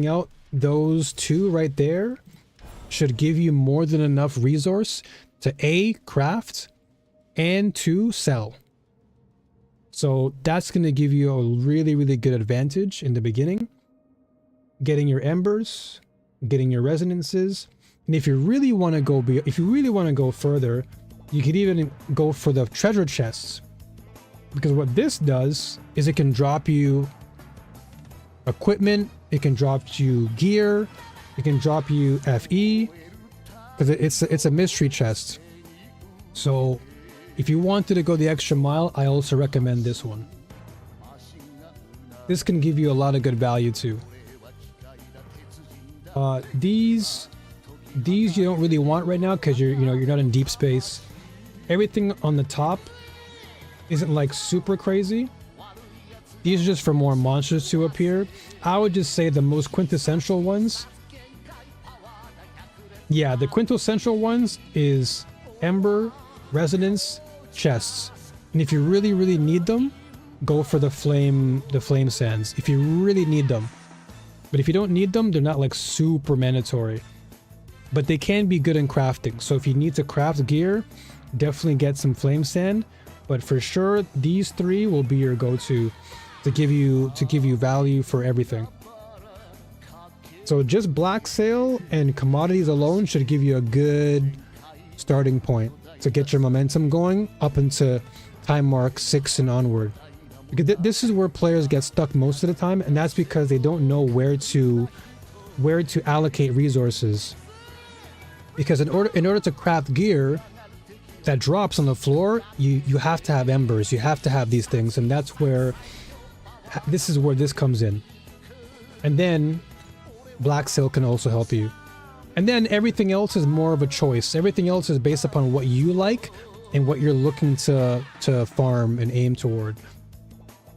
out those two right there should give you more than enough resource to A, craft, and to sell. So that's going to give you a really, really good advantage in the beginning. Getting your embers, getting your resonances. And if you really want to go further, you could even go for the treasure chests. Because what this does is it can drop you equipment, it can drop you gear, it can drop you FE, because it's a mystery chest. So if you wanted to go the extra mile, I also recommend this one. This can give you a lot of good value too. These you don't really want right now because you're not in deep space. Everything on the top isn't like super crazy. These are just for more monsters to appear. I would just say the most quintessential ones. Yeah, the quintessential ones is Ember, Resonance, chests. And if you really, really need them, go for the flame sands. If you really need them. But if you don't need them, they're not like super mandatory. But they can be good in crafting. So if you need to craft gear, definitely get some flame sand. But for sure, these three will be your go-to to give you value for everything. So just black sail and commodities alone should give you a good starting point to get your momentum going up into time mark 6 and onward. Because this is where players get stuck most of the time, and that's because they don't know where to allocate resources. Because in order to craft gear that drops on the floor, you have to have embers, you have to have these things, and this is where this comes in. And then black sail can also help you. And then everything else is more of a choice. Everything else is based upon what you like and what you're looking to farm and aim toward.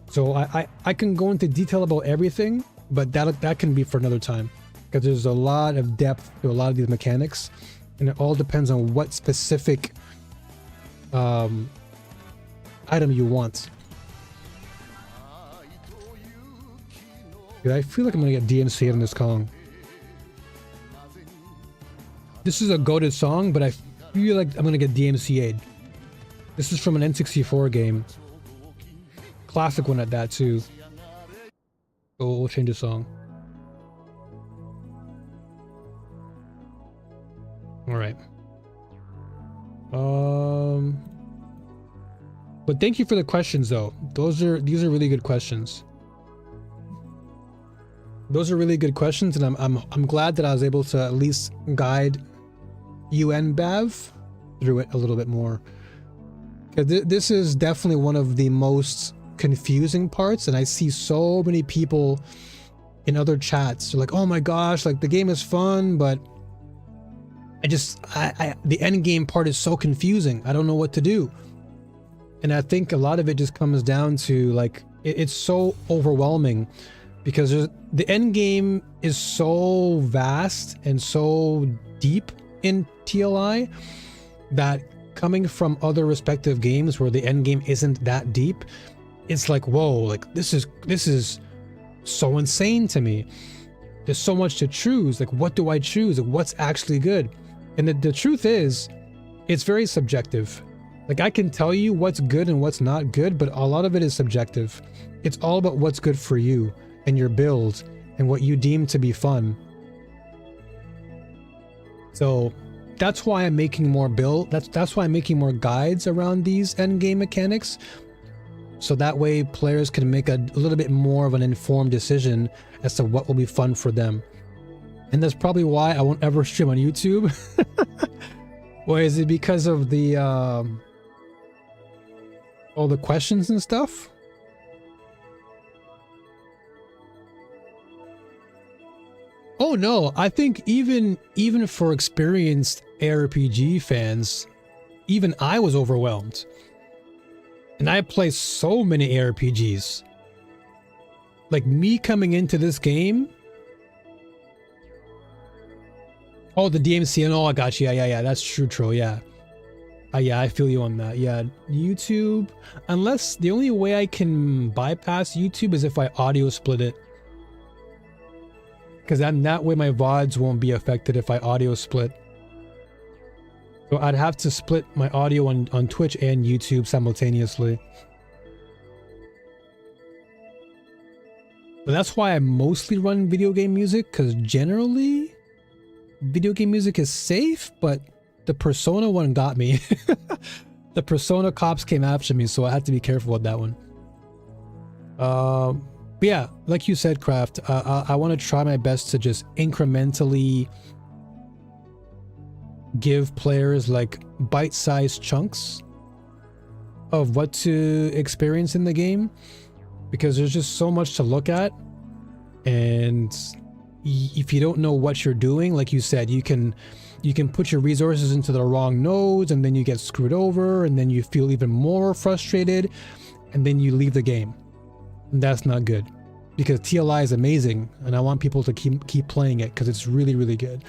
So I can go into detail about everything, but that can be for another time, because there's a lot of depth to a lot of these mechanics, and it all depends on what specific item you want. Dude, I feel like I'm gonna get DMCA'd in this song. This is a goated song, but I feel like I'm gonna get DMCA'd. This is from an N64 game. Classic one at that too. So we'll change the song. Alright. But thank you for the questions though. These are really good questions. Those are really good questions, and I'm glad that I was able to at least guide you and Bav through it a little bit more. This is definitely one of the most confusing parts, and I see so many people in other chats. They're like, "Oh my gosh, like the game is fun, but the end game part is so confusing. I don't know what to do." And I think a lot of it just comes down to like it's so overwhelming. Because the end game is so vast and so deep in TLI that coming from other respective games where the end game isn't that deep, it's like, whoa, like this is so insane to me. There's so much to choose. Like, what do I choose? Like, what's actually good? And the truth is, it's very subjective. Like, I can tell you what's good and what's not good, but a lot of it is subjective. It's all about what's good for you and your build and what you deem to be fun. So that's why I'm making more that's why I'm making more guides around these end game mechanics, so that way players can make a little bit more of an informed decision as to what will be fun for them. And that's probably why I won't ever stream on YouTube. Or is it because of the all the questions and stuff? Oh no, I think even for experienced ARPG fans, even I was overwhelmed. And I play so many ARPGs. Like me coming into this game. Oh, the DMC and I got you. Yeah, that's true, yeah. Yeah, I feel you on that. Yeah, YouTube, unless the only way I can bypass YouTube is if I audio split it. Because then that way my VODs won't be affected if I audio split. So I'd have to split my audio on Twitch and YouTube simultaneously. But that's why I mostly run video game music, because generally video game music is safe, but the Persona one got me. The Persona cops came after me, so I had to be careful with that one. But yeah, like you said, Craft, I want to try my best to just incrementally give players like bite-sized chunks of what to experience in the game, because there's just so much to look at. And if you don't know what you're doing, like you said, you can put your resources into the wrong nodes, and then you get screwed over, and then you feel even more frustrated, and then you leave the game. And that's not good, because TLI is amazing, and I want people to keep playing it because it's really, really good.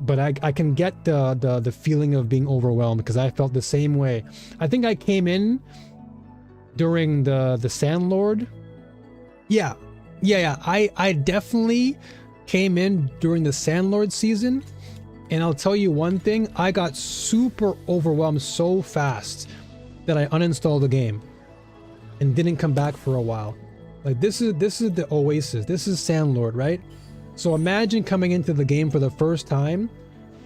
But I can get the feeling of being overwhelmed, because I felt the same way. I think I came in during the Sandlord. Yeah. I definitely came in during the Sandlord season, and I'll tell you one thing, I got super overwhelmed so fast that I uninstalled the game and didn't come back for a while. Like this is the Oasis, this is Sandlord, right? So imagine coming into the game for the first time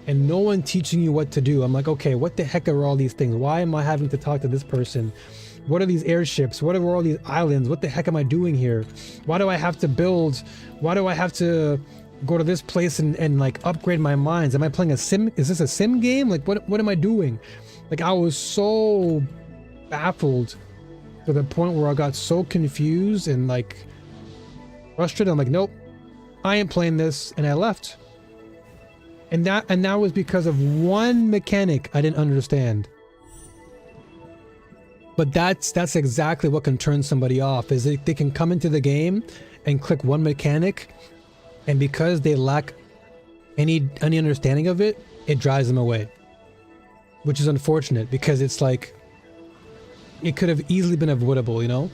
and no one teaching you what to do. I'm like, okay, what the heck are all these things? Why am I having to talk to this person? What are these airships? What are all these islands? What the heck am I doing here? Why do I have to build? Why do I have to go to this place and like upgrade my mines? Am I playing a sim? Is this a sim game? Like what am I doing? Like I was so baffled to the point where I got so confused and like frustrated. I'm like, nope, I ain't playing this, and I left. And that was because of one mechanic I didn't understand. But that's exactly what can turn somebody off, is they can come into the game and click one mechanic, and because they lack any understanding of it, it drives them away. Which is unfortunate, because it's like, it could have easily been avoidable, you know?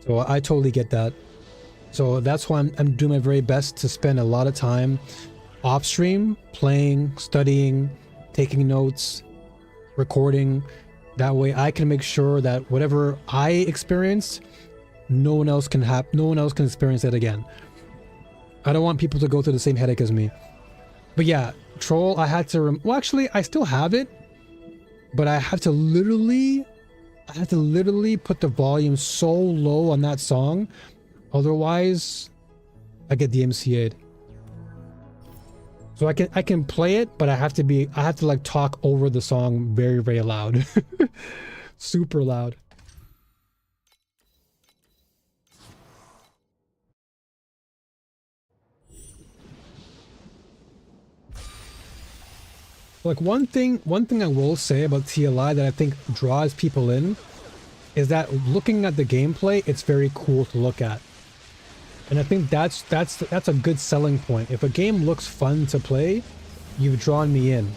So I totally get that. So that's why I'm doing my very best to spend a lot of time off stream, playing, studying, taking notes, recording. That way I can make sure that whatever I experienced, no one else can experience that again. I don't want people to go through the same headache as me. But yeah, Troll, I had to well, actually I still have it, but I have to literally put the volume so low on that song, otherwise I get DMCA'd. So I can play it, but I have to like talk over the song very, very loud. Super loud. Like one thing I will say about TLI that I think draws people in is that looking at the gameplay, it's very cool to look at. And I think that's a good selling point. If a game looks fun to play, you've drawn me in.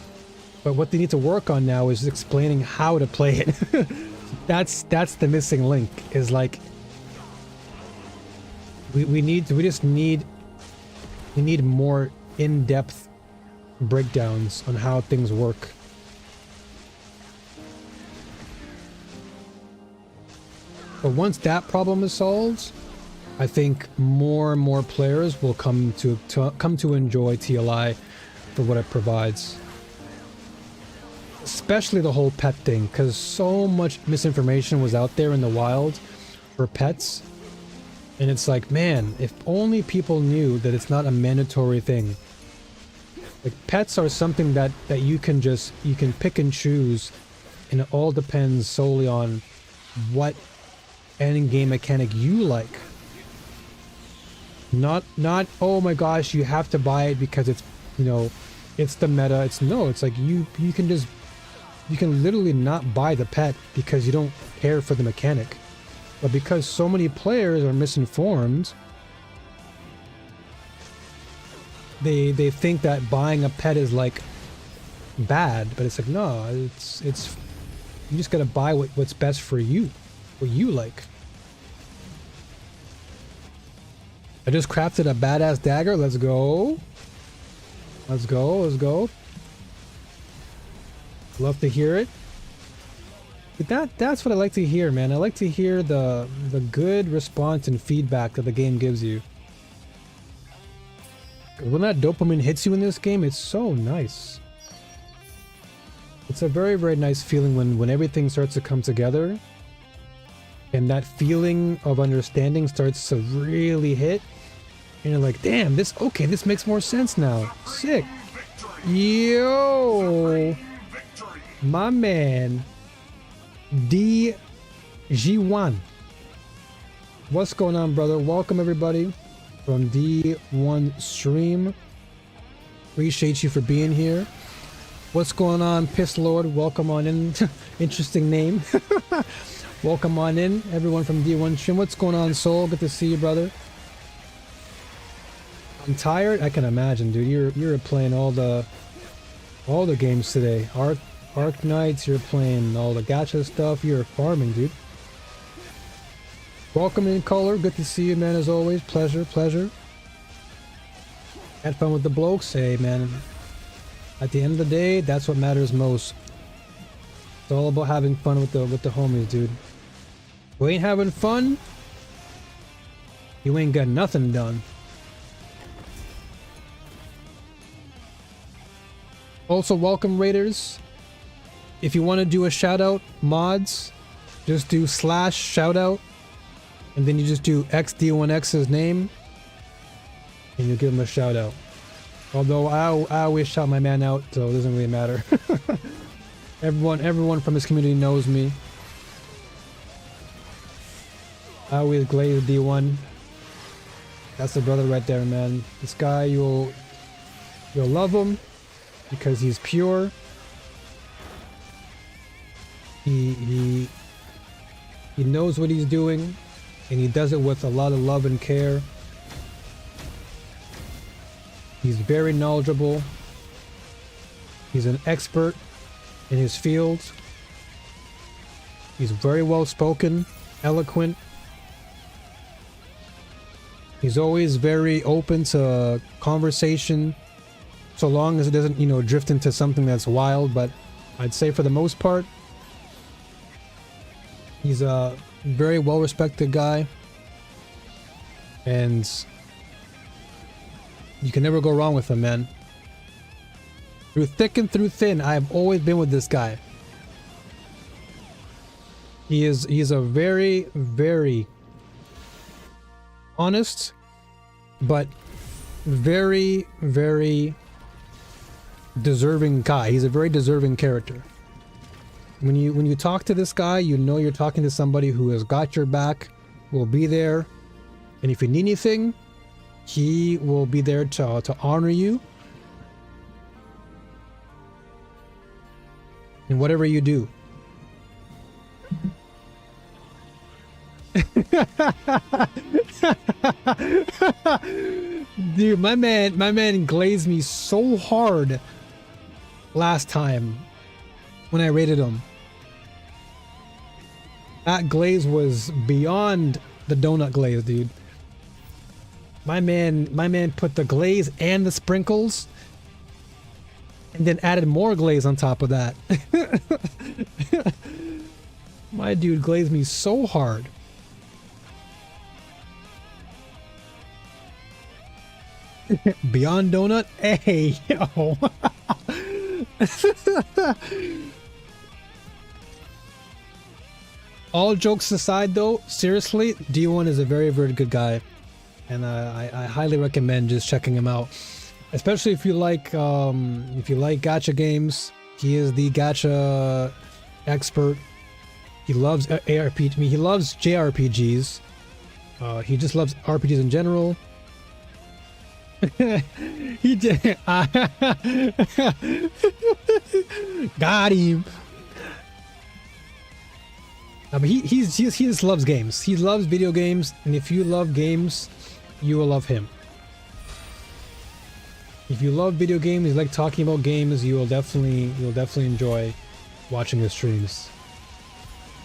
But what they need to work on now is explaining how to play it. That's the missing link, is like we need more in-depth breakdowns on how things work. But once that problem is solved, I think more and more players will come to enjoy TLI for what it provides. Especially the whole pet thing, because so much misinformation was out there in the wild for pets. And it's like, man, if only people knew that it's not a mandatory thing. Like, pets are something that you can pick and choose, and it all depends solely on what end game mechanic you like. Not oh my gosh, you have to buy it because it's, you know, it's the meta. It's like you can literally not buy the pet because you don't care for the mechanic. But because so many players are misinformed, they think that buying a pet is like bad, but it's like, no, it's you just gotta buy what's best for you, what you like. I just crafted a badass dagger. Let's go. Let's go. Let's go. Love to hear it. But that's what I like to hear, man. I like to hear the good response and feedback that the game gives you. When that dopamine hits you in this game, it's so nice. It's a very, very nice feeling when everything starts to come together. And that feeling of understanding starts to really hit. And you're like, damn, this makes more sense now. Sick. Yo! My man. DG1. What's going on, brother? Welcome, everybody, from D1 Stream. Appreciate you for being here. What's going on, Piss Lord? Welcome on in. Interesting name. Welcome on in, everyone from D1 Stream. What's going on, Soul? Good to see you, brother. I'm tired. I can imagine, dude. You're playing all the games today. Arc Knights. You're playing all the gacha stuff. You're farming, dude. Welcome in, Color. Good to see you, man. As always, pleasure. Had fun with the blokes. Hey, man. At the end of the day, that's what matters most. It's all about having fun with the homies, dude. If you ain't having fun, you ain't got nothing done. Also, welcome, Raiders. If you want to do a shout out, mods, just do /shoutout, and then you just do XD1X's name, and you give him a shout out. Although I always shout my man out, so it doesn't really matter. Everyone from this community knows me. I always glaze D1. That's the brother right there, man. This guy, you'll love him because he's pure. He knows what he's doing, and he does it with a lot of love and care. He's very knowledgeable. He's an expert in his field. He's very well spoken, eloquent. He's always very open to conversation, so long as it doesn't, you know, drift into something that's wild. But I'd say for the most part, he's a very well-respected guy, and you can never go wrong with him, man. Through thick and through thin, I've always been with this guy. He's a very, very honest, but very, very deserving guy. He's a very deserving character. When you talk to this guy, you know you're talking to somebody who has got your back, will be there, and if you need anything, he will be there to honor you in whatever you do. Dude, my man glazed me so hard last time when I raided him. That glaze was beyond the donut glaze, dude. My man put the glaze and the sprinkles and then added more glaze on top of that. My dude glazed me so hard. Beyond donut? Hey, yo. All jokes aside though, seriously, D1 is a very, very good guy. And I highly recommend just checking him out. Especially if you like gacha games. He is the gacha expert. He loves ARPG. I mean, he loves JRPGs. He just loves RPGs in general. He did. Got him. I mean, he just loves games. He loves video games, and if you love games, you will love him. If you love video games, you like talking about games, you'll definitely enjoy watching his streams.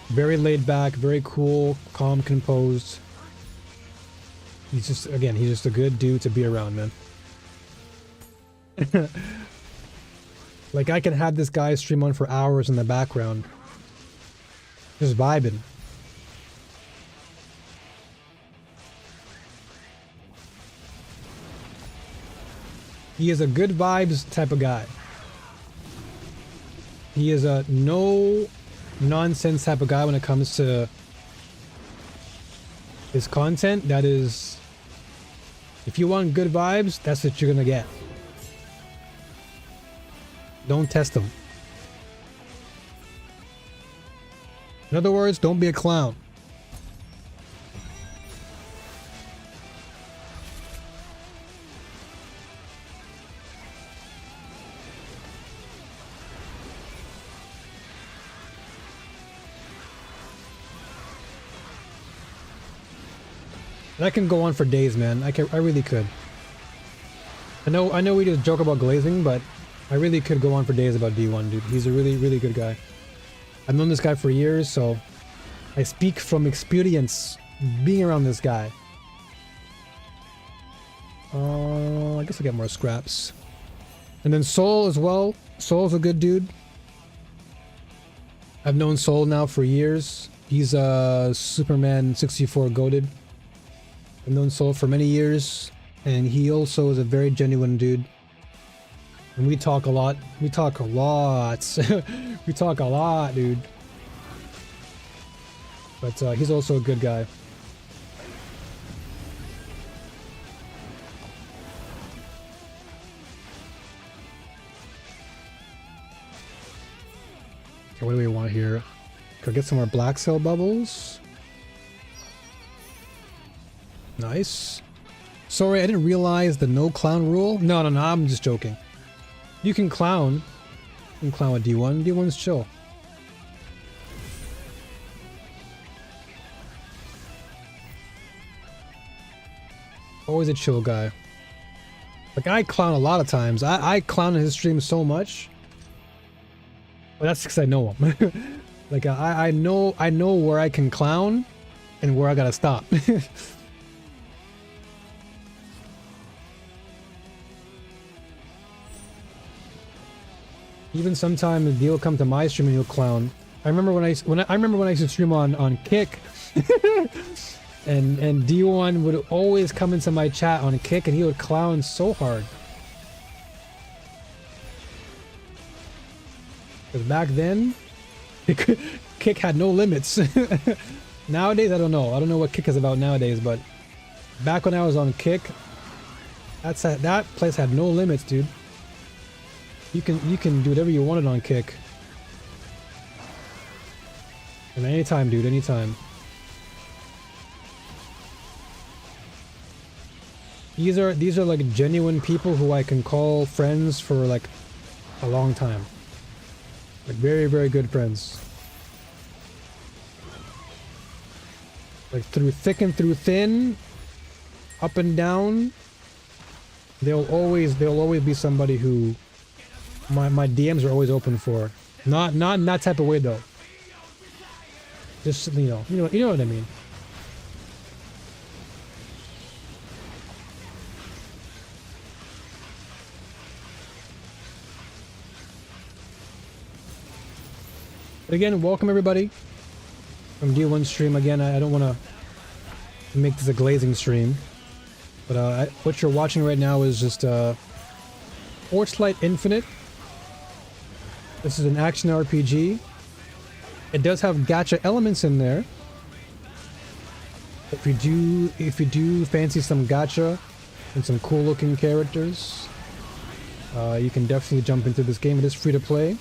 Very laid back, very cool, calm, composed. He's just a good dude to be around, man. Like, I can have this guy stream on for hours in the background. Just vibing. He is a good vibes type of guy. He is a no nonsense type of guy when it comes to his content. That is, if you want good vibes, that's what you're gonna get. Don't test him. In other words, don't be a clown. That can go on for days, man. I really could. I know we just joke about glazing, but I really could go on for days about D1, dude. He's a really, really good guy. I've known this guy for years, so I speak from experience being around this guy. I guess I'll get more scraps. And then Soul as well. Soul's a good dude. I've known Soul now for years. He's Superman 64 goated. I've known Soul for many years, and he also is a very genuine dude. And we talk a lot. We talk a lot. We talk a lot, dude. But he's also a good guy. Okay, what do we want here? Can I get some more black cell bubbles? Nice. Sorry, I didn't realize the no clown rule. No, I'm just joking. You can clown. You can clown with D1. D1's chill. Always a chill guy. Like, I clown a lot of times. I clown in his stream so much. But that's because I know him. Like, I know where I can clown and where I gotta stop. Even sometimes he'll come to my stream and he'll clown. I remember when I used to stream on Kick, and D1 would always come into my chat on Kick, and he would clown so hard. Because back then, Kick had no limits. Nowadays, I don't know. I don't know what Kick is about nowadays, but back when I was on Kick, that place had no limits, dude. You can do whatever you wanted on Kick. And anytime, dude, anytime. These are like genuine people who I can call friends for like a long time. Like very, very good friends. Like through thick and through thin, up and down, they'll always be somebody who my DMs are always open for. Not in that type of way though. Just you know what I mean. But again, welcome everybody from D1 stream. Again, I don't want to make this a glazing stream, but what you're watching right now is just Torchlight Infinite. This is an action RPG. It does have gacha elements in there. If you do fancy some gacha and some cool looking characters, you can definitely jump into this game. It is free to play.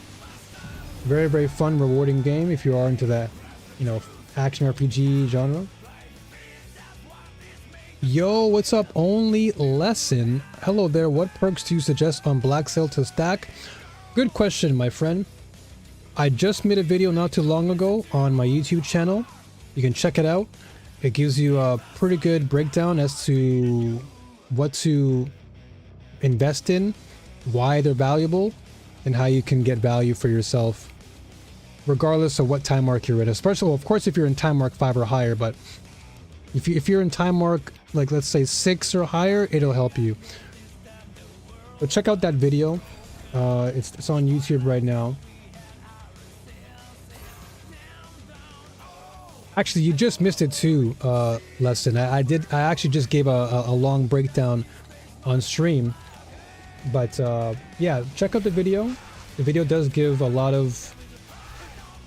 Very, very fun, rewarding game if you are into that, you know, action RPG genre. Yo, what's up? Only lesson. Hello there. What perks do you suggest on Black Sail to stack? Good question, my friend. I just made a video not too long ago on my YouTube channel. You can check it out. It gives you a pretty good breakdown as to what to invest in, why they're valuable, and how you can get value for yourself, regardless of what time mark you're in. Especially, well, of course, if you're in time mark 5 or higher, but if you're in time mark, like let's say 6 or higher, it'll help you. But check out that video. It's on YouTube right now. Actually, you just missed it too, Lesson. I actually just gave a long breakdown on stream. But yeah, check out the video. The video does give a lot of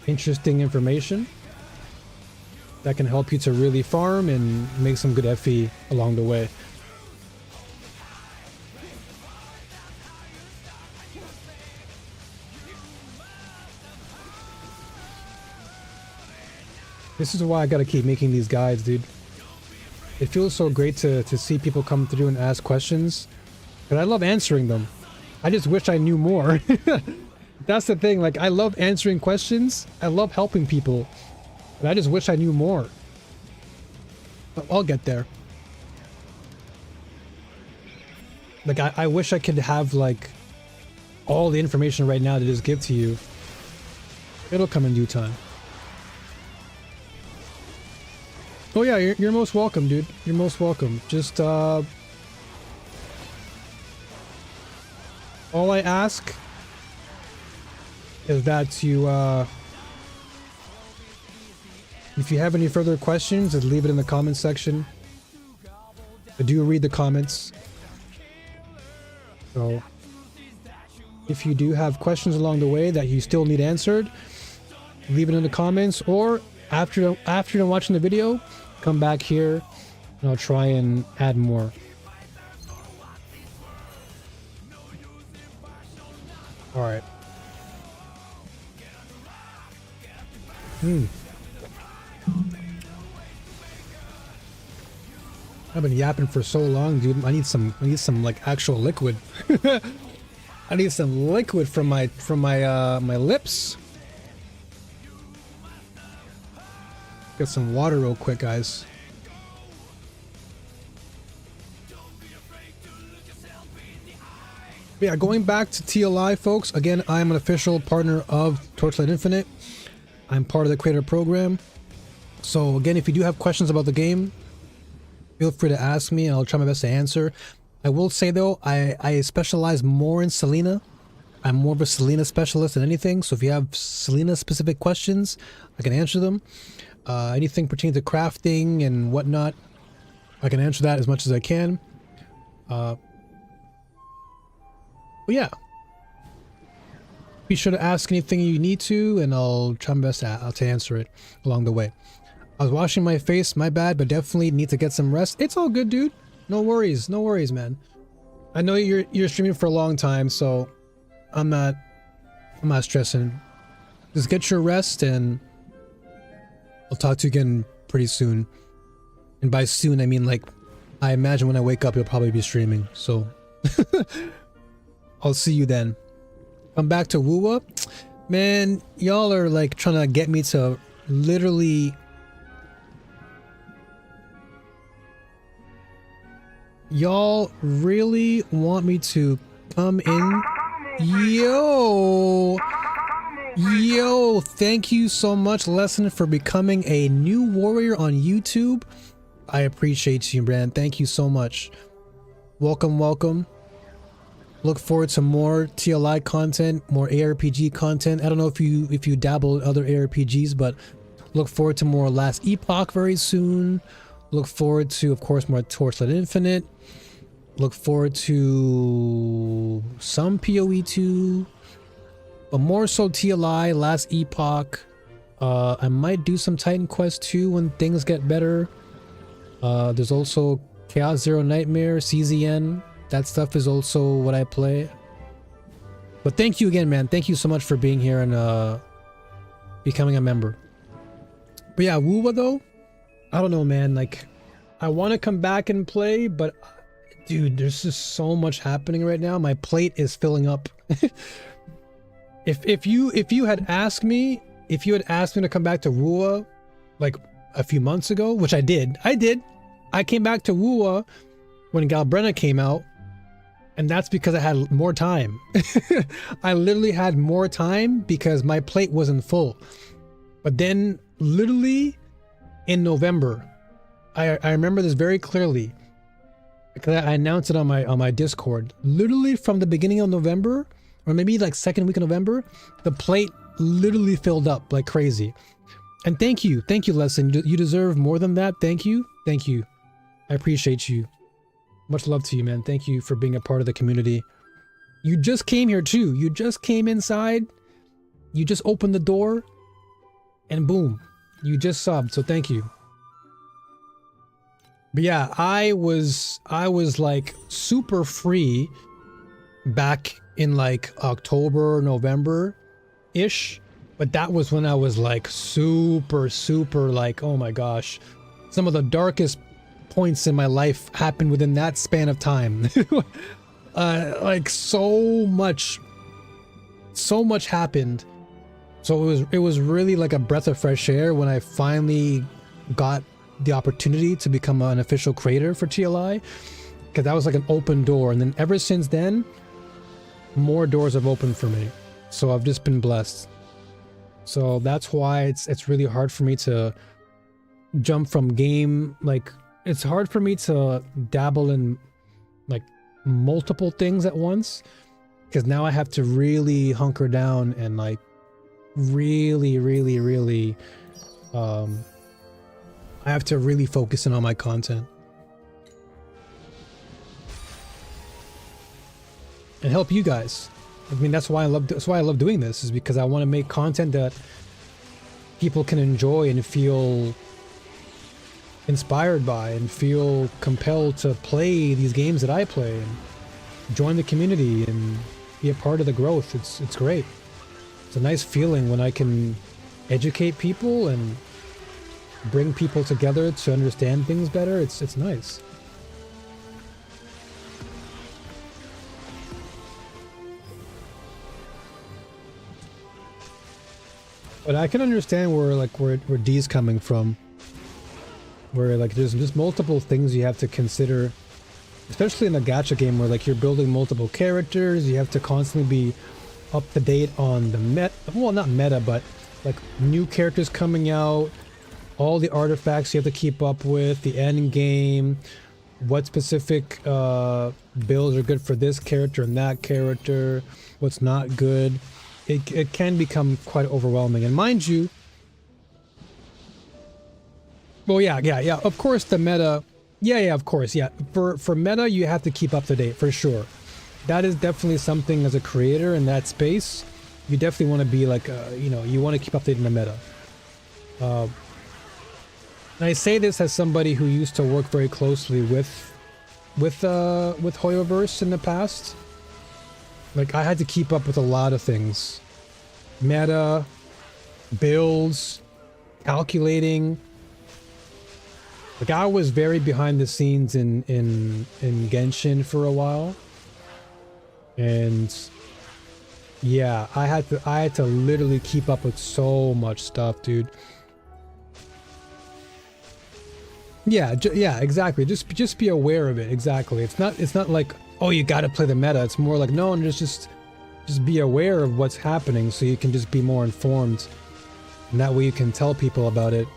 interesting information that can help you to really farm and make some good FE along the way. This is why I gotta keep making these guides, dude. It feels so great to see people come through and ask questions. And I love answering them. I just wish I knew more. That's the thing, like I love answering questions. I love helping people. But I just wish I knew more. But I'll get there. Like I wish I could have like all the information right now to just give to you. It'll come in due time. Oh yeah, you're most welcome, dude. You're most welcome. Just all I ask is that you if you have any further questions, just leave it in the comment section. I do read the comments. So if you do have questions along the way that you still need answered, leave it in the comments, or after you're watching the video, come back here and I'll try and add more. All right. I've been yapping for so long, dude. I need some like actual liquid. I need some liquid from my my lips. Get some water real quick, guys. Yeah, going back to TLI, folks. Again, I'm an official partner of Torchlight Infinite. I'm part of the creator program. So again, if you do have questions about the game, feel free to ask me and I'll try my best to answer. I will say though, I specialize more in Selena. I'm more of a Selena specialist than anything. So if you have Selena specific questions, I can answer them. Anything pertaining to crafting and whatnot, I can answer that as much as I can. But yeah, be sure to ask anything you need to, and I'll try my best to answer it along the way. I was washing my face, my bad, but definitely need to get some rest. It's all good, dude. No worries, man. I know you're streaming for a long time, so I'm not stressing. Just get your rest, and I'll talk to you again pretty soon. And by soon, I mean like, I imagine when I wake up, you'll probably be streaming. So I'll see you then. Come back to Woowa. Man, y'all are like trying to get me to literally... Y'all really want me to come in? Yo, thank you so much, Lesson, for becoming a new warrior on YouTube. I appreciate you, Brand. Thank you so much. Welcome. Look forward to more TLI content, more ARPG content. I don't know if you dabble in other ARPGs, but look forward to more Last Epoch very soon. Look forward to, of course, more Torchlight Infinite. Look forward to some PoE 2, but more so TLI, Last Epoch, I might do some Titan Quest 2 when things get better. There's also Chaos Zero Nightmare, CZN. That stuff is also what I play. But thank you again, man. Thank you so much for being here and becoming a member. But yeah, Wuwa though, I don't know, man. Like, I want to come back and play, but dude, there's just so much happening right now. My plate is filling up. If you had asked me to come back to Wuwa like a few months ago, which I did. I came back to Wuwa when Galbrenna came out, and that's because I had more time. I literally had more time because my plate wasn't full. But then literally in November, I remember this very clearly because I announced it on my Discord. Literally from the beginning of November, or maybe like second week of November, the plate literally filled up like crazy. And thank you, Lesson. You deserve more than that. Thank you. I appreciate you. Much love to you, man. Thank you for being a part of the community. You just came here too. You just came inside. You just opened the door, and boom, you just subbed. So thank you. But yeah, I was like super free back in like October, November-ish. But that was when I was like super like, oh my gosh. Some of the darkest points in my life happened within that span of time. Like so much happened. So it was really like a breath of fresh air when I finally got the opportunity to become an official creator for TLI, because that was like an open door. And then ever since then, more doors have opened for me. So I've just been blessed. So that's why it's really hard for me to jump from game. Like, it's hard for me to dabble in like multiple things at once, because now I have to really hunker down and like really I have to really focus in on my content and help you guys. I mean, that's why I love doing this, is because I want to make content that people can enjoy and feel inspired by and feel compelled to play these games that I play and join the community and be a part of the growth. It's great. It's a nice feeling when I can educate people and bring people together to understand things better. It's nice. But I can understand where D's coming from. Where like there's just multiple things you have to consider, especially in a gacha game where like you're building multiple characters. You have to constantly be up to date on the not meta, but like new characters coming out, all the artifacts you have to keep up with, the end game, what specific builds are good for this character and that character, what's not good. It can become quite overwhelming. And mind you, well, yeah, of course the meta, of course, for meta you have to keep up to date for sure. That is definitely something as a creator in that space, you definitely want to be like, you want to keep up to date in the meta. And I say this as somebody who used to work very closely with Hoyoverse in the past. Like, I had to keep up with a lot of things. Meta, builds, calculating. Like, I was very behind the scenes in Genshin for a while. And yeah, I had to literally keep up with so much stuff, dude. Yeah, exactly. Just be aware of it. Exactly. It's not like, oh, you got to play the meta. It's more like, no, just be aware of what's happening so you can just be more informed, and that way you can tell people about it.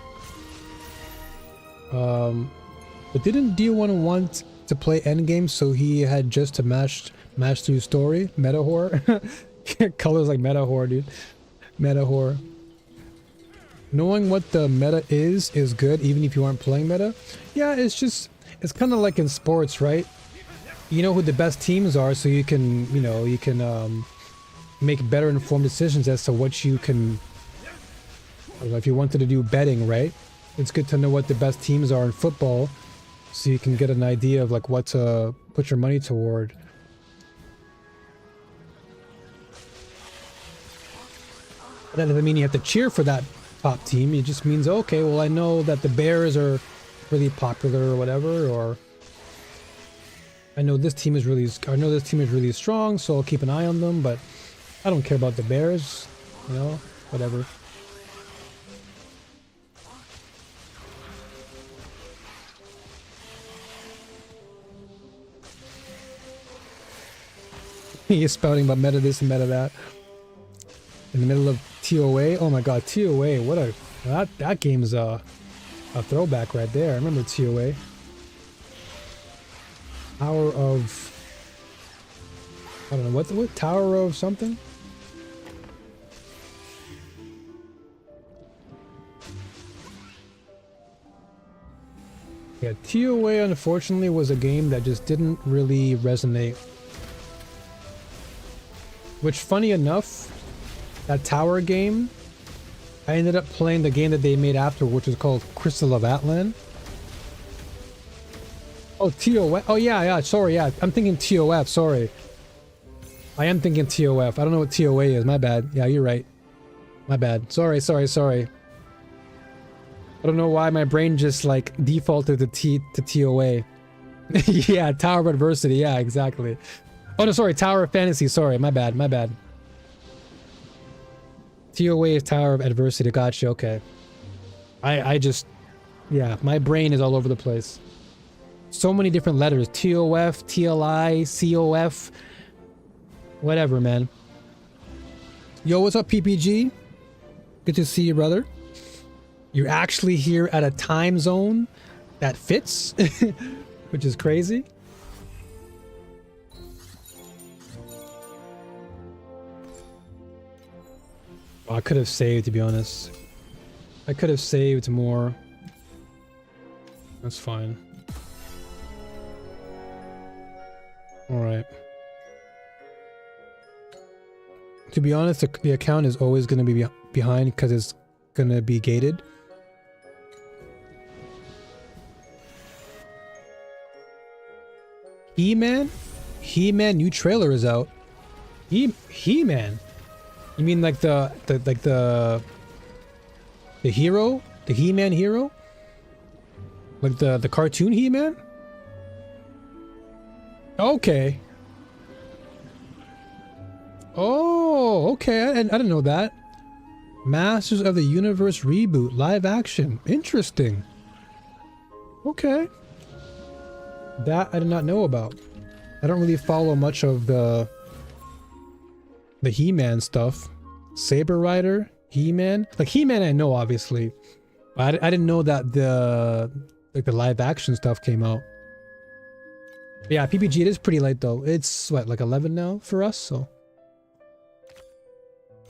But didn't D1 want to play endgame, so he had just to mash through story? Meta whore. Colors like meta whore, dude. Meta whore. Knowing what the meta is good, even if you aren't playing meta. Yeah, it's kind of like in sports, right? You know who the best teams are, so you can, make better informed decisions as to what you can If you wanted to do betting, right? It's good to know what the best teams are in football, so you can get an idea of like what to put your money toward. That doesn't mean you have to cheer for that top team. It just means, okay, well, I know that the Bears are really popular or whatever, or I know this team is really strong, so I'll keep an eye on them, but I don't care about the Bears, you know, whatever. He's spouting about meta this and meta that. In the middle of TOA. Oh my god, TOA. What a... That game's a throwback right there. I remember TOA. Tower of... I don't know. What? Tower of something? Yeah, TOA unfortunately was a game that just didn't really resonate. Which, funny enough, that tower game, I ended up playing the game that they made after, which is called Crystal of Atlan. Oh, TOF. Oh, yeah, sorry, yeah. I'm thinking TOF, sorry. I am thinking TOF. I don't know what TOA is, my bad. Yeah, you're right. My bad. Sorry. I don't know why my brain just, like, defaulted to TOA. Yeah, Tower of Adversity, yeah, exactly. Oh, no, sorry, Tower of Fantasy, sorry, my bad. TOA is Tower of Adversity, gotcha, okay. I just, yeah, my brain is all over the place. So many different letters, TOF, TLI, COF, whatever, man. Yo, what's up, PPG? Good to see you, brother. You're actually here at a time zone that fits, which is crazy. I could have saved, to be honest. I could have saved more. That's fine. Alright. To be honest, the account is always going to be behind because it's going to be gated. He-Man? He-Man new trailer is out. He-Man? You mean like the hero? The He-Man hero? Like the cartoon He-Man? Okay. Oh, okay. I didn't know that. Masters of the Universe reboot, live action. Interesting. Okay. That I did not know about. I don't really follow much of the He-Man stuff. Saber Rider, He-Man. Like He-Man I know, obviously. But I didn't know that the live action stuff came out. But yeah, PPG, it is pretty late though. It's what, like 11 now for us, so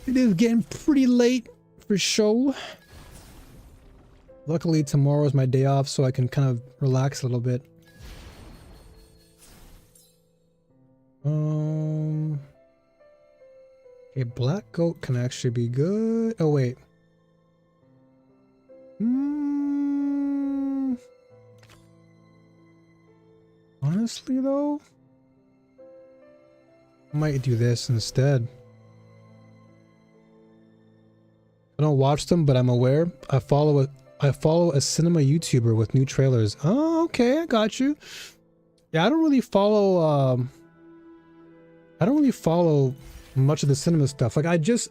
it is getting pretty late for show. Luckily tomorrow is my day off, so I can kind of relax a little bit. Okay, Black Goat can actually be good. Oh, wait. Honestly, though, I might do this instead. I don't watch them, but I'm aware. I follow a cinema YouTuber with new trailers. Oh, okay, I got you. Yeah, I don't really follow much of the cinema stuff. Like I just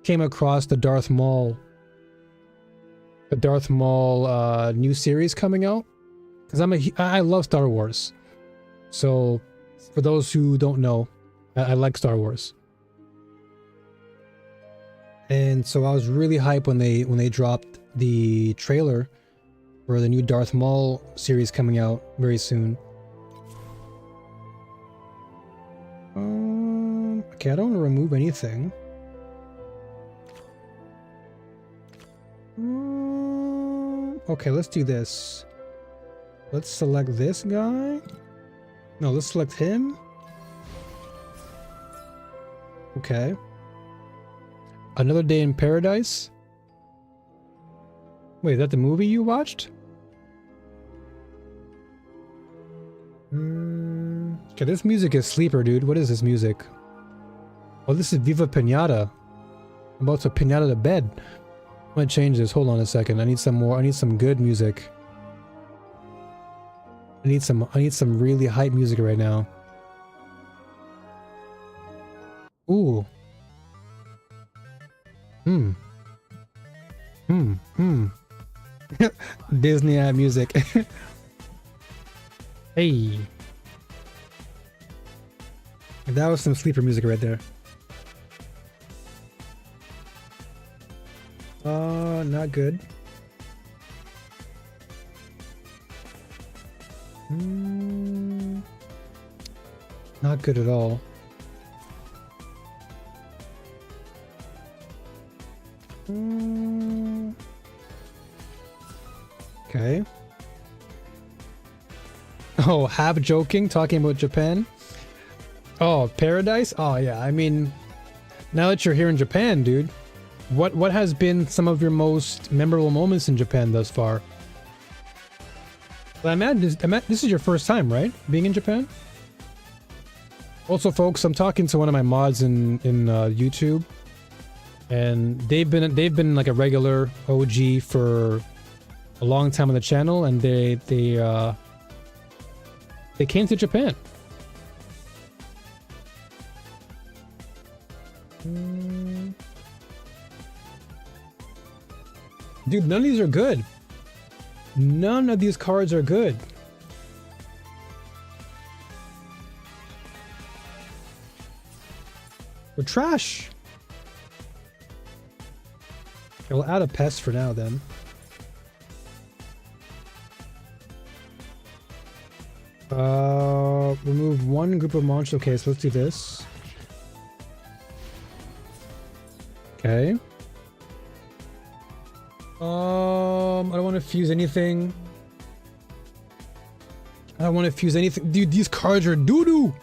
came across the Darth Maul new series coming out because I love Star Wars. So for those who don't know, I like Star Wars. And so I was really hyped when they dropped the trailer for the new Darth Maul series coming out very soon. Okay, I don't want to remove anything. Okay, let's do this. Let's select this guy. No, let's select him. Okay. Another Day in Paradise? Wait, is that the movie you watched? Okay, this music is sleeper, dude. What is this music? Oh, this is Viva Pinata. I'm about to pinata to bed. I'm gonna change this. Hold on a second. I need some more. I need some good music. I need some really hype music right now. Ooh. Disney ad music. Hey. That was some sleeper music right there. Not good. Not good at all. Okay. Oh, half joking, talking about Japan. Oh, Paradise? Oh yeah, I mean, now that you're here in Japan, dude, what has been some of your most memorable moments in Japan thus far? Well, this is your first time, right? Being in Japan? Also, folks, I'm talking to one of my mods in YouTube, and they've been like a regular OG for a long time on the channel, and they came to Japan. Dude, none of these are good. None of these cards are good. They're trash. Okay, we'll add a pest for now then. Remove one group of monsters. Okay, so let's do this. Okay. I don't want to fuse anything. I don't want to fuse anything. Dude, these cards are doo-doo.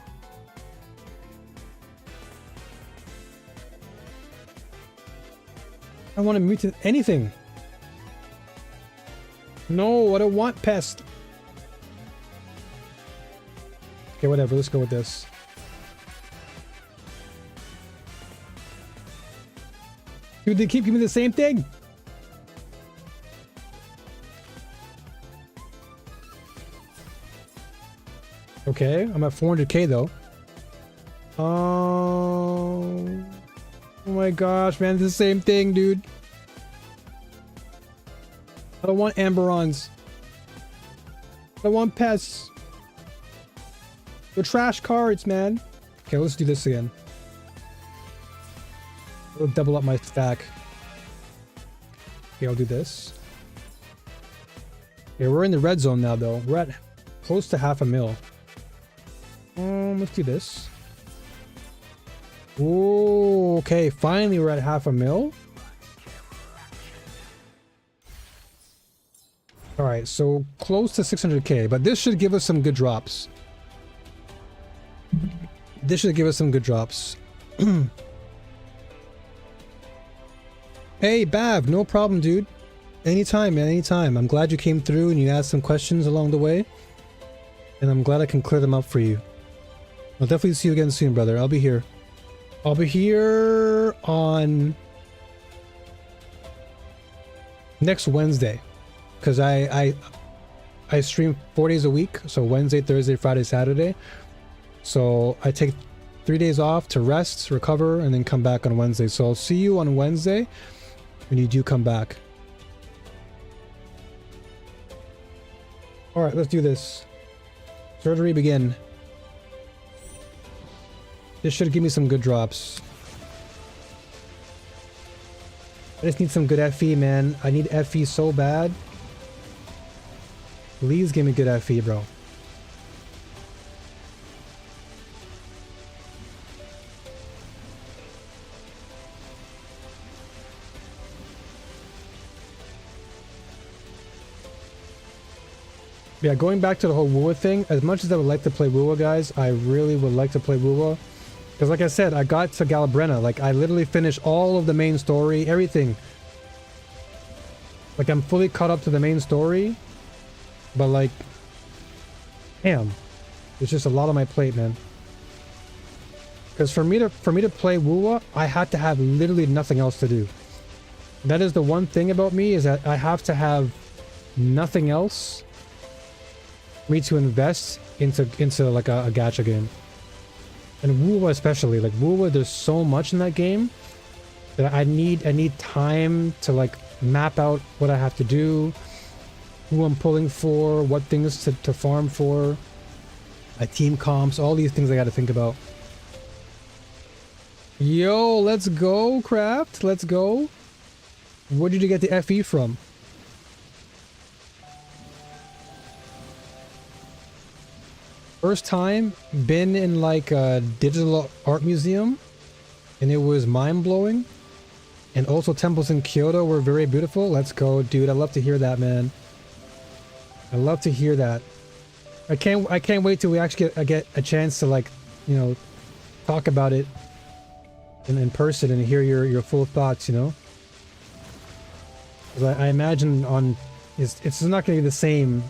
I don't want to mute anything. No, I don't want pest. Okay, whatever. Let's go with this. Dude, they keep giving me the same thing. Okay, I'm at 400k though. Oh my gosh, man, it's the same thing, dude. I don't want Amberons. I want pests. They're trash cards, man. Okay, let's do this again. I'll double up my stack. Okay, I'll do this. Okay, we're in the red zone now though. We're at close to half a mil. Let's do this. Oh, okay. Finally, we're at half a mil. All right, so close to 600k, but this should give us some good drops. This should give us some good drops. Hey, Bav, no problem, dude. Anytime, man, anytime. I'm glad you came through and you asked some questions along the way. And I'm glad I can clear them up for you. I'll definitely see you again soon, brother. I'll be here. I'll be here on next Wednesday. Because I stream 4 days a week. So Wednesday, Thursday, Friday, Saturday. So I take 3 days off to rest, recover, and then come back on Wednesday. So I'll see you on Wednesday when you do come back. Alright, let's do this. Surgery begin. This should give me some good drops. I just need some good FE, man. I need FE so bad. Please give me good FE, bro. Yeah, going back to the whole Wua thing, as much as I would like to play Wua, guys, I really would like to play Wua. Because like I said, I got to Galbrena. Like, I literally finished all of the main story, everything. Like, I'm fully caught up to the main story. But like, damn. It's just a lot on my plate, man. Because for me to play Wuwa, I had to have literally nothing else to do. That is the one thing about me, is that I have to have nothing else for me to invest into like a gacha game. And Wuwa especially, like Wuwa, there's so much in that game that I need time to like map out what I have to do, who I'm pulling for, what things to farm for, my team comps, all these things I got to think about. Yo, let's go, Craft. Let's go. Where did you get the FE from? First time, been in like a digital art museum, and it was mind-blowing. And also temples in Kyoto were very beautiful. Let's go, dude. I love to hear that, man. I love to hear that. I can't wait till we actually get a chance to, like, you know, talk about it in person and hear your full thoughts, you know? 'Cause I imagine it's not going to be the same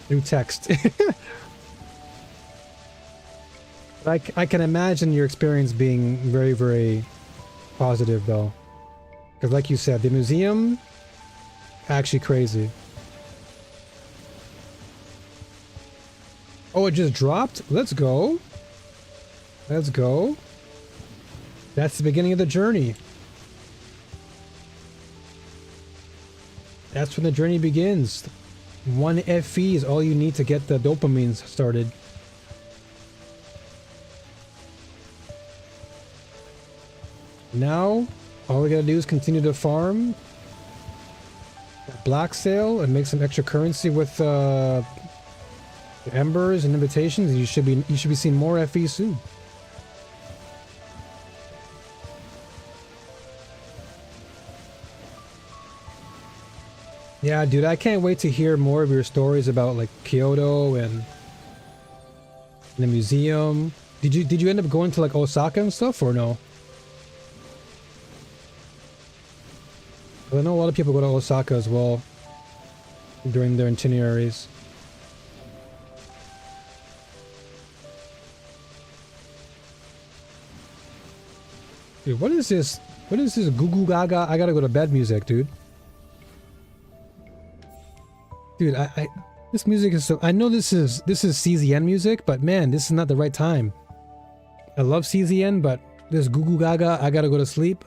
through text. I can imagine your experience being very, very positive, though. Because like you said, the museum, actually crazy. Oh, it just dropped? Let's go. Let's go. That's the beginning of the journey. That's when the journey begins. 1 FE is all you need to get the dopamine started. Now, all we gotta do is continue to farm black sale and make some extra currency with the embers and invitations. You should be seeing more FE soon. Yeah, dude, I can't wait to hear more of your stories about like Kyoto and the museum. Did you end up going to like Osaka and stuff, or no? I know a lot of people go to Osaka as well during their itineraries. Dude, what is this? What is this goo goo gaga? I gotta go to bed music, dude. Dude, this music is so... I know this is CZN music, but man, this is not the right time. I love CZN, but this goo goo gaga, I gotta go to sleep.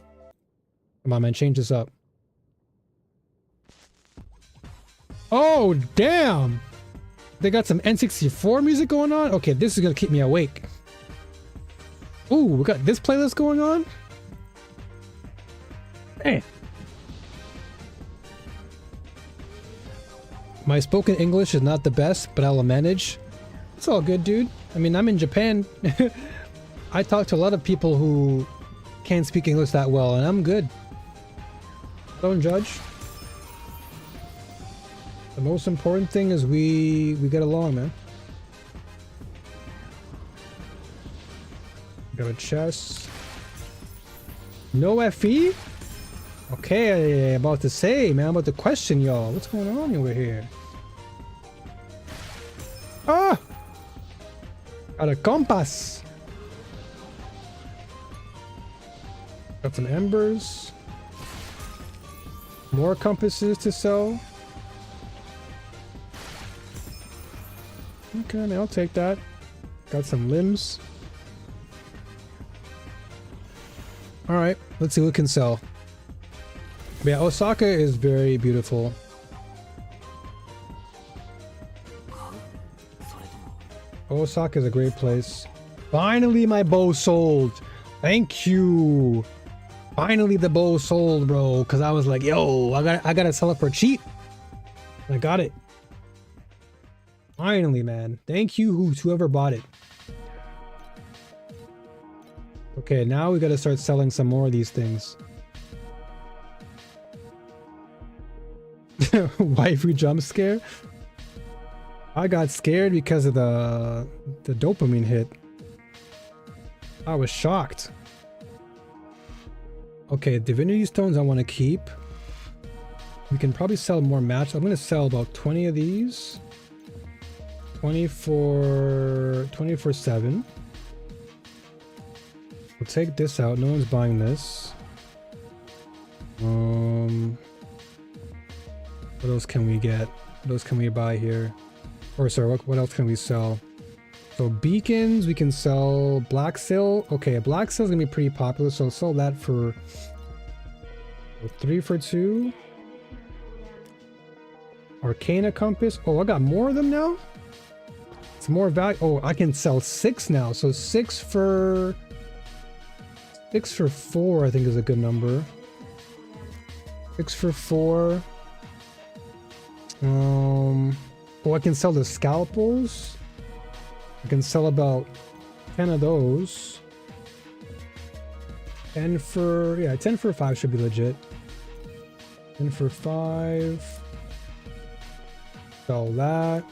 Come on, man, change this up. Oh, damn! They got some N64 music going on? Okay, this is gonna keep me awake. Ooh, we got this playlist going on? Hey. My spoken English is not the best, but I'll manage. It's all good, dude. I mean, I'm in Japan. I talk to a lot of people who can't speak English that well, and I'm good. Don't judge. The most important thing is we get along, man. Got a chest. No FE? Okay, about to say, man. I'm about to question y'all. What's going on over here? Ah! Got a compass. Got some embers. More compasses to sell. Okay, man, I'll take that. Got some limbs. Alright, let's see what we can sell. But yeah, Osaka is very beautiful. Osaka is a great place. Finally, my bow sold. Thank you. Finally, the bow sold, bro. Because I was like, yo, I gotta sell it for cheap. I got it. Finally, man. Thank you, whoever bought it. Okay, now we gotta start selling some more of these things. Waifu jump scare? I got scared because of the dopamine hit. I was shocked. Okay, divinity stones I want to keep. We can probably sell more matches. I'm going to sell about 20 of these. 24/7. We'll take this out. No one's buying this. What else can we get? What else can we buy here? Or sorry, what else can we sell? So beacons, we can sell black sail. Okay, black sail is gonna be pretty popular, so I'll sell that for 3 for 2. Arcana compass. Oh, I got more of them now. It's more value. Oh, I can sell 6 now. So 6 for 4, I think is a good number. 6 for 4. Oh, I can sell the scalpels. I can sell about 10 of those. 10 for 5 should be legit. 10 for 5. Sell that.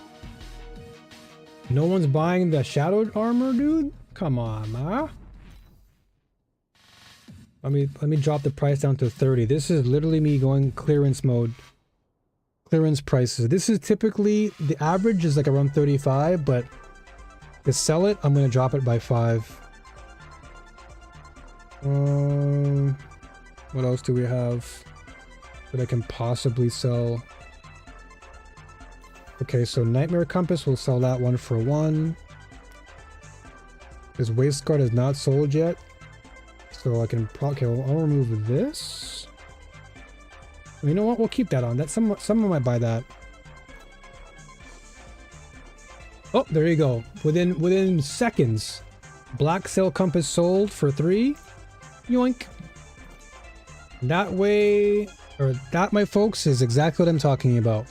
No one's buying the shadowed armor, dude? Come on, ma. Let me drop the price down to 30. This is literally me going clearance mode. Clearance prices. This is typically, the average is like around 35, but to sell it, I'm going to drop it by 5. What else do we have that I can possibly sell? Okay, so Nightmare Compass, we'll sell that 1 for 1. This Waist Guard is not sold yet. So I can okay, I'll remove this. You know what? We'll keep that on. That someone might buy that. Oh, there you go. Within seconds, Black Sail Compass sold for 3. Yoink. That way, or that, my folks, is exactly what I'm talking about.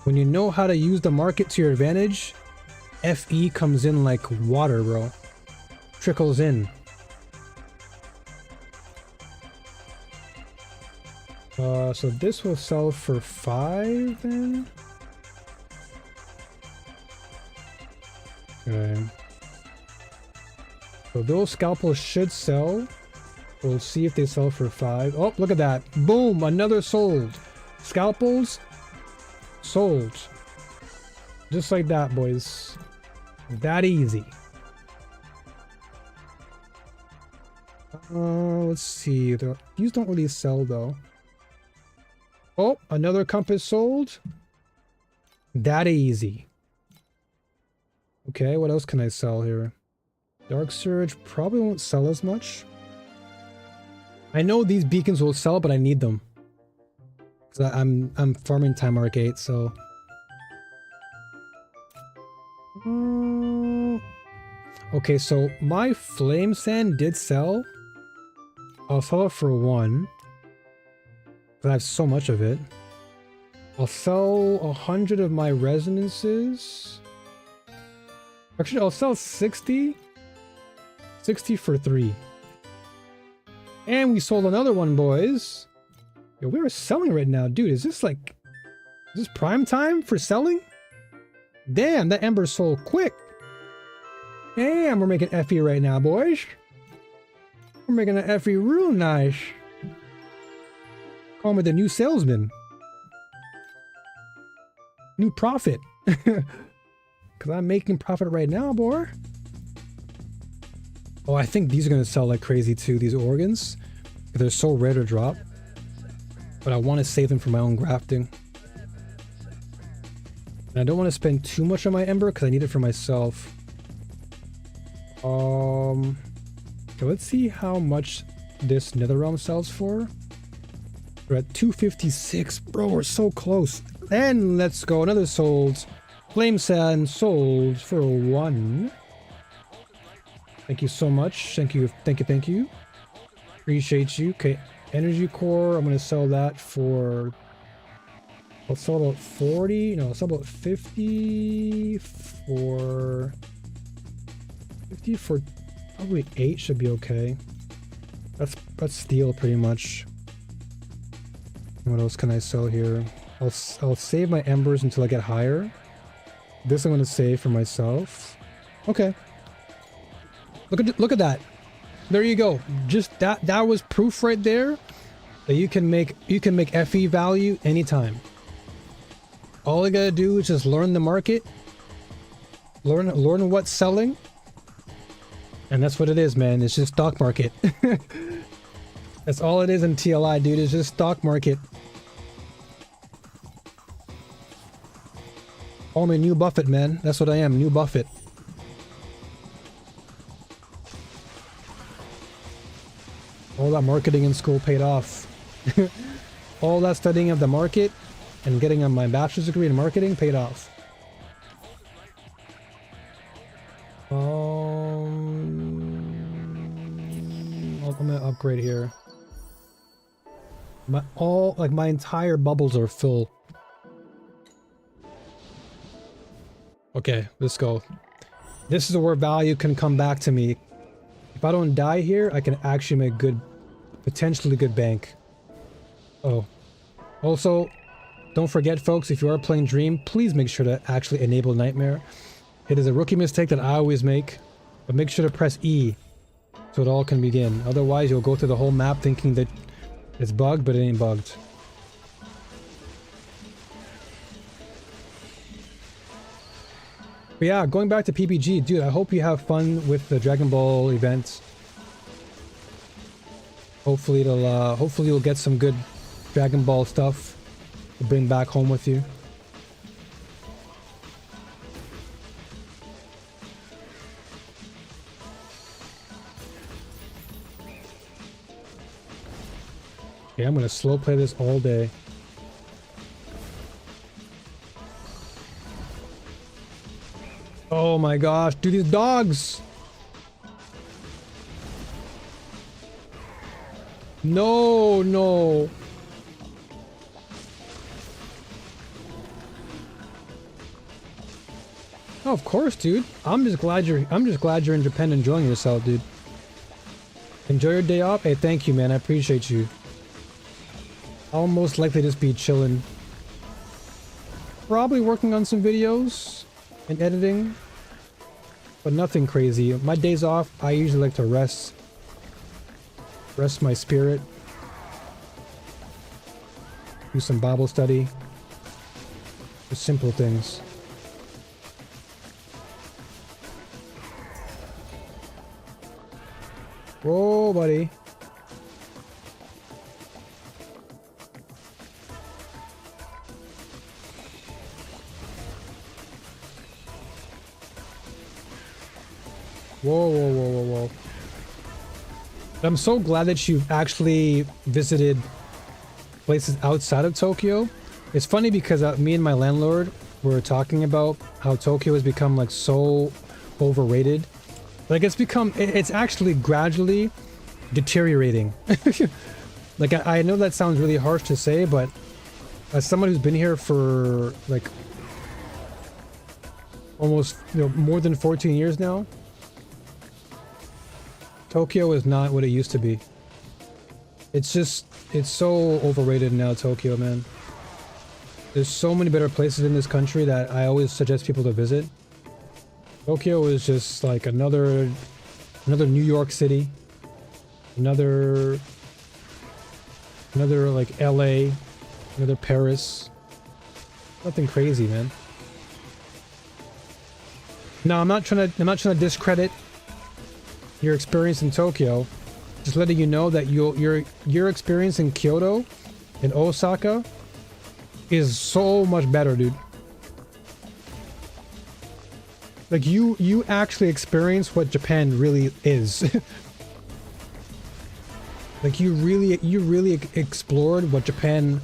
When you know how to use the market to your advantage, FE comes in like water, bro. Trickles in. So this will sell for 5 then. Okay. So those scalpels should sell. We'll see if they sell for 5. Oh, look at that. Boom, another sold. Scalpels sold. Just like that, boys. That easy. Let's see. These don't really sell though. Oh, another compass sold. That easy. Okay, what else can I sell here? Dark Surge probably won't sell as much. I know these beacons will sell, but I need them. Cause I'm farming time Arc 8, so. Okay, so my flame sand did sell. I'll sell it for 1. Cause I have so much of it. I'll sell 100 of my resonances. Actually, I'll sell 60. 60 for 3. And we sold another one, boys. Yo, we are selling right now. Dude, is this prime time for selling? Damn, that ember sold quick. Damn, we're making FE right now, boys. We're making an FE real nice. Call me the new salesman. New profit. Because I'm making profit right now, boy. Oh, I think these are going to sell like crazy too, these organs. They're so rare to drop. But I want to save them for my own grafting. And I don't want to spend too much on my ember because I need it for myself. Okay, let's see how much this Netherrealm sells for. We're at 256. Bro, we're so close. And let's go. Another sold. Flame Sand sold for 1. Thank you so much. Thank you. Thank you. Thank you. Appreciate you. Okay. Energy Core. I'm going to sell that for... I'll sell about 40. No, I'll sell about 50 for... 50 for probably 8 should be okay. That's steel pretty much. What else can I sell here? I'll save my embers until I get higher. This I'm going to save for myself. Okay. Look at that. There you go. Just that was proof right there that you can make FE value anytime. All you gotta do is just learn the market, learn what's selling, and that's what it is, man. It's just stock market. That's all it is in TLI, dude. It's just stock market. Oh, I'm a new Buffett, man. That's what I am, new Buffett. All that marketing in school paid off. All that studying of the market and getting my bachelor's degree in marketing paid off. I'm gonna upgrade here. My entire bubbles are full. Okay, let's go. This is where value can come back to me. If I don't die here, I can actually make good, potentially good bank. Oh. Also, don't forget, folks, if you are playing Dream, please make sure to actually enable Nightmare. It is a rookie mistake that I always make, but make sure to press E so it all can begin. Otherwise, you'll go through the whole map thinking that it's bugged, but it ain't bugged. But yeah, going back to PBG, dude, I hope you have fun with the Dragon Ball events. Hopefully you'll get some good Dragon Ball stuff to bring back home with you. Okay, I'm gonna slow play this all day. Oh my gosh, dude, these dogs! No, no. Oh, of course, dude. I'm just glad you're in Japan enjoying yourself, dude. Enjoy your day off. Hey, thank you, man. I appreciate you. I'll most likely just be chilling. Probably working on some videos and editing, but nothing crazy. My days off, I usually like to rest my spirit, do some Bible study, just simple things. Whoa, buddy. Whoa, whoa, whoa, whoa, whoa. I'm so glad that you've actually visited places outside of Tokyo. It's funny because me and my landlord were talking about how Tokyo has become like so overrated. Like it's actually gradually deteriorating. Like I know that sounds really harsh to say, but as someone who's been here for like almost, more than 14 years now, Tokyo is not what it used to be. It's so overrated now, Tokyo, man. There's so many better places in this country that I always suggest people to visit. Tokyo is just like another New York City, another like LA, another Paris. Nothing crazy, man. No, I'm not trying to discredit your experience in Tokyo. Just letting you know that your experience in Kyoto and Osaka is so much better, dude. Like you actually experience what Japan really is. Like you really explored what Japan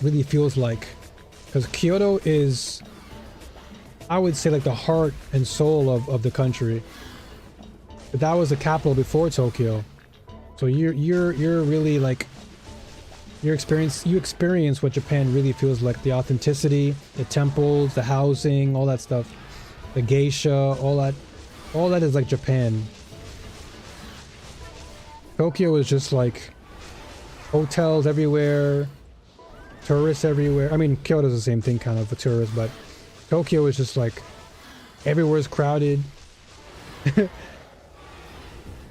really feels like. Because Kyoto is, I would say, like the heart and soul of the country. But that was the capital before Tokyo. So you're really like, you experience what Japan really feels like. The authenticity, the temples, the housing, all that stuff. The geisha, all that is like Japan. Tokyo is just like hotels everywhere, tourists everywhere. I mean, Kyoto's the same thing kind of for tourists, but Tokyo is just like everywhere's crowded.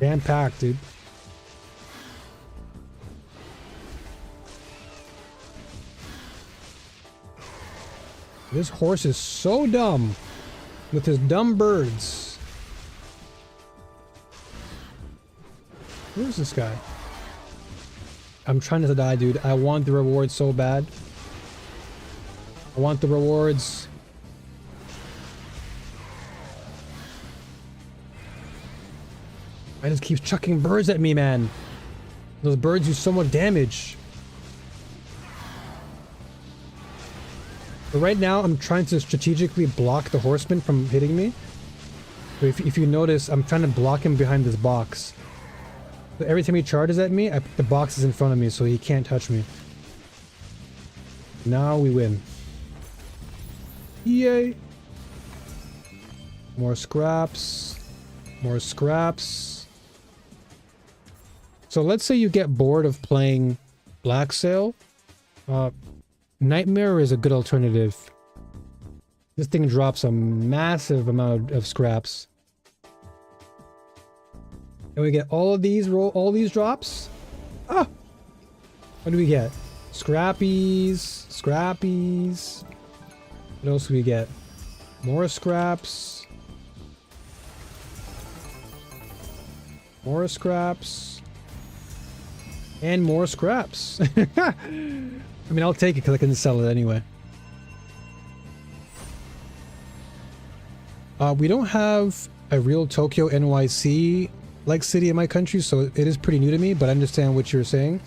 Jam packed, dude. This horse is so dumb with his dumb birds. Where's this guy? I'm trying not to die, dude. I want the reward so bad. I want the rewards. I just keeps chucking birds at me, man. Those birds do so much damage. But right now, I'm trying to strategically block the horseman from hitting me. So if you notice, I'm trying to block him behind this box. So every time he charges at me, the box is in front of me, so he can't touch me. Now we win. Yay! More scraps. More scraps. So let's say you get bored of playing Black Sail. Nightmare is a good alternative. This thing drops a massive amount of scraps. And we get all of these drops. Ah! What do we get? Scrappies. Scrappies. What else do we get? More scraps. More scraps. And more scraps. I mean, I'll take it because I can sell it anyway. We don't have a real Tokyo NYC like city in my country, so it is pretty new to me, but I understand what you're saying.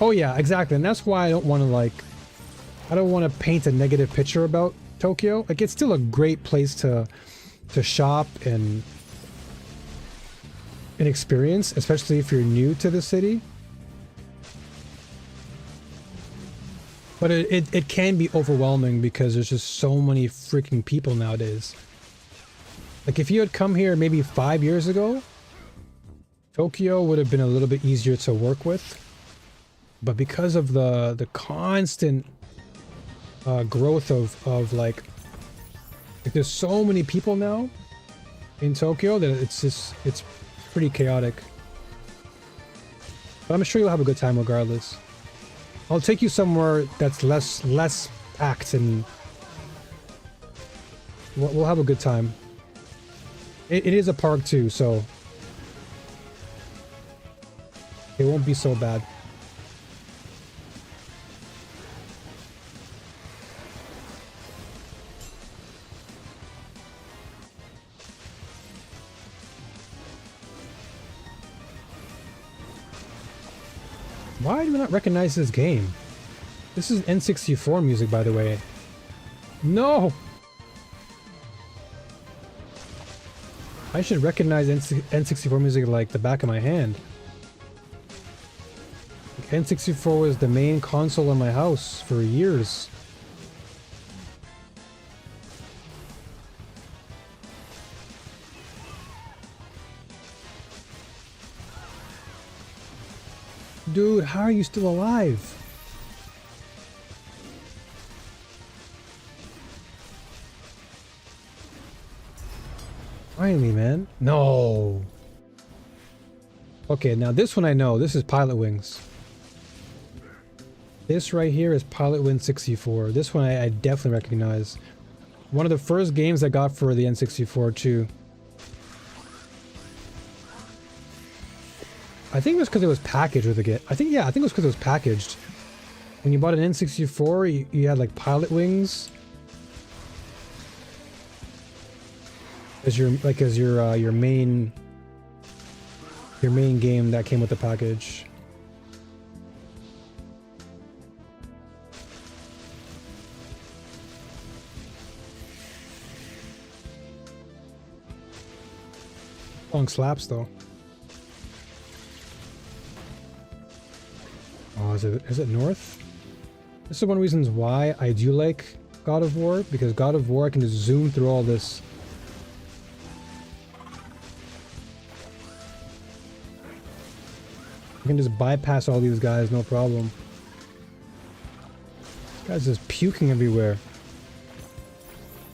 Oh yeah, exactly. And that's why I don't want to I don't want to paint a negative picture about Tokyo. Like, it's still a great place to shop and experience, especially if you're new to the city. But it can be overwhelming because there's just so many freaking people nowadays. Like, if you had come here maybe 5 years ago, Tokyo would have been a little bit easier to work with. But because of the constant growth of like there's so many people now in Tokyo that it's pretty chaotic. But I'm sure you'll have a good time regardless. I'll take you somewhere that's less packed, and we'll have a good time. It is a park too, so it won't be so bad. Why do I not recognize this game? This is N64 music, by the way. No! I should recognize N64 music like the back of my hand. N64 was the main console in my house for years. Dude, how are you still alive? Finally, man. No. Okay, now this one I know. This is Pilot Wings. This right here is Pilot Wings 64. This one I definitely recognize. One of the first games I got for the N64 too. I think it was because it was packaged with a game. I think it was because it was packaged. When you bought an N64, you had like Pilot Wings as your main game that came with the package. Song slaps though. Oh, is it north? This is one of the reasons why I do like God of War, because God of War I can just zoom through all this. I can just bypass all these guys, no problem. This guy's just puking everywhere.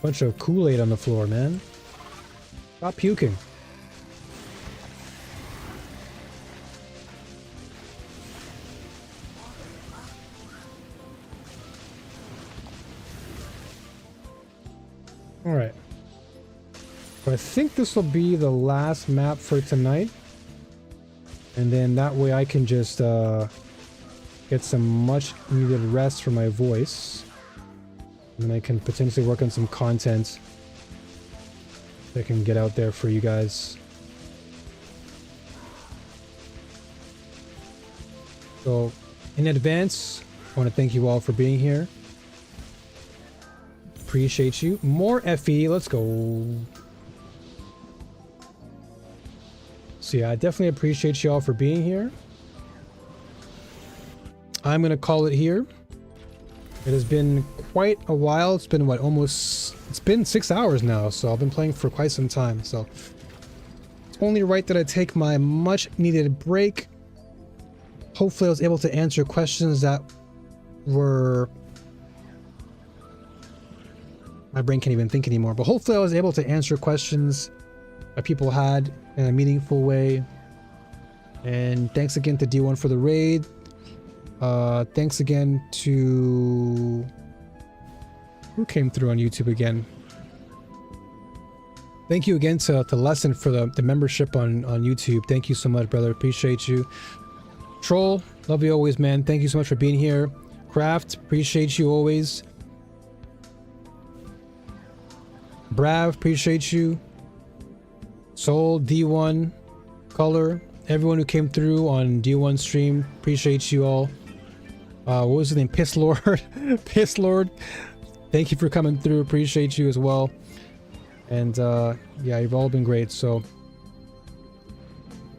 Bunch of Kool-Aid on the floor, man. Stop puking. All right. So I think this will be the last map for tonight. And then that way I can just get some much needed rest for my voice. And then I can potentially work on some content that can get out there for you guys. So in advance, I want to thank you all for being here. Appreciate you. More FE, let's go. So yeah, I definitely appreciate you all for being here. I'm gonna call it here. It has been quite a while. It's been what, it's been 6 hours now, so I've been playing for quite some time. So it's only right that I take my much needed break. Hopefully I was able to answer questions that were... My brain can't even think anymore, but hopefully I was able to answer questions that people had in a meaningful way. And thanks again to D1 for the raid. Thanks again to... Who came through on YouTube again? Thank you again to Lesson for the membership on YouTube. Thank you so much, brother. Appreciate you. Troll, love you always, man. Thank you so much for being here. Craft, appreciate you always. Brav, appreciate you. Soul, D1, Color, everyone who came through on D1 stream, appreciate you all. What was his name? Piss Lord. Piss Lord. Thank you for coming through. Appreciate you as well. And yeah, you've all been great. So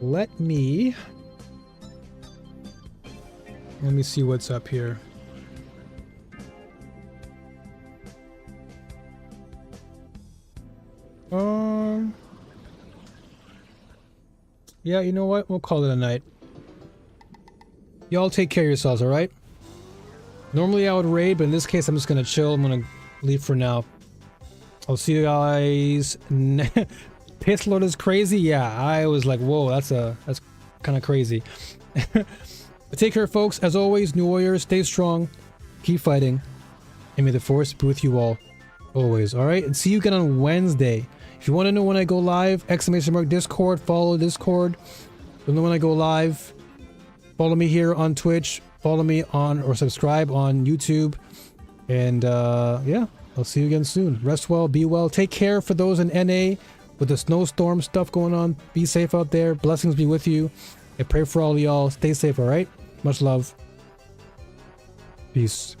let me see what's up here. Yeah, you know what? We'll call it a night. Y'all take care of yourselves, alright? Normally I would raid, but in this case I'm just gonna chill. I'm gonna leave for now. I'll see you guys. Piss Lord is crazy? Yeah, I was like, whoa, that's kind of crazy. But take care, folks. As always, New Warriors, stay strong, keep fighting, and may the force be with you all, always. Alright? And see you again on Wednesday. If you want to know when I go live, ! Discord, follow Discord. You'll know when I go live. Follow me here on Twitch. Follow me on, or subscribe on YouTube. And yeah, I'll see you again soon. Rest well, be well. Take care for those in NA with the snowstorm stuff going on. Be safe out there. Blessings be with you. I pray for all of y'all. Stay safe, alright? Much love. Peace.